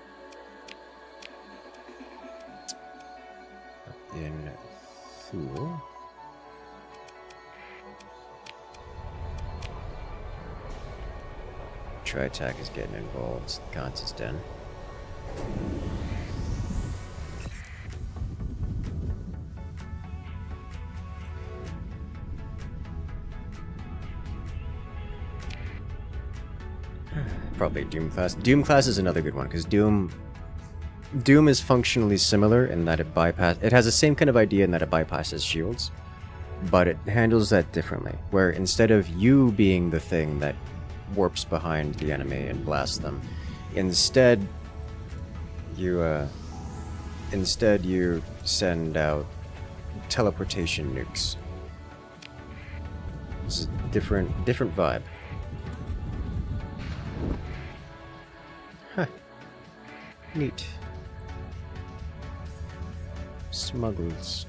Up in Thule. Tri-Tac is getting involved. Kant's den. Probably Doom class. Doom class is another good one, because Doom is functionally similar in that it has the same kind of idea in that it bypasses shields, but it handles that differently, where instead of you being the thing that warps behind the enemy and blasts them, instead you send out teleportation nukes. This is a different vibe. Huh. Neat. Smugglers.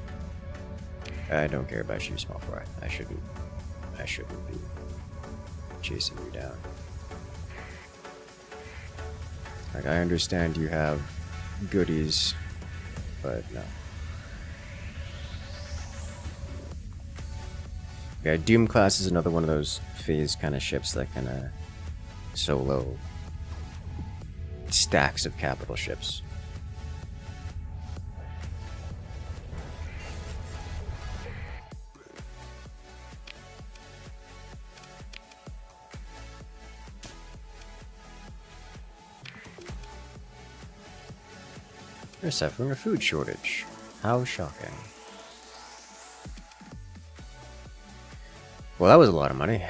I don't care about you, small fry. I shouldn't be chasing you down. Like, I understand you have goodies, but no. Yeah, Doom class is another one of those phase kind of ships that can solo stacks of capital ships. They're suffering a food shortage. How shocking. Well, that was a lot of money.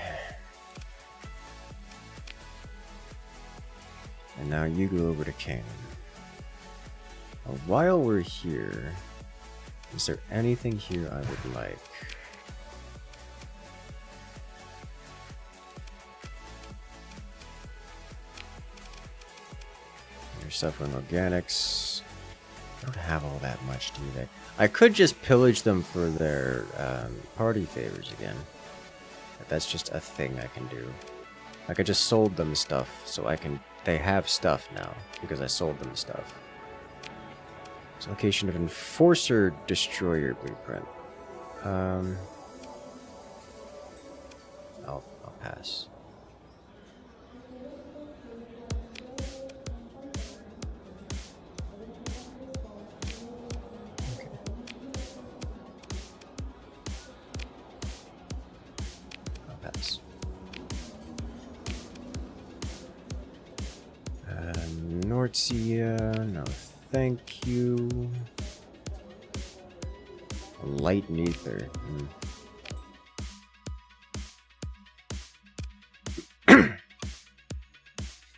And now you go over to Canaan. Now, while we're here, is there anything here I would like? You're suffering organics. I don't have all that much, do they? I could just pillage them for their party favors again. But that's just a thing I can do. Like I just sold them stuff, so they have stuff now, because I sold them stuff. It's location of Enforcer Destroyer Blueprint. I'll pass. Okay. I'll pass. Nortzia, no thank you. Light Neither.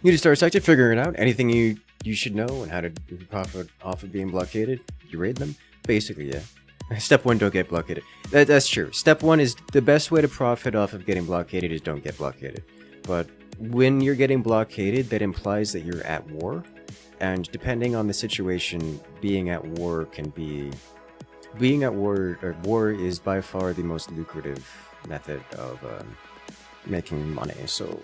You just start Starsector, figuring it out. Anything you should know and how to profit off of being blockaded. You raid them? Basically, yeah. Step 1, don't get blockaded. That's true. Step 1 is the best way to profit off of getting blockaded is don't get blockaded. But when you're getting blockaded, that implies that you're at war. And depending on the situation, being at war can be... Being at war, or war is by far the most lucrative method of making money. So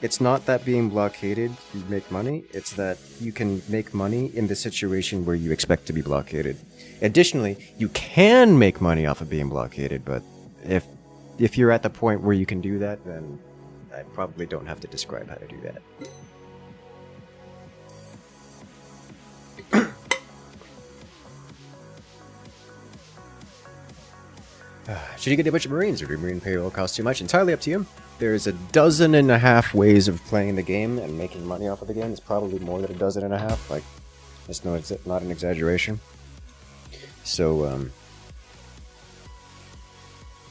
it's not that being blockaded you make money, it's that you can make money in the situation where you expect to be blockaded. Additionally, you can make money off of being blockaded, but if you're at the point where you can do that, then I probably don't have to describe how to do that. Should you get a bunch of Marines, or do Marine payroll cost too much? Entirely up to you. There's 12.5 ways of playing the game and making money off of the game. It's probably more than 12.5. Like, that's not an exaggeration. So,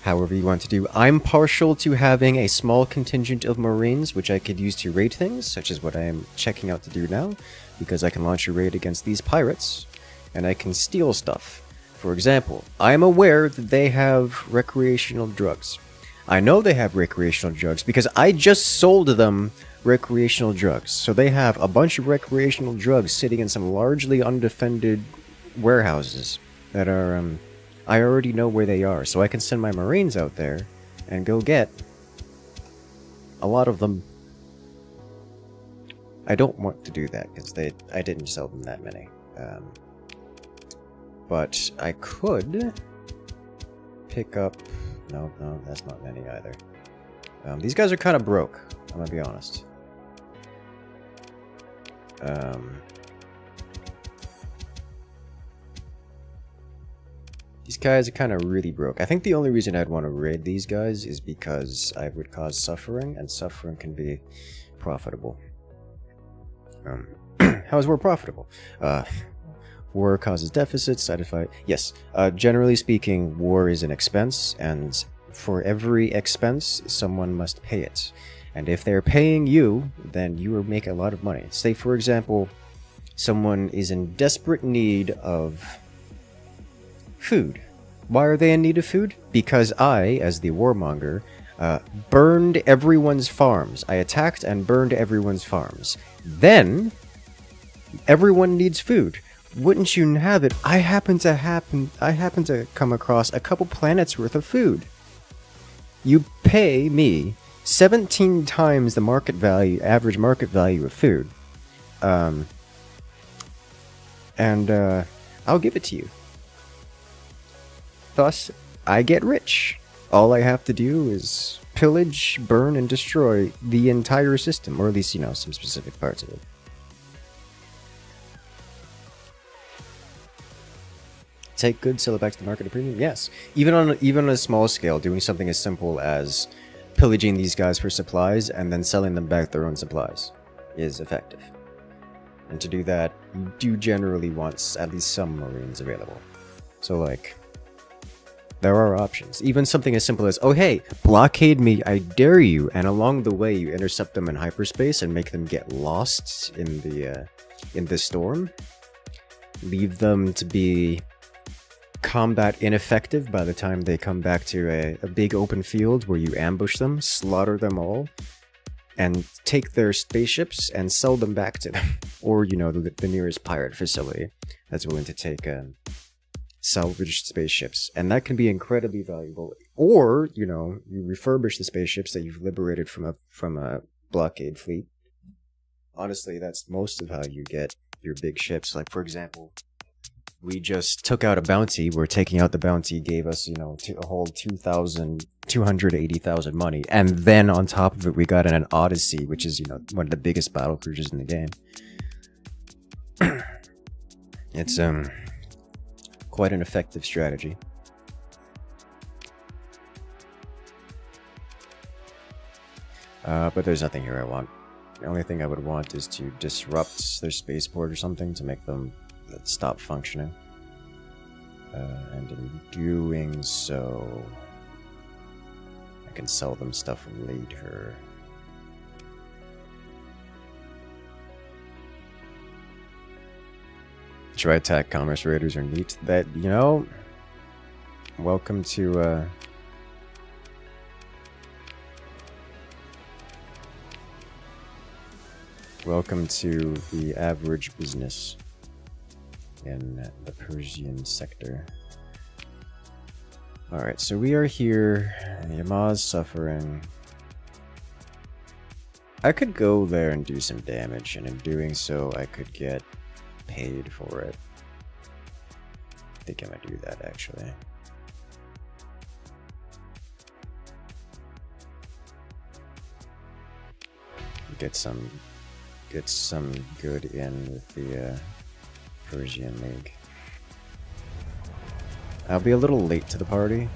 however you want to do. I'm partial to having a small contingent of Marines, which I could use to raid things, such as what I am checking out to do now, because I can launch a raid against these pirates, and I can steal stuff. For example, I am aware that they have recreational drugs. I know they have recreational drugs because I just sold them recreational drugs. So they have a bunch of recreational drugs sitting in some largely undefended warehouses that are, I already know where they are. So I can send my Marines out there and go get a lot of them. I don't want to do that because I didn't sell them that many. But I could pick up... No, that's not many either. These guys are kind of broke, I'm gonna be honest. These guys are kind of really broke. I think the only reason I'd want to raid these guys is because I would cause suffering, and suffering can be profitable. How is war profitable? War causes deficits, side effect. Yes, generally speaking, war is an expense, and for every expense, someone must pay it. And if they're paying you, then you will make a lot of money. Say, for example, someone is in desperate need of food. Why are they in need of food? Because I, as the warmonger, burned everyone's farms. I attacked and burned everyone's farms. Then, everyone needs food. Wouldn't you have it? I happen to come across a couple planets worth of food. You pay me 17 times the market value, average market value of food. And I'll give it to you. Thus, I get rich. All I have to do is pillage, burn, and destroy the entire system, or at least, some specific parts of it. Take goods, sell it back to the market at premium? Yes. Even on a small scale, doing something as simple as pillaging these guys for supplies and then selling them back their own supplies is effective. And to do that, you do generally want at least some Marines available. So, like, there are options. Even something as simple as, oh hey, blockade me, I dare you, and along the way you intercept them in hyperspace and make them get lost in the storm. Leave them to be combat ineffective by the time they come back to a big open field where you ambush them, slaughter them all, and take their spaceships and sell them back to them. Or, you know, the nearest pirate facility that's willing to take salvaged spaceships. And that can be incredibly valuable. Or, you know, you refurbish the spaceships that you've liberated from a blockade fleet. Honestly, that's most of how you get your big ships. Like, for example, we just took out a bounty. We're taking out the bounty, gave us, you know, a whole 280,000 money. And then on top of it, we got an Odyssey, which is, you know, one of the biggest battle cruisers in the game. It's, quite an effective strategy. But there's nothing here I want. The only thing I would want is to disrupt their spaceport or something to make them stop functioning. And in doing so, I can sell them stuff later. Tri-attack commerce raiders are neat. That, you know, welcome to welcome to the average business in the Persian sector. Alright, so we are here. Yamah's suffering. I could go there and do some damage, and in doing so, I could get paid for it. I think I might do that, actually. Get some good in with the Persian League. I'll be a little late to the party.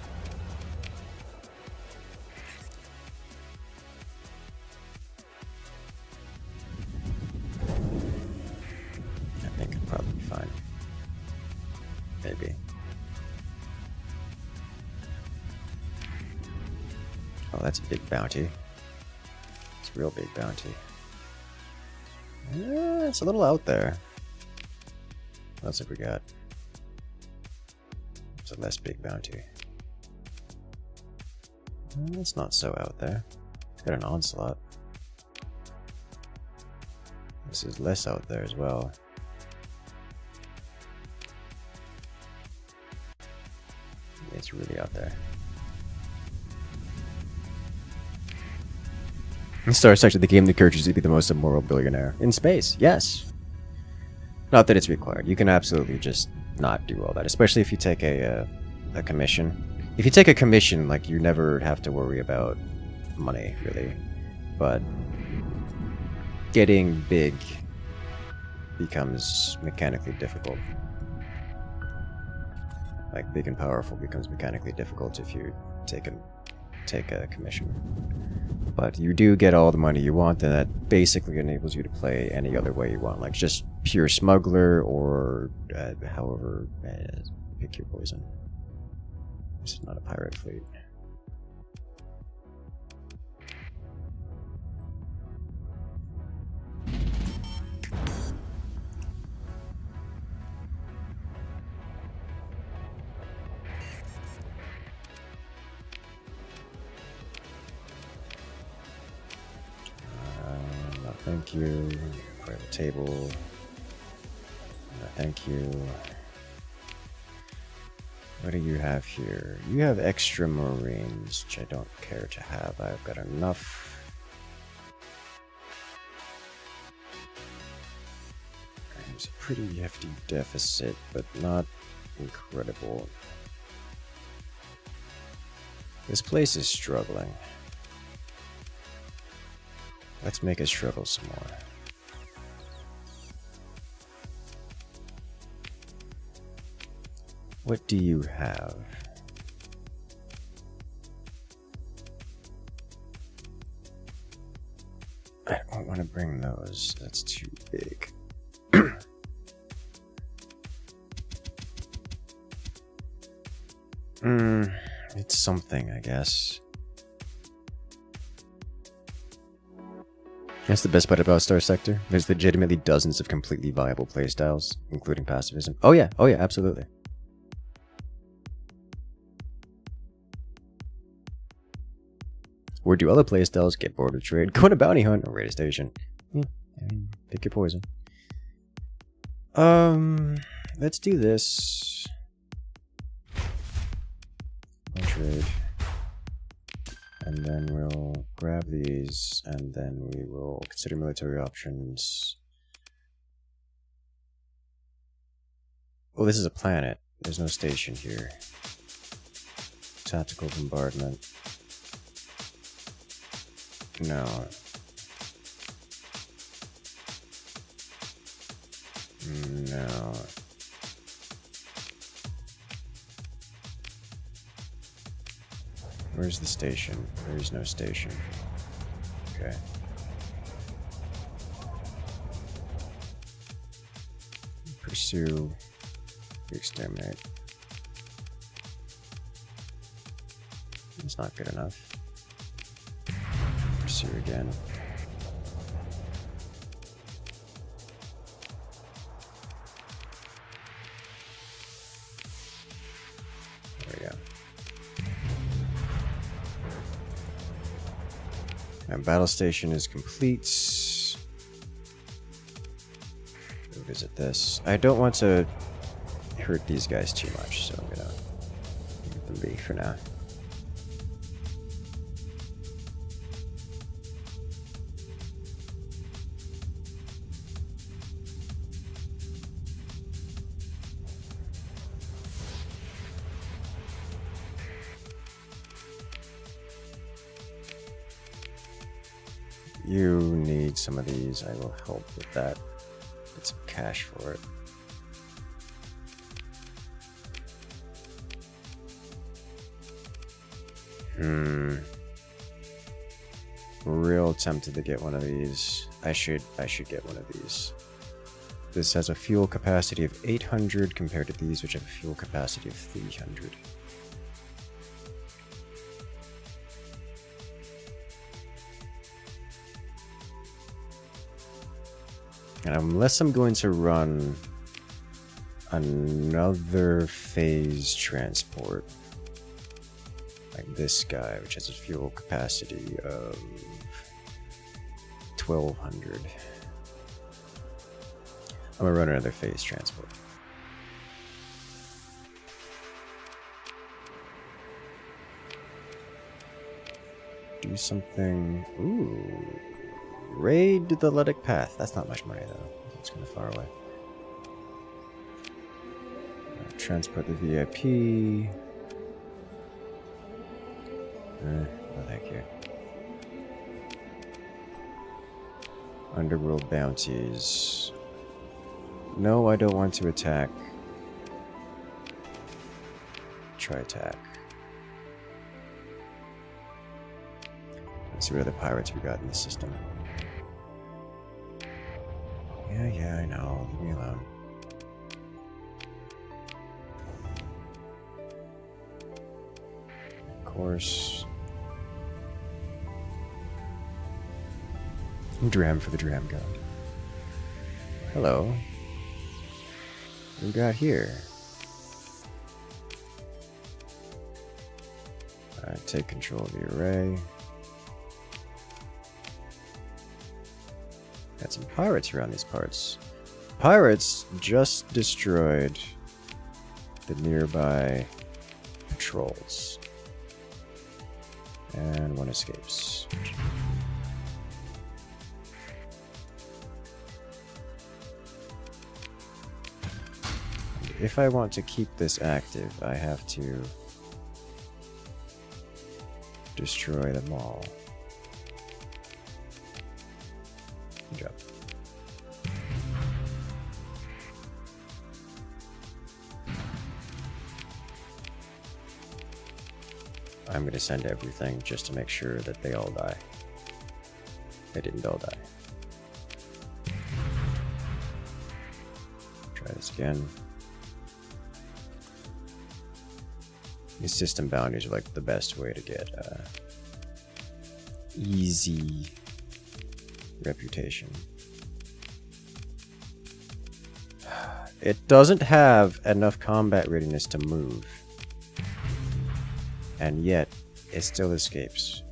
I think it'll probably be fine. Maybe. Oh, that's a big bounty. It's a real big bounty. It's a little out there. What else have we got? It's a less big bounty. It's not so out there. It's got an onslaught. This is less out there as well. It's really out there. Starsector, the game that encourages you to be the most immoral billionaire in space. Yes. Not that it's required. You can absolutely just not do all that, especially if you take a commission. If you take a commission, like, you never have to worry about money, really. But getting big becomes mechanically difficult. Like, big and powerful becomes mechanically difficult if you take a commission. But you do get all the money you want, and that basically enables you to play any other way you want, like just pure smuggler or however, pick your poison. This is not a pirate fleet. Thank you. Private table. Thank you. What do you have here? You have extra Marines, which I don't care to have. I've got enough. There's a pretty hefty deficit, but not incredible. This place is struggling. Let's make it struggle some more. What do you have? I don't want to bring those. That's too big. It's something, I guess. That's the best part about Starsector. There's legitimately dozens of completely viable playstyles, including pacifism. Oh yeah, absolutely. Or do other playstyles get bored of trade? Go on a bounty hunt or raid a station. Yeah, I mean, pick your poison. Let's do this. One trade. And then we'll grab these, and then we will consider military options. Oh, this is a planet. There's no station here. Tactical bombardment. No. No. Where's the station? There is no station. Okay. Pursue. Exterminate. It's not good enough. Pursue again. There we go. And battle station is complete. Go visit this. I don't want to hurt these guys too much, so I'm gonna let them be for now. You need some of these. I will help with that. Get some cash for it. Real tempted to get one of these. I should get one of these. This has a fuel capacity of 800 compared to these, which have a fuel capacity of 300. And unless I'm going to run another phase transport, like this guy, which has a fuel capacity of 1200. I'm gonna run another phase transport. Do something. Ooh. Raid the Ludic Path. That's not much money though. It's kind of far away. Transport the VIP. No thank you. Underworld bounties. No, I don't want to attack. Try attack. Let's see what other pirates we got in the system. Yeah, I know. Leave me alone. Of course. Dram for the Dram God. Hello. What do we got here? Alright, take control of the array. Got some pirates around these parts. Pirates just destroyed the nearby patrols. And one escapes. And if I want to keep this active, I have to destroy them all. Good job. I'm going to send everything just to make sure that they all die. They didn't all die. Try this again. These system boundaries are like the best way to get easy reputation. It doesn't have enough combat readiness to move, and yet it still escapes.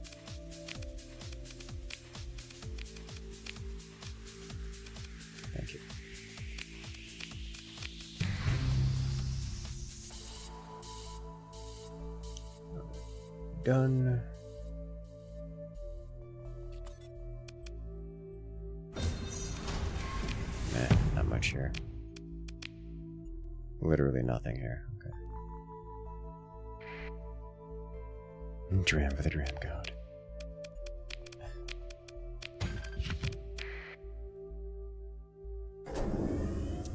Thank you. Done. Nah, not much here. Literally nothing here. Okay. Dram for the Dram God.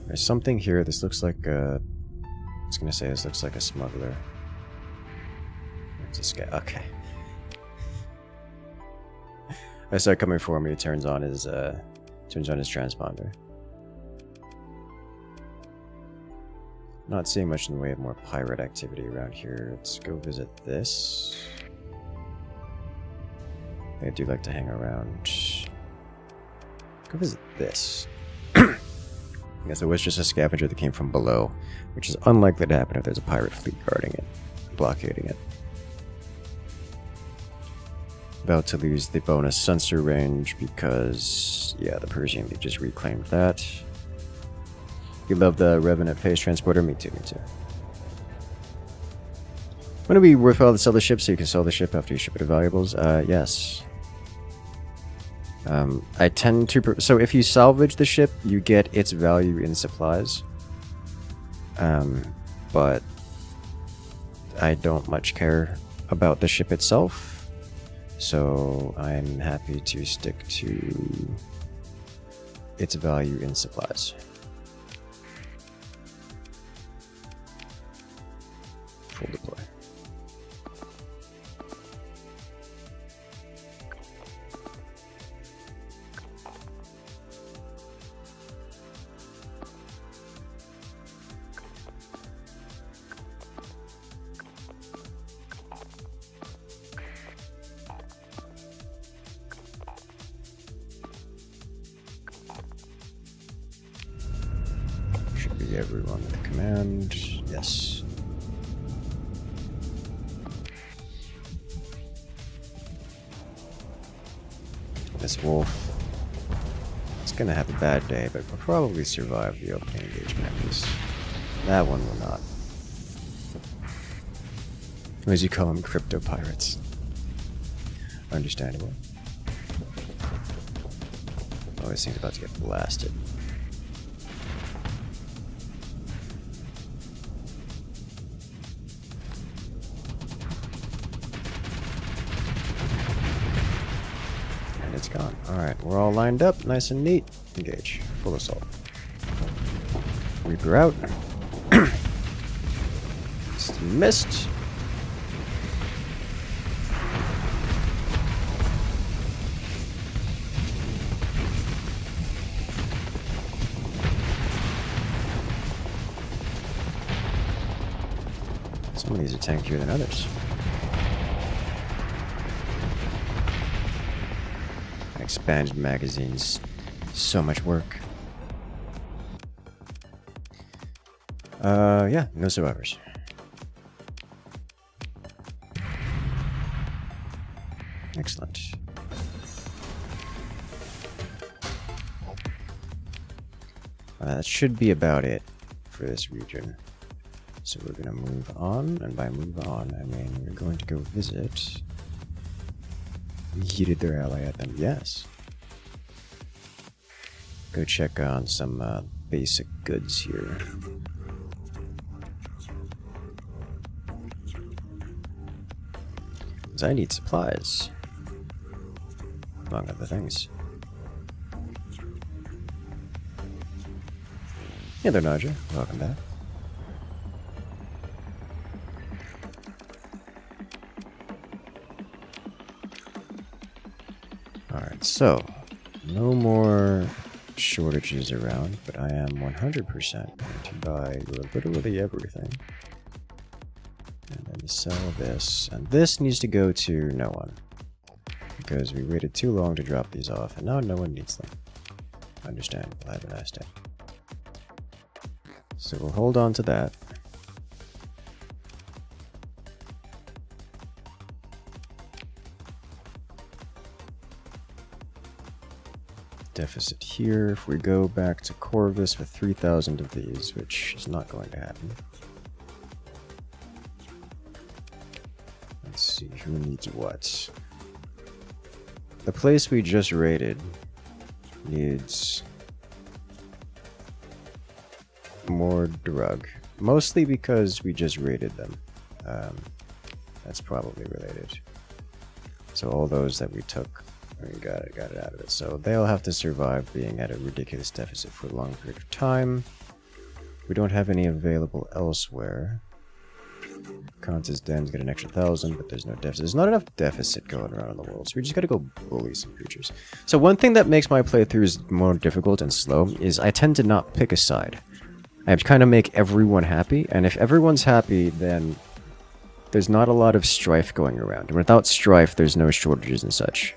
There's something here. This looks like a... I was gonna say this looks like a smuggler. It's a scout. Okay. I start coming for me. He turns on his transponder. Not seeing much in the way of more pirate activity around here. Let's go visit this. They do like to hang around. Go visit this. Yes, it was just a scavenger that came from below, which is unlikely to happen if there's a pirate fleet guarding it, blockading it. About to lose the bonus sensor range because, yeah, the Persian League just reclaimed that. You love the Revenant Phase Transporter? Me too, me too. Would it be worthwhile to sell the ship so you can sell the ship after you ship it to valuables? Yes. I tend to... So if you salvage the ship, you get its value in supplies. But I don't much care about the ship itself. So I'm happy to stick to its value in supplies. Full deploy. Should be everyone with command. Yes. This wolf, it's gonna have a bad day, but will probably survive the opening engagement at least. That one will not. Or as you call them, crypto pirates. Understandable. Oh, this thing's about to get blasted. It's gone. Alright, we're all lined up, nice and neat. Engage. Full assault. Reaper out. Just missed. Some of these are tankier than others. Expanded magazines. So much work. Yeah, no survivors. Excellent. That should be about it for this region. So we're gonna move on, and by move on, I mean we're going to go visit. Yeeted their ally at them, yes. Go check on some basic goods here. Because I need supplies, among other things. Hey there, Naja. Welcome back. Alright, so no more shortages around, but I am 100% going to buy literally everything. And then Sell this, and this needs to go to no one. Because we waited too long to drop these off, and now no one needs them. Understandable. Have a nice day. So we'll hold on to that. Deficit here. If we go back to Corvus with 3,000 of these, which is not going to happen. Let's see, who needs what? The place we just raided needs more drug. Mostly because we just raided them. That's probably related. So all those that we took, we got it out of it. So they'll have to survive being at a ridiculous deficit for a long period of time. We don't have any available elsewhere. Contis Den's got an extra 1,000, but there's no deficit. There's not enough deficit going around in the world, so we just gotta go bully some creatures. So one thing that makes my playthroughs more difficult and slow is I tend to not pick a side. I kind of make everyone happy, and if everyone's happy, then there's not a lot of strife going around. And without strife, there's no shortages and such.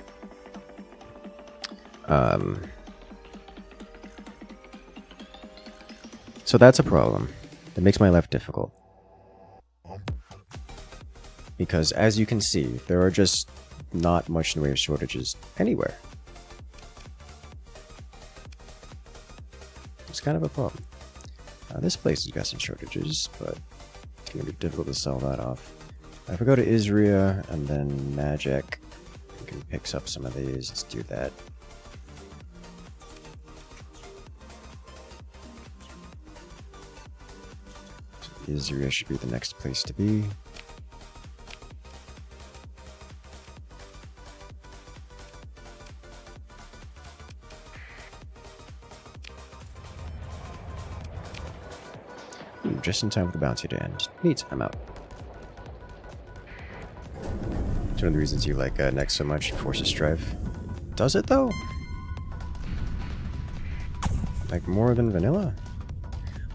So that's a problem. It makes my life difficult. Because as you can see, there are just not much in the way of shortages anywhere. It's kind of a problem. This place has got some shortages, but it's going to be difficult to sell that off. If we go to Israel and then Magic, we can pick up some of these. Let's do that. So Israel should be the next place to be. Just in time for the bounty to end. Neat, I'm out. It's one of the reasons you like Next so much, Forces Strife. Does it though? Like more than vanilla?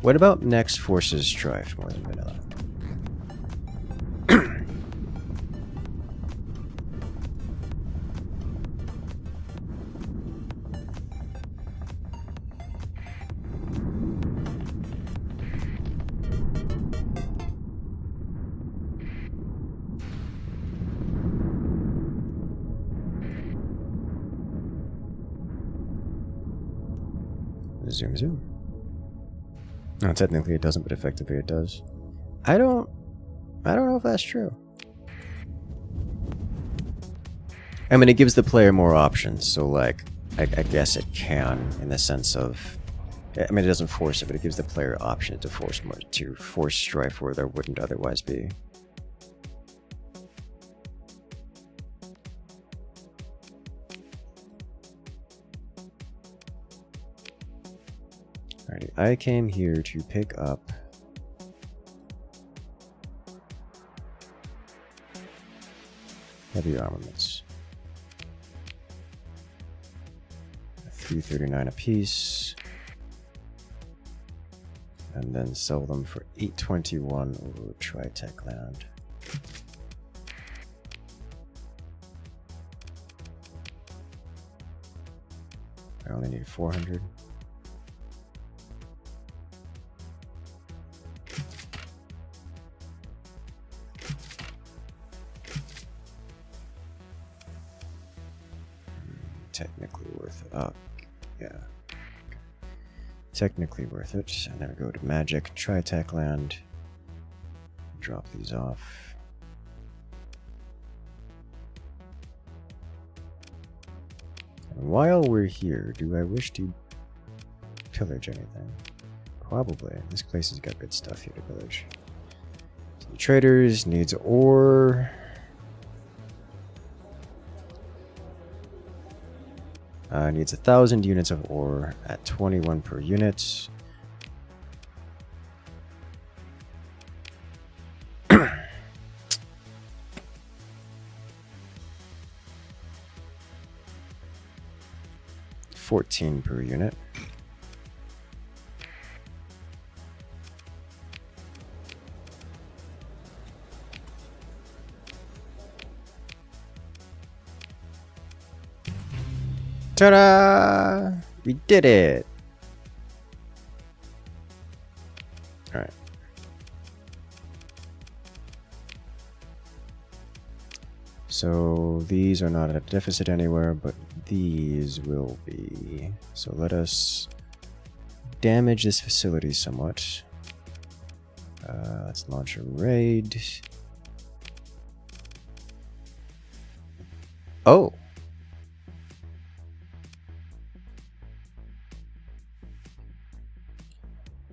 What about Next Forces Strife more than vanilla? Zoom zoom. No, technically it doesn't, but effectively it does. I don't know if that's true. I mean, it gives the player more options, so like, I guess it can, in the sense of, I mean, it doesn't force it, but it gives the player option to force strife where there wouldn't otherwise be. Alrighty, I came here to pick up heavy armaments. 339 apiece. And then sell them for 821 over Tritech land. I only need 400. Technically worth it. Oh, yeah. Okay. Technically worth it. And then we go to Magic, Tritech land. Drop these off. And while we're here, do I wish to pillage anything? Probably. This place has got good stuff here to pillage. So the traders needs ore. Needs 1,000 units of ore at 21 per unit. $14 per unit. Ta-da! We did it! Alright. So these are not at a deficit anywhere, but these will be. So let us damage this facility somewhat. Let's launch a raid. Oh!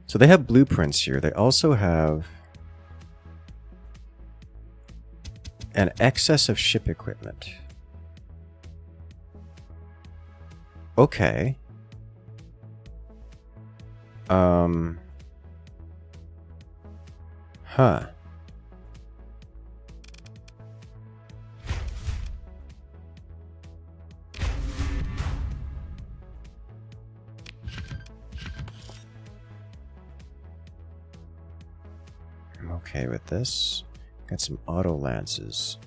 So they have blueprints here. They also have an excess of ship equipment. Okay. Huh. I'm okay with this. Got some auto lances.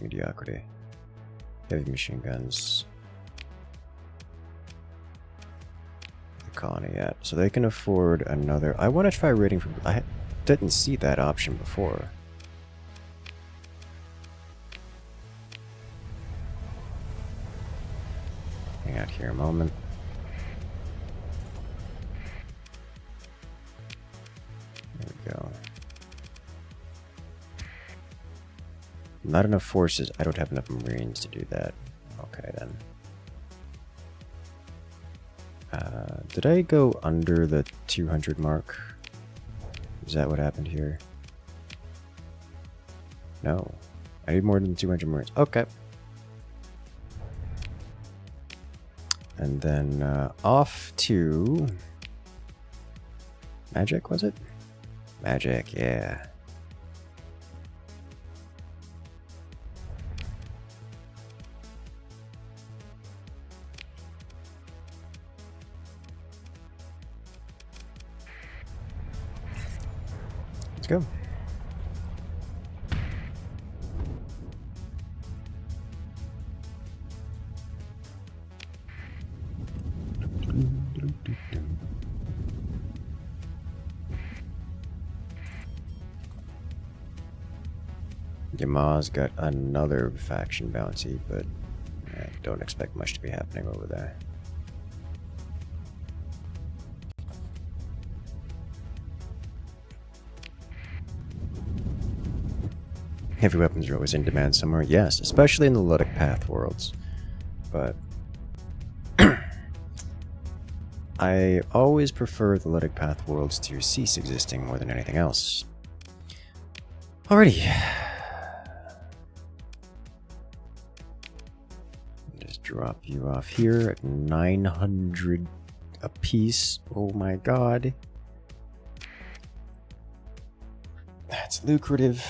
Mediocrity. Heavy machine guns. The colony yet. So they can afford another. I want to try raiding from. I didn't see that option before. Hang out here a moment. There we go. Not enough forces. I don't have enough Marines to do that. Okay, then. Did I go under the 200 mark? Is that what happened here? No. I need more than 200 Marines. Okay. And then off to... Magic, was it? Magic, yeah. Let's go. Yama's got another faction bounty, but I don't expect much to be happening over there. Heavy weapons are always in demand somewhere, yes, especially in the Ludic Path worlds. But I always prefer the Ludic Path worlds to cease existing more than anything else. Alrighty. Just drop you off here at 900 a piece. Oh my god. That's lucrative.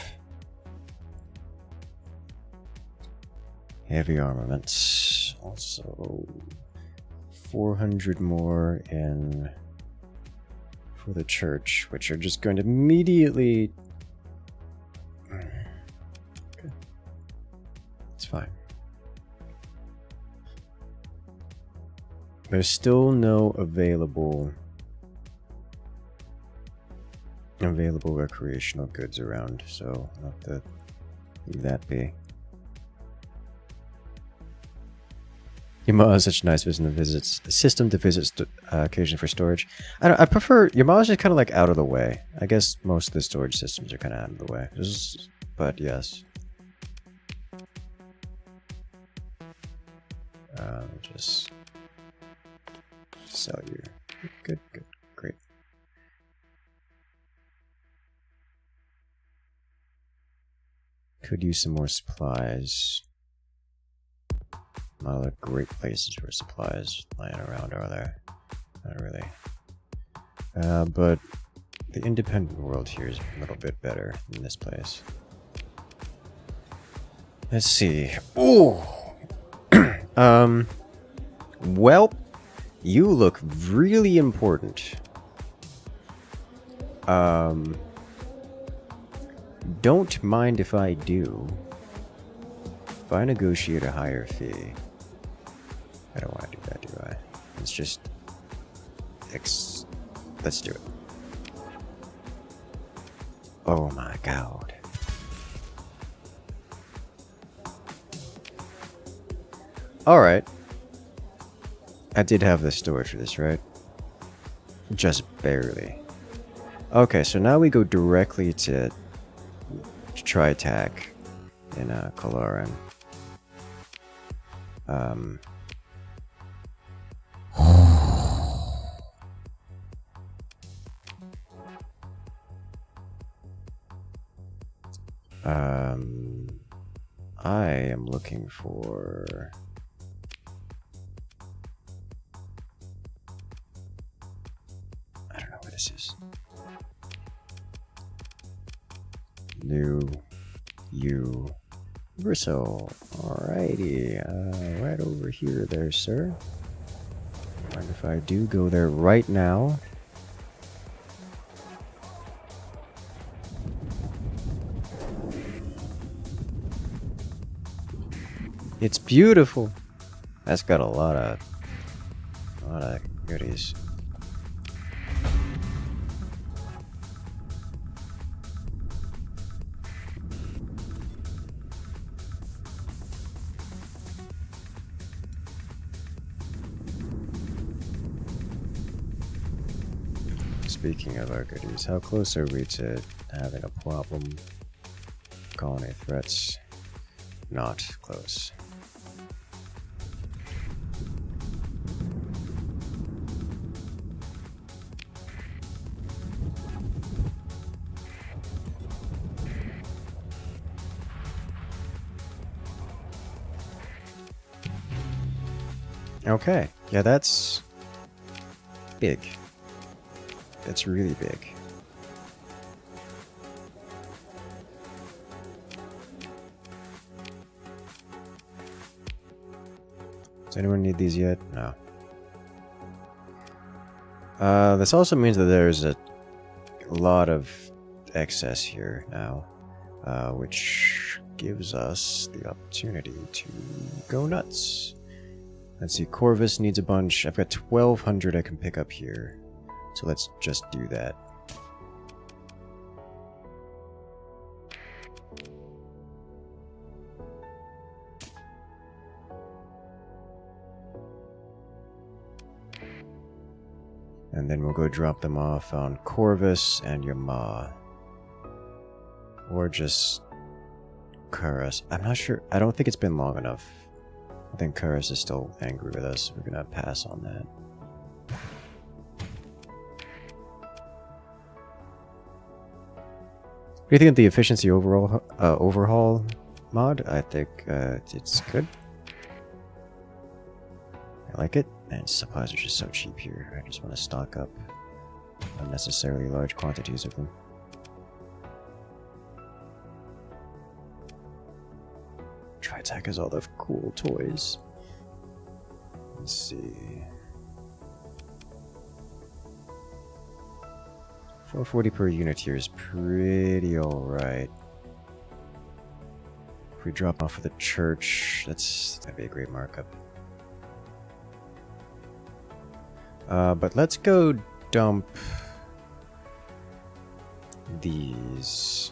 Heavy armaments. Also 400 more in for the church, which are just going to immediately... Okay. It's fine. There's still no available recreational goods around, so I'll have to leave that be. Yamaha is such a nice system to visit occasionally for storage. I prefer Yamaha's just kind of like out of the way. I guess most of the storage systems are kind of out of the way. But yes. Just sell you. Good, great. Could use some more supplies. Not a lot of great places for supplies lying around, are there? Not really. But the independent world here is a little bit better than this place. Let's see. Ooh! Well, you look really important. Don't don't mind if I do. If I negotiate a higher fee. I don't want to do that, do I? Let's just... let's do it. Oh my god. Alright. I did have the storage for this, right? Just barely. Okay, so now we go directly to try attack in Kalaran. I am looking for... I don't know what this is. New Universal. Alrighty. Right over here there, sir. Mind if I do go there right now? It's beautiful. That's got a lot of goodies. Speaking of our goodies, how close are we to having a problem? Colony threats. Not close. Okay, yeah, that's big. That's really big. Does anyone need these yet? No. This also means that there's a lot of excess here now, which gives us the opportunity to go nuts. Let's see, Corvus needs a bunch. I've got 1,200 I can pick up here. So let's just do that. And then we'll go drop them off on Corvus and Yama. Or just Curus. I'm not sure. I don't think it's been long enough. I think Curus is still angry with us. We're gonna pass on that. What do you think of the efficiency overhaul mod? I think it's good. I like it. And supplies are just so cheap here. I just want to stock up unnecessarily large quantities of them. Tri-Tac has all the cool toys. Let's see. 440 per unit here is pretty alright. If we drop off of the church, that'd be a great markup. But let's go dump these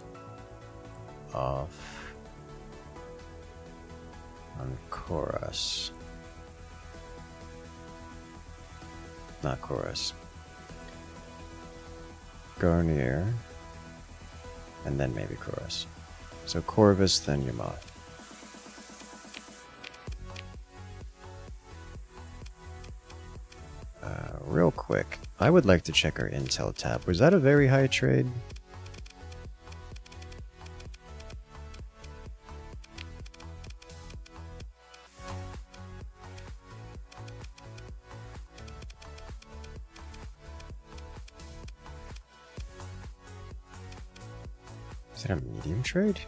off on Chorus. Not Chorus. Garnier. And then maybe Chorus. So Corvus, then Yama. Real quick, I would like to check our intel tab. Was that a very high trade? Is it a medium trade?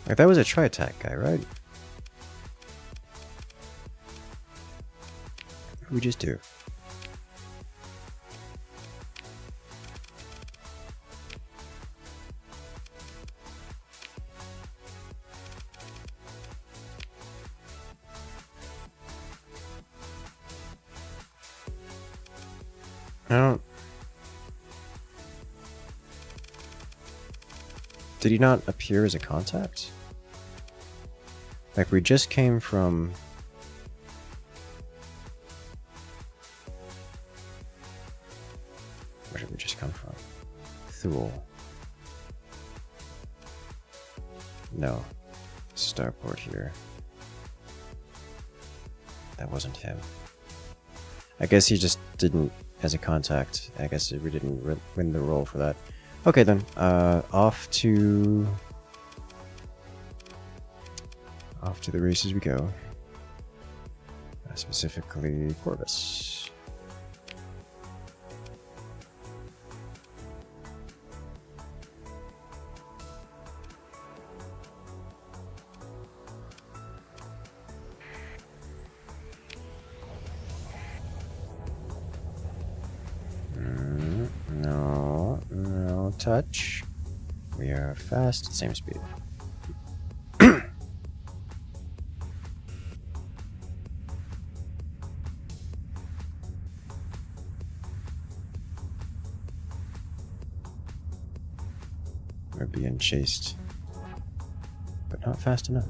Like, that was a Tri-Tac guy, right? we just do? I don't... Did he not appear as a contact? Like, we just came from... Where did we just come from? Thule. No. Starport here. That wasn't him. I guess he just didn't, as a contact, I guess we didn't win the role for that. Okay then, off to the races we go. Specifically, Corvus. No touch. We are fast, same speed. We're being chased, but not fast enough.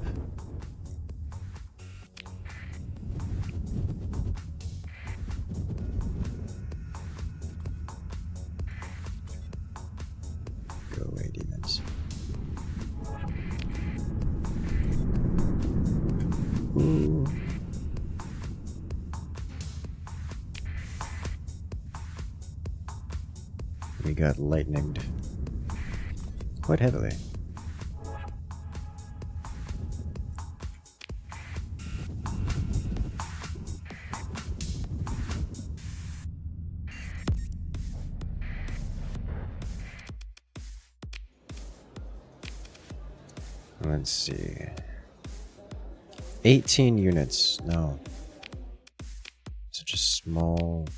Go away, demons. Ooh. We got lightninged quite heavily. Let's see. 18 units. No. Such a small,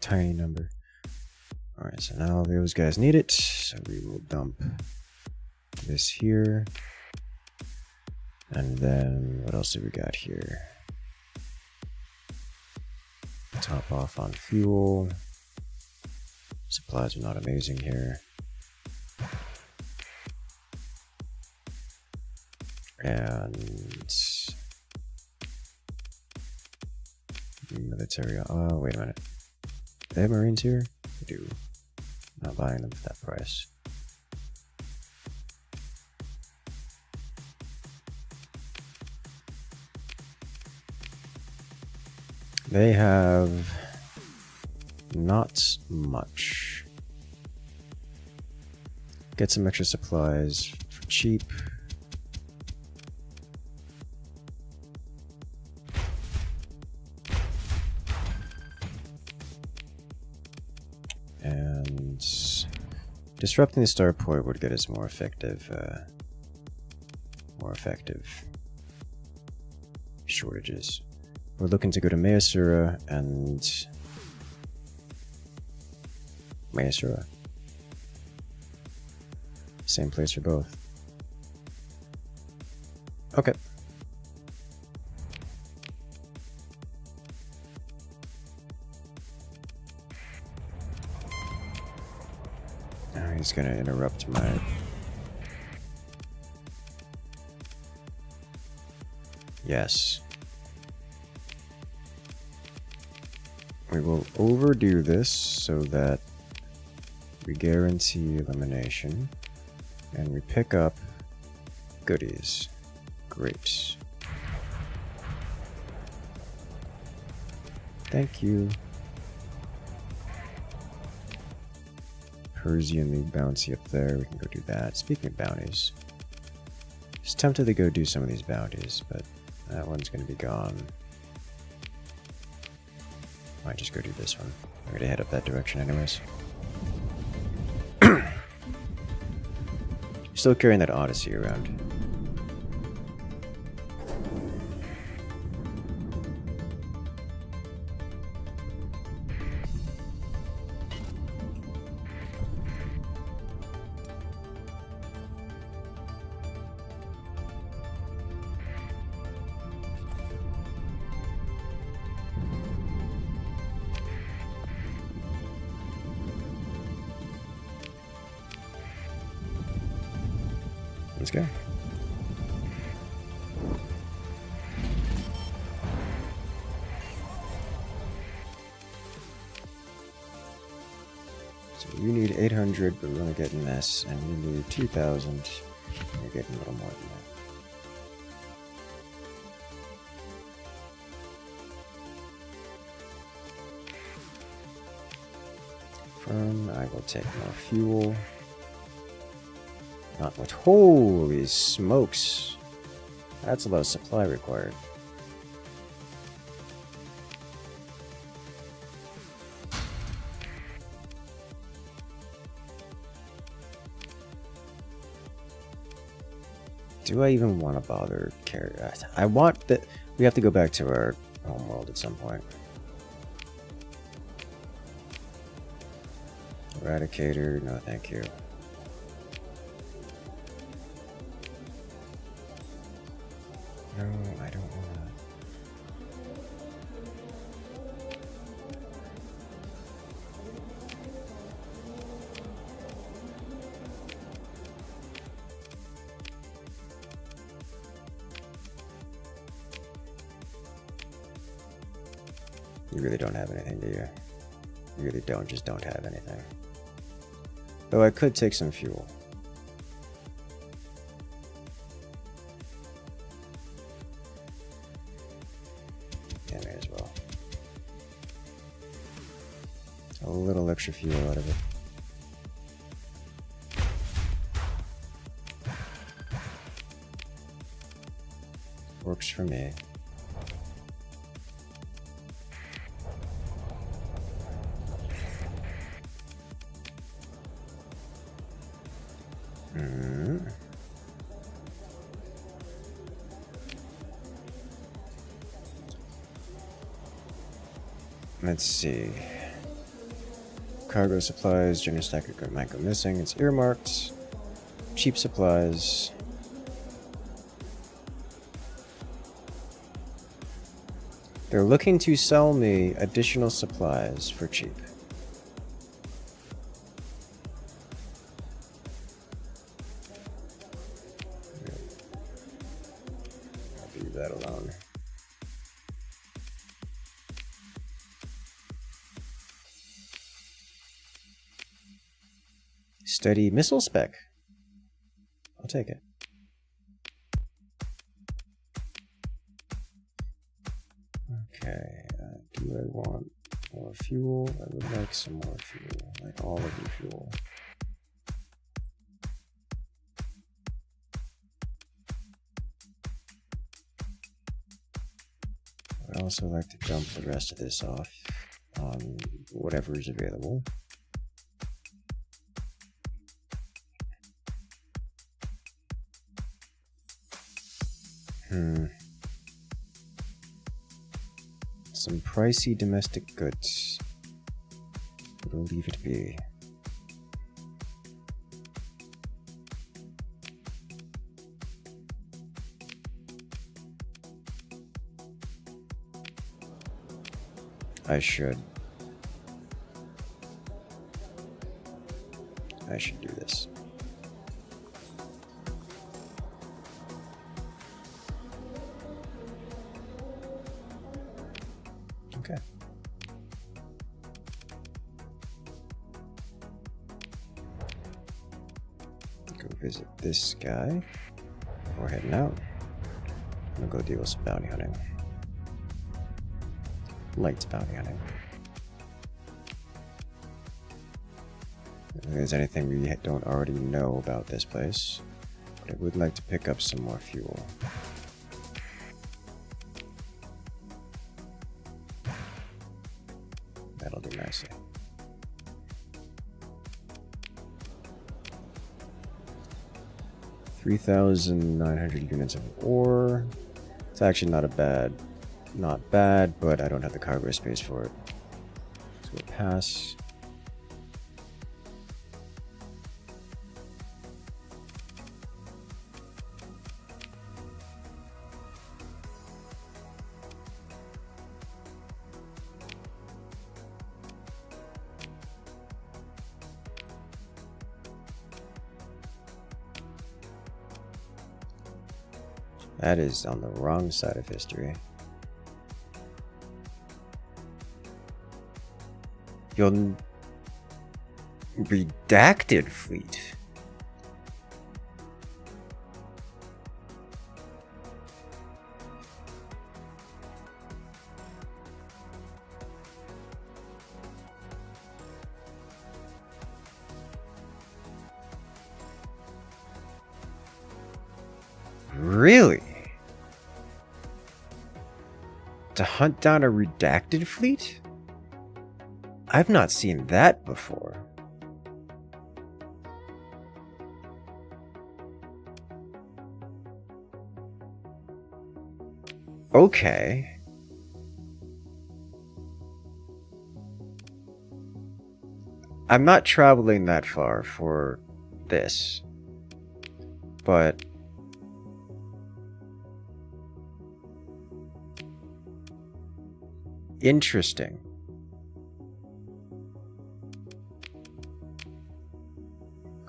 tiny number. Alright, so now those guys need it, so we will dump this here. And then, what else do we got here? Top off on fuel. Supplies are not amazing here. And military. Oh, wait a minute. Do they have Marines here? They do. Not buying them for that price. They have not much. Get some extra supplies for cheap. And disrupting the starport would get us more effective shortages. We're looking to go to Mayasura and Mayasura. Same place for both. Okay. Now he's gonna interrupt my... Yes. We will overdo this so that we guarantee elimination and we pick up goodies. Great. Thank you. Persian League bounty up there. We can go do that. Speaking of bounties, just tempted to go do some of these bounties, but that one's going to be gone. Might just go do this one. I'm gonna head up that direction anyways. Still carrying that Odyssey around. Let's go. So you need 800, but we're only getting this, and you need 2,000. You're getting a little more than that. I will take more fuel. Not much. Holy smokes! That's a lot of supply required. Do I even want to bother carry? I want that. We have to go back to our home world at some point. Eradicator, no thank you. No, I don't want that. You really don't have anything, do you? You really don't, just don't have anything. Though I could take some fuel. Yeah, may as well. A little extra fuel out of it. Works for me. Let's see. Cargo supplies, general stacker might go missing. It's earmarked. Cheap supplies. They're looking to sell me additional supplies for cheap. I'll leave that alone. Steady missile spec. I'll take it. Okay, do I want more fuel? I would like some more fuel, like all of the fuel. I'd also like to dump the rest of this off on whatever is available. Some pricey domestic goods. We'll leave it be. I should do this. Okay. Go visit this guy. We're heading out. I'm gonna go deal with some bounty hunting. Light bounty hunting. If there's anything we don't already know about this place, but I would like to pick up some more fuel. That'll do nicely. $3,900 units of ore. It's actually not bad, but I don't have the cargo space for it. So we'll pass. That is on the wrong side of history. Your redacted fleet. Really? To hunt down a redacted fleet? I've not seen that before. Okay. I'm not traveling that far for this, but interesting.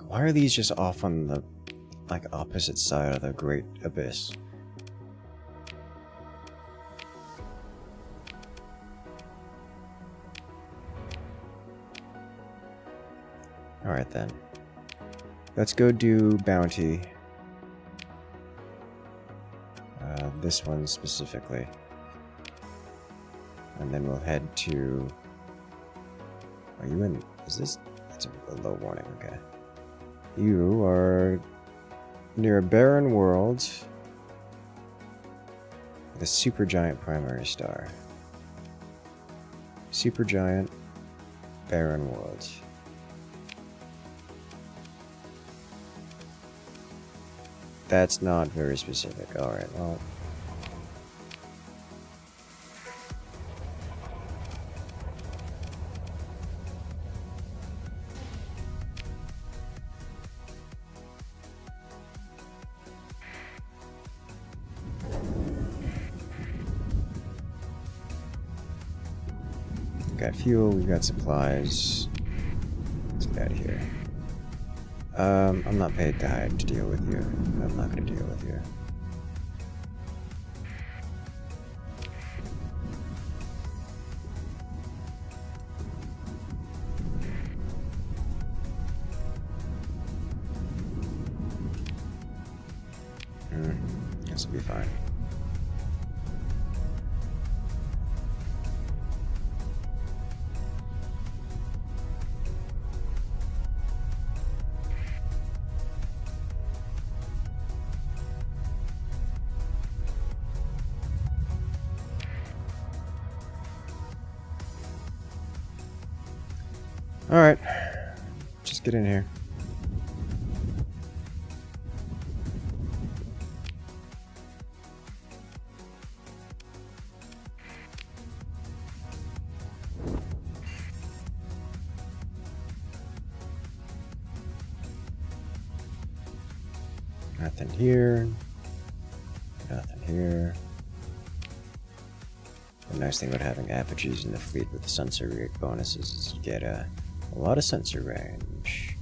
Why are these just off on the, like, opposite side of the Great Abyss? Alright then. Let's go do bounty. This one specifically. And then we'll head to... Are you in... Is this... That's a low warning, okay. You are near a barren world with a supergiant primary star. Supergiant barren world. That's not very specific. Alright, well... We've got fuel, we've got supplies. Let's get out of here. I'm not paid to deal with you. I'm not going to deal with you. This will be fine. Alright, just get in here. Nothing here. Nothing here. The nice thing about having apertures in the fleet with the sensor bonuses is you get a lot of sensor range.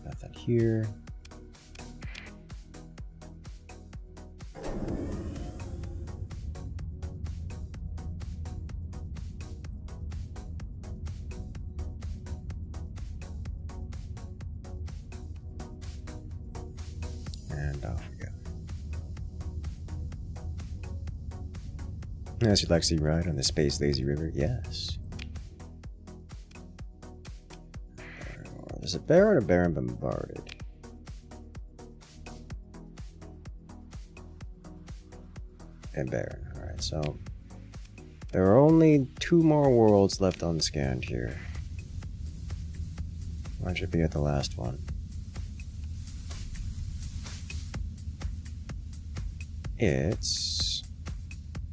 Nothing here. And off we go. Yes, you'd like to see ride on the Space Lazy River? Yes. Is it Baron or Baron Bombarded? And Baron. Alright, so there are only 2 more worlds left unscanned here. One should be at the last one.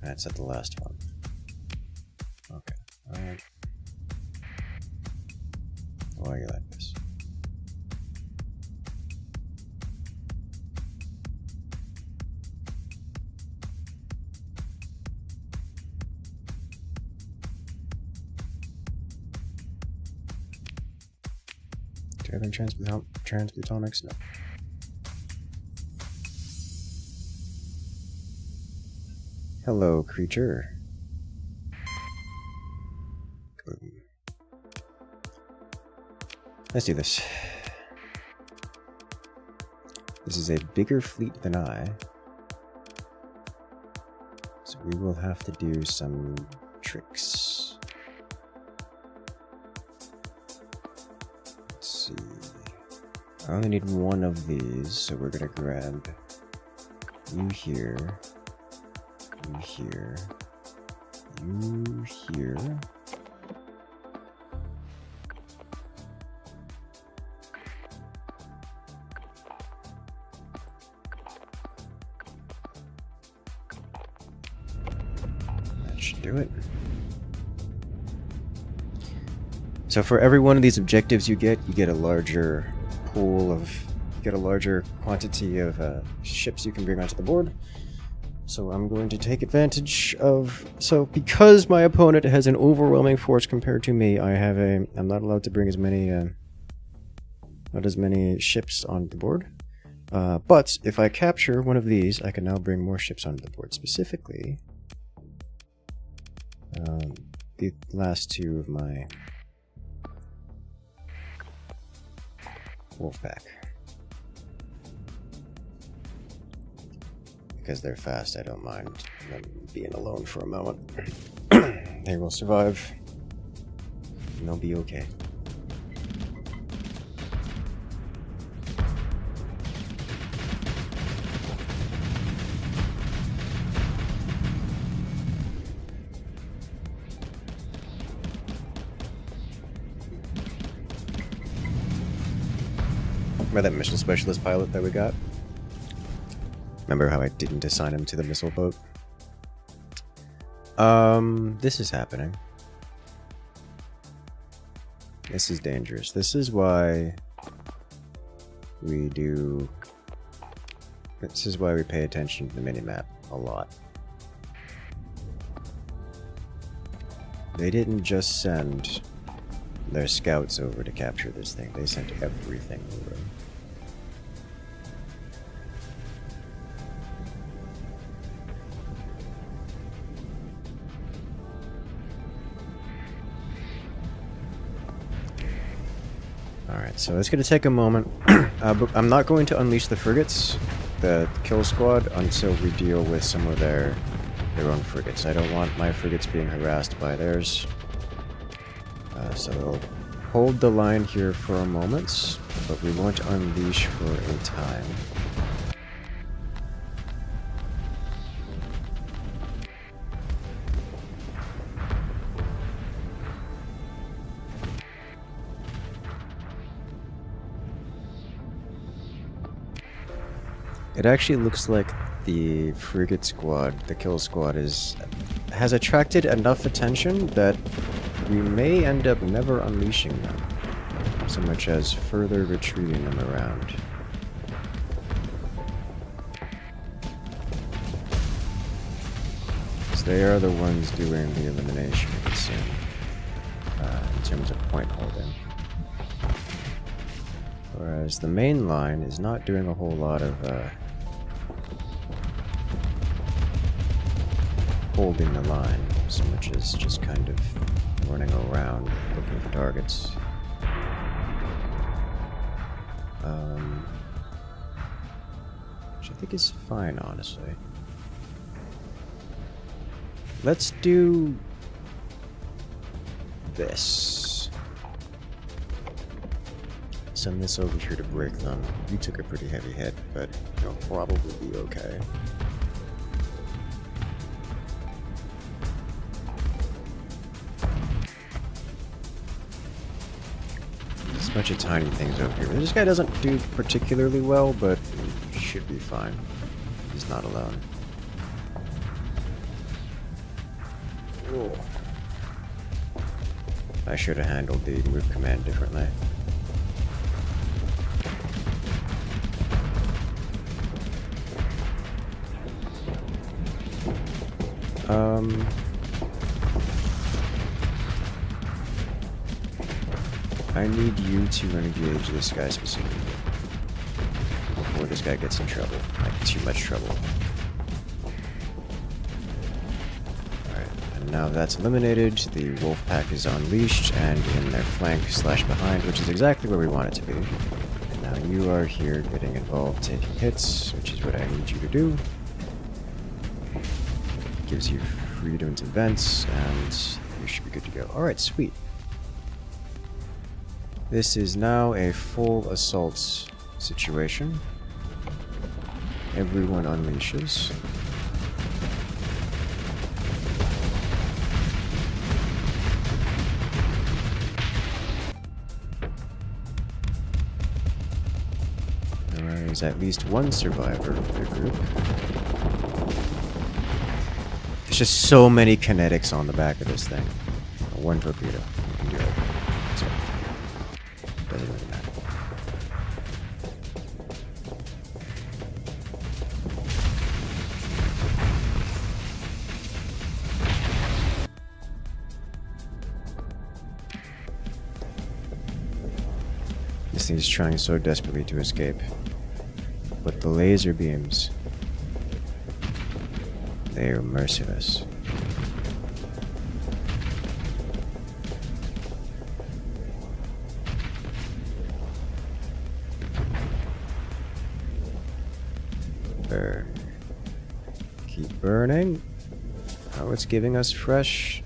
That's at the last one. Okay. Alright. Why are you like this? Do I have any transplutonics? No. Hello, creature. Let's do this. This is a bigger fleet than I. So we will have to do some tricks. Let's see. I only need one of these, so we're gonna grab you here, you here, you here. Do it. So for every one of these objectives you get a larger pool of, you get a larger quantity of ships you can bring onto the board. So I'm going to take advantage of, so because my opponent has an overwhelming force compared to me, I'm not allowed to bring as many, not as many ships onto the board. But if I capture one of these, I can now bring more ships onto the board, specifically the last two of my wolf pack. Because they're fast, I don't mind them being alone for a moment. They will survive, and they'll be okay. Remember that missile specialist pilot that we got? Remember how I didn't assign him to the missile boat? This is happening. This is dangerous. This is why we do... This is why we pay attention to the minimap a lot. They didn't just send their scouts over to capture this thing. They sent everything over. Alright, so it's going to take a moment. But I'm not going to unleash the frigates, the kill squad, until we deal with some of their own frigates. I don't want my frigates being harassed by theirs. So we'll hold the line here for a moment, but we won't unleash for a time. It actually looks like the frigate squad, the kill squad, has attracted enough attention that we may end up never unleashing them, so much as further retreating them around. So they are the ones doing the elimination, you can see, in terms of point holding. Whereas the main line is not doing a whole lot of holding the line, so much as just kind of running around looking for targets. Which I think is fine, honestly. Let's do this. Send this over here to break them. You took a pretty heavy hit, but you'll probably be okay. There's a bunch of tiny things over here. This guy doesn't do particularly well, but he should be fine. He's not alone. Whoa. I should have handled the move command differently. I need you to engage this guy specifically before this guy gets in trouble, like too much trouble. Alright, and now that's eliminated, the wolf pack is unleashed and in their flank / behind, which is exactly where we want it to be. And now you are here getting involved, taking hits, which is what I need you to do. Gives you freedom to vents, and you should be good to go. Alright, sweet. This is now a full assault situation. Everyone unleashes. There is at least one survivor of the group. There's just so many kinetics on the back of this thing. One torpedo. You can do it. So, doesn't really matter. This thing is trying so desperately to escape. But the laser beams, they are merciless. Burn. Keep burning. Oh, it's giving us fresh.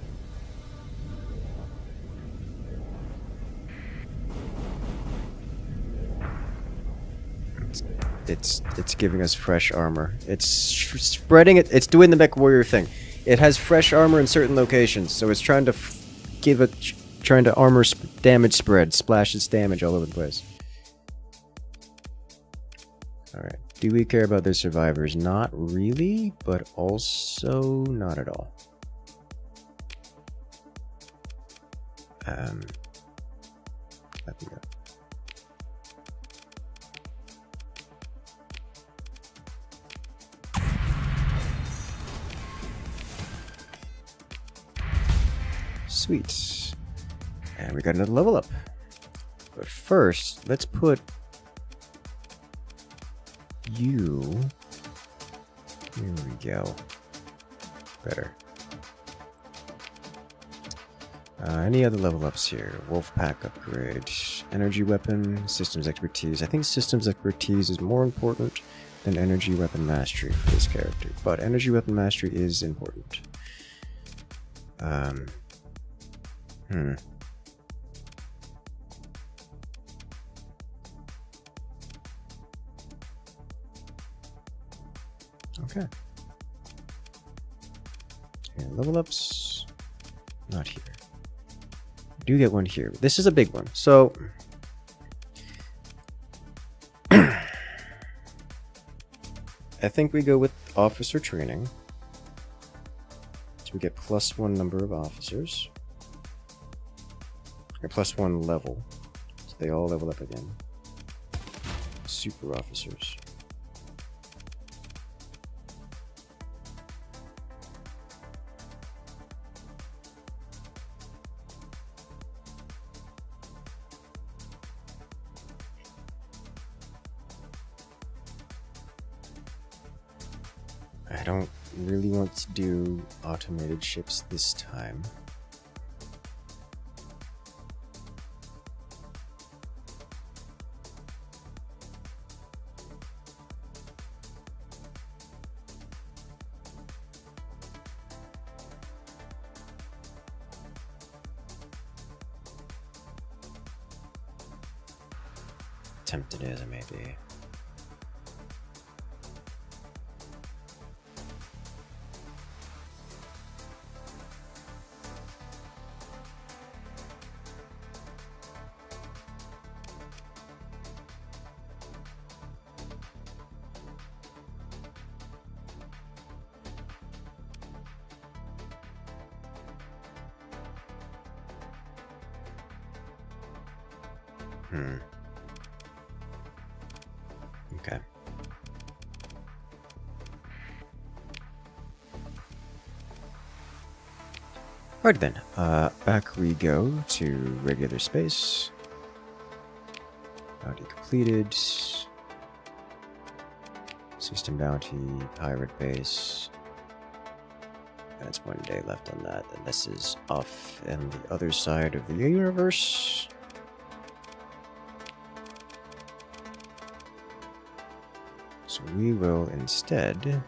It's giving us fresh armor. It's spreading it. It's doing the mech warrior thing. It has fresh armor in certain locations, so it's trying to give it, trying to armor damage spread, splash its damage all over the place. All right. Do we care about their survivors? Not really, but also not at all. Let me go. Sweet. And we got another level up. But first, let's put you. Here we go. Better. Any other level ups here? Wolfpack upgrade. Energy weapon. Systems expertise. I think systems expertise is more important than energy weapon mastery for this character. But energy weapon mastery is important. Okay. And level ups. Not here. Do get one here. This is a big one. So I think we go with officer training. So we get +1 number of officers. Or +1 level. So they all level up again. Super officers. I don't really want to do automated ships this time. Tempted as it may be. Okay. Alright then, back we go to regular space. bounty completed. System bounty, pirate base. That's 1 day left on that. And this is off in the other side of the universe. So we will instead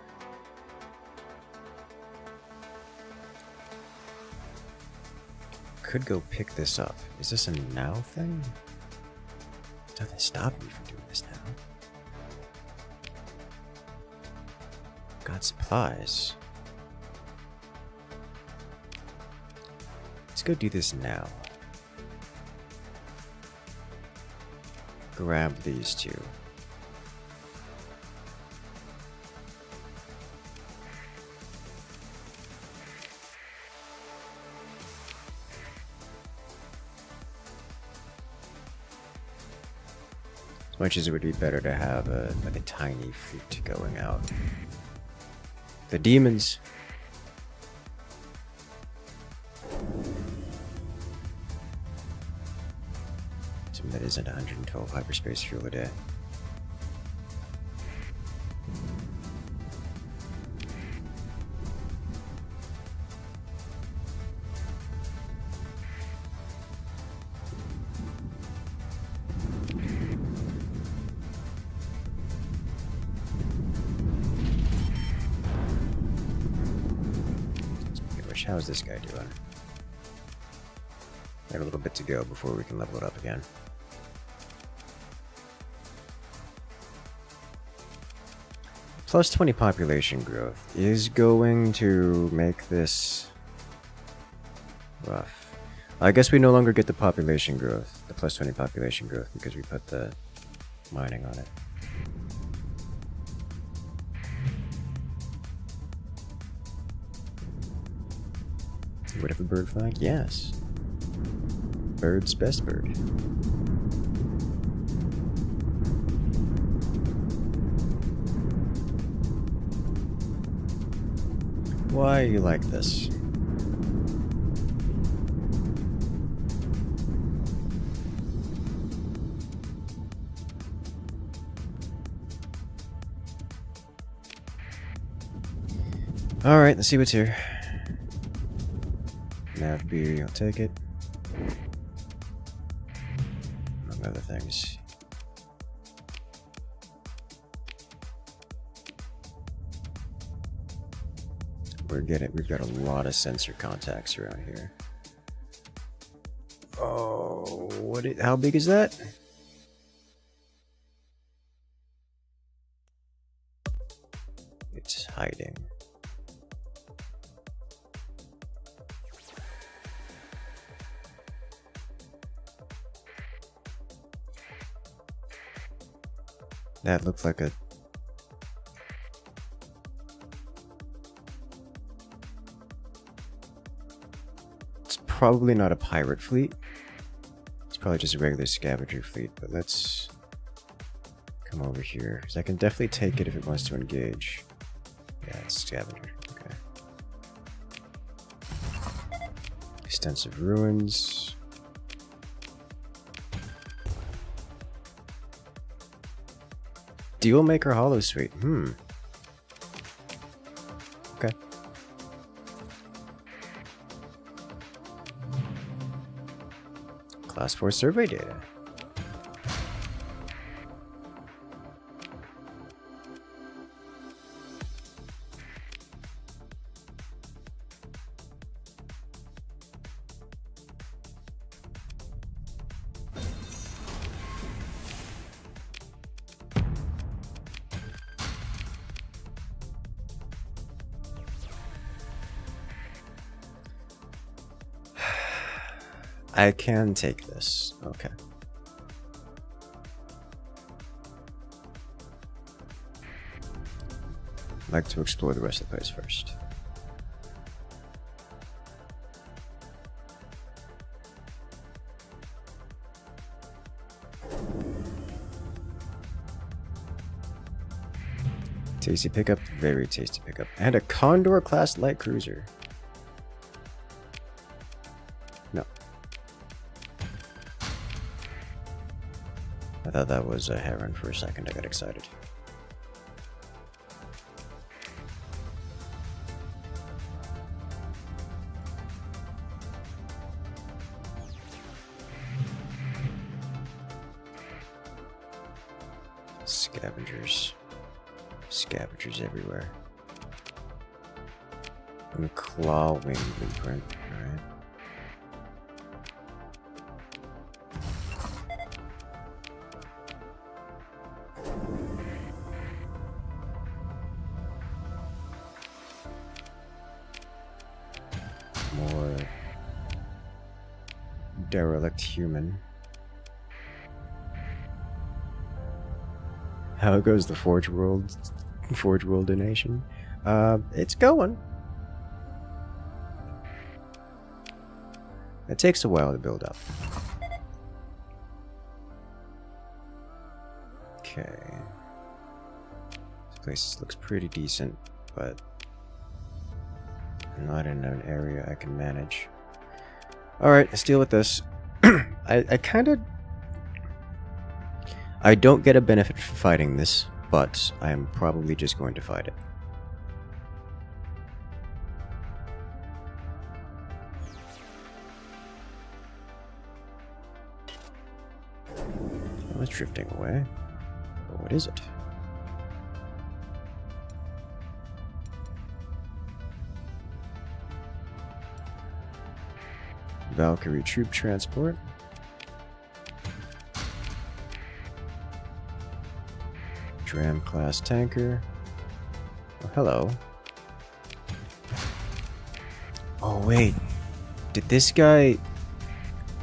could go pick this up. Is this a now thing? Nothing stopped me from doing this now. Got supplies. Let's go do this now. Grab these two. As much as it would be better to have a tiny fleet going out. The demons. Something that isn't 112 hyperspace fuel a day. How's this guy doing? Got a little bit to go before we can level it up again. Plus 20 population growth is going to make this rough. I guess we no longer get the population growth, the plus 20 population growth, because we put the mining on it. What if a bird flag? Yes. Bird's best bird. Why are you like this? Alright, let's see what's here. Nav B, I'll take it. Among other things. We've got a lot of sensor contacts around here. Oh, how big is that? It's hiding. That looked like a... It's probably not a pirate fleet. It's probably just a regular scavenger fleet, but let's come over here. Because I can definitely take it if it wants to engage. Yeah, it's scavenger. Okay. Extensive ruins. Deal Maker Hollow Suite. Okay. Class 4 survey data. I can take this. Okay. I'd like to explore the rest of the place first. Tasty pickup, very tasty pickup. And a Condor class light cruiser. No. I thought that was a heron for a second. I got excited. Scavengers. Scavengers everywhere. And claw wing blueprint. Alright. More derelict human. How goes the Forge World donation? It's going. It takes a while to build up. Okay. This place looks pretty decent, but not in an area I can manage. Alright, let's deal with this. I kind of... I don't get a benefit from fighting this, but I am probably just going to fight it. Oh, it's drifting away. Oh, what is it? Valkyrie troop transport. Dram class tanker. Oh, hello. Oh, wait. Did this guy...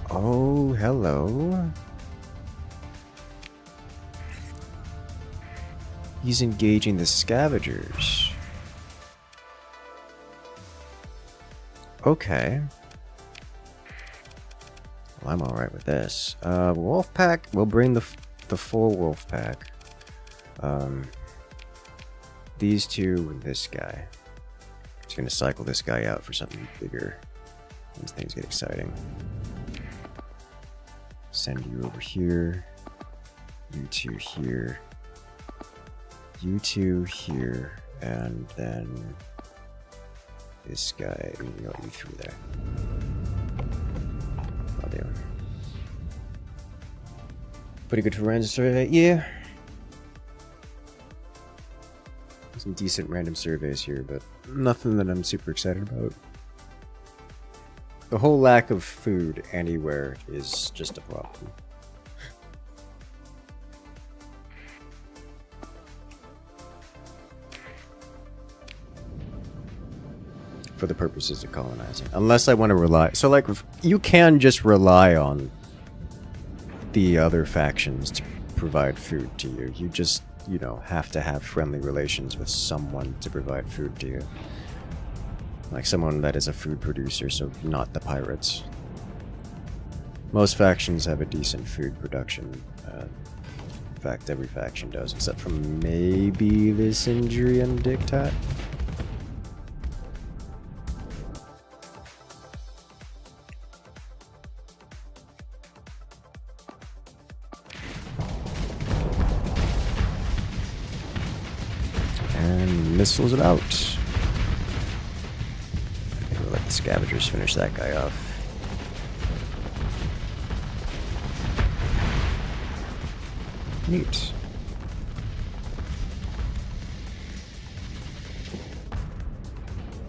Oh, hello. He's engaging the scavengers. Okay. Well, I'm alright with this. Wolf pack. We'll bring the full wolf pack. These two and this guy. Just gonna cycle this guy out for something bigger once things get exciting. Send you over here. You two here. You two here. And then this guy, you know, you through there. I'll do. Pretty good for random survey, yeah. Some decent random surveys here, but nothing that I'm super excited about. The whole lack of food anywhere is just a problem. For the purposes of colonizing. Unless I want to rely... So, like, you can just rely on the other factions to provide food to you. You just... you know, have to have friendly relations with someone to provide food to you. Like someone that is a food producer, so not the pirates. Most factions have a decent food production. In fact, every faction does, except for maybe this Indrian Dictat. Missiles it out. We'll let the scavengers finish that guy off. Neat.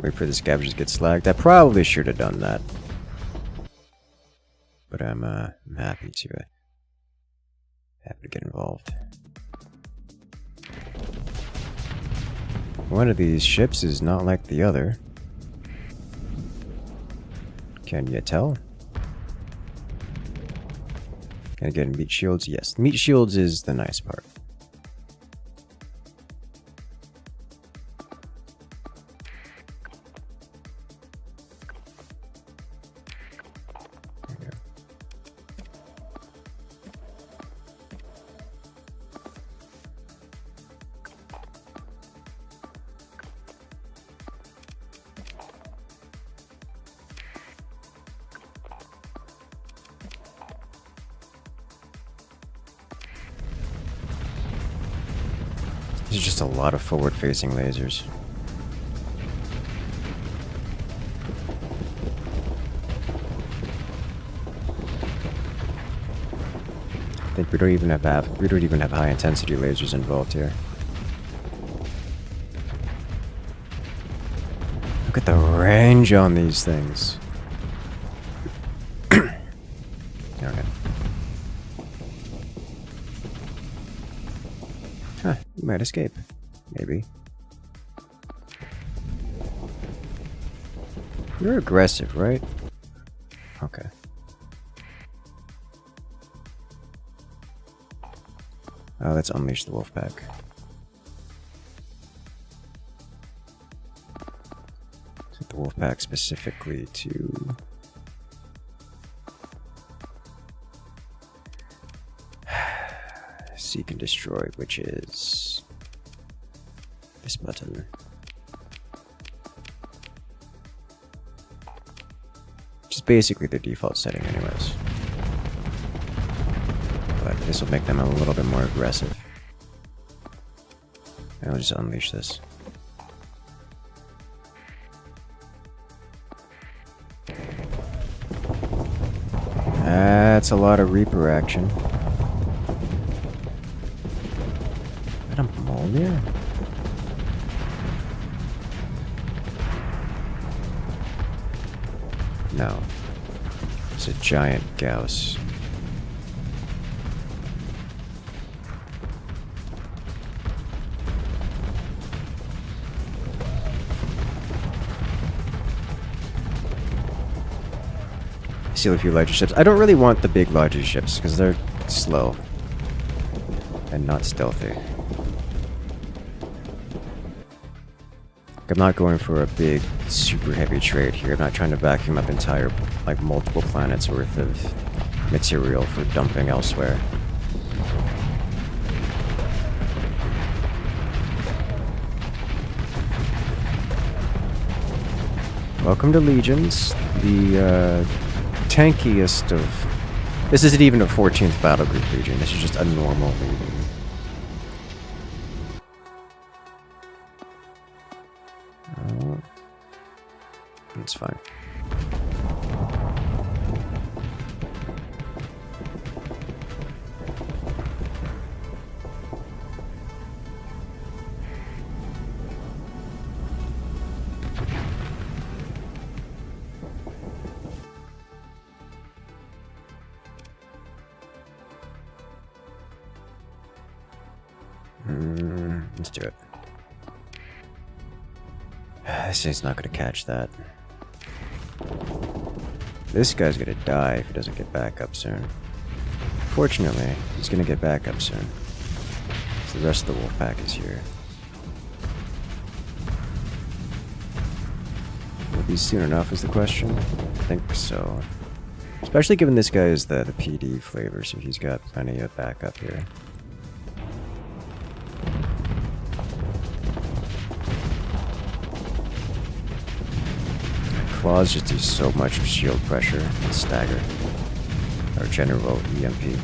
Wait for the scavengers to get slagged. I probably should have done that, but I'm happy to get involved. One of these ships is not like the other. Can you tell? Can I get meat shields? Yes. Meat shields is the nice part. There we go. There's just a lot of forward-facing lasers. I think we don't even have high-intensity lasers involved here. Look at the range on these things. Okay. Huh, you might escape. Maybe. You're aggressive, right? Okay. Let's unleash the wolf pack. Set the wolf pack specifically to seek and destroy, which is this button. Which is basically the default setting anyways. But this will make them a little bit more aggressive. And I'll just unleash this. That's a lot of Reaper action. Is that a Molnir? No. It's a giant Gauss. Steal a few larger ships. I don't really want the big larger ships because they're slow and not stealthy. I'm not going for a big, super heavy trade here. I'm not trying to vacuum up entire, like, multiple planets worth of material for dumping elsewhere. Welcome to Legions, the tankiest of... This isn't even a 14th battle group Legion, this is just a normal Legion. It's fine. Let's do it. This thing's not gonna catch that. This guy's gonna die if he doesn't get back up soon. Fortunately, he's gonna get back up soon. So the rest of the wolf pack is here. Will it be soon enough is the question? I think so. Especially given this guy is the PD flavor, so he's got plenty of backup here. Claws just do so much shield pressure and stagger. Or general EMP.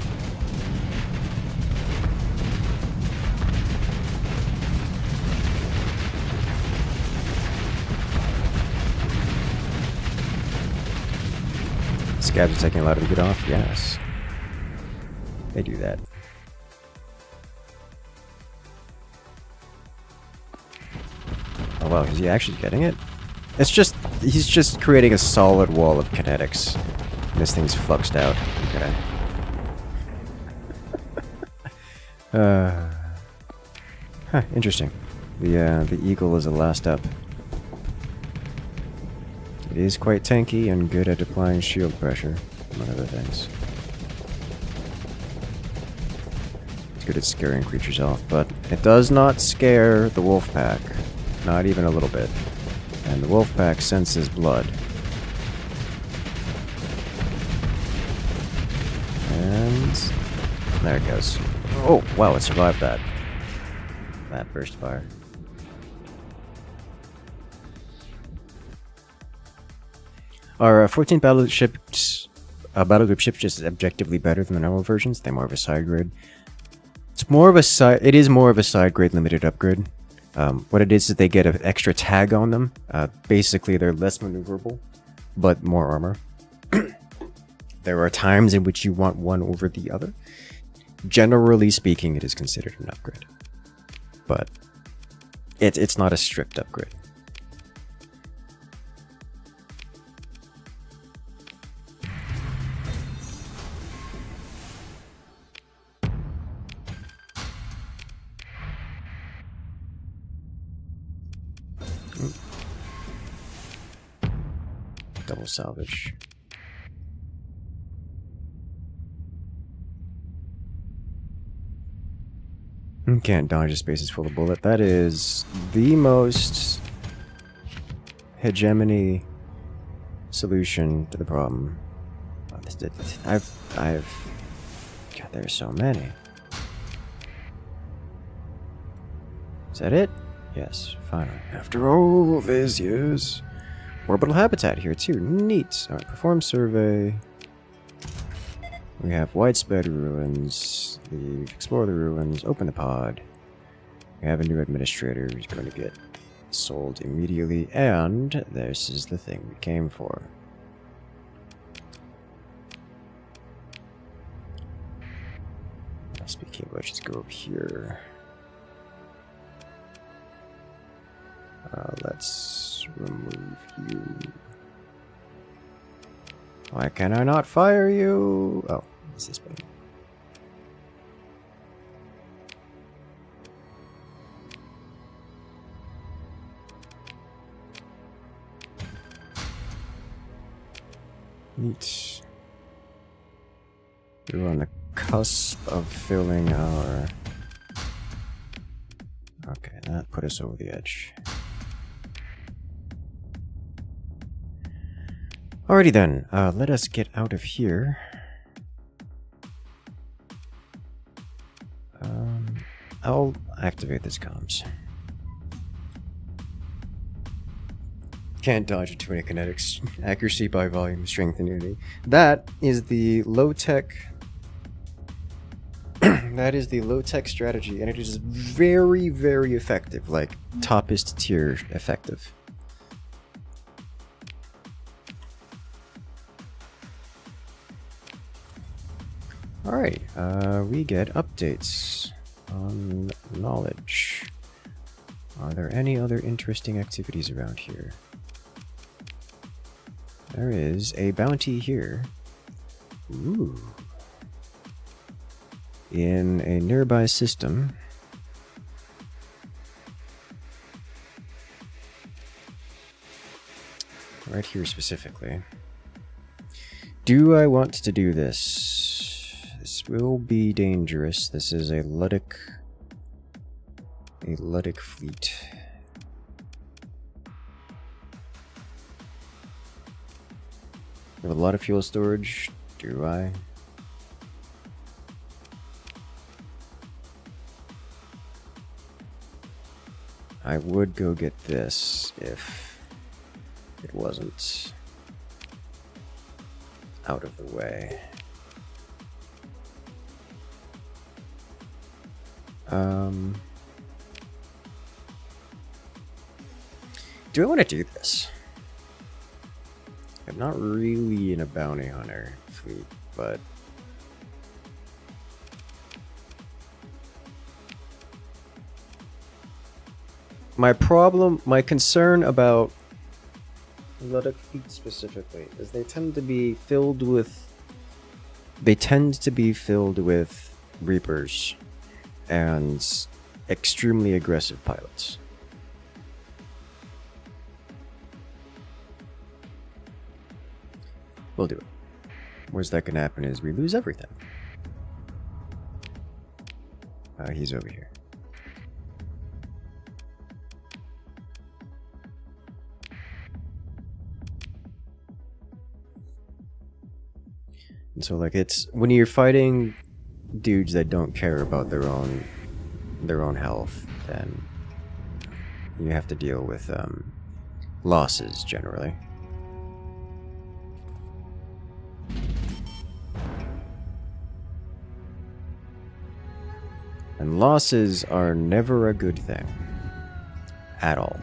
Scabs are taking a lot to get off? Yes. They do that. Oh wow, is he actually getting it? It's just, he's just creating a solid wall of kinetics. This thing's fluxed out. Okay. Huh, interesting. The Eagle is the last up. It is quite tanky and good at applying shield pressure, among other things. It's good at scaring creatures off, but it does not scare the wolf pack. Not even a little bit. And the wolf pack senses blood. And there it goes. Oh, wow, it survived that. That burst fire. Our 14th battle group ships just objectively better than the normal versions. They're more of a side grid. It's more of a side. It is more of a side grade limited upgrade. What it is they get an extra tag on them. Basically, they're less maneuverable, but more armor. There are times in which you want one over the other. Generally speaking, it is considered an upgrade, but it's not a strict upgrade. Double salvage. Can't dodge, a space is full of bullet. That is the most hegemony solution to the problem. God, there's so many. Is that it? Yes, finally. After all these years. Orbital habitat here too. Neat. Alright, perform survey. We have widespread ruins. Explore the ruins. Open the pod. We have a new administrator who's going to get sold immediately. And this is the thing we came for. Speaking of which, let's go over here. Let's remove you. Why can I not fire you? Oh, what's this button? Neat. We're on the cusp of filling our... Okay, that put us over the edge. Alrighty then, let us get out of here. I'll activate this comms. Can't dodge with 20 kinetics. Accuracy by volume, strength, and unity. That is the low-tech... that is the low-tech strategy, and it is very, very effective. Like, toppest tier effective. Alright, we get updates on knowledge. Are there any other interesting activities around here? There is a bounty here. Ooh. In a nearby system. Right here specifically. Do I want to do this? This will be dangerous. This is a Ludic fleet. We have a lot of fuel storage. Do I? I would go get this if it wasn't out of the way. Do I want to do this? I'm not really in a bounty hunter fleet, but my concern about Ludic fleet specifically is they tend to be filled with Reapers and extremely aggressive pilots. We'll do it. Where's that gonna happen is we lose everything. He's over here. And so like it's when you're fighting dudes that don't care about their own health, then you have to deal with losses generally. And losses are never a good thing. At all.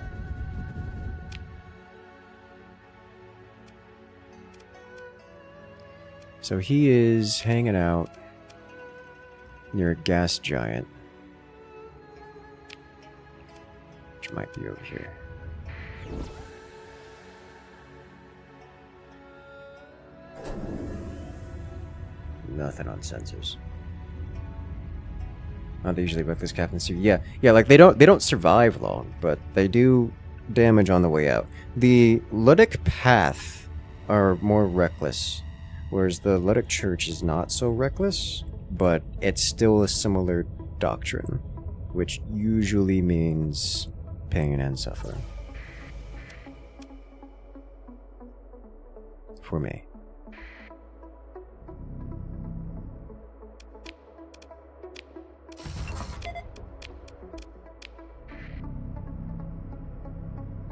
So he is hanging out near a gas giant. Which might be over here. Nothing on sensors. Oh, they usually buff this captain suit. Yeah, like they don't survive long, but they do damage on the way out. The Ludic path are more reckless, whereas the Ludic church is not so reckless, but it's still a similar doctrine, which usually means pain and suffering. For me.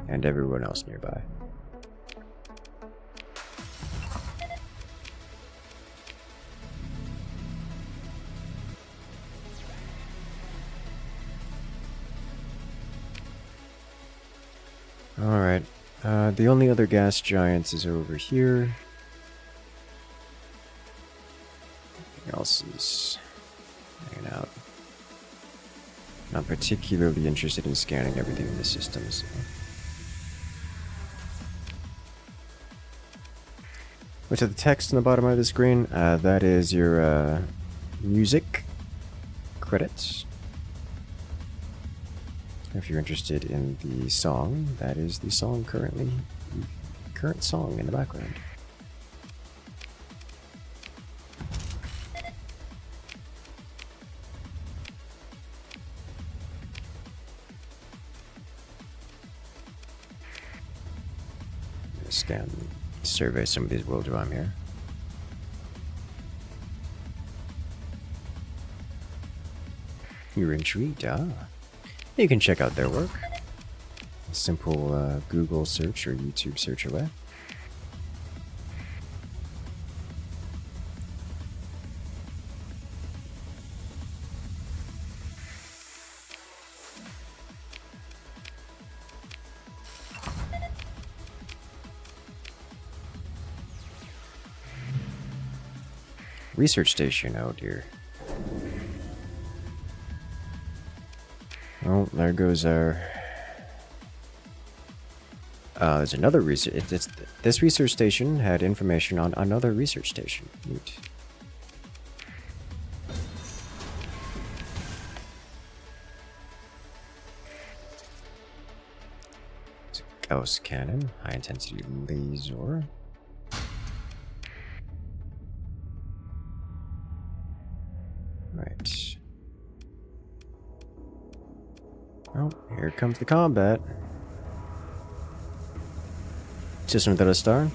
And everyone else nearby. Alright, the only other gas giants is over here. Everything else is hanging out. Not particularly interested in scanning everything in the system, so. What's the text on the bottom of the screen? That is your music credits. If you're interested in the song, that is the song current song in the background. Scan, survey some of these worlds while I'm here. You're intrigued, ah. You can check out their work. A simple Google search or YouTube search away. Research station, oh dear. Oh, there goes our... there's another research... This research station had information on another research station. Neat. It's a Gauss cannon, high intensity laser. Right. Oh, here comes the combat. System without a star.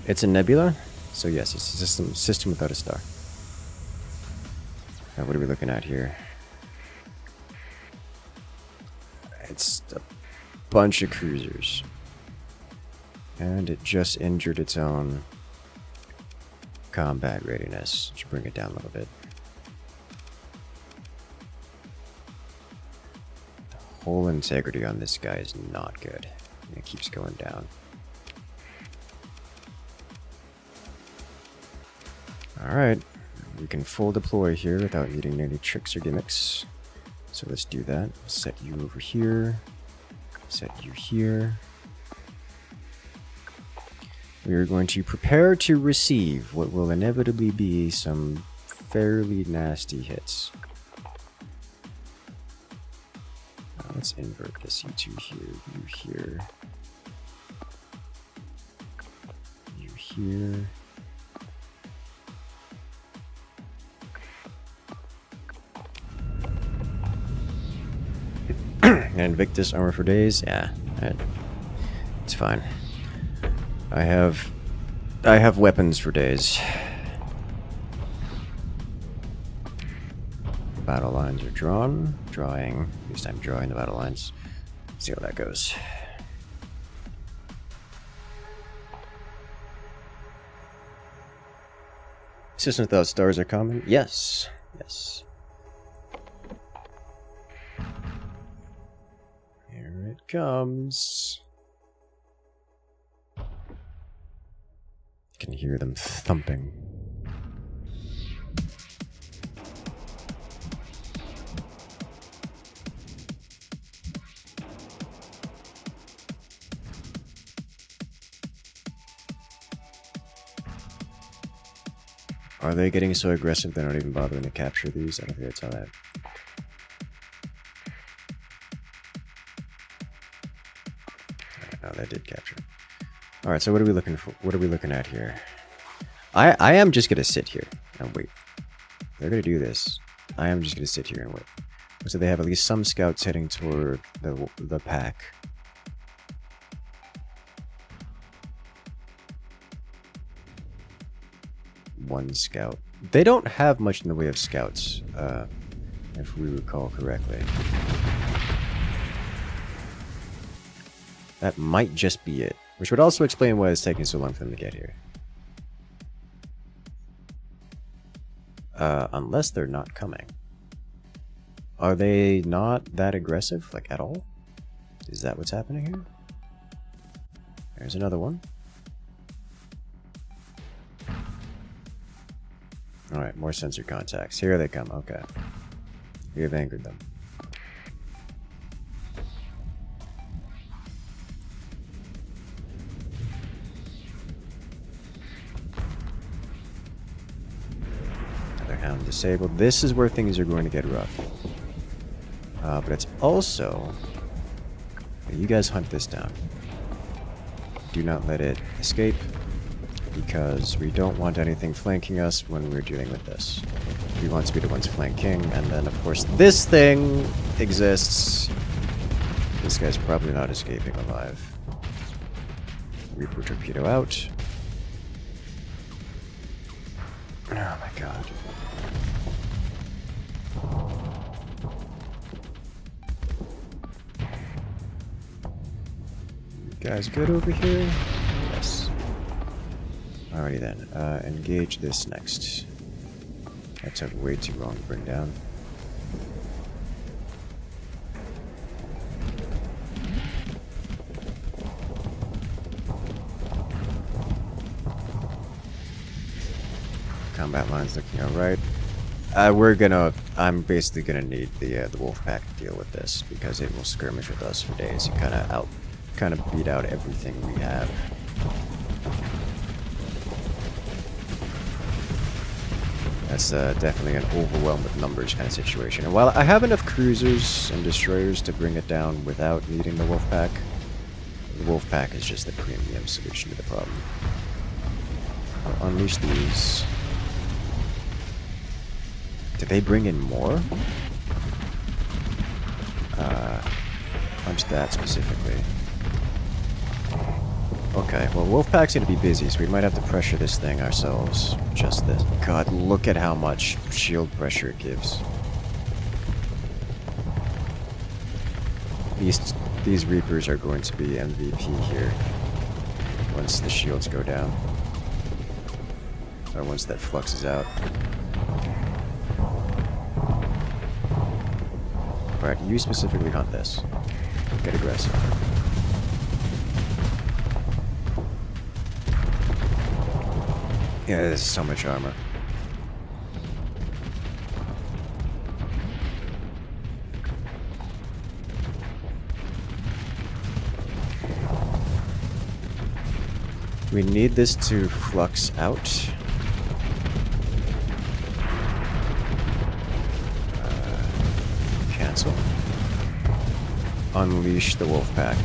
It's a nebula, so yes, it's a system without a star. Now, what are we looking at here? It's a bunch of cruisers, and it just injured its own combat readiness. Should bring it down a little bit. Hull integrity on this guy is not good. It keeps going down. Alright, we can full deploy here without needing any tricks or gimmicks. So let's do that. Set you over here. Set you here. We are going to prepare to receive what will inevitably be some fairly nasty hits. Let's invert this. You two here, you here, you here. Invictus armor for days. Yeah, it's fine. I have weapons for days. Battle lines are drawn. Drawing. At least I'm drawing the battle lines. See how that goes. Systems without stars are common? Yes. Yes. comes. Can hear them thumping. Are they getting so aggressive they're not even bothering to capture these? I don't think that's how that. No, that did capture. All right, so what are we looking for? What are we looking at here? I am just gonna sit here and wait. They're gonna do this. I am just gonna sit here and wait. So they have at least some scouts heading toward the pack. One scout. They don't have much in the way of scouts, if we recall correctly. That might just be it. Which would also explain why it's taking so long for them to get here. Unless they're not coming. Are they not that aggressive, like, at all? Is that what's happening here? There's another one. Alright, more sensor contacts. Here they come, okay. We have angered them. Another hound disabled. This is where things are going to get rough. But it's also... You guys hunt this down. Do not let it escape, because we don't want anything flanking us when we're dealing with this. We want to be the ones flanking, and then of course this thing exists. This guy's probably not escaping alive. Reaper torpedo out. Oh my god. You guys good over here? Yes. Alrighty then, engage this next. That took way too long to bring down. Combat line's looking alright. I'm basically gonna need the wolf pack to deal with this, because it will skirmish with us for days and kind of beat out everything we have. That's definitely an overwhelm with numbers kind of situation. And while I have enough cruisers and destroyers to bring it down without needing the wolf pack is just the premium solution to the problem. I'll unleash these. Did they bring in more? Punch that specifically. Okay, well, Wolfpack's gonna be busy, so we might have to pressure this thing ourselves. Just this. God, look at how much shield pressure it gives. These Reapers are going to be MVP here. Once the shields go down. Or once that flux is out. Alright, you specifically hunt this. Get aggressive. Yeah, there's so much armor. We need this to flux out. Cancel. Unleash the wolf pack.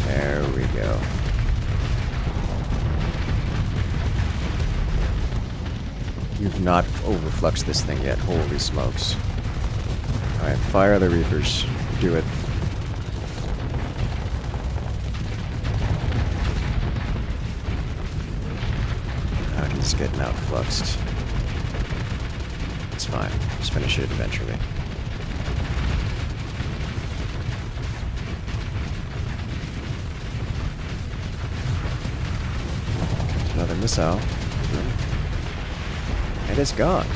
There we go. You've not overfluxed this thing yet. Holy smokes. Alright, fire the Reapers. Do it. Oh, he's getting outfluxed. It's fine. Just finish it eventually. Another missile. And it's gone.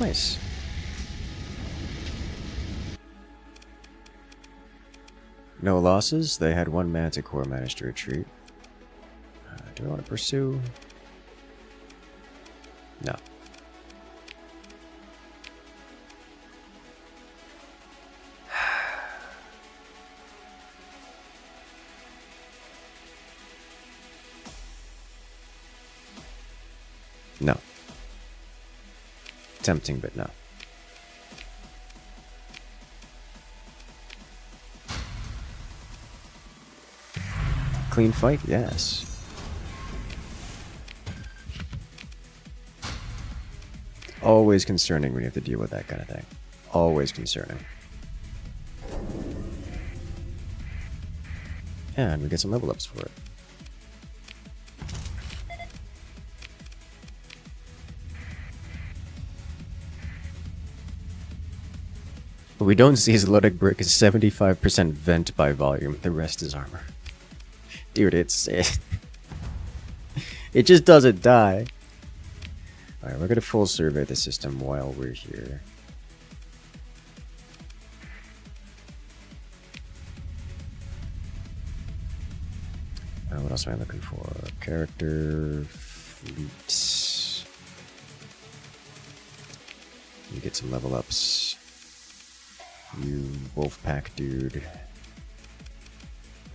Nice. No losses. They had one Manticore manage to retreat. Do I want to pursue? No. No. Tempting, but no. Clean fight? Yes. Always concerning when you have to deal with that kind of thing. Always concerning. And we get some level ups for it. What we don't see is Logic Brick is 75% vent by volume. The rest is armor. Dude, it just doesn't die. Alright, we're gonna full survey the system while we're here. What else am I looking for? Character, fleet. You get some level ups. You Wolfpack dude.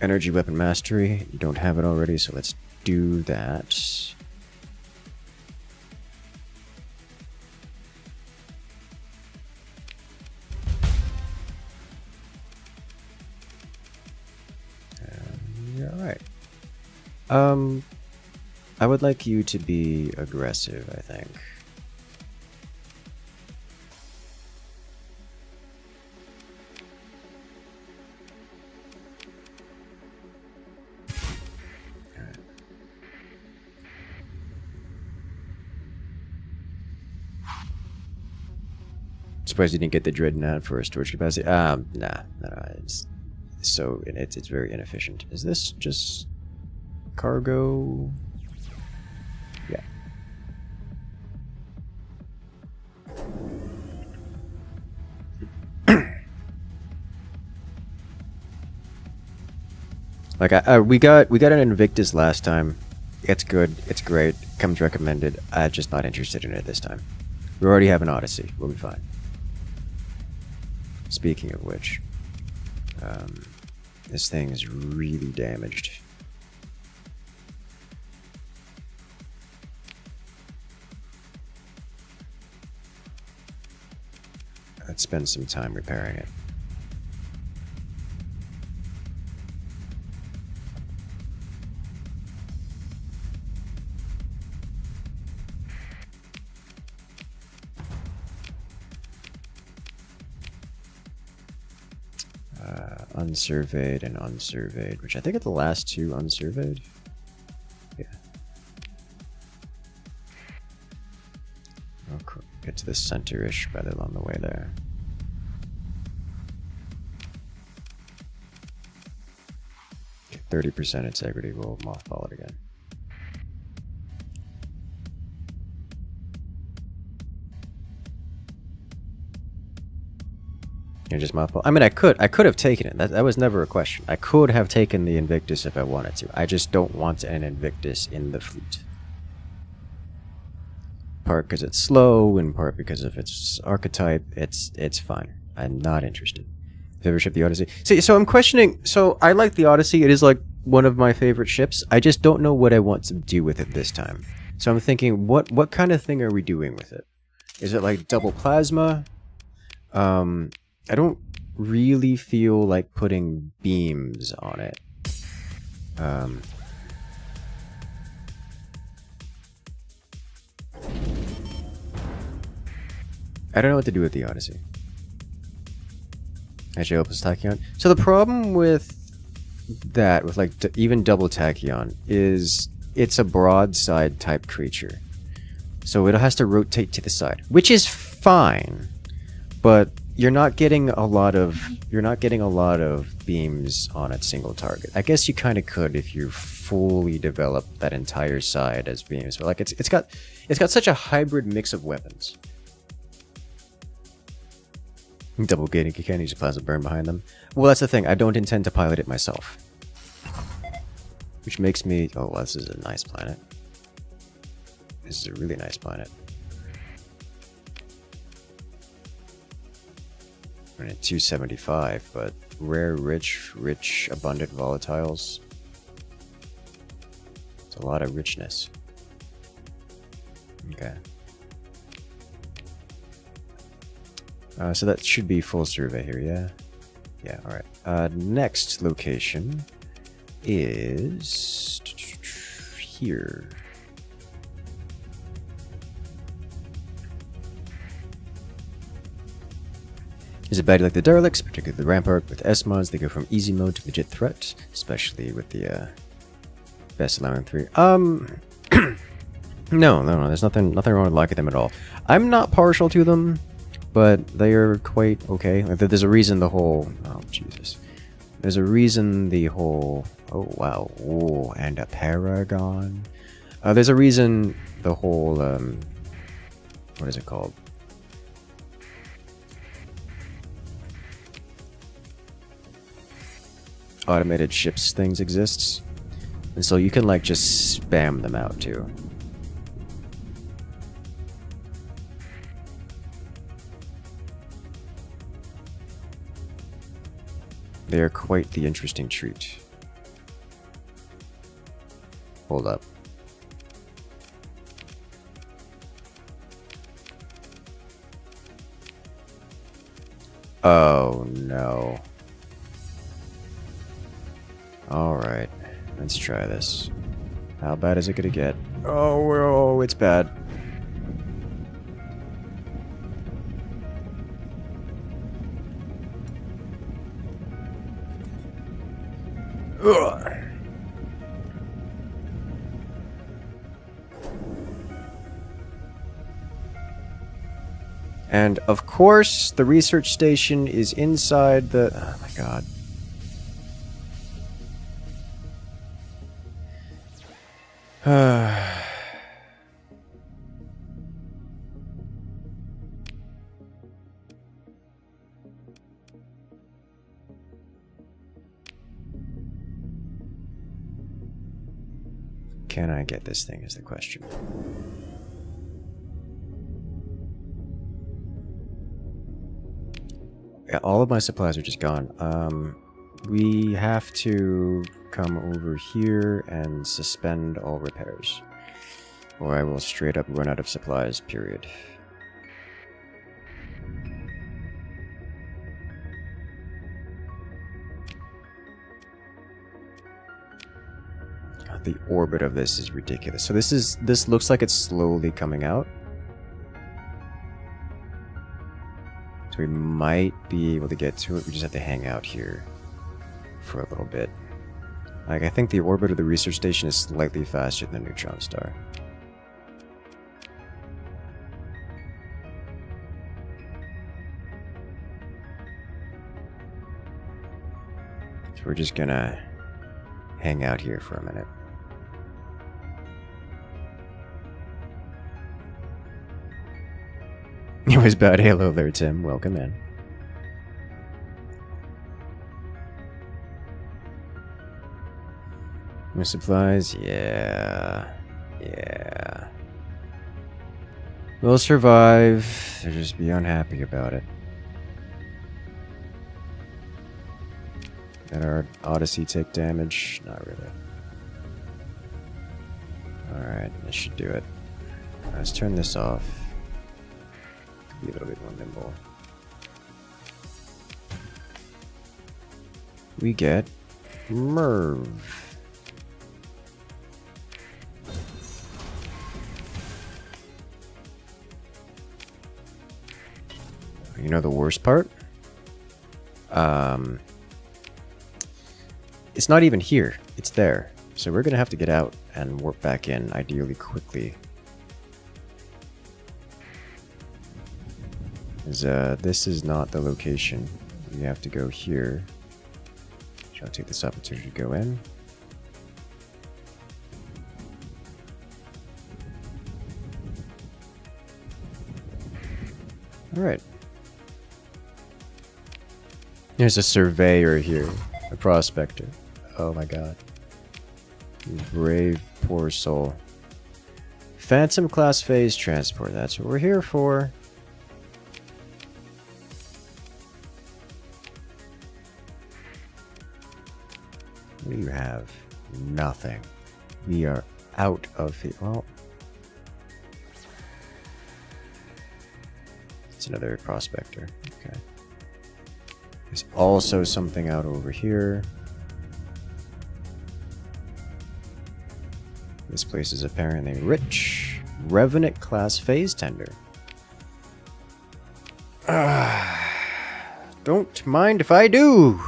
Energy weapon mastery. You don't have it already, so let's do that. Yeah, alright. I would like you to be aggressive, I think. Surprised you didn't get the Dreadnought for storage capacity. Nah. It's very inefficient. Is this just cargo? Yeah. Like we got an Invictus last time. It's good. It's great. Comes recommended. I'm just not interested in it this time. We already have an Odyssey. We'll be fine. Speaking of which, this thing is really damaged. Let's spend some time repairing it. Unsurveyed and unsurveyed, which I think are the last two unsurveyed. Yeah. I'll get to the center-ish rather along the way there. Okay, 30% integrity, we'll mothball it again. Just mothball. I mean, I could have taken it. That was never a question. I could have taken the Invictus if I wanted to. I just don't want an Invictus in the fleet. Part because it's slow, in part because of its archetype. It's fine. I'm not interested. Favorite ship, the Odyssey. See, so I'm questioning. So I like the Odyssey. It is like one of my favorite ships. I just don't know what I want to do with it this time. So I'm thinking, what kind of thing are we doing with it? Is it like double plasma? I don't really feel like putting beams on it. I don't know what to do with the Odyssey. Actually, Opus Tachyon. So the problem with that, with like even double Tachyon, is it's a broadside type creature. So it has to rotate to the side, which is fine, but you're not getting a lot of beams on a single target. I guess you kind of could if you fully develop that entire side as beams, but like it's got such a hybrid mix of weapons. Double gating can use plasma burn behind them. Well, that's the thing. I don't intend to pilot it myself. Which makes me... Oh, well, this is a nice planet. This is a really nice planet. We're at 275, but rare, rich, abundant volatiles. It's a lot of richness. Okay. So that should be full survey here, yeah? Yeah, alright. Next location is here. Is it bad like the derelicts, particularly the rampart with S mods? They go from easy mode to legit threat, especially with the best allowing 3. No, there's nothing wrong with liking them at all. I'm not partial to them, but they are quite okay. Like, there's a reason the whole... Oh, Jesus. There's a reason the whole... Oh, wow. Ooh, and a paragon. There's a reason the whole... what is it called? Automated ships things exists. And so you can, like, just spam them out, too. They are quite the interesting treat. Hold up. Oh, no. Alright. Let's try this. How bad is it gonna get? Oh, it's bad. Ugh. And of course, the research station is inside the... Oh my god. Can I get this thing is the question. Yeah, all of my supplies are just gone. We have to come over here and suspend all repairs, or I will straight up run out of supplies, period. God, the orbit of this is ridiculous. So this looks like it's slowly coming out. So we might be able to get to it. We just have to hang out here for a little bit. Like, I think the orbit of the research station is slightly faster than the neutron star. So we're just gonna hang out here for a minute. It was bad. Hello there, Tim. Welcome in. No supplies? Yeah. Yeah. We'll survive. They'll just be unhappy about it. Did our Odyssey take damage? Not really. Alright, this should do it. Let's turn this off. Be a little bit more nimble. We get Merv. You know the worst part? It's not even here. It's there. So we're gonna have to get out and warp back in, ideally quickly. This is not the location. We have to go here. I'll take this opportunity to go in. Alright. There's a surveyor here. A prospector. Oh my god. You brave poor soul. Phantom class phase transport. That's what we're here for. What do you have? Nothing. We are out of it. Well, it's another prospector. Okay. There's also something out over here. This place is apparently rich. Revenant class phase tender. Don't mind if I do.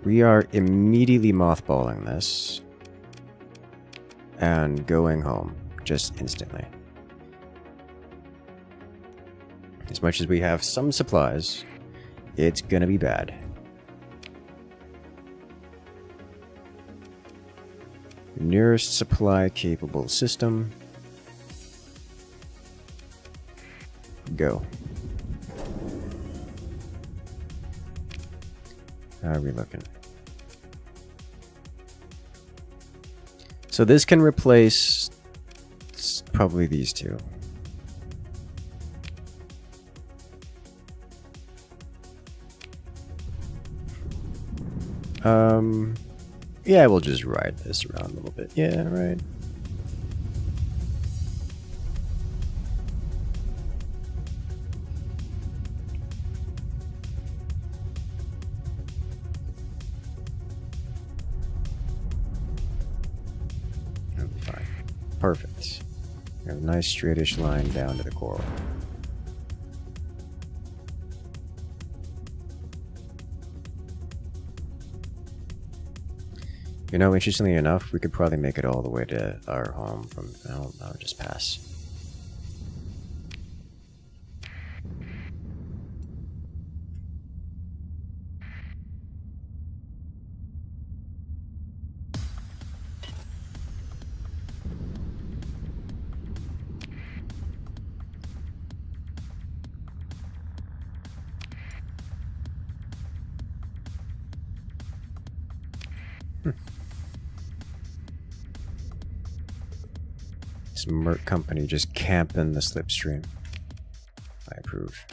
We are immediately mothballing this and going home just instantly. As much as we have some supplies, it's gonna be bad. Nearest supply capable system. Go. How are we looking? So this can replace probably these two. Yeah, we'll just ride this around a little bit. Yeah, right. That'll be fine. Perfect. We have a nice straightish line down to the coral. You know, interestingly enough, we could probably make it all the way to our home from... I'll just pass. This Merc company just camping the slipstream. I approve.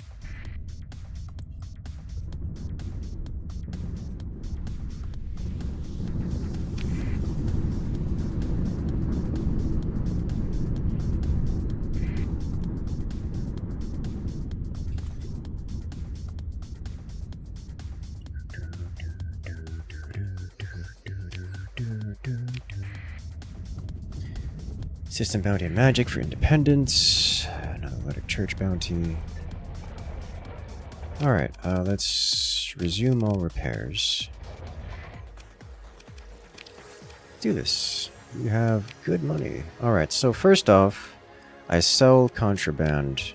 System bounty and magic for independence. Another Letter Church bounty. Alright, let's resume all repairs. Do this. You have good money. Alright, so first off, I sell contraband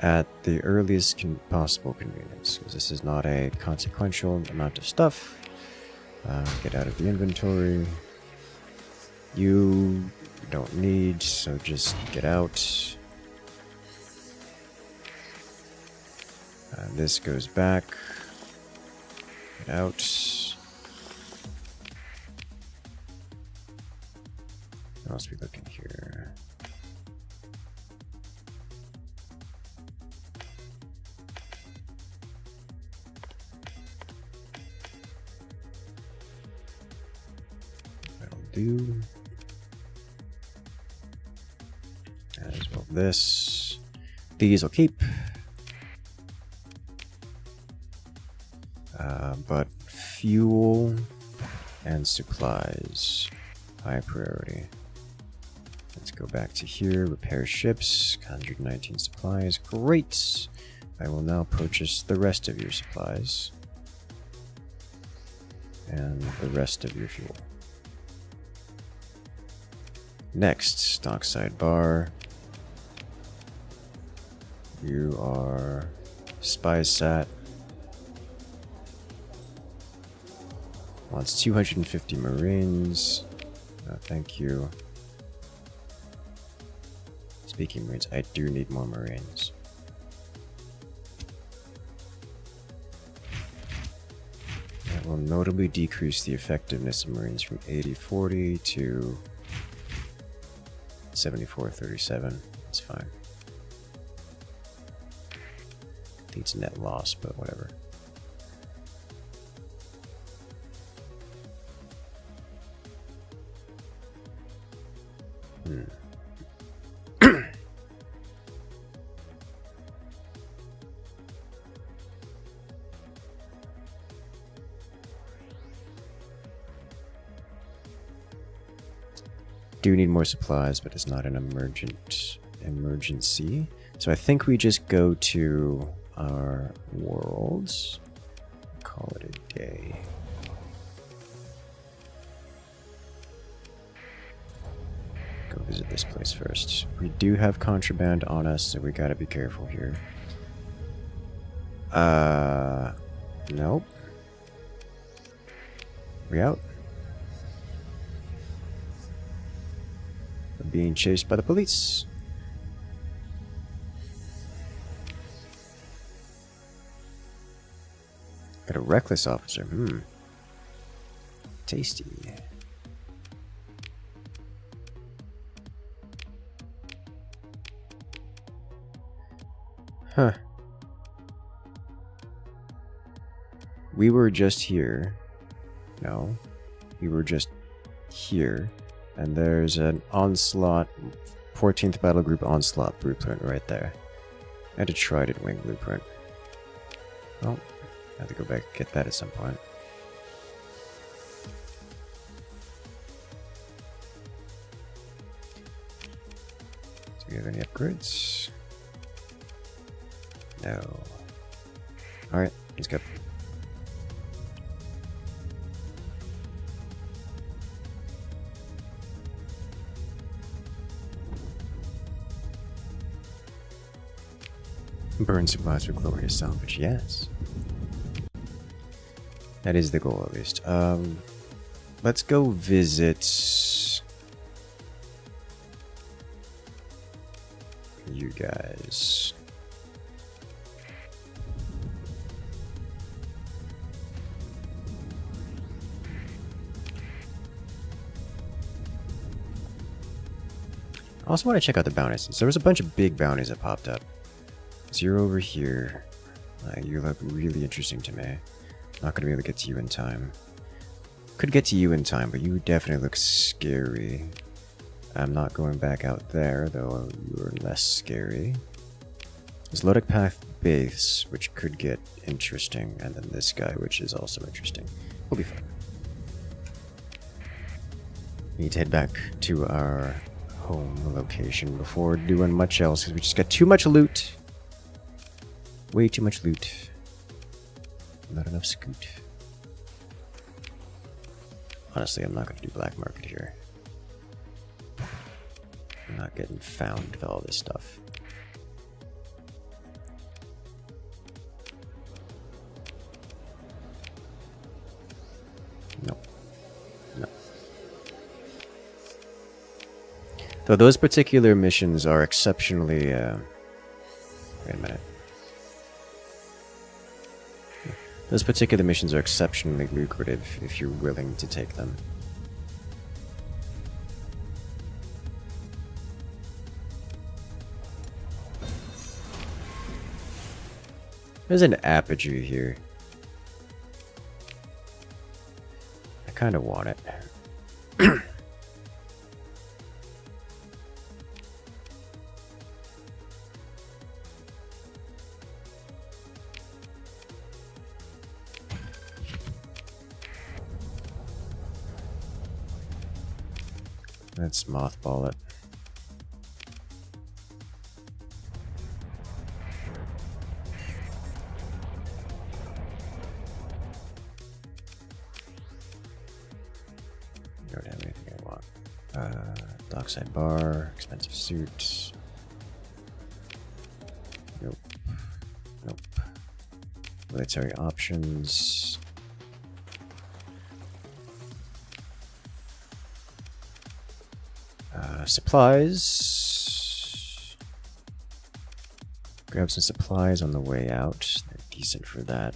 at the earliest possible convenience, because this is not a consequential amount of stuff. Get out of the inventory. You don't need, so just get out. This goes back. Get out. What else are we looking here? That'll do. As well this. These will keep. But fuel and supplies, high priority. Let's go back to here, repair ships, 119 supplies, great! I will now purchase the rest of your supplies. And the rest of your fuel. Next, dockside bar. You are spy sat. Wants 250 Marines. No, thank you. Let's Speaking of Marines, I do need more Marines. That will notably decrease the effectiveness of Marines from 80-40 to 74-37. That's fine. I think it's net loss, but whatever. Do need more supplies, but it's not an emergency. So I think we just go to our worlds. Call it a day. Go visit this place first. We do have contraband on us, so we gotta be careful here. Nope. We out? We're being chased by the police. Got a reckless officer. Tasty. Huh. We were just here. No. We were just here. And there's an onslaught, 14th Battle Group onslaught blueprint right there. I had a Trident Wing blueprint. Oh, I have to go back and get that at some point. Do we have any upgrades? No. Alright, let's go. Burn supplies for glorious salvage, yes. That is the goal, at least. Let's go visit you guys. I also want to check out the bounties. There was a bunch of big bounties that popped up. So you're over here. You look really interesting to me. Not gonna be able to get to you in time. Could get to you in time, but you definitely look scary. I'm not going back out there, though you're less scary. There's Lodic Path Base, which could get interesting, and then this guy, which is also interesting. We'll be fine. We need to head back to our home location before doing much else, because we just got too much loot. Way too much loot. Not enough scoot. Honestly, I'm not going to do black market here. I'm not getting found with all this stuff. No. No. Though those particular missions are exceptionally... wait a minute. Those particular missions are exceptionally lucrative if you're willing to take them. There's an apogee here. I kind of want it. Let's mothball it. Don't have anything I want. Dockside bar, expensive suit. Nope. Nope. Military options. Supplies. Grab some supplies on the way out. They're decent for that.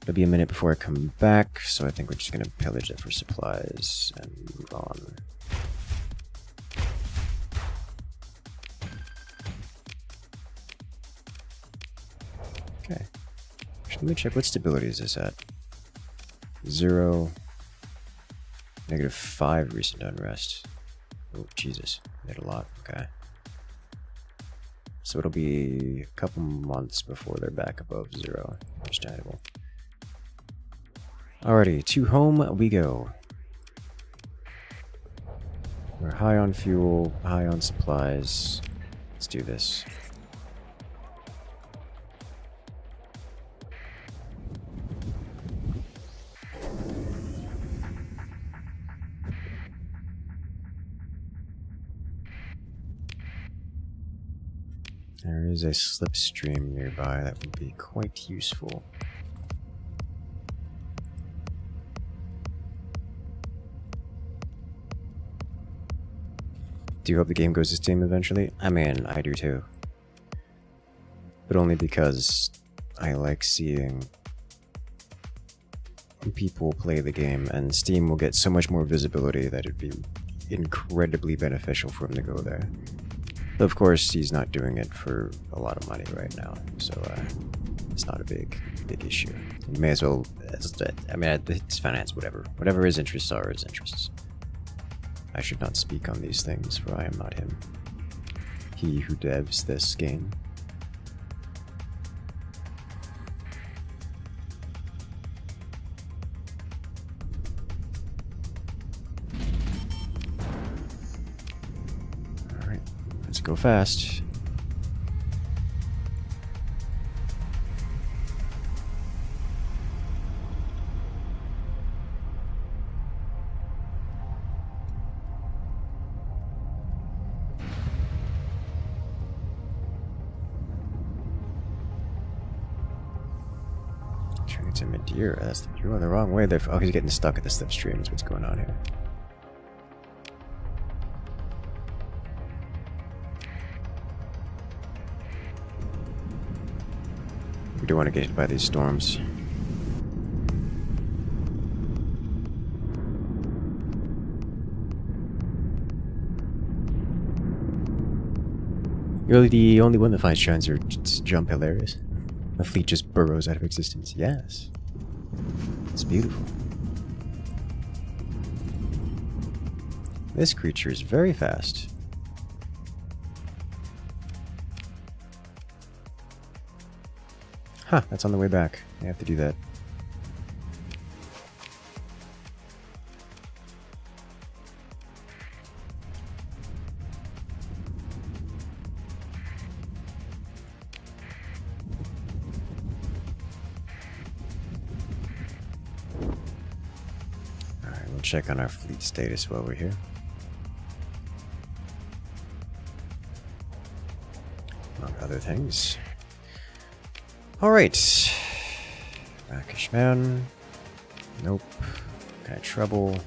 It'll be a minute before I come back, so I think we're just gonna pillage it for supplies and move on. Okay. Let me check what stability is this at. 0. -5 recent unrest. Oh, Jesus. Hit a lot. Okay. So it'll be a couple months before they're back above 0. Understandable. Alrighty, to home we go. We're high on fuel, high on supplies. Let's do this. There is a slipstream nearby that would be quite useful. Do you hope the game goes to Steam eventually? I mean, I do too. But only because I like seeing people play the game, and Steam will get so much more visibility that it'd be incredibly beneficial for him to go there. Of course, he's not doing it for a lot of money right now, so it's not a big issue. You may as well, I mean, it's finance, whatever. Whatever his interests are, his interests. I should not speak on these things, for I am not him. He who devs this game. Let's go fast. Turning to Madeira. You're going the wrong way there. Oh, he's getting stuck at the slipstream. That's what's going on here. We do want to get hit by these storms. You're the only one that finds Transer jump hilarious. The fleet just burrows out of existence. Yes. It's beautiful. This creature is very fast. Huh, that's on the way back. I have to do that. Alright, we'll check on our fleet status while we're here. Among other things. Alright. Rakish man. Nope. Kind of trouble.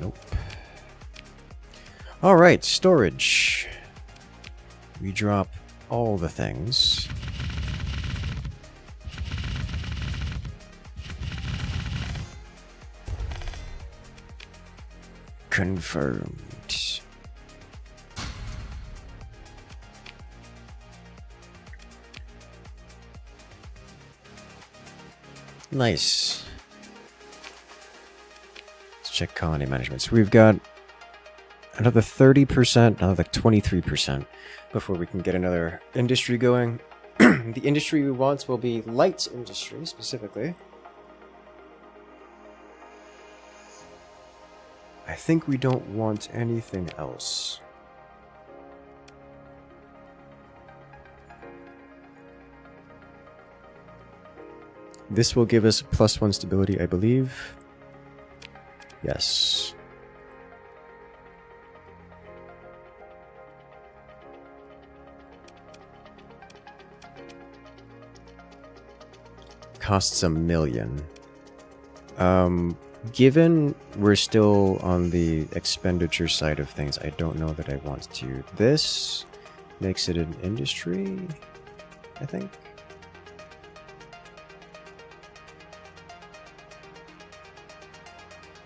Nope. Alright, storage. We drop all the things. Confirmed. Nice. Let's check colony management. So we've got another 30%, another 23% before we can get another industry going. The industry we want will be light industry, specifically. I think we don't want anything else. This will give us +1 stability, I believe. Yes. Costs $1 million. Given we're still on the expenditure side of things, I don't know that I want to. This makes it an industry, I think.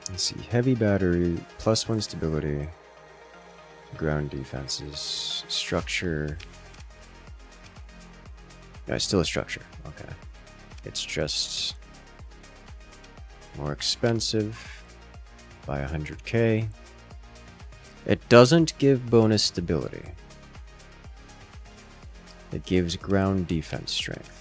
Let's see, heavy battery, +1 stability, ground defenses, structure. No, it's still a structure. Okay. It's just more expensive by 100k. It doesn't give bonus stability. It gives ground defense strength.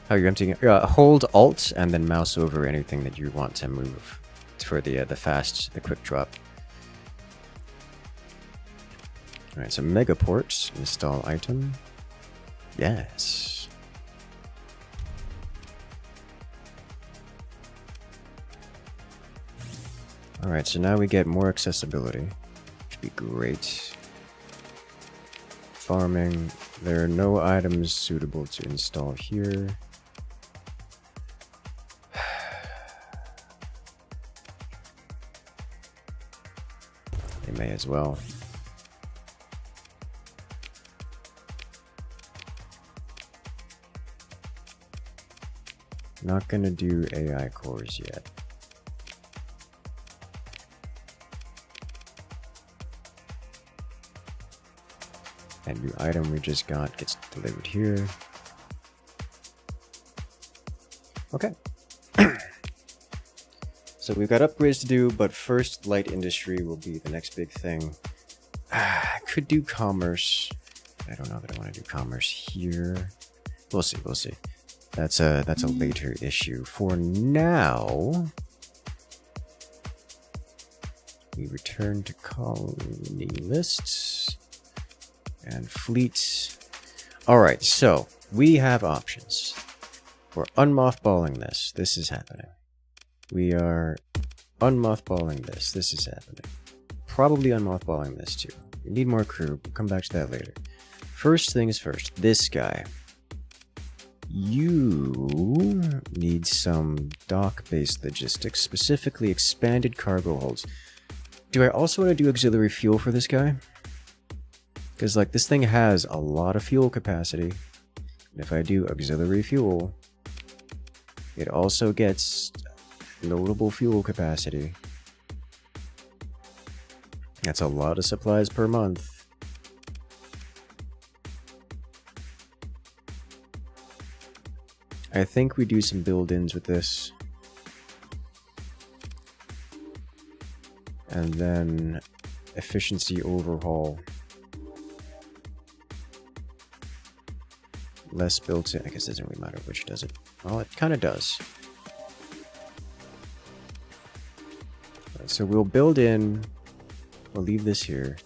How are you emptying it? Hold Alt and then mouse over anything that you want to move for the quick drop. All right, so Megaport, install item. Yes. All right, so now we get more accessibility, which would be great. Farming. There are no items suitable to install here. They may as well. Not gonna do AI cores yet. And new item we just got gets delivered here. Okay. So we've got upgrades to do, but first light industry will be the next big thing. I could do commerce. I don't know that I want to do commerce here. We'll see, we'll see. That's a later issue. For now, we return to colony lists and fleets. All right, so we have options. We're unmothballing this. This is happening. We are unmothballing this. This is happening. Probably unmothballing this too. We need more crew. We'll come back to that later. First things first. This guy. You need some dock-based logistics, specifically expanded cargo holds. Do I also want to do auxiliary fuel for this guy? Because like this thing has a lot of fuel capacity. And if I do auxiliary fuel, it also gets notable fuel capacity. That's a lot of supplies per month. I think we do some build-ins with this. And then efficiency overhaul. Less built-in. I guess it doesn't really matter which does it. Well, it kind of does. So we'll build in, we'll leave this here,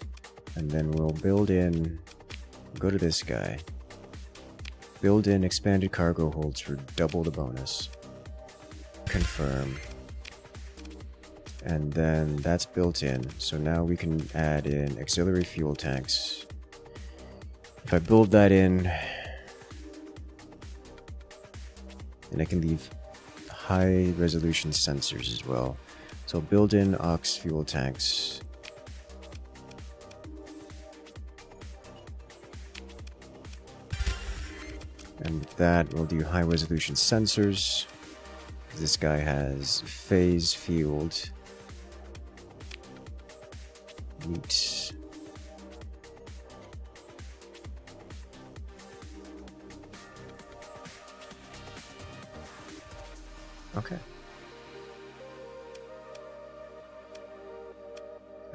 and then we'll build in, go to this guy, build in expanded cargo holds for double the bonus, confirm, and then that's built in, so now we can add in auxiliary fuel tanks. If I build that in, then I can leave high resolution sensors as well. So build in aux fuel tanks. And with that, we'll do high resolution sensors. This guy has phase field. Neat. Okay.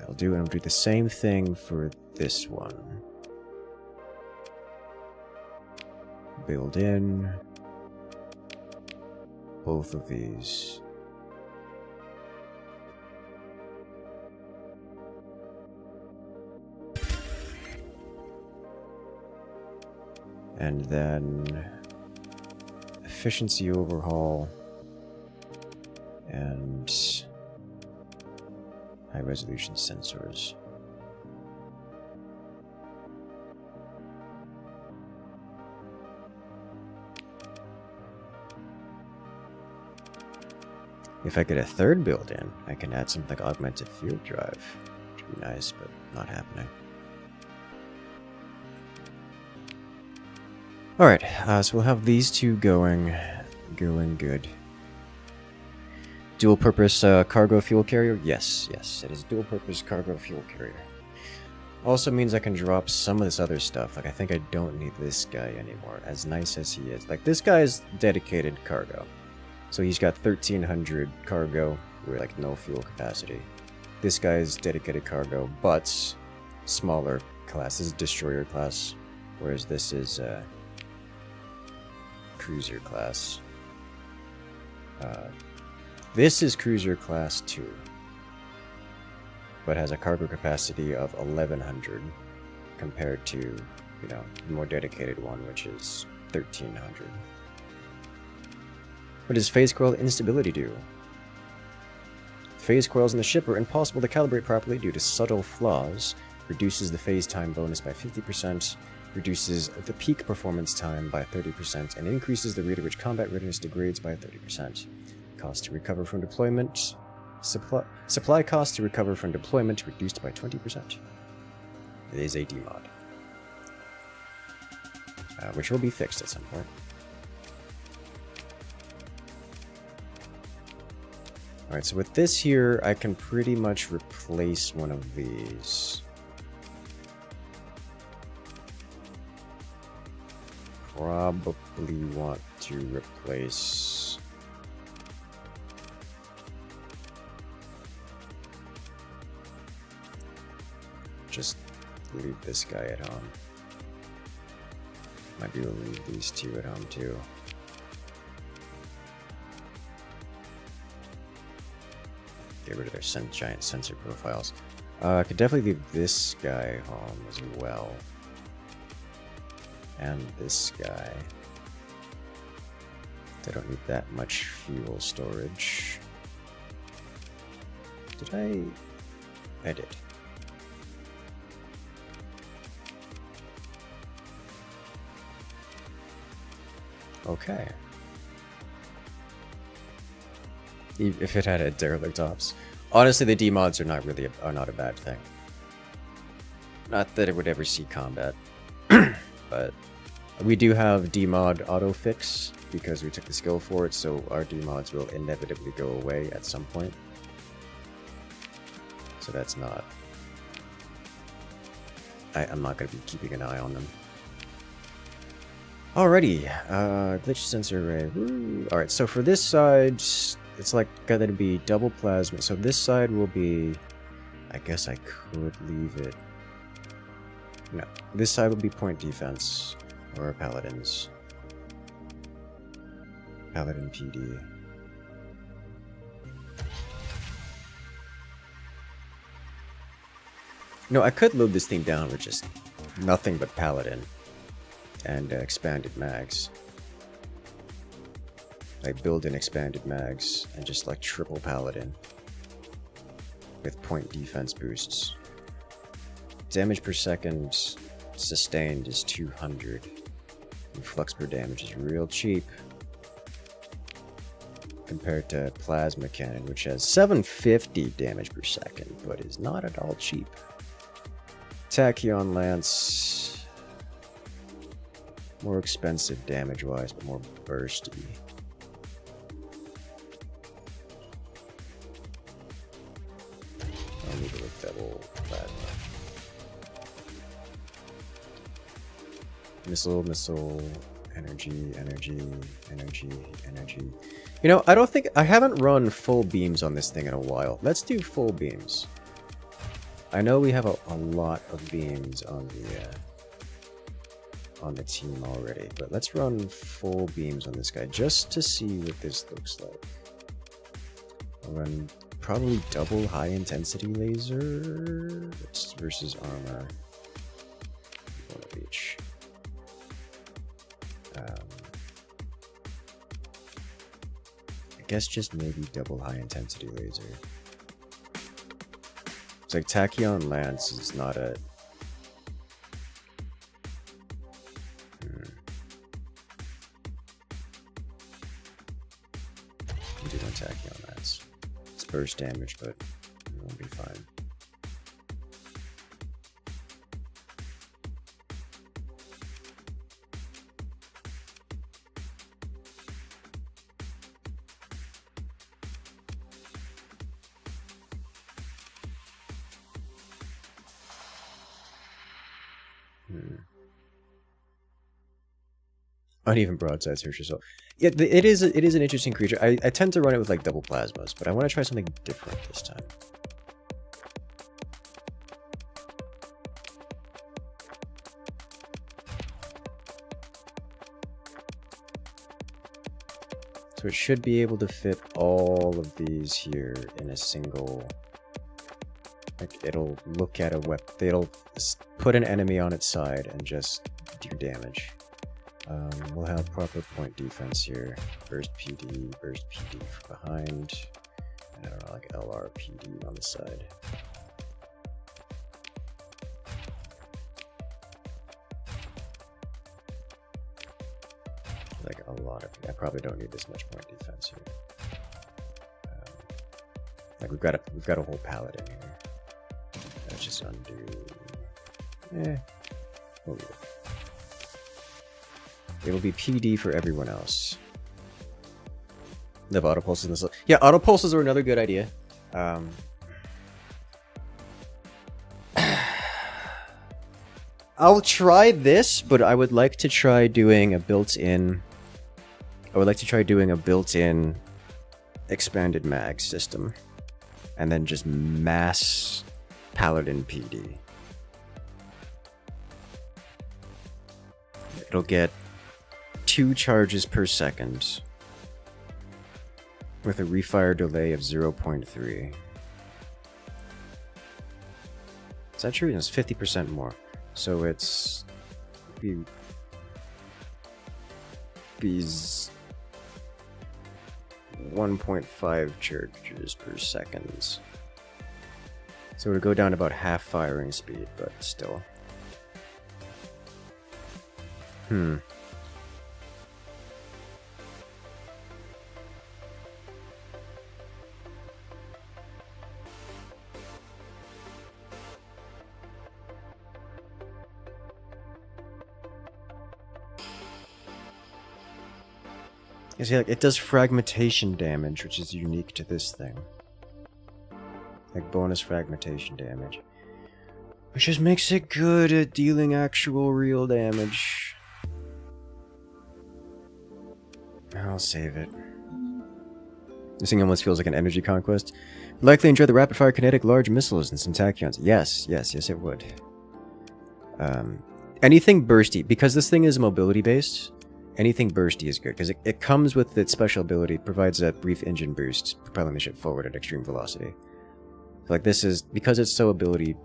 I'll do, and I'll do the same thing for this one. Build in both of these. And then efficiency overhaul. and high resolution sensors. If I get a third build in, I can add something like augmented field drive, which would be nice, but not happening. Alright, so we'll have these two going good. Dual purpose cargo fuel carrier? Yes, it is dual purpose cargo fuel carrier. Also means I can drop some of this other stuff. Like, I think I don't need this guy anymore, as nice as he is. Like, this guy is dedicated cargo. So he's got 1300 cargo with like no fuel capacity. This guy is dedicated cargo, but smaller class. This is destroyer class, whereas this is cruiser class. This is cruiser class 2, but has a cargo capacity of 1100 compared to, you know, the more dedicated one, which is 1300. What does phase coil instability do? Phase coils in the ship are impossible to calibrate properly due to subtle flaws. Reduces the phase time bonus by 50%, reduces the peak performance time by 30%, and increases the rate at which combat readiness degrades by 30%. Cost to recover from deployment. Supply cost to recover from deployment reduced by 20%. It is a demod, which will be fixed at some point. Alright, so with this here, I can pretty much replace one of these. Probably want to replace... Just leave this guy at home. Might be able to leave these two at home too. Get rid of their giant sensor profiles. I could definitely leave this guy home as well. And this guy. They don't need that much fuel storage. Did I did. Okay. If it had a derelict ops. Honestly, the demods are not a bad thing. Not that it would ever see combat. But we do have demod auto fix because we took the skill for it, so our demods will inevitably go away at some point. So that's not... I'm not going to be keeping an eye on them. Alrighty, glitch sensor array. Alright, so for this side, it's like got to be double plasma. So this side will be... I guess I could leave it... No, this side will be point defense, or paladins. Paladin PD. No, I could load this thing down with just nothing but paladin and expanded mags. Like build in expanded mags and just like triple paladin with point defense boosts. Damage per second sustained is 200. And flux per damage is real cheap compared to plasma cannon, which has 750 damage per second, but is not at all cheap. Tachyon lance, more expensive damage wise, but more bursty. I'll need to look double plasma. Missile, energy. You know, I haven't run full beams on this thing in a while. Let's do full beams. I know we have a lot of beams on the team already, but let's run full beams on this guy just to see what this looks like. I'll run probably double high intensity laser versus armor. One of each. guess just maybe double high intensity laser. It's like Tachyon Lance is not a... You do no Tachyon Lance. It's burst damage, but it won't be fine. Uneven broadside search result. Yeah, it is an interesting creature. I tend to run it with like double plasmas, but I want to try something different this time. So it should be able to fit all of these here in a single... Like, it'll look at a weapon, it'll put an enemy on its side and just do damage. We'll have proper point defense here. Burst PD from behind. I don't know, like LR PD on the side. Like a lot of... I probably don't need this much point defense here. Like we've got a whole palette in here. Let's just undo. We'll leave it. It'll be PD for everyone else. Live auto pulses in this. Yeah, auto pulses are another good idea. I'll try this, but I would like to try doing a built-in. I would like to try doing a built-in expanded mag system, and then just mass Paladin PD. It'll get 2 charges per second with a refire delay of 0.3. Is that true? It's 50% more. So it's be 1.5 charges per second. So it'll go down to about half firing speed, but still. You see, like, it does fragmentation damage, which is unique to this thing. Like bonus fragmentation damage. Which just makes it good at dealing actual real damage. I'll save it. This thing almost feels like an energy conquest. Likely enjoy the rapid fire kinetic large missiles and some tachyons. Yes, it would. Anything bursty, because this thing is mobility based. Anything bursty is good, because it comes with its special ability, provides a brief engine boost, propelling the ship forward at extreme velocity. Like this is, because it's so ability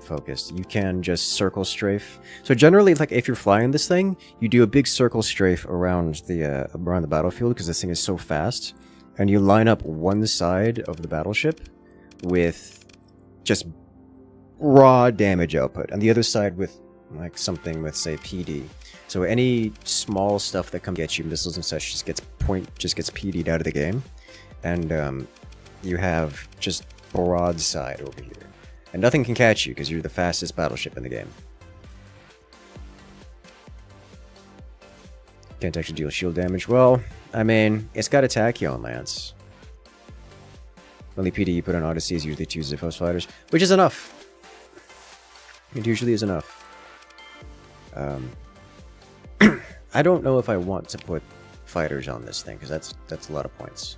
focused, you can just circle strafe. So generally, like if you're flying this thing, you do a big circle strafe around the battlefield, because this thing is so fast, and you line up one side of the battleship with just raw damage output, and the other side with like something with, say, PD. So any small stuff that comes at you, missiles and such, just gets PD'd out of the game, and you have just broadside over here, and nothing can catch you because you're the fastest battleship in the game. Can't actually deal shield damage. Well, I mean, it's got a Tachyon Lance. Only PD you put on Odyssey is usually 2 Ziphos fighters, which is enough. It usually is enough. I don't know if I want to put fighters on this thing, because that's a lot of points.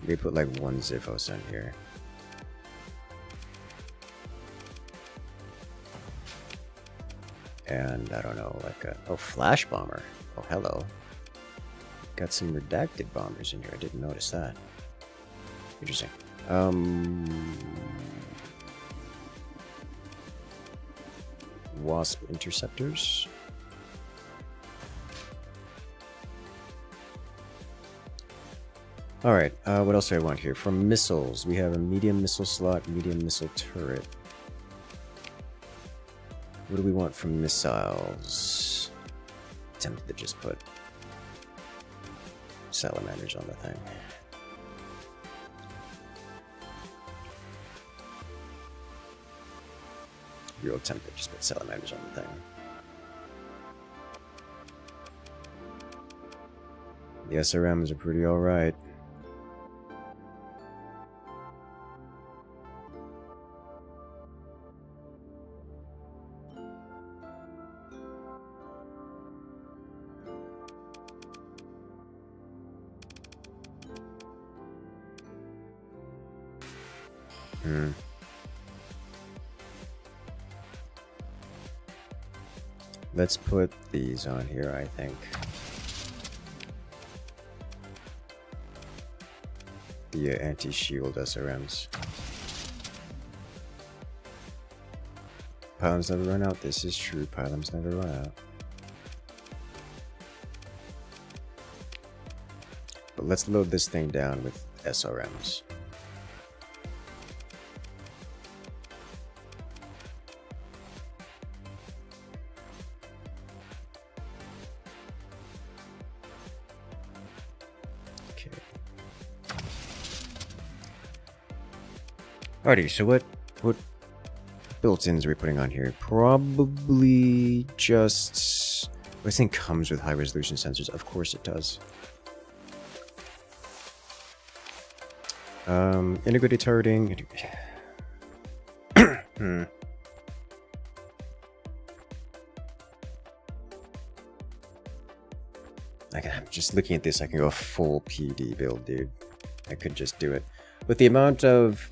Maybe put like 1 Ziphos in here. And I don't know, like a flash bomber. Oh, hello. Got some redacted bombers in here. I didn't notice that. Interesting. Wasp interceptors. Alright, what else do I want here? From missiles, we have a medium missile slot, medium missile turret. What do we want from missiles? Tempted to just put salamanders on the thing. Real tempted to just put salamanders on the thing. The SRMs are pretty alright. Let's put these on here, I think. The anti-shield SRMs. Pylons never run out. This is true. Pylons never run out. But let's load this thing down with SRMs. Alrighty, so what built-ins are we putting on here? Probably just... This thing comes with high-resolution sensors. Of course it does. Integrated turreting. I'm just looking at this, I can go full PD build, dude. I could just do it. With the amount of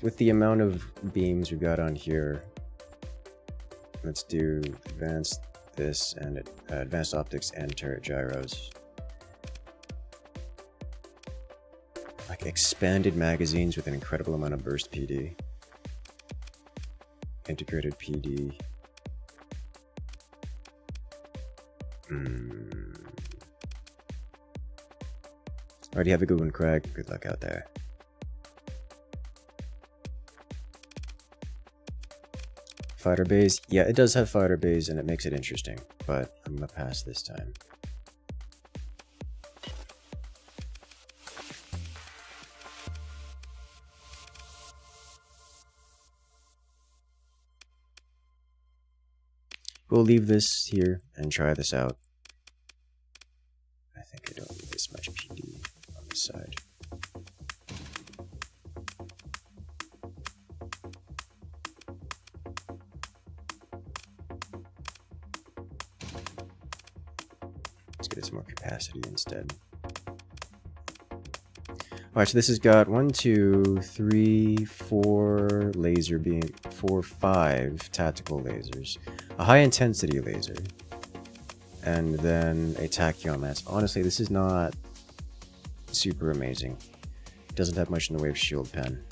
beams we've got on here, let's do advanced this and advanced optics and turret gyros. Like expanded magazines with an incredible amount of burst PD. Integrated PD. Already have a good one, Craig. Good luck out there. Fighter bays, yeah, it does have fighter bays and it makes it interesting, but I'm gonna pass this time. We'll leave this here and try this out. I think I don't need this much PD on this side. Let's get some more capacity instead. Alright, so this has got 1, 2, 3, 4 laser beam, 4, 5 tactical lasers, a high intensity laser, and then a tachyon lance. Honestly, this is not super amazing. It doesn't have much in the way of shield pen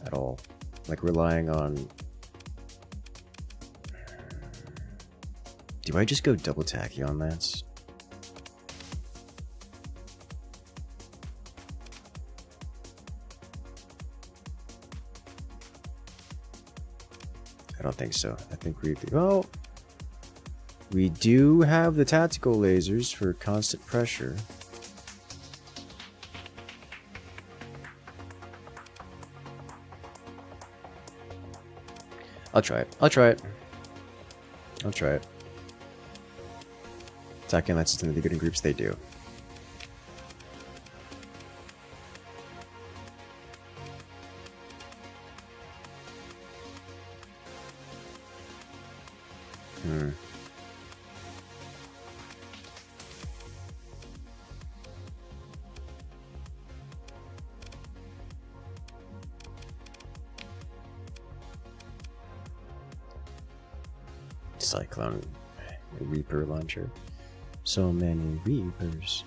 at all. Like relying on... Do I just go double tachyon lance? I don't think so. I think well, we do have the tactical lasers for constant pressure. I'll try it. I'll try it. I'll try it. Tachyon lances tend to be good in groups. They do. Cyclone Reaper launcher. So many Reapers.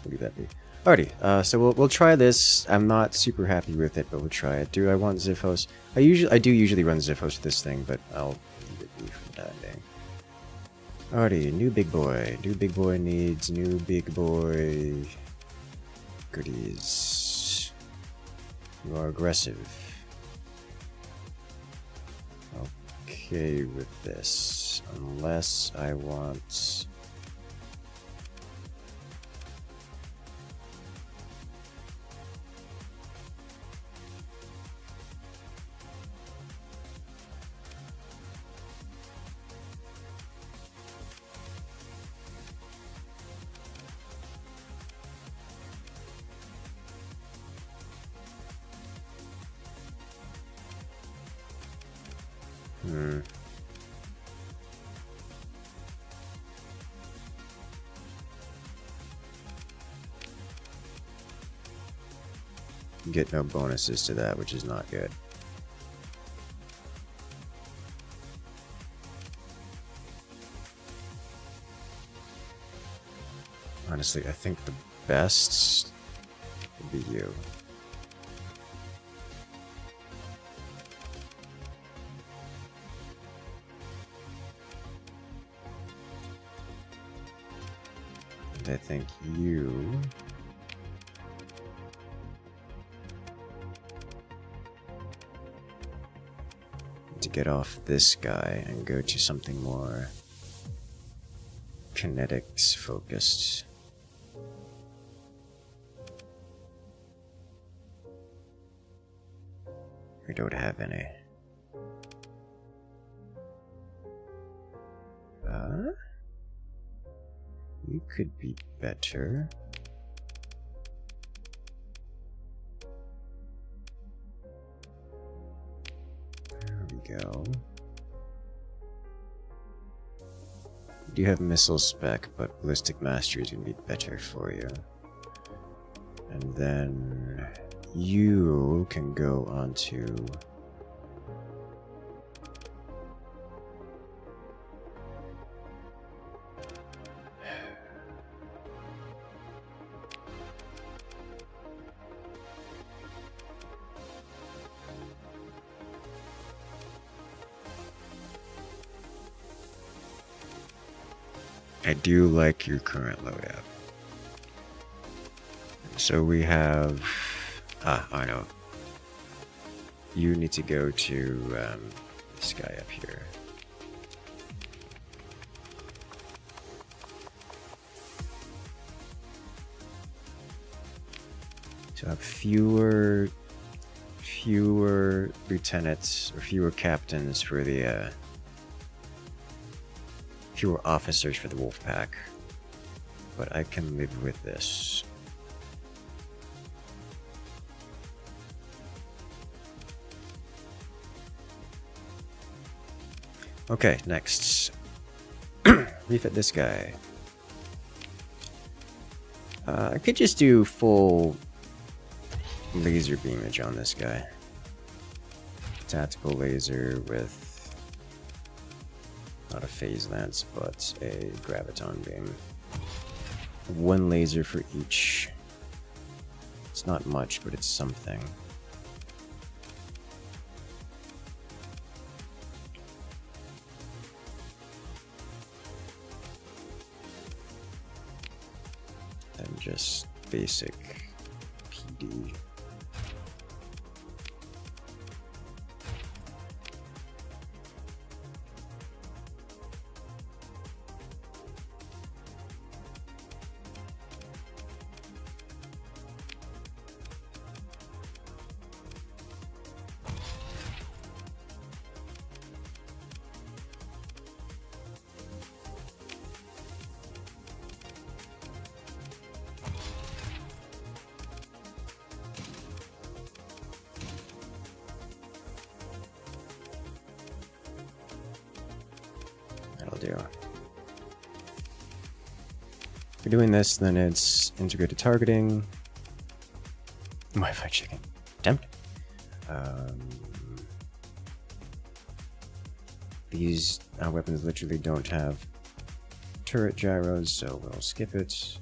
Look at that be. Alrighty, so we'll try this. I'm not super happy with it, but we'll try it. Do I want Ziphos? I do usually run Ziphos with this thing, but I'll leave it be for the time being. Alrighty, new big boy. New big boy needs new big boy. Goodies. You are aggressive. Okay with this. Unless I want... Get no bonuses to that, which is not good. Honestly, I think the best would be you. And I think you... to get off this guy and go to something more kinetics focused. We don't have any. You could be better. Go. You do have missile spec, but ballistic mastery is going to be better for you. And then you can go on to I do like your current loadout. So we have... I know. You need to go to this guy up here. So have fewer lieutenants or fewer captains for the fewer officers for the wolf pack, but I can live with this. Okay, next. Refit this guy. I could just do full laser beamage on this guy. Tactical laser with not a phase lance, but a graviton beam. One laser for each. It's not much, but it's something. And just basic PD. That'll do. If we're doing this, then it's integrated targeting. Wi-Fi chicken. Tempt. These weapons literally don't have turret gyros, so we'll skip it.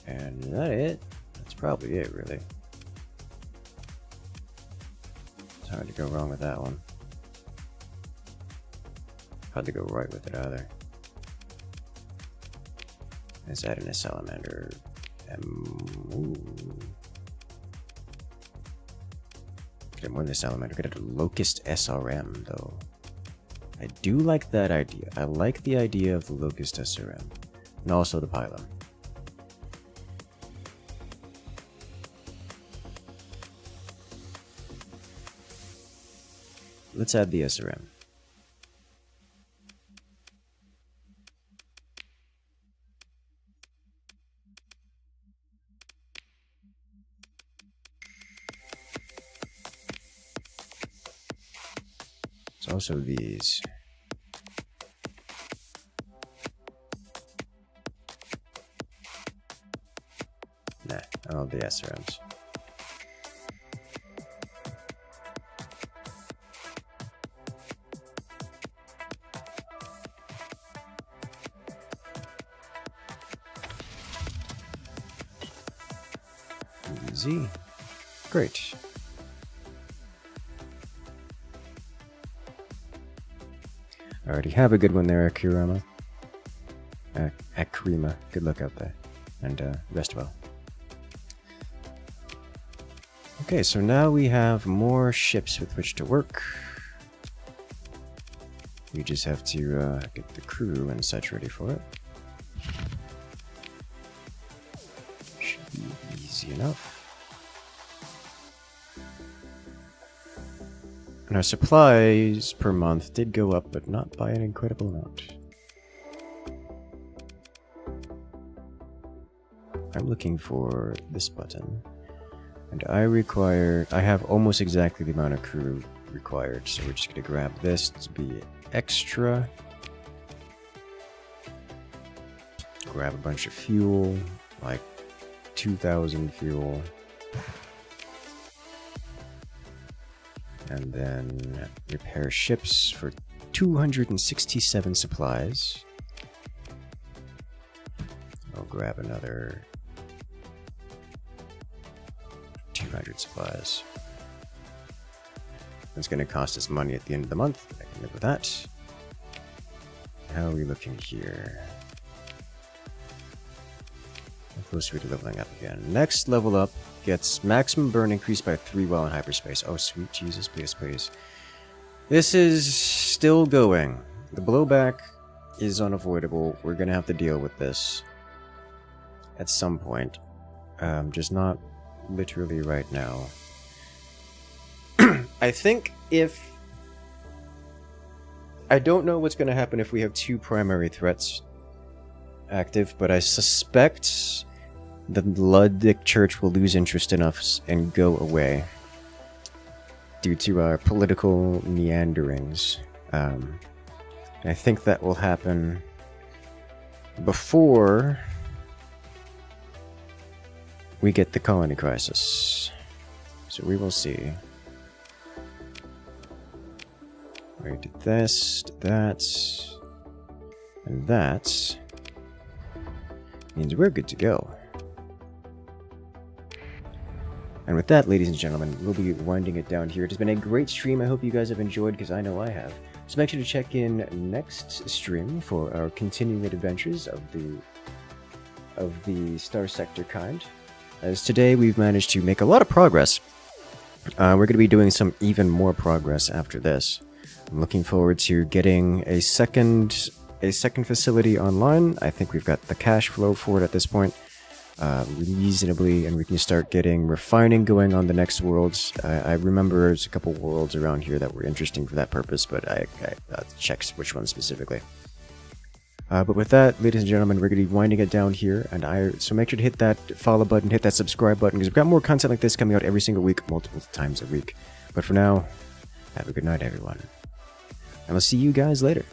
And is that it? That's probably it, really. It's hard to go wrong with that one. Hard to go right with it either. Let's add in a salamander. Ooh. Get more than a salamander. Get a locust SRM though. I do like that idea. I like the idea of the locust SRM. And also the pylon. Let's add the SRM. There's also these. Nah, all the SRMs. Easy. Great. I already have a good one there, Akurama. Akurima. Good luck out there. And rest well. Okay, so now we have more ships with which to work. We just have to get the crew and such ready for it. Should be easy enough. And our supplies per month did go up, but not by an incredible amount. I'm looking for this button. And I have almost exactly the amount of crew required, so we're just gonna grab this to be extra. Grab a bunch of fuel, like 2,000 fuel. And then repair ships for 267 supplies. I'll grab another 200 supplies. That's going to cost us money at the end of the month. I can live with that. How are we looking here? How close are we to leveling up again? Next level up gets maximum burn increased by 3 while in hyperspace. Oh, sweet Jesus, please, please. This is still going. The blowback is unavoidable. We're going to have to deal with this at some point. Just not literally right now. I think if... I don't know what's going to happen if we have 2 primary threats active, but I suspect the Luddic Church will lose interest in us and go away due to our political meanderings. I think that will happen before we get the colony crisis. So we will see. We did this, did that, and that means we're good to go. And with that, ladies and gentlemen, we'll be winding it down here. It has been a great stream. I hope you guys have enjoyed, because I know I have. So make sure to check in next stream for our continuing adventures of the Starsector kind. As today we've managed to make a lot of progress. We're going to be doing some even more progress after this. I'm looking forward to getting a second facility online. I think we've got the cash flow for it at this point. Reasonably, and we can start getting refining going on the next worlds. I remember there's a couple worlds around here that were interesting for that purpose, but I checked which one specifically. But with that, ladies and gentlemen, we're going to be winding it down here, and so make sure to hit that follow button, hit that subscribe button, because we've got more content like this coming out every single week, multiple times a week. But for now, have a good night, everyone. And I'll see you guys later.